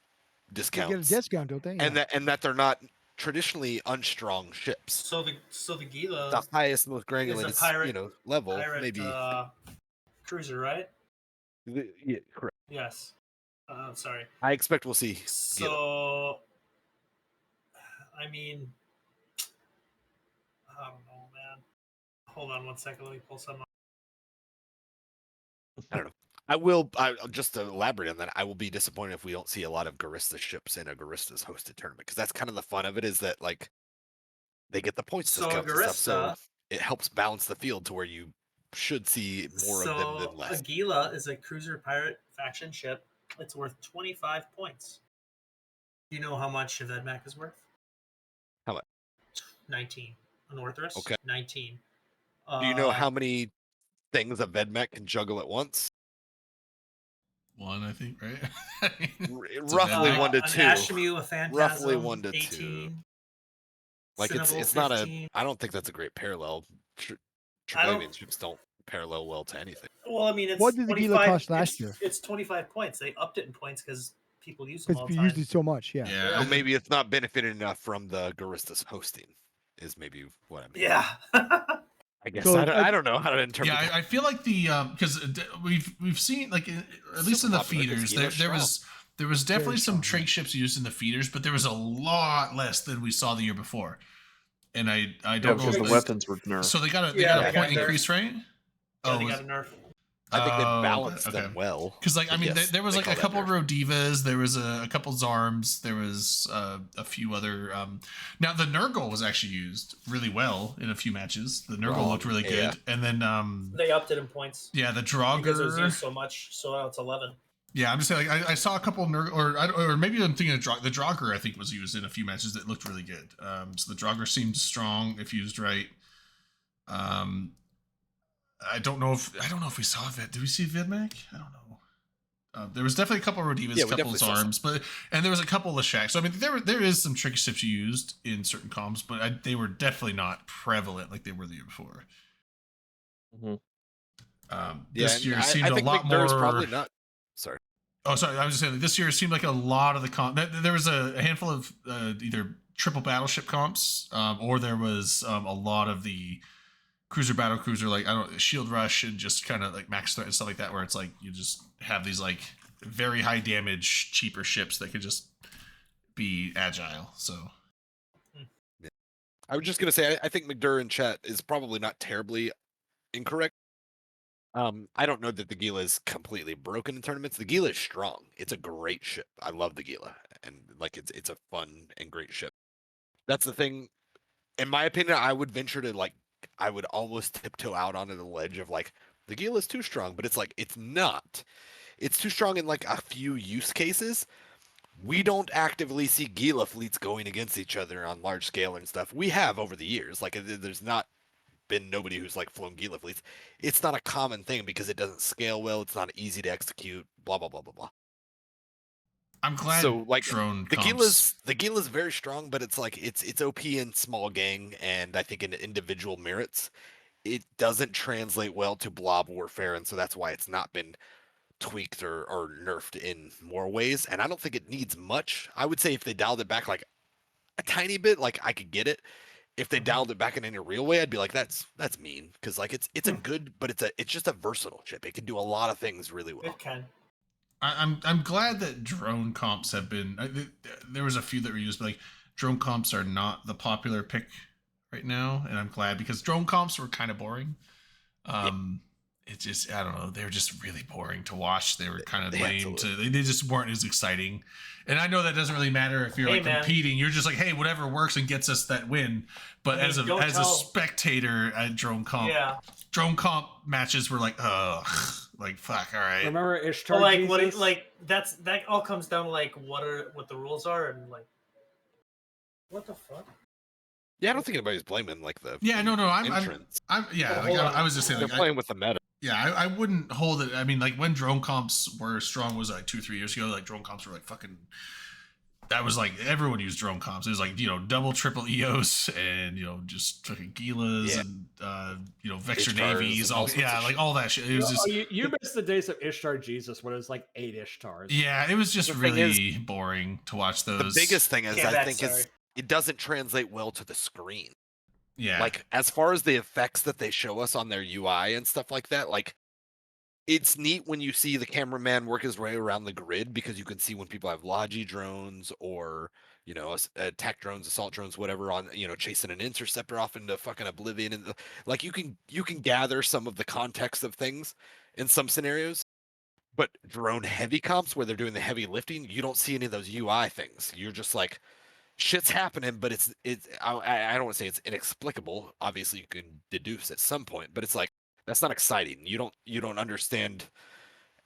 They discounts, get a discount, don't they? and that they're not traditionally unstrong ships. So the Gila The highest, most is granular, a pirate, level, pirate maybe. cruiser, right? Yeah, correct. Yes. Sorry. I expect we'll see. Gila. So, I mean, I don't know, man. Hold on 1 second. Let me pull something up. I don't know. Just to elaborate on that, I will be disappointed if we don't see a lot of Garista ships in a Garistas hosted tournament because that's kind of the fun of it. Is that like they get the points So discounts and stuff, so Garista- it helps balance the field to where you should see more of them than less. Aguila is a cruiser pirate faction ship. It's worth 25 points. Do you know how much a Vedmak is worth? How much? 19. A Northrus? Okay. 19. Do you know how many things a Vedmak can juggle at once? 1, I think, right? I mean, Roughly Vedmak. 1 to an 2. Ashmu, a Phantasm, Roughly 1 to 2. 18. Like it's Cinnable, not 15. I don't think that's a great parallel. I don't- Triglavian ships don't parallel well to anything. Well, I mean, it's What did the Gila 25 cost last year? It's 25 points. They upped it in points because people use them Because all the you time. used it so much. Yeah. Yeah. Or maybe it's not benefited enough from the Garistas hosting. Is maybe what I mean. Yeah. I guess So, I don't know how to interpret. Yeah, I feel like the because we've seen like at least in the popular 'cause feeders Gila's there was definitely Very some strong, trig ships used in the feeders, but there was a lot less than we saw the year before. And I Yeah, don't know because if the it was- weapons were nerfed. So they got a Yeah, they got point nerfed. increase, right? Yeah, they was- got a nerf. I think they Oh, balanced okay. them well. Because like I But mean, yes, there was they like call a that couple nerf. Rodivas, there was a couple Zarms, there was a few other. Now the Nurgle was actually used really well in a few matches. The Nurgle looked really yeah. good, and then They upped it in points yeah, the because it was Draugr. used so much. So now it's 11. Yeah, I'm just saying. Like, I saw a couple Nurgle, or maybe I'm thinking of the Draugr. I think was used in a few matches that looked really good. So the Draugr seemed strong if used right. I don't know if we saw Vid. Did we see Vidmac? I don't know. There was definitely a couple of Rodivas, Yeah, a we couple of definitely saw Zarms, and there was a couple of Lashaks. So I mean, there is some tricky ships used in certain comps, but they were definitely not prevalent like they were the year before. Mhm. This and year I seemed a think lot McDurr's more. probably not. Sorry. Oh, sorry. I was just saying this year it seemed like a lot of the there was a handful of either triple battleship comps, or there was a lot of the cruiser battle cruiser, like I don't shield rush and just kind of like max threat and stuff like that, where it's like you just have these like very high damage cheaper ships that could just be agile. So I was just gonna say I think McDurr in chat is probably not terribly incorrect. I don't know that the Gila is completely broken in tournaments. The Gila is strong. It's a great ship. I love the Gila, and like it's a fun and great ship. That's the thing. In my opinion, I would venture to I would almost tiptoe out onto the ledge of like the Gila is too strong, but it's like it's not. It's too strong in like a few use cases. We don't actively see Gila fleets going against each other on large scale and stuff. We have over the years. Like there's not been nobody who's like flown Gila fleets. It's not a common thing because it doesn't scale well. It's not easy to execute. Blah blah blah blah blah. I'm glad. So like drone the comps. Gila's very strong, but it's like it's OP in small gang and I think in individual merits. It doesn't translate well to blob warfare, and so that's why it's not been tweaked or nerfed in more ways. And I don't think it needs much. I would say if they dialed it back like a tiny bit, like I could get it. If they dialed it back in any real way, I'd be like, that's mean, because like it's a good, but it's just a versatile chip. It can do a lot of things really well. It can. I'm glad that drone comps have been. There was a few that were used, but like drone comps are not the popular pick right now, and I'm glad because drone comps were kind of boring. It just, I don't know, they were just really boring to watch. They were kind of lame. They just weren't as exciting. And I know that doesn't really matter if you're competing. You're just like, hey, whatever works and gets us that win. But as a spectator at drone comp, drone comp matches were like, ugh, like fuck, all right. Remember Ishtar? That all comes down to like what the rules are and like what the fuck. Yeah, I don't think anybody's blaming like the I was just saying they're playing with the meta. Yeah, I wouldn't hold it. I mean, like when drone comps were strong was like 2-3 years ago. Like drone comps were like fucking. That was like everyone used drone comps. It was like double, triple EOS and just fucking Gilas and Vector Navies. Like all that shit. It was just you missed the days of Ishtar Jesus when it was like 8 Ishtars. Yeah, it was just really boring to watch those. The biggest thing is I think it doesn't translate well to the screen. Yeah. Like as far as the effects that they show us on their UI and stuff like that, like it's neat when you see the cameraman work his way around the grid because you can see when people have Logi drones or attack drones, assault drones, whatever on chasing an interceptor off into fucking oblivion, and like you can gather some of the context of things in some scenarios. But drone heavy comps where they're doing the heavy lifting, you don't see any of those UI things. You're just like, shit's happening, but I don't want to say it's inexplicable. Obviously, you can deduce at some point, but it's like that's not exciting. You don't understand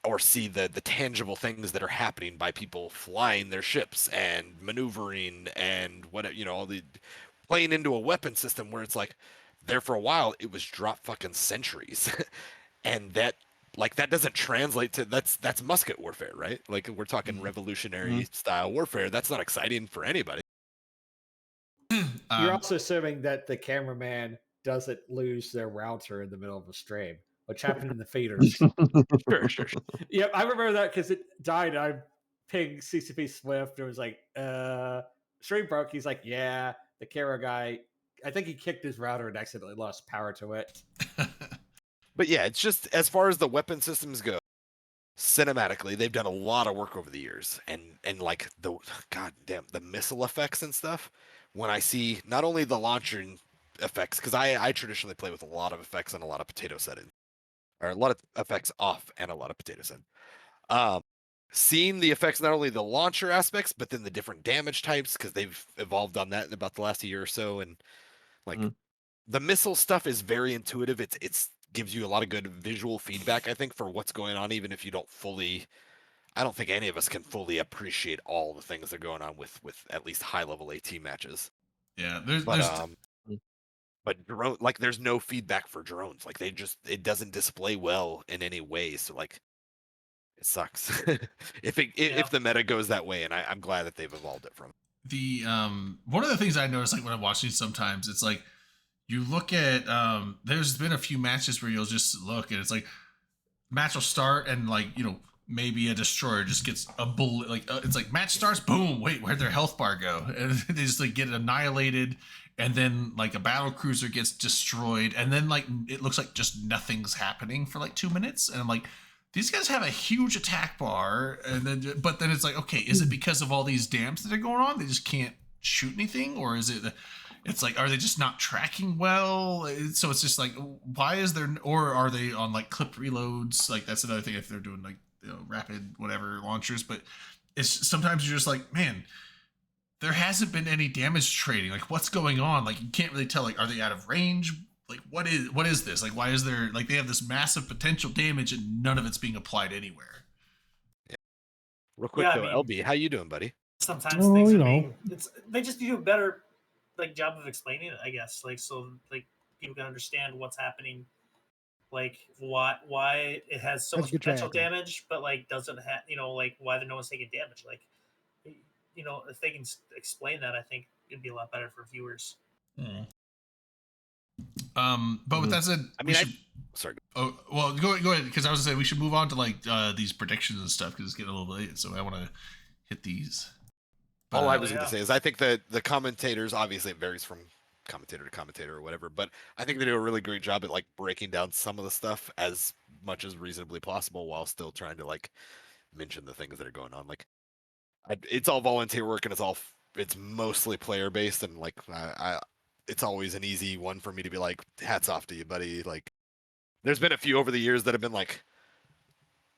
or see the tangible things that are happening by people flying their ships and maneuvering and all the playing into a weapon system where it's like there for a while it was drop fucking sentries, and that doesn't translate to that's musket warfare, right? Like we're talking revolutionary style warfare. That's not exciting for anybody. You're also assuming that the cameraman doesn't lose their router in the middle of a stream, which happened in the feeders. Sure. Yep, I remember that because it died. I pinged CCP Swift and it was like, stream broke. He's like, yeah, the camera guy, I think he kicked his router and accidentally lost power to it. But yeah, it's just as far as the weapon systems go, cinematically, they've done a lot of work over the years, and like the missile effects and stuff. When I see not only the launcher effects, because I traditionally play with a lot of effects and a lot of potato setting, or a lot of effects off and a lot of potato setting. Seeing the effects, not only the launcher aspects, but then the different damage types, because they've evolved on that in about the last year or so, and like the missile stuff is very intuitive. It's gives you a lot of good visual feedback, I think, for what's going on, even if you don't fully. I don't think any of us can fully appreciate all the things that are going on with at least high level AT matches. Yeah, but drone, like there's no feedback for drones. Like it doesn't display well in any way. So like it sucks if the meta goes that way, and I'm glad that they've evolved it from. The one of the things I notice, like when I'm watching sometimes, it's like you look at there's been a few matches where you'll just look and it's like match will start and like maybe a destroyer just gets a bullet, like it's like match starts, boom, wait, where'd their health bar go? And they just like get annihilated, and then like a battle cruiser gets destroyed, and then like it looks like just nothing's happening for like 2 minutes, and I'm like, these guys have a huge attack bar, and then but then it's like, okay, is it because of all these dams that are going on? They just can't shoot anything, or is it? It's like, are they just not tracking well? So it's just like, why is there, or are they on like clip reloads? Like that's another thing if they're doing like rapid whatever launchers, but it's sometimes you're just like, man, there hasn't been any damage trading. Like what's going on? Like you can't really tell. Like are they out of range? Like what is this? Like why is there like they have this massive potential damage and none of it's being applied anywhere? Yeah. Real quick though, LB, how you doing, buddy? Sometimes things they just do a better like job of explaining it, I guess. Like so like people can understand what's happening. Like why it has so much potential damage, but like doesn't have like why no one's taking damage. Like if they can explain that, I think it'd be a lot better for viewers. But with that said, sorry. Oh well, go ahead, because I was gonna say we should move on to like these predictions and stuff because it's getting a little late. So I want to hit these. All I But, was going yeah. to say is I think that the commentators, obviously it varies from commentator to commentator or whatever, but I think they do a really great job at like breaking down some of the stuff as much as reasonably possible while still trying to like mention the things that are going on. Like it's all volunteer work and it's mostly player based, and like it's always an easy one for me to be like, hats off to you, buddy. Like there's been a few over the years that have been like,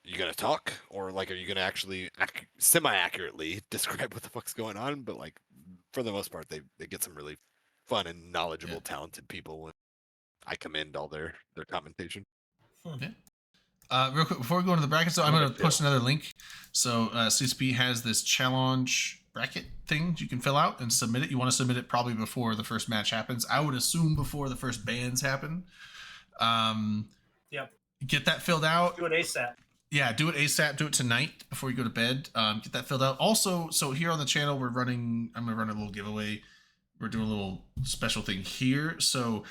you gonna talk, or like are you gonna actually semi-accurately describe what the fuck's going on? But like for the most part, they get some really fun and knowledgeable, talented people, and I commend all their commentation. Real quick before we go into the brackets, though, I'm going to post another link. So CSP has this challenge bracket thing you can fill out and submit it. You want to submit it probably before the first match happens. I would assume before the first bans happen. Yep. Get that filled out. Do it ASAP. Yeah, do it ASAP. Do it tonight before you go to bed. Get that filled out. Also, so here on the channel, I'm going to run a little giveaway. We're doing a little special thing here. So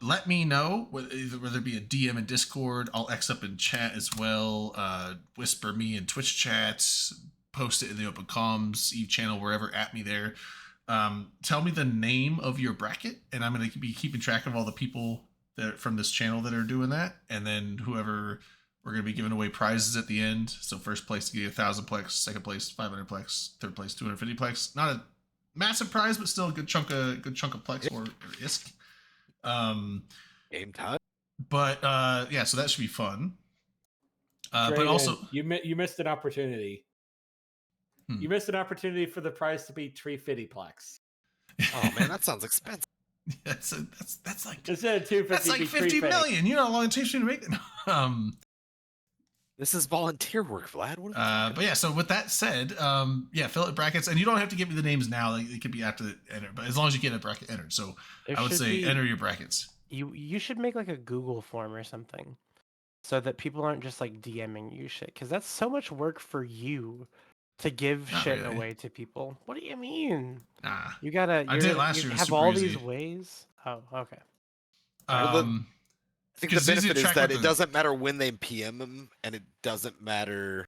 let me know whether it be a DM in Discord. I'll X up in chat as well. Whisper me in Twitch chats. Post it in the open comms, Eve channel, wherever. At me there. Tell me the name of your bracket, and I'm going to be keeping track of all the people that from this channel that are doing that, and then whoever. We're going to be giving away prizes at the end. So first place to get 1,000 plex, second place 500 plex, third place 250 plex. Not a massive prize, but still a good chunk of plex or ISK. Game time. But yeah, so that should be fun. But Drayden, also, you missed an opportunity. You missed an opportunity for the prize to be 350 plex. Oh man, that sounds expensive. that's like instead of 250. That's like 50 million. You know how long it takes you to make that. This is volunteer work, Vlad. What but yeah, so with that said, yeah, fill out brackets, and you don't have to give me the names now. Like, it could be after the enter, but as long as you get a bracket entered. So I would say enter your brackets. You should make like a Google form or something, so that people aren't just like DMing you shit, because that's so much work for you to give Not shit really. away to people. What do you mean? Nah, You gotta. I did it last you year. It was have super all easy. these ways. Oh, okay. I think the benefit is that it doesn't matter when they PM them, and it doesn't matter.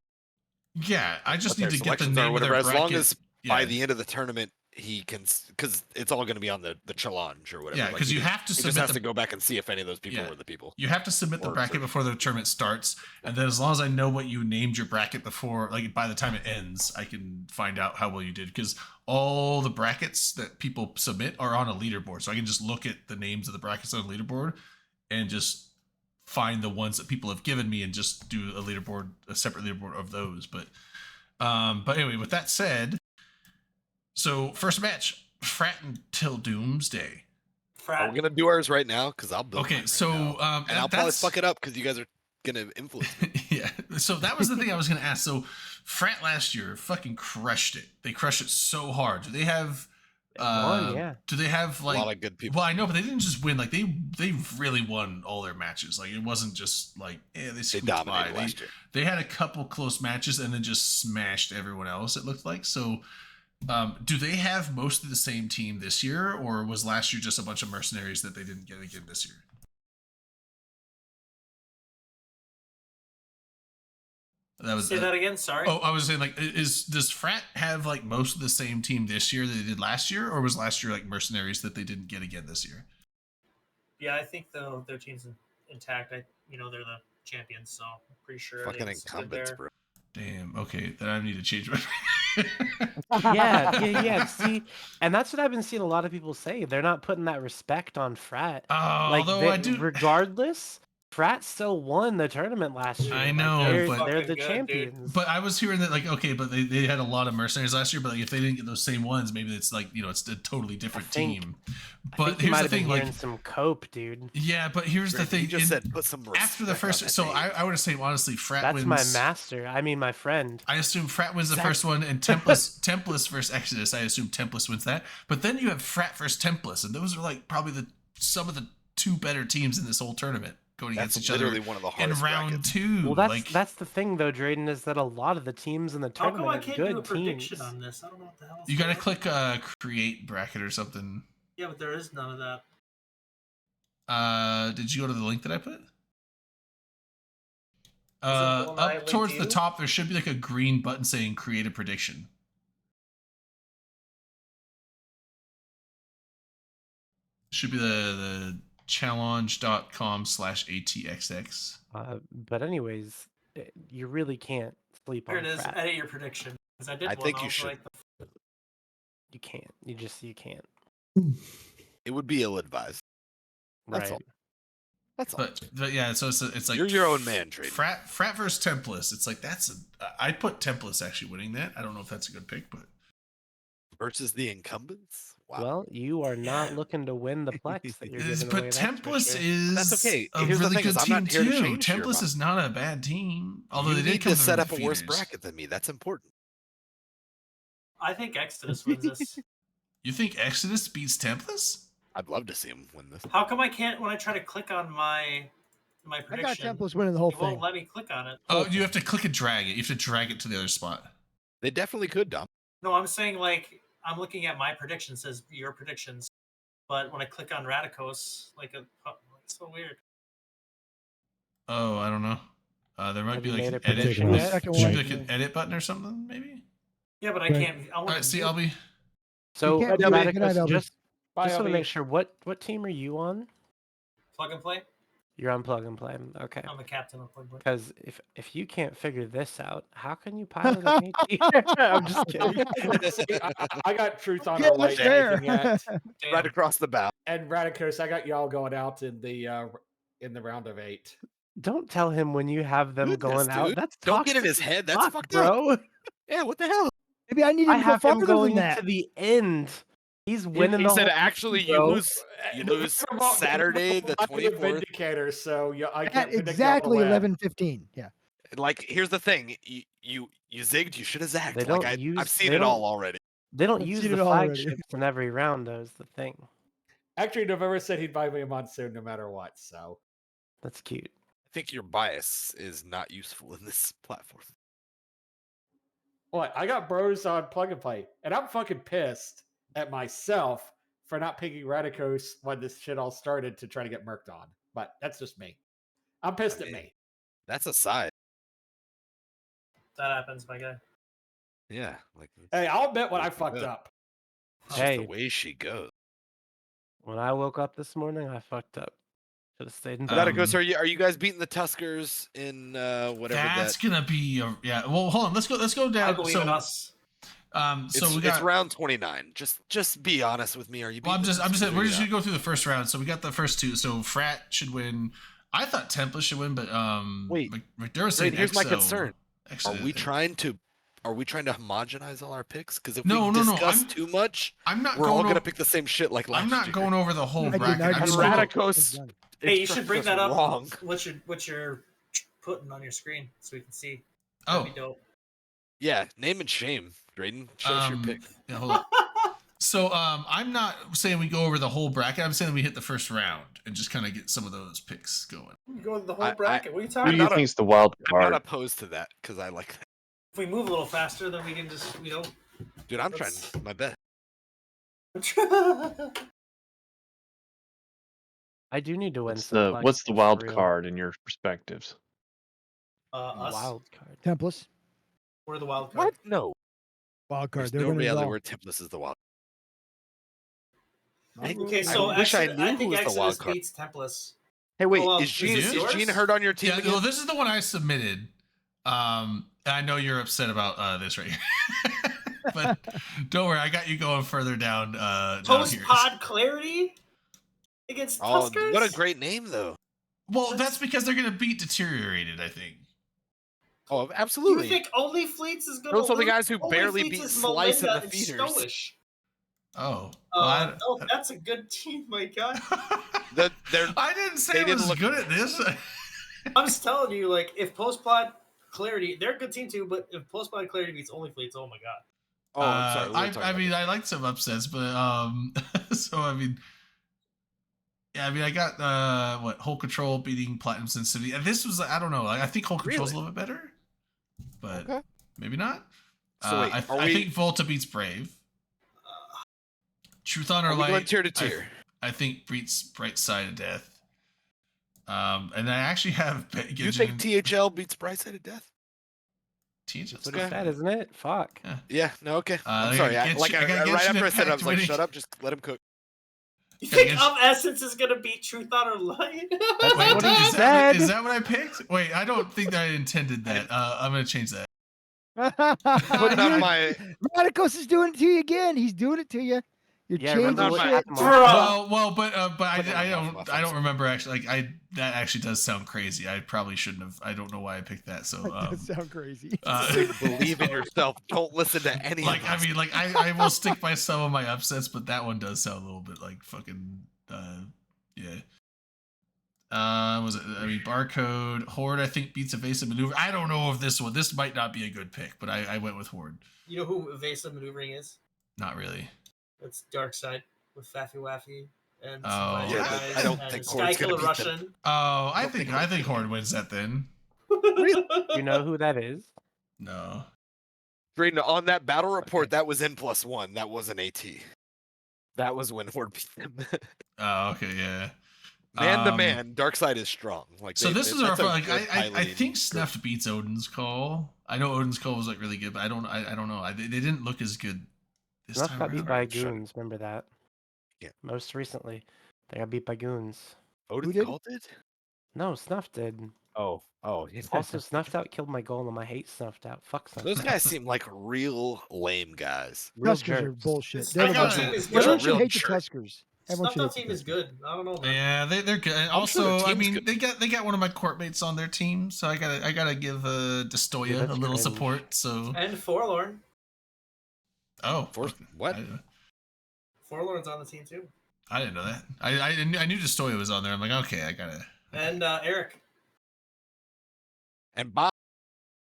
Yeah, I just need to get the selections name or of their whatever. As long bracket. as by the end of the tournament he can, because it's all going to be on the challenge or whatever. Yeah, because you have to He submit. just has to go back and see if any of those people Yeah. were the people. You have to submit the bracket before the tournament starts, and then as long as I know what you named your bracket before, like by the time it ends, I can find out how well you did. Because all the brackets that people submit are on a leaderboard, so I can just look at the names of the brackets on the leaderboard and just find the ones that people have given me and just do a separate leaderboard of those. But anyway, with that said, so first match, Frat until Doomsday. We're gonna do ours right now because I'll build. Okay, so and I'll probably fuck it up because you guys are gonna influence me. Yeah. So that was the thing I was gonna ask. So Frat last year fucking crushed it. They crushed it so hard. Do they have? Yeah. Do they have like a lot of good people? Well, I know, but they didn't just win. Like they really won all their matches. Like it wasn't just like they dominated last year. They had a couple close matches and then just smashed everyone else. It looked like so. Do they have mostly the same team this year, or was last year just a bunch of mercenaries that they didn't get again this year? That was Say that again. Sorry. Oh, I was saying, like, does Frat have like most of the same team this year that they did last year, or was last year like mercenaries that they didn't get again this year? Yeah, I think though their team's intact. They're the champions, so I'm pretty sure. Fucking incumbents, bro. Damn. Okay, then I need to change my. yeah. See, and that's what I've been seeing a lot of people say. They're not putting that respect on Frat. Although I do. Regardless, Frat still won the tournament last year. I know, but they're the champions. Dude. But I was hearing that, like, okay, but they had a lot of mercenaries last year. But like, if they didn't get those same ones, maybe it's like it's a totally different team. But here's the thing, like, some cope, dude. Yeah, but here's the thing. You just said put some respect after the first. So I would say honestly, Frat wins. That's my master. I mean, my friend. I assume Frat wins the first one, and Templess versus Exodus. I assume Templess wins that. But then you have Frat versus Templess, and those are like probably some of the two better teams in this whole tournament going against each other. One of the in hardest round brackets. 2. Well, that's the thing though, Drayden, is that a lot of the teams in the How come tournament I can't are do a good prediction teams. on this? I don't know what the hell. You gotta click create bracket or something. Yeah, but there is none of that. Did you go to the link that I put? the one I Up linked towards to the you? top, there should be like a green button saying create a prediction. Should be the challenge.com/ATXX. But anyways, you really can't sleep Here on it is. Frat. Edit your prediction. Because I did I one. think you was should. like, You can't. You can't. It would be ill-advised. That's Right. all. That's all. But yeah, so it's like You're your own man, Drayden. Frat versus Templars. It's like I'd put Templars actually winning that. I don't know if that's a good pick, but Versus the incumbents. Wow. Well, you are not looking to win the Plex that you're giving away. but that's for Templars sure. is That's okay. a Here's the really thing, good is I'm team not here to too. change your Templars mind. is not a bad team, although you they did need come to set the up a worse defeaters. bracket than me. That's important. I think Exodus wins this. You think Exodus beats Templars? I'd love to see him win this. How come I can't when I try to click on my I got prediction? Templars winning the whole It won't thing. let me click on it. Oh, you have to click and drag it. You have to drag it to the other spot. They definitely could, Dom. No, I'm saying like I'm looking at my prediction. It says your predictions, but when I click on Radicos, it's so weird. Oh, I don't know. There might Have be you like made an a edit. prediction The yet? second Should one. be like an edit button or something, maybe. Yeah, but I Right. can't. I All want right, see, I'll be. So, can't do it. Radicus, Good night, Elby. just Bye, want to Elby. make sure, what team are you on? plug and play. You're on Plug and Play. Okay. I'm a captain of plug and play. Because if you can't figure this out, how can you pilot an AT? I'm just kidding. See, I got Truth on Yeah, the that's light fair. anything yet. Damn. Right across the bow. And Radicus, I got y'all going out in the round of 8. Don't tell him when you have them Goodness, going out. dude. That's Don't get in toxic his as head. That's fuck, fucked up. bro. Yeah, what the hell? Maybe I need I him to go have him farther going than that. to the end. He's winning He the said whole actually thing, bro. you lose Saturday the I'm the 24th. Vindicator, so I At can't predict exactly y'all to win. 11:15. Yeah. Like, here's the thing. You zigged, you should have zagged. They Like don't use- I've seen they it all don't- already. They don't I've use seen the it already. flagships in every round, though, is the thing. Actually, November said he'd buy me a monsoon no matter what, so. That's cute. I think your bias is not useful in this platform. What? I got bros on Plug and Play, and I'm fucking pissed at myself for not picking Radicos when this shit all started to try to get murked on. But that's just me. I'm pissed at mean, me. That's a side. That happens, my guy. Yeah, like Hey, I'll admit when I Yeah. fucked up. it's just Hey. the way she goes. When I woke up this morning, I fucked up. Should have stayed in bed. Radicos, are you guys beating the Tuskers in whatever That's that? gonna be yeah. Well, hold on. Let's go I down. believe So in us. so we got. It's round 29. Just be honest with me. Are you? Well, I'm beating the just Tuskers or we're you're just not? gonna go through the first round. So we got the first two. So Frat should win. I thought Templar should win, but Wait, McDermott said here's my Exo. concern. Exo, Are I we think. trying to homogenize all our picks? Because if No, we no, no, discuss I'm- too much, I'm not we're all going. gonna pick the same shit like last I'm not year. going over the whole I did bracket. not I'm do just that. going. Radicos. Hey, you should bring that up. Wrong. What you're putting on your screen so we can see. Oh, That'd be dope. Yeah, name and shame, Drayden. Show us your pick. yeah, hold on. So I'm not saying we go over the whole bracket. I'm saying we hit the first round and just kind of get some of those picks going. You go the I- whole bracket. What are you Who talking do you about? think's the wild I'm not card? opposed to that because I like that. If we move a little faster, then we can just Dude, I'm Let's- trying my best. I do need to win What's some the Plex what's the for wild real. card in your perspectives? us. Wild card. Templars. We're the wild card. What? No. Wild card. There's They're no winning it reality all. where Templars is the wild. Okay, I so wish I Exodus, knew I who think was the Exodus wild card. beats Templars. Hey, wait, Well, is Gene is yours? Hurt on your team Yeah, again? well, this is the one I submitted. And I know you're upset about this right here, but don't worry, I got you going further down. Down Post here. pod clarity against Oh, Tuskers. what a great name, though. Well, that's because they're gonna beat Deteriorated, I think. Oh, You absolutely. think Only Fleets is going Those to are the guys who Only barely Fleets beat is Slice in Melinda the and feeders. Stoish. Oh, well, Oh, that's a good team, my guy. I didn't say they I didn't was look- good at this. I'm just telling you, like, if post pod clarity, they're a good team too, but if post pod clarity beats Only Fleets, oh my god. Oh, I'm sorry. we were talking I about mean, that. I like some upsets, but so I mean, yeah, I mean, I got what Whole Control beating Platinum Sensitivity, and this was I don't know, like, I think Whole Control's Really? a little bit better, but Okay. maybe not. So wait, are I we- think Volta beats Brave. Truth Honor Are we Light. going tier to tier? I think beats Bright Side of Death. And I actually have You think THL beats Bright Side of Death? THL's Okay. That isn't it? Fuck. Yeah, no, okay. I'm I sorry. got Genshin- I got right Genshin after I said it, I Impact was like, winning. shut up, just let him cook. You think guess- Of Essence is gonna beat Truth on Her Line? That's Wait, what he is said. is that what I picked? Wait, I don't think that I intended that. I'm gonna change that. Putting on You're- my Radicos is doing it to you again. He's doing it to you. You're Yeah, changing remember what shit. happened Bro. But Put it I on my don't remember actually. Like that actually does sound crazy. I probably shouldn't have. I don't know why I picked that. So That does sound crazy. believe in yourself. Don't listen to any like of I us. mean, like I will stick by some of my upsets, but that one does sound a little bit like fucking yeah. Was it? I mean, Barcode Horde. I think beats Evasive Maneuver. I don't know if this one. This might not be a good pick, but I went with Horde. You know who Evasive Maneuvering is? Not really. It's Darkseid with Faffy Waffy and Oh. some other Yeah, but guys I don't and think Sky Horde's gonna Killer beat them. Russian. Oh, I don't think think Horde wins that then. You know who that is? No. Drayden, on that battle report, that was N+1. That wasn't AT. That was when Horde beat them. Oh, okay, yeah. Man to man, Darkseid is strong. Like So this is our that's a like good I piloting think group. Snuffed beats Odin's Call. I know Odin's Call was like really good, but I don't know. They didn't look as good this Snuff time got beat around. by Shut it. goons. Remember that? Yeah. Most recently, they got beat by goons. Odin's did? Call did? No, Snuff did. Oh. Also, Snuffed Out killed my golem. I hate Snuffed Out. Fuck Snuffed Those Out. guys seem like real lame guys. Real Tuskers are jerks. bullshit. This They're the Snuffed ones Out that- team is Everyone good. should hate the Real Tuskers. Everyone Snuffed should Out hate the team is good. I don't know, man. Yeah, they're good. And I'm also, sure the I team's mean, good. they got one of my court mates on their team, so I gotta give Destoya Yeah, a that's little cringe. support. So And Forlorn. Force- what? Forlorn's on the team too. I didn't know that. I knew Destoya was on there. I'm like, okay, I gotta. And Eric. And Bob,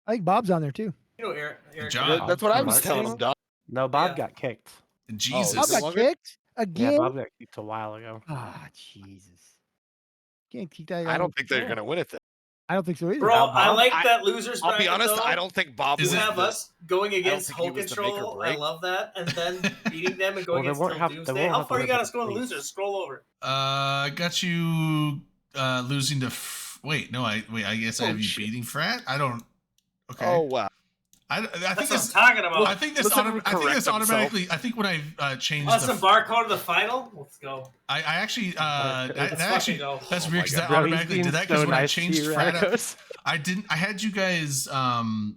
I think Bob's on there too. You know Eric. John. that's what I was Mark telling Hamill? him, Doc. No, Bob Yeah. got kicked. Jesus. Bob is it got longer? kicked Yeah, again. Bob got kicked a while ago. Ah, Jesus. Can't keep that. I guy don't think they're on- gonna win it. Then. I don't think so either. Bro, I Bob? like I- that losers I'll be bracket, honest. though. I don't think Bob You Is was it have the- us going against think he Hulk was the make or Control. I break. love that. And then beating them and going Well, they against won't have- they Doomsday. won't How have far to you got live us going to with losers? Scroll over. I got you losing to. Wait, no, I guess I Oh, have you shit. beating Frat. I don't. Okay. Oh wow. I think That's what this. I'm talking about. I think this. Listen to him I think correct this himself. automatically. I think when I changed Want the. some barcode of the final? Let's go. I actually. Let's That fucking actually. go. That's Oh weird my because God. that Bro, he's automatically being did that because so when I nice to changed you, Frat up, Radicos. I didn't. I had you guys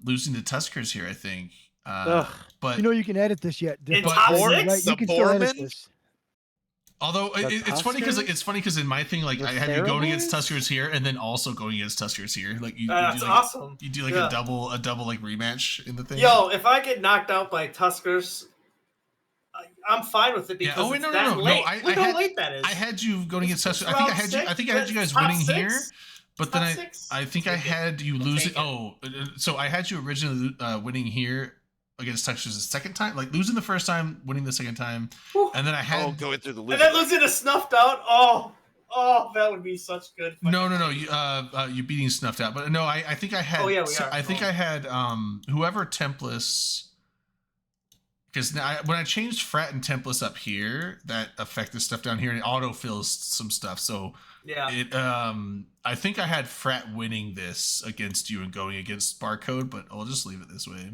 losing to Tuskers here. I think. Ugh. But You know you can edit this yet. In Different. top You're six? right, The you can still edit Borman? this. although The it's funny because Tuskers? it's funny because in my thing like The I had you going against Sarah Tuskers here and then also going against Tuskers here. Like you That's do like awesome. you do like Yeah. a double like rematch in the thing. Yo, if I get knocked out by Tuskers, I'm fine with it Yeah, because oh, wait, it's no, no, that no, no, late. I Look how had- late that is. I had you going against It's Tuskers. I think I round had you. I six? think I had you guys Top winning six? here, but then Top six? I think I had you I'll losing. take it. Oh, so I had you originally winning here against Tuskers the second time, like losing the first time, winning the second time, Whew. and then I had Oh, going through the And loser. then losing to Snuffed Out. Oh, that would be such good. no, you beating Snuffed Out, but no, I think I had. Oh, yeah, we are. I think Oh. I had whoever Templess. Because now when I changed Frat and Templess up here, that affected stuff down here and it autofills some stuff. So Yeah. it I think I had Frat winning this against you and going against Barcode, but I'll just leave it this way.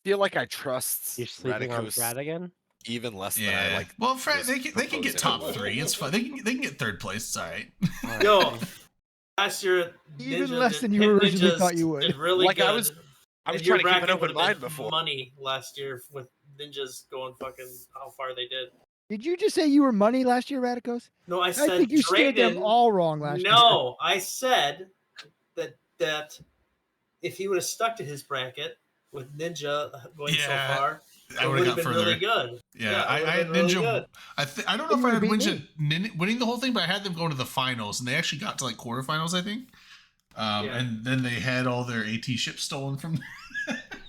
feel like I trust You're sleeping on Radicos Brad again? even less than Yeah. I like. Well, Frat was they can get proposing. top 3. It's fine. They can get third place. It's all right. Yo, last year, Even Ninja less did- than you originally Ninjas thought you would. Did really Like, good. I was And trying your to keep an bracket open would've mind been before. Money last year with Ninjas going fucking how far they did. Did you just say you were money last year, Radicos? No, I I said think you stated them Drayden- all wrong last year. No, I said that if he would have stuck to his bracket with Ninja going Yeah, so far, I it would would have have got been further. really good. Yeah, it I would've had been really Ninja. good. I don't know Then if you I had would've beat Ninja winning the whole thing, but I had them going to the finals, and they actually got to like quarterfinals, I think. Yeah. And then they had all their AT ships stolen from.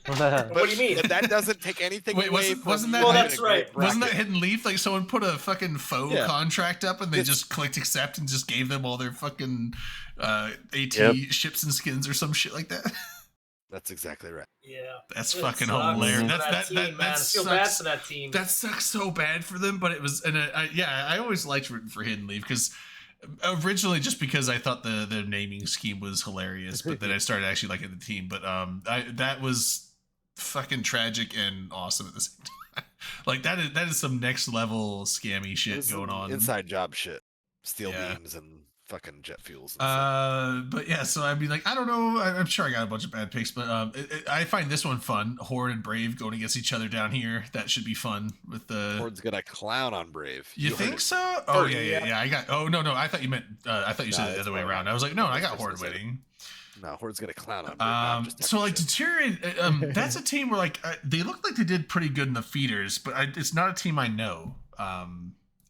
What do you mean? That doesn't take anything Wait, away wasn't from that- you Well, having that's a great right. Wasn't that bracket. Hidden Leaf? Like someone put a fucking faux Yeah. contract up, and they It's- just clicked accept and just gave them all their fucking AT Yep. ships and skins or some shit like that. That's exactly right. Yeah. That's It fucking sucks hilarious. for That's that team, man. I feel bad sucks. for that team. That sucks so bad for them, but it was, and I always liked rooting for Hidden Leaf because originally just because I thought the naming scheme was hilarious, but then I started actually liking the team. But that was fucking tragic and awesome at the same time. Like that is some next level scammy shit This is going some on. inside job shit. Steel Yeah. beams and fucking jet fuels. And stuff. But yeah, so I mean, like, I don't know. I'm sure I got a bunch of bad picks, but I find this one fun. Horde and Brave going against each other down here. That should be fun with the. Horde's gonna clown on Brave. You heard think it so? Oh first. yeah. I got. Oh no. I thought you meant. I thought you said it the it's other way Horde. around. I was like, no, I got That's Horde what I said. winning. No, Horde's gonna clown on Brave. No, I'm just So talking like shit. Deteriorate, that's a team where like they look like they did pretty good in the feeders, but it's not a team I know.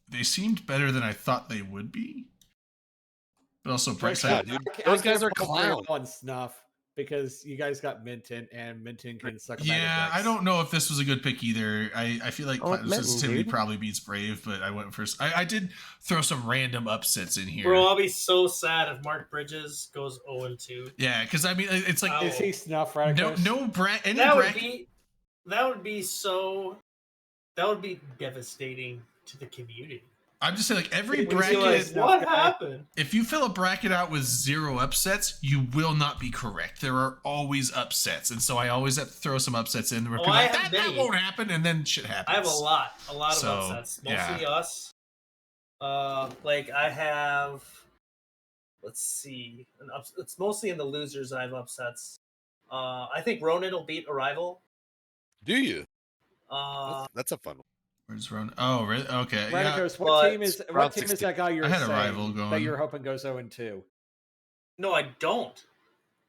They seemed better than I thought they would be. But also Brexit. dude. I Those guys can't are vote for y'all clown. on Snuff because you guys got Minton and Minton can suck a bag of Yeah, I dicks. don't know if this was a good pick either. I feel like I went Platinum Minton, Sensitivity dude. probably beats Brave, but I went first. I did throw some random upsets in here. Bro, I'll be so sad if Mark Bridges goes 0-2. Yeah, because I mean, it's like Is he Snuff, no Radicus? any That would bracket. be devastating to the community. I'm just saying, like every When you see, bracket. like, What guy. happened? If you fill a bracket out with 0 upsets, you will not be correct. There are always upsets, and so I always have to throw some upsets in where Oh, people are I like, have that many. won't happen, and then shit happens. I have a lot of So, upsets. yeah. Mostly us. Like I have. Let's see. It's mostly in the losers. I have upsets. I think Ronan will beat Arrival. Do you? That's That's a fun one. Where's Ron? Oh, really? Okay. Yeah. Radicus, But what team is round that 16. guy you're I had a saying rival that going. you're hoping goes 0-2? No, I don't.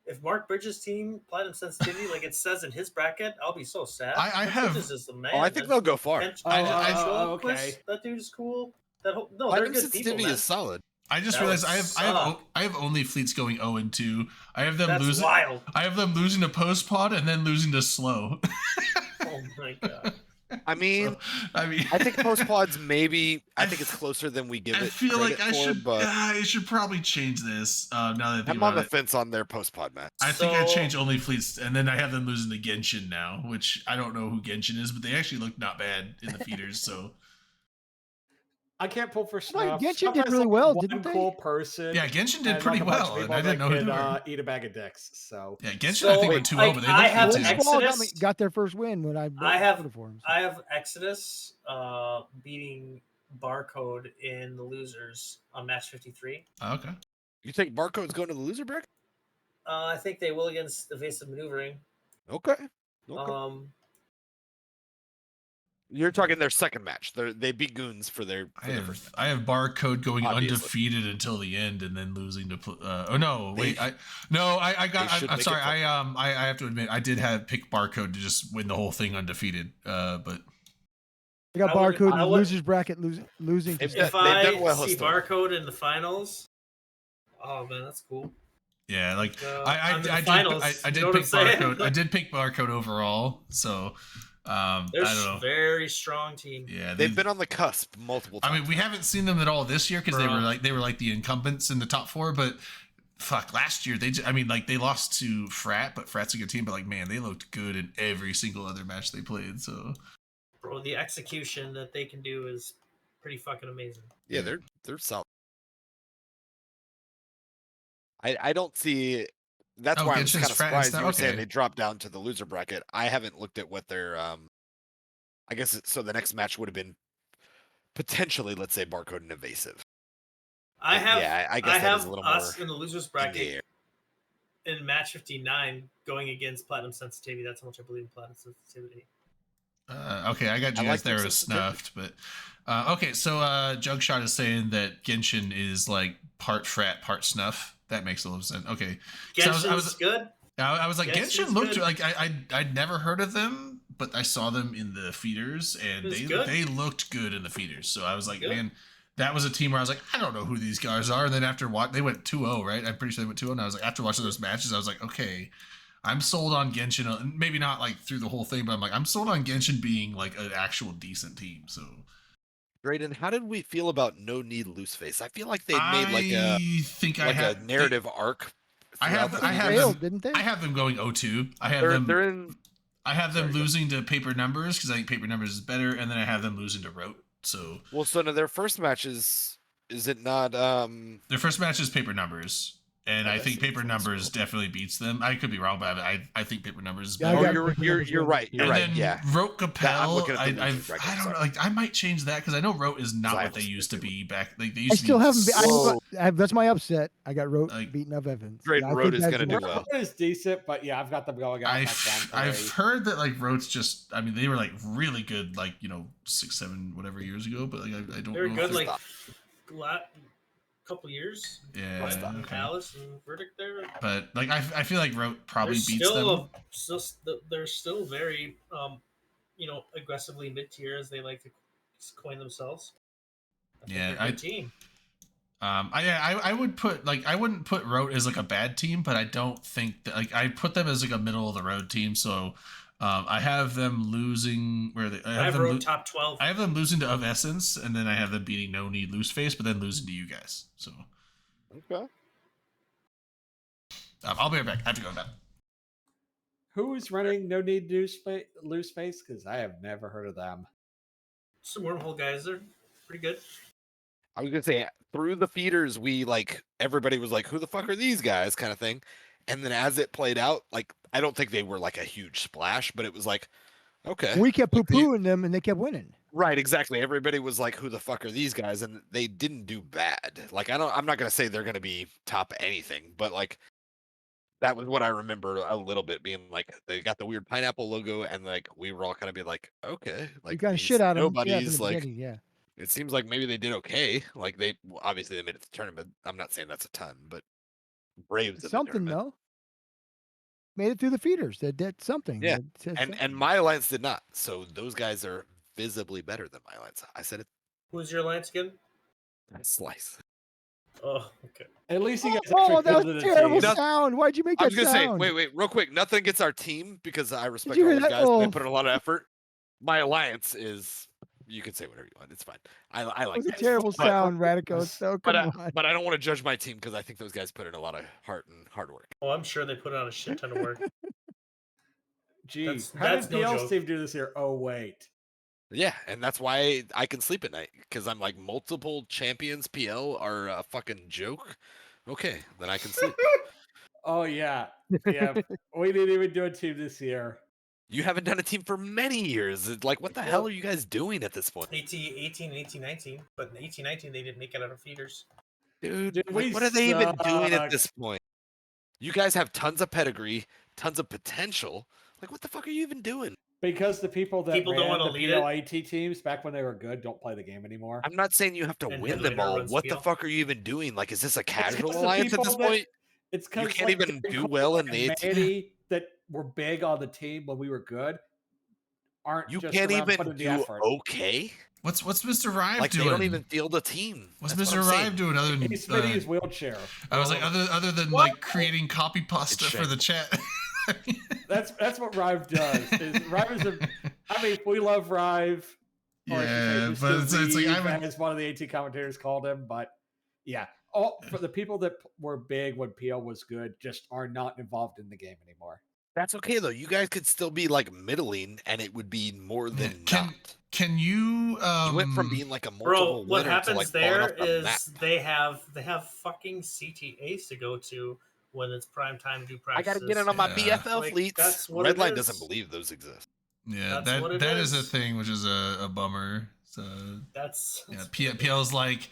If Mark Bridges' team Platinum Sensitivity, like it says in his bracket, I'll be so sad. I Mark have- Bridges is the man. Oh, I think they'll go far. okay. That dude is cool. No, they're Platinum good people, sensitivity man. is solid. I just That realized would I have only fleets going 0-2. I have them That's losing. wild. I have them losing to post pod and then losing to slow. Oh my god. I mean, So, I mean, I think post pods maybe. I I think it's closer than we give I it. feel like credit I for, should. But I should probably change this. Now that I think I'm on about the it. fence on their post pod match. I think I So- changed only fleets, and then I have them losing to Genshin now, which I don't know who Genshin is, but they actually look not bad in the feeders. So I can't pull for Like, Snuff. Genshin Snuff did has, really like, well, one didn't they? cool person. yeah, Genshin did and, pretty like, a bunch of well, and people I didn't know that who they could, were. eat a bag of dicks. So Yeah, Genshin So, I think went 2-0, like, but they I look have good Blue too. Squall Exodus. got their first win when I have- voted for him. I have Exodus beating Barcode in the losers on match 53. Okay. You think Barcode's going to the loser bracket? I think they will against evasive maneuvering. Okay. Okay. You're talking their second match. They beat Goons for their first. I have Barcode going Obviously. undefeated until the end and then losing to. Oh no! Wait, I got. They should I'm make sorry. it fun. I have to admit I did have pick Barcode to just win the whole thing undefeated. But I got I would- Barcode in I the would- losing bracket losing. to If- Steph. If they've I done well see historically. Barcode in the finals, oh man, that's cool. yeah, like I'm in the I finals, did you know what pick I'm saying? Barcode. I did pick Barcode overall. So I They're don't know. a very strong team. Yeah, They've been on the cusp multiple times. I mean, we haven't seen them at all this year because they Bro. were like the incumbents in the top 4. But fuck, last year they lost to Frat, but Frat's a good team. But like, man, they looked good in every single other match they played. So Bro, the execution that they can do is pretty fucking amazing. Yeah, they're solid. I don't see. That's Oh, why I was Genshin's kind of frat and surprised stuff? you were saying Okay. they dropped down to the loser bracket. I haven't looked at what their I guess so. The next match would have been potentially, let's say, Barcode and Evasive. I But have yeah, I guess I that is have a little us more in the losers in the bracket air. in match 59 going against Platinum Sensitivity. That's how much I believe in Platinum Sensitivity. okay, I got you I guys like there their as sensitivity. snuffed, but okay. So Jugshot is saying that Genshin is like part Frat, part snuff. That makes a little sense. Okay, so Genshin's I was good. I was like, Genshin's Genshin looked good. like I'd never heard of them, but I saw them in the feeders and It's they good. they looked good in the feeders. So I was like, Good. man, that was a team where I was like, I don't know who these guys are. And then after they went 2-0, right? I'm pretty sure they went 2-0. And I was like, after watching those matches, I was like, okay, I'm sold on Genshin. Maybe not like through the whole thing, but I'm like, I'm sold on Genshin being like an actual decent team. So Drayden, how did we feel about No Need Loose Face? I feel like they made like a think I like have a narrative arc. I have throughout the I have series. failed, them, didn't they? I have them going 0-2. I have They're, them they're in. I have them Sorry, go. losing to Paper Numbers because I think Paper Numbers is better, and then I have them losing to Rote. So Well, so no, their first match is it not? their first match is Paper Numbers, And Yeah, I that think seems Paper old Numbers school. definitely beats them. I could be wrong, but I think Paper Numbers is Yeah, I better. got you're Paper Numbers you're winning right. You're And right. then Yeah. Rote Capel, looking at the losers I bracket, don't know. sorry. Like I might change that because I know Rote is not I what they almost used to did too. be back. Like they I used to still be haven't. so- That's my upset. I got Like- beaten up Evans. Drayden, I Rote think is that's gonna the- do well. Road is decent, but yeah, I've got them going out. I've heard that like Rote's just. I mean, they were like really good, like 6, 7, whatever years ago. But like I don't They were know. good if like there's- couple years. Yeah, West okay. Alice and Verdict there. But like I feel like Rote probably They're beats them. They're still very aggressively mid tier as they like to coin themselves. I think Yeah, they're a good team. I would put I wouldn't put Rote as like a bad team, but I don't think that I put them as like a middle of the road team. So I have them losing where they. I have them Rote top 12. I have them losing to Of Essence, and then I have them beating No Need Loose Face, but then losing to you guys. So Okay. I'll be right back. I have to go now. Who's running No Need Loose Face? Because I have never heard of them. Some wormhole guys, they're pretty good. I was gonna say through the feeders, we everybody was like, "Who the fuck are these guys?" kind of thing. And then as it played out, I don't think they were like a huge splash, but it was like, okay, We kept poo Like, they- pooing them, and they kept winning. right, exactly. Everybody was like, "Who the fuck are these guys?" And they didn't do bad. I'm not gonna say they're gonna be top anything, but that was what I remember a little bit being like they got the weird pineapple logo, and we were all kind of being like, okay, You got these shit out of them. nobodies, Yeah. it seems like maybe they did okay. Obviously they made it to the tournament. I'm not saying that's a ton, but Braves in the Something tournament. though. Made it through the feeders. That's something. Yeah, That says and something. my alliance did not. So those guys are visibly better than my alliance. I said it. Who's your alliance again? Slice. Oh, okay. At least you guys Oh, actually that fielded was a terrible team. sound. Why'd you make I that was gonna say, sound? wait, real quick. Nothing against our team because I respect you all hear those that? guys. They Oh. put in a lot of effort. My alliance is. You can say whatever you want. It's fine. I That like was a guys. terrible But- sound, Radico. So But come I, on. but I don't want to judge my team because I think those guys put in a lot of heart and hard work. Oh, I'm sure they put on a shit ton of work. Gee, That's- how that's did no PL's joke. team do this here? Oh wait. Yeah, and that's why I can sleep at night because I'm like multiple champions PL are a fucking joke. Okay, then I can sleep. Oh yeah. Yeah. We didn't even do a team this year. You haven't done a team for many years. It's like, what the hell are you guys doing at this point? 18 and 18-19, but in 18-19 they didn't make it out of feeders. Dude, Dude, we what are they even doing at suck. this point? You guys have tons of pedigree, tons of potential. Like, what the fuck are you even doing? Because the people that People don't ran wanna the lead it. PLAT teams back when they were good don't play the game anymore. I'm not saying you have to And win Headliner them all. runs What the PL. fuck are you even doing? Like, is this a It's casual 'cause the alliance at people this that- point? It's because can't even do well in the AT. Manny that were big on the team when we were good aren't You just can't around even putting the do effort. okay. What's Mr. Rive Like, doing? they don't even field a team. What's That's Mr. what I'm saying. Rive doing other than? He's spinning his wheelchair. I was like, other than like creating copy pasta It's for the chat. That's what Rive does. Rive is I mean, we love Rive. Or I should say Yeah, Mr. but it's like Reeve, I'm. as one of the AT commentators called him. But yeah, all for the people that were big when PL was good just are not involved in the game anymore. That's okay though. You guys could still be like middling, and it would be more than Can- not. Can you? You went from being like a Bro, multiple what winner to happens like falling there off the map. is they have fucking CTAs to go to when it's prime time to do I practices. gotta get it on my Yeah. BFL Like, fleets. that's what it Redline is. doesn't believe those exist. Yeah, That's what it that is a is. thing, which is a bummer. So That's yeah, PL's like,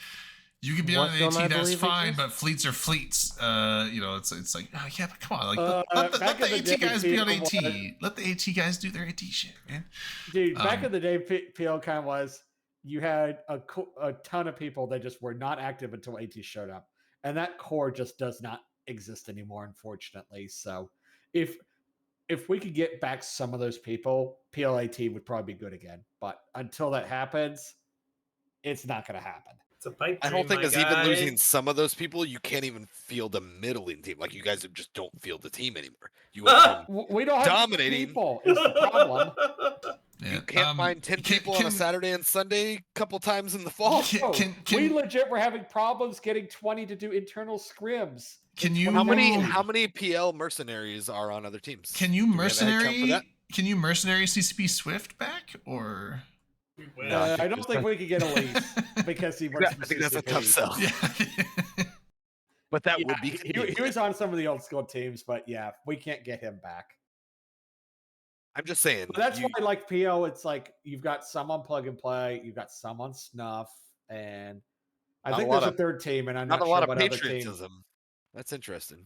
you can be on What an don't I AT, that's believe fine, exists? but fleets are fleets. It's like, oh yeah, but come on, like let back the in the AT day, guys be on people AT. wanted- Let the AT guys do their AT shit, man. Dude, back Um, in the day, PL kind of was you had a ton of people that just were not active until AT showed up, and that core just does not exist anymore, unfortunately. So, if we could get back some of those people, PLAT would probably be good again. But until that happens, it's not going to happen. it's a pipe My dream, whole thing my is even guy. losing some of those people, you can't even field a middling team. Like you guys just don't field the team anymore. You went from We don't have Dominating. people. Is the problem. Yeah. you can't find 10 people on a Saturday and Sunday a couple times in the fall. Oh, Can we legit were having problems getting 20 to do internal scrims. can you How many PL mercenaries are on other teams? can you Do we have a head count for that? mercenary CCP Swift back or? Well, No, I don't think we could get Elise because he works I think that's a for tough CCP. sell. Yeah. But that Yeah, would be he was on some of the old school teams, but yeah, we can't get him back. I'm just saying. But that's why I like PO. It's like you've got some on Plug and Play, you've got some on Snuff, and I Not a think lot there's a of- third team, and I'm not not a lot sure of what other team. patriotism. That's interesting.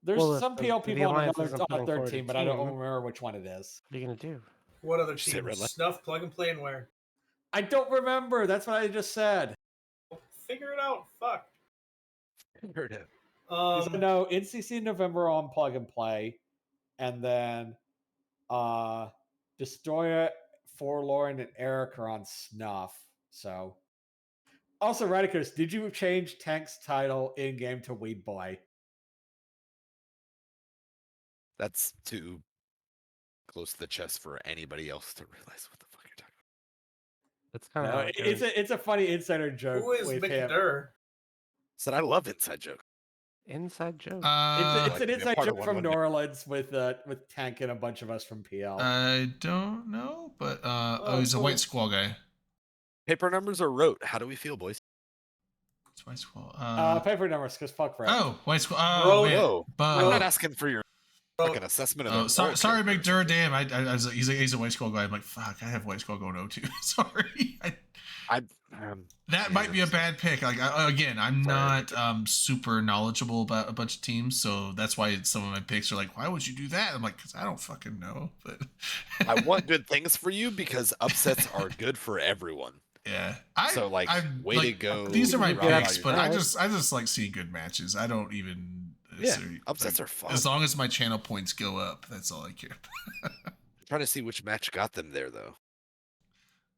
There's Well, some the PO people on Alliance another isn't on a putting third forward a team, but I don't team. remember which one it is. What are you gonna do? What other Just hit team? red light. Snuff, Plug and Play, and where? I don't remember. That's what I just said. Figure it out. Fuck. Heard it. 'Cause I know NCC November on Plug and Play, and then Destroyer, Forlorn, and Eric are on Snuff. So, also, Radicus, did you change Tank's title in game to Weed Boy? That's too close to the chest for anybody else to realize what the fuck you're talking That's kind of No, it's a funny insider joke Who is with him. McDurr? about. Said I love inside joke. inside joke. It's like an to be a inside part of joke one from one day. New Orleans with Tank and a bunch of us from PL. I don't know, but Oh, he's a cool. White Squall guy. Paper numbers or rote? How do we feel, boys? It's White Squall. Paper numbers, because fuck Fred. Oh, White Squall. Bro, Oh, man. Whoa. Bo. I'm not asking for your fucking assessment of Oh, the sorry, role sorry, characters. McDurr. Damn, I was, he's a White Squall guy. I'm like, fuck, I have White Squall going 0-2. Sorry. That might be a bad pick. Like again, I'm Sorry. not super knowledgeable about a bunch of teams, so that's why some of my picks are like, why would you do that? I'm like, because I don't fucking know. But I want good things for you because upsets are good for everyone. yeah, So, like, way to go, These are my Rob, picks, how but you're I doing. just like seeing good matches. I don't even Yeah, necessarily- upsets like, are fun. as long as my channel points go up. That's all I care. I'm trying to see which match got them there though.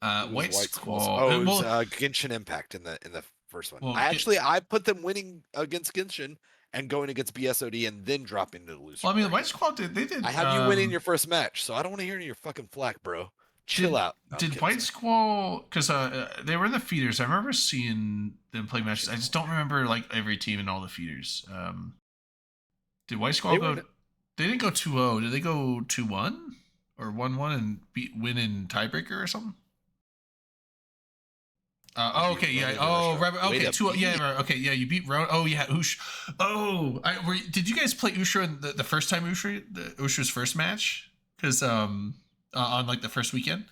It was White Squalls. Squall. Oh, it was well, Genshin Impact in the first one. Well, I put them winning against Genshin and going against BSOD and then dropping to the loser. well, I mean, the bracket. White Squall did. They did. I have you winning your first match, so I don't want to hear any of your fucking flack, bro. Chill out. No, I'm Did kidding, White sorry. Squall? Because they were in the feeders. I remember seeing them play matches. I just don't remember like every team in all the feeders. Did White Squall They go? were- They didn't go 2-0. Did they go 2-1 or 1-1 and win in tiebreaker or something? Oh, okay, yeah. Ronan Oh, Rush. right. Way Okay, to 2-0. Yeah, beat. right, okay, yeah. You beat Ronan. Oh, yeah. Ush. Oh, did you guys play Usher in the first time Usher's first match? Because on like the first weekend.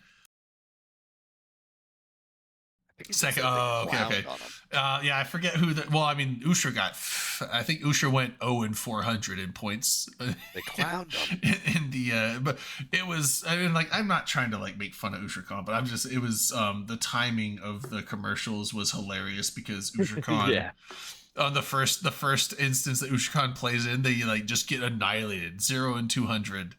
I think he Second. said they Oh, okay, clowned okay. on him. Yeah, I forget who. Well, I mean, Usher got. I think Usher went 0-400 in points. They clowned on him. In the but it was. I mean, like, I'm not trying to like make fun of Usher Khan, but I'm just. It was the timing of the commercials was hilarious because Usher Khan. Yeah. On the first instance that Usher Khan plays in, they like just get annihilated, 0-200.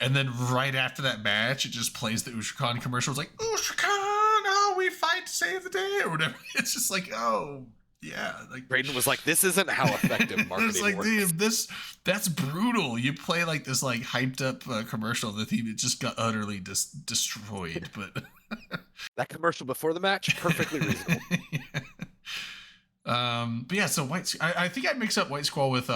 And then right after that match, it just plays the Usher Khan commercial. It's like, Usher Khan, oh, we fight to save the day, or whatever. It's just like, oh, yeah. Like, Braden was like, "This isn't how effective marketing it's like, works." dude, that's brutal. You play like this like hyped up commercial, the team it just got utterly destroyed. But That commercial before the match, perfectly reasonable. But yeah, so I think I mix up White Squall with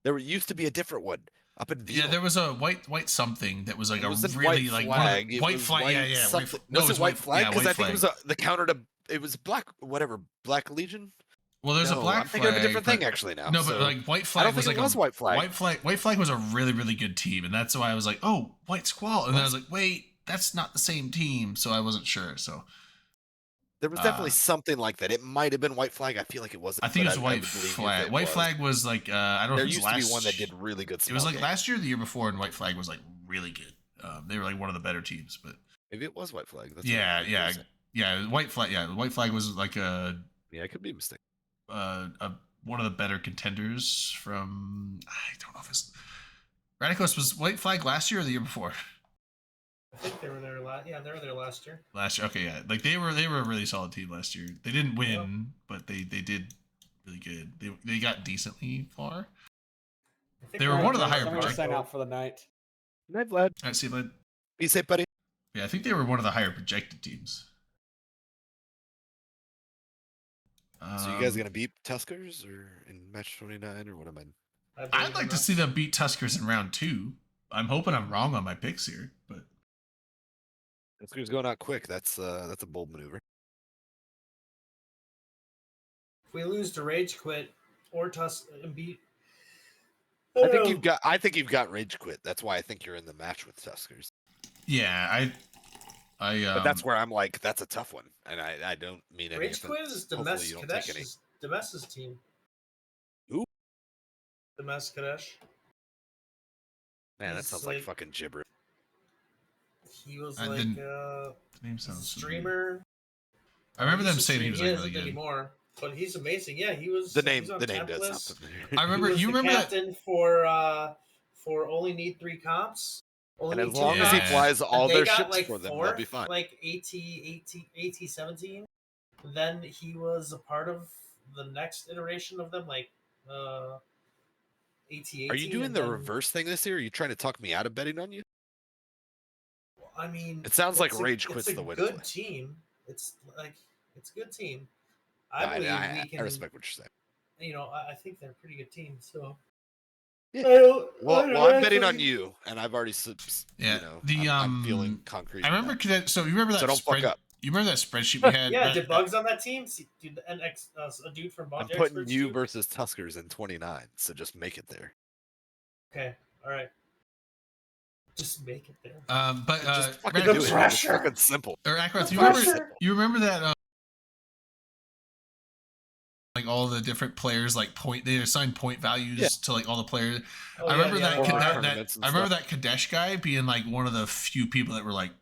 There used to be a different one up in Yeah, there was a white something that was like It a wasn't really white like flag. It white was flag. Yeah, white yeah. something. No, Was it white flag? Yeah, Because white I think flag. it was the counter to. It was black. Whatever. Black Legion. Well, there's a No, black I'm thinking flag. of a different thing but- actually now. No, so but like white I flag don't was think like it was white flag. White flag was a really good team, and that's why I was like, oh, White Squall, and then I was like, wait, that's not the same team, so I wasn't sure. So There was definitely something like that. It might have been white flag. I feel like it wasn't. I think it but was I white would believe you if flag. it White was. flag was like I don't know. There if it used was to be last, one that did really good. It was small like game. last year, or the year before, and White flag was like really good. They were like one of the better teams, but Maybe it was white flag. That's yeah, what yeah, I'm saying. yeah. White flag. Yeah, White flag was like Yeah, it could be a mistake. one of the better contenders from. I don't know if it's Radicos was White flag last year or the year before. I think they were there last. Yeah, they were there last year. Last year, okay, yeah, like they were a really solid team last year. They didn't win, but they did really good. They got decently far. I think They were we're one of the on higher I'm going to projected. sign out for the night. Good night, Vlad. I see, but Be safe, buddy. yeah, I think they were one of the higher projected teams. So you guys gonna beat Tuskers or in match 29 or what am I? I believe I'd like in to us. see them beat Tuskers in round 2. I'm hoping I'm wrong on my picks here, but Tuskers going out quick. That's a bold maneuver. we lose to Rage Quit or Tusk and beat. I think you've got Rage Quit. That's why I think you're in the match with Tuskers. Yeah, But that's where I'm like, that's a tough one, and I don't mean any Rage Quit is Hopefully you don't take any. Demes's team. Who? Demes Kadesh. Man, that He's sounds like fucking gibberish. He was I like didn't- the name he's a sounds streamer. I remember them He's a saying he was streamer. like really good. Anymore, but he's amazing. Yeah, he was. The name he's on does Templars. something. I remember. He was You the remember that? captain for only need 3 comps. And Only as need long 2 as he comps, flies and all they their got, ships like, for them, they'll fourth, be fine. Like AT 17. Then he was a part of the next iteration of them, like AT 18. Are you doing and the then- reverse thing this year? Are you trying to talk me out of betting on you? I mean, It sounds like it's Rage Quit's it's the a way to good play. team. It's a good team. I believe we can. I respect what you're saying. You know, I think they're a pretty good team. So. Yeah. Well, I'm betting on you, and I've already. Yeah, You know, the I'm feeling concrete. I remember that. So you remember that? So don't fuck spread, up. You remember that spreadsheet we had? Yeah, That- did Bugs on that team? Dude, a dude from I'm Bond putting Experts you too? versus Tuskers in 29, so just make it there. Okay, all right. Just make it there. But Just fucking Red- do it. It's pressure. fucking simple. or Ackroth, The you remember? pressure. You remember that? Like all the different players, like they assigned point values Yeah. to like all the players. Oh, I remember yeah, that. yeah, yeah. Tournaments and I remember stuff. that Kadesh guy being like one of the few people that were like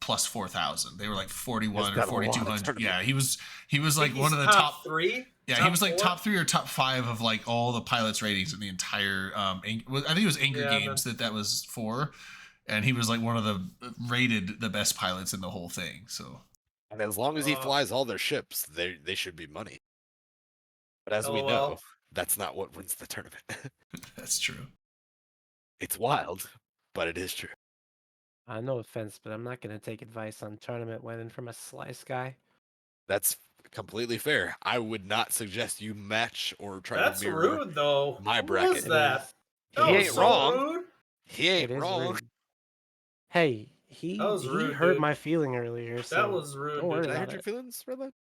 plus 4,000. They were like 41 He's or got a lot of 4,200. tournaments. Yeah, he was like He's one of the top 3. Yeah, he was like top 3 or top 5 of like all the pilots ratings in the entire. I think it was Anger Yeah, Games that was for, and he was like one of the rated the best pilots in the whole thing. So And as long as he Uh, flies all their ships, they should be money. But as we LOL. know, that's not what wins the tournament. that's true. It's wild, but it is true. No offense, but I'm not going to take advice on tournament winning from a slice guy. That's completely fair. I would not suggest you match or try That's to mirror. rude, though. my Who bracket. was that? He That was ain't so wrong. rude. He It ain't is wrong. rude. Hey, he That was rude, hurt dude. my feeling earlier. So That was rude. don't worry Did I about hurt your it. feelings, Redline?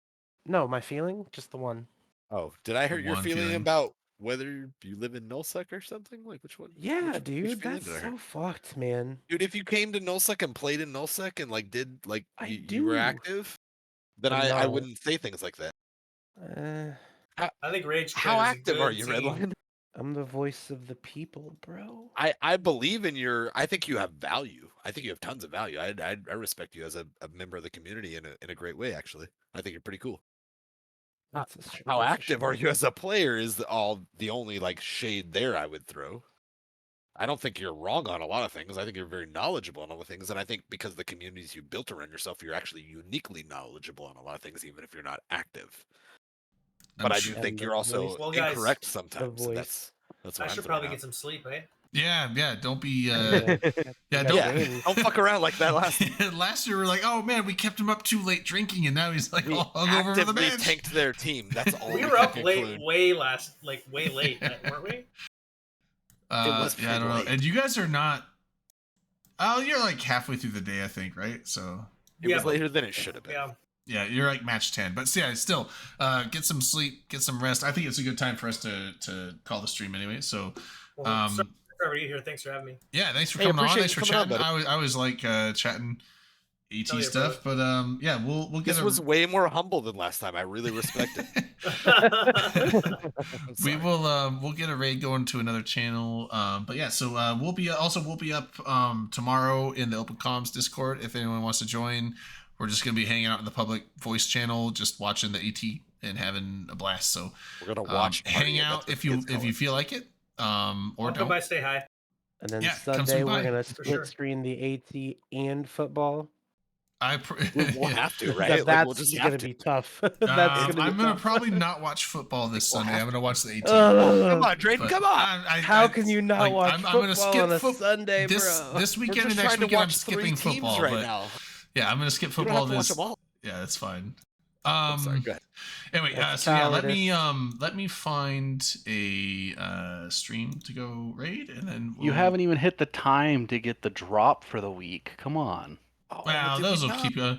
No, my feeling, just the one. Oh, did I hurt your One feeling feeling. about whether you live in Nullsec or something? Like which one? Yeah, which dude, feeling that's did I hurt? so fucked, man. Dude, if you came to Nullsec and played in Nullsec and like did like I you were do. active, then But I no. wouldn't say things like that. I think Rage Quit How is a active are good you, team. Redline? I'm the voice of the people, bro. I believe in your. I think you have value. I think you have tons of value. I respect you as a member of the community in a great way. Actually, I think you're pretty cool. That's a stretch How for active sure. are you as a player is the only like shade there I would throw. I don't think you're wrong on a lot of things. I think you're very knowledgeable on all the things, and I think because the communities you built around yourself, you're actually uniquely knowledgeable on a lot of things, even if you're not active. But I do And think the you're also Well, guys, incorrect sometimes. voice. That's I what I'm should throwing probably out. get some sleep, eh? Yeah. Don't be. Yeah. Yeah, You don't. got James. Don't fuck around like that last. Last year we were like, oh man, we kept him up too late drinking, and now he's like We all hungover for the actively bench. tanked their team. That's all. We were up can late, conclude. way late, weren't we? was Yeah, I don't know. pretty late. And you guys are not. Oh, you're like halfway through the day, I think, right? So It was but- later than it should have been. Yeah. yeah, you're like match 10. But yeah, still, get some sleep, get some rest. I think it's a good time for us to call the stream anyway. So Well, sorry for you here. Thanks for having me. yeah, thanks for Hey, coming on. appreciate Thanks for you coming on, chatting. I always like chatting AT Oh, yeah, stuff. But yeah, we'll get This a, was way more humble than last time. I really respect it. I'm we sorry. will we'll get a raid going to another channel. But yeah, so we'll be up tomorrow in the Open Comms Discord if anyone wants to join. We're just gonna be hanging out in the public voice channel, just watching the AT and having a blast. So We're gonna watch. hang Party, out that's if what you it's feel like it. Or I'll come don't. by, say hi. And then Yeah, come Sunday swing we're by. gonna For split sure. screen the AT and football. We'll have to, right? That- Like, that's we'll just gonna have to. be tough. That's I'm gonna be gonna tough. probably not watch football this We'll Sunday. have I'm gonna watch the AT. Come on, Drayden, But come on. How can you not watch I'm football gonna skip on a foot- Sunday, this bro? this We're weekend just and next trying to weekend. I'm watch skipping three teams football, right but now. yeah, I'm gonna skip You don't football have to watch this. them all. Yeah, that's fine. I'm sorry, go ahead. Anyway, That's so yeah, cowardice. let me find a stream to go raid, and then You haven't even hit the time to get the drop for the week. Come on. Oh, Well, did we those will not? keep you.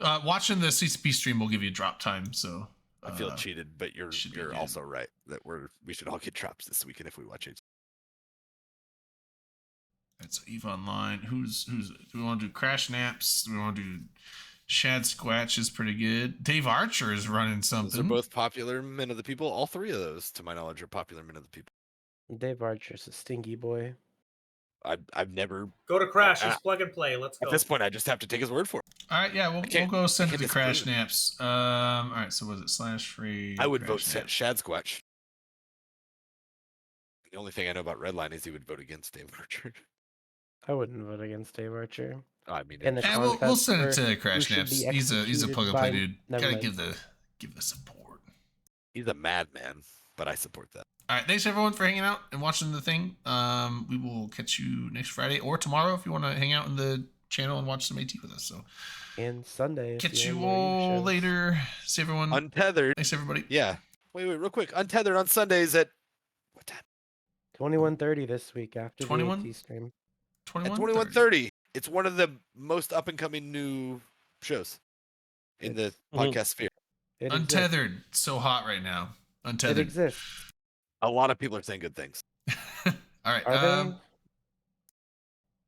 Watching the CCP stream will give you drop time, so I feel cheated, but you're should be you're good. also right that we should all get drops this weekend if we watch it. That's EVE Online. Who's do we want to do Crash Naps? Do we want to do Shad Squatch is pretty good. Dave Archer is running something. Those are both popular men of the people. All three of those, to my knowledge, are popular men of the people. Dave Archer's a stinky boy. I've never Go to Crash. Just plug and play. Let's go. At this point, I just have to take his word for it. All right, yeah, we'll go send it to disagree Crash with it. Naps. All right, so was it /free? I would vote Crash Naps? Shad Squatch. The only thing I know about Redline is he would vote against Dave Archer. I wouldn't vote against Dave Archer. I mean, In the Yeah, we'll contest send it for to Crash who should Naps. be He's a executed plug and play by- dude. Never Gotta mind. give the support. he's a madman, but I support that. All right, thanks everyone for hanging out and watching the thing. We will catch you next Friday or tomorrow if you want to hang out in the channel and watch some AT with us. So And Sunday. if catch you're you in one of your all shows. later. See everyone. Untethered. Thanks everybody. Yeah. Wait, real quick. Untethered on Sundays at what time? 21:30 this week after 21? the AT stream. At 21:30. 21:30. It's one of the most up and coming new shows in the podcast sphere. It exists. Untethered. So hot right now. It Untethered. exists. A lot of people are saying good things. All right. Are yeah,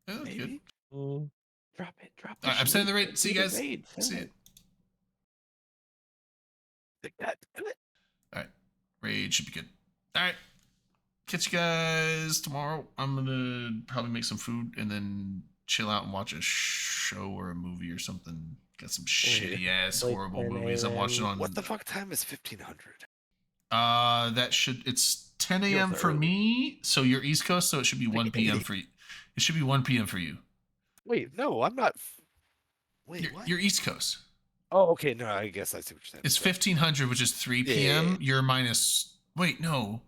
that's good. Maybe. they? Drop it. Drop it. All right, I'm sending the rate. See you guys. See See it. Think that. All right. Raid should be good. All right. Catch you guys tomorrow. I'm gonna probably make some food and then chill out and watch a show or a movie or something. Got some shitty ass Like horrible 10 movies I'm watching on. What the fuck time is 1500? It's 10 a.m. Feels for early. me. So you're East Coast, so it should be 1 p.m. 80. for you. It should be 1 p.m. for you. Wait, no, I'm not. Wait, You're, what? you're East Coast. Oh, okay. No, I guess I see what you're saying. It's 1500, which is 3 Yeah, p.m. yeah, yeah. You're minus. Wait, no,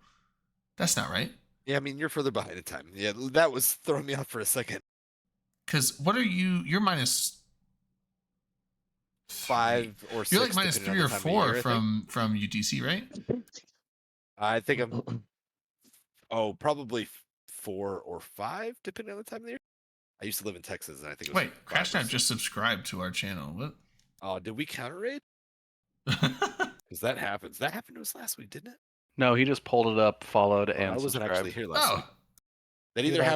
that's not right. Yeah, I mean, you're further behind in time. Yeah, that was throwing me off for a second. Because what are you? You're minus 5 or 6. You're like minus depending on 3 or the time of 4 year, from UTC, right? I think I'm. Oh, probably 4 or 5, depending on the time of the year. I used to live in Texas, and I think it was Wait, 5 Crash or Knife 6. just subscribed to our channel. What? Oh, did we counter raid? Because that happens. That happened to us last week, didn't it? No, he just pulled it up, followed, Oh, and I wasn't subscribed. actually here last Oh, week. That You'd either have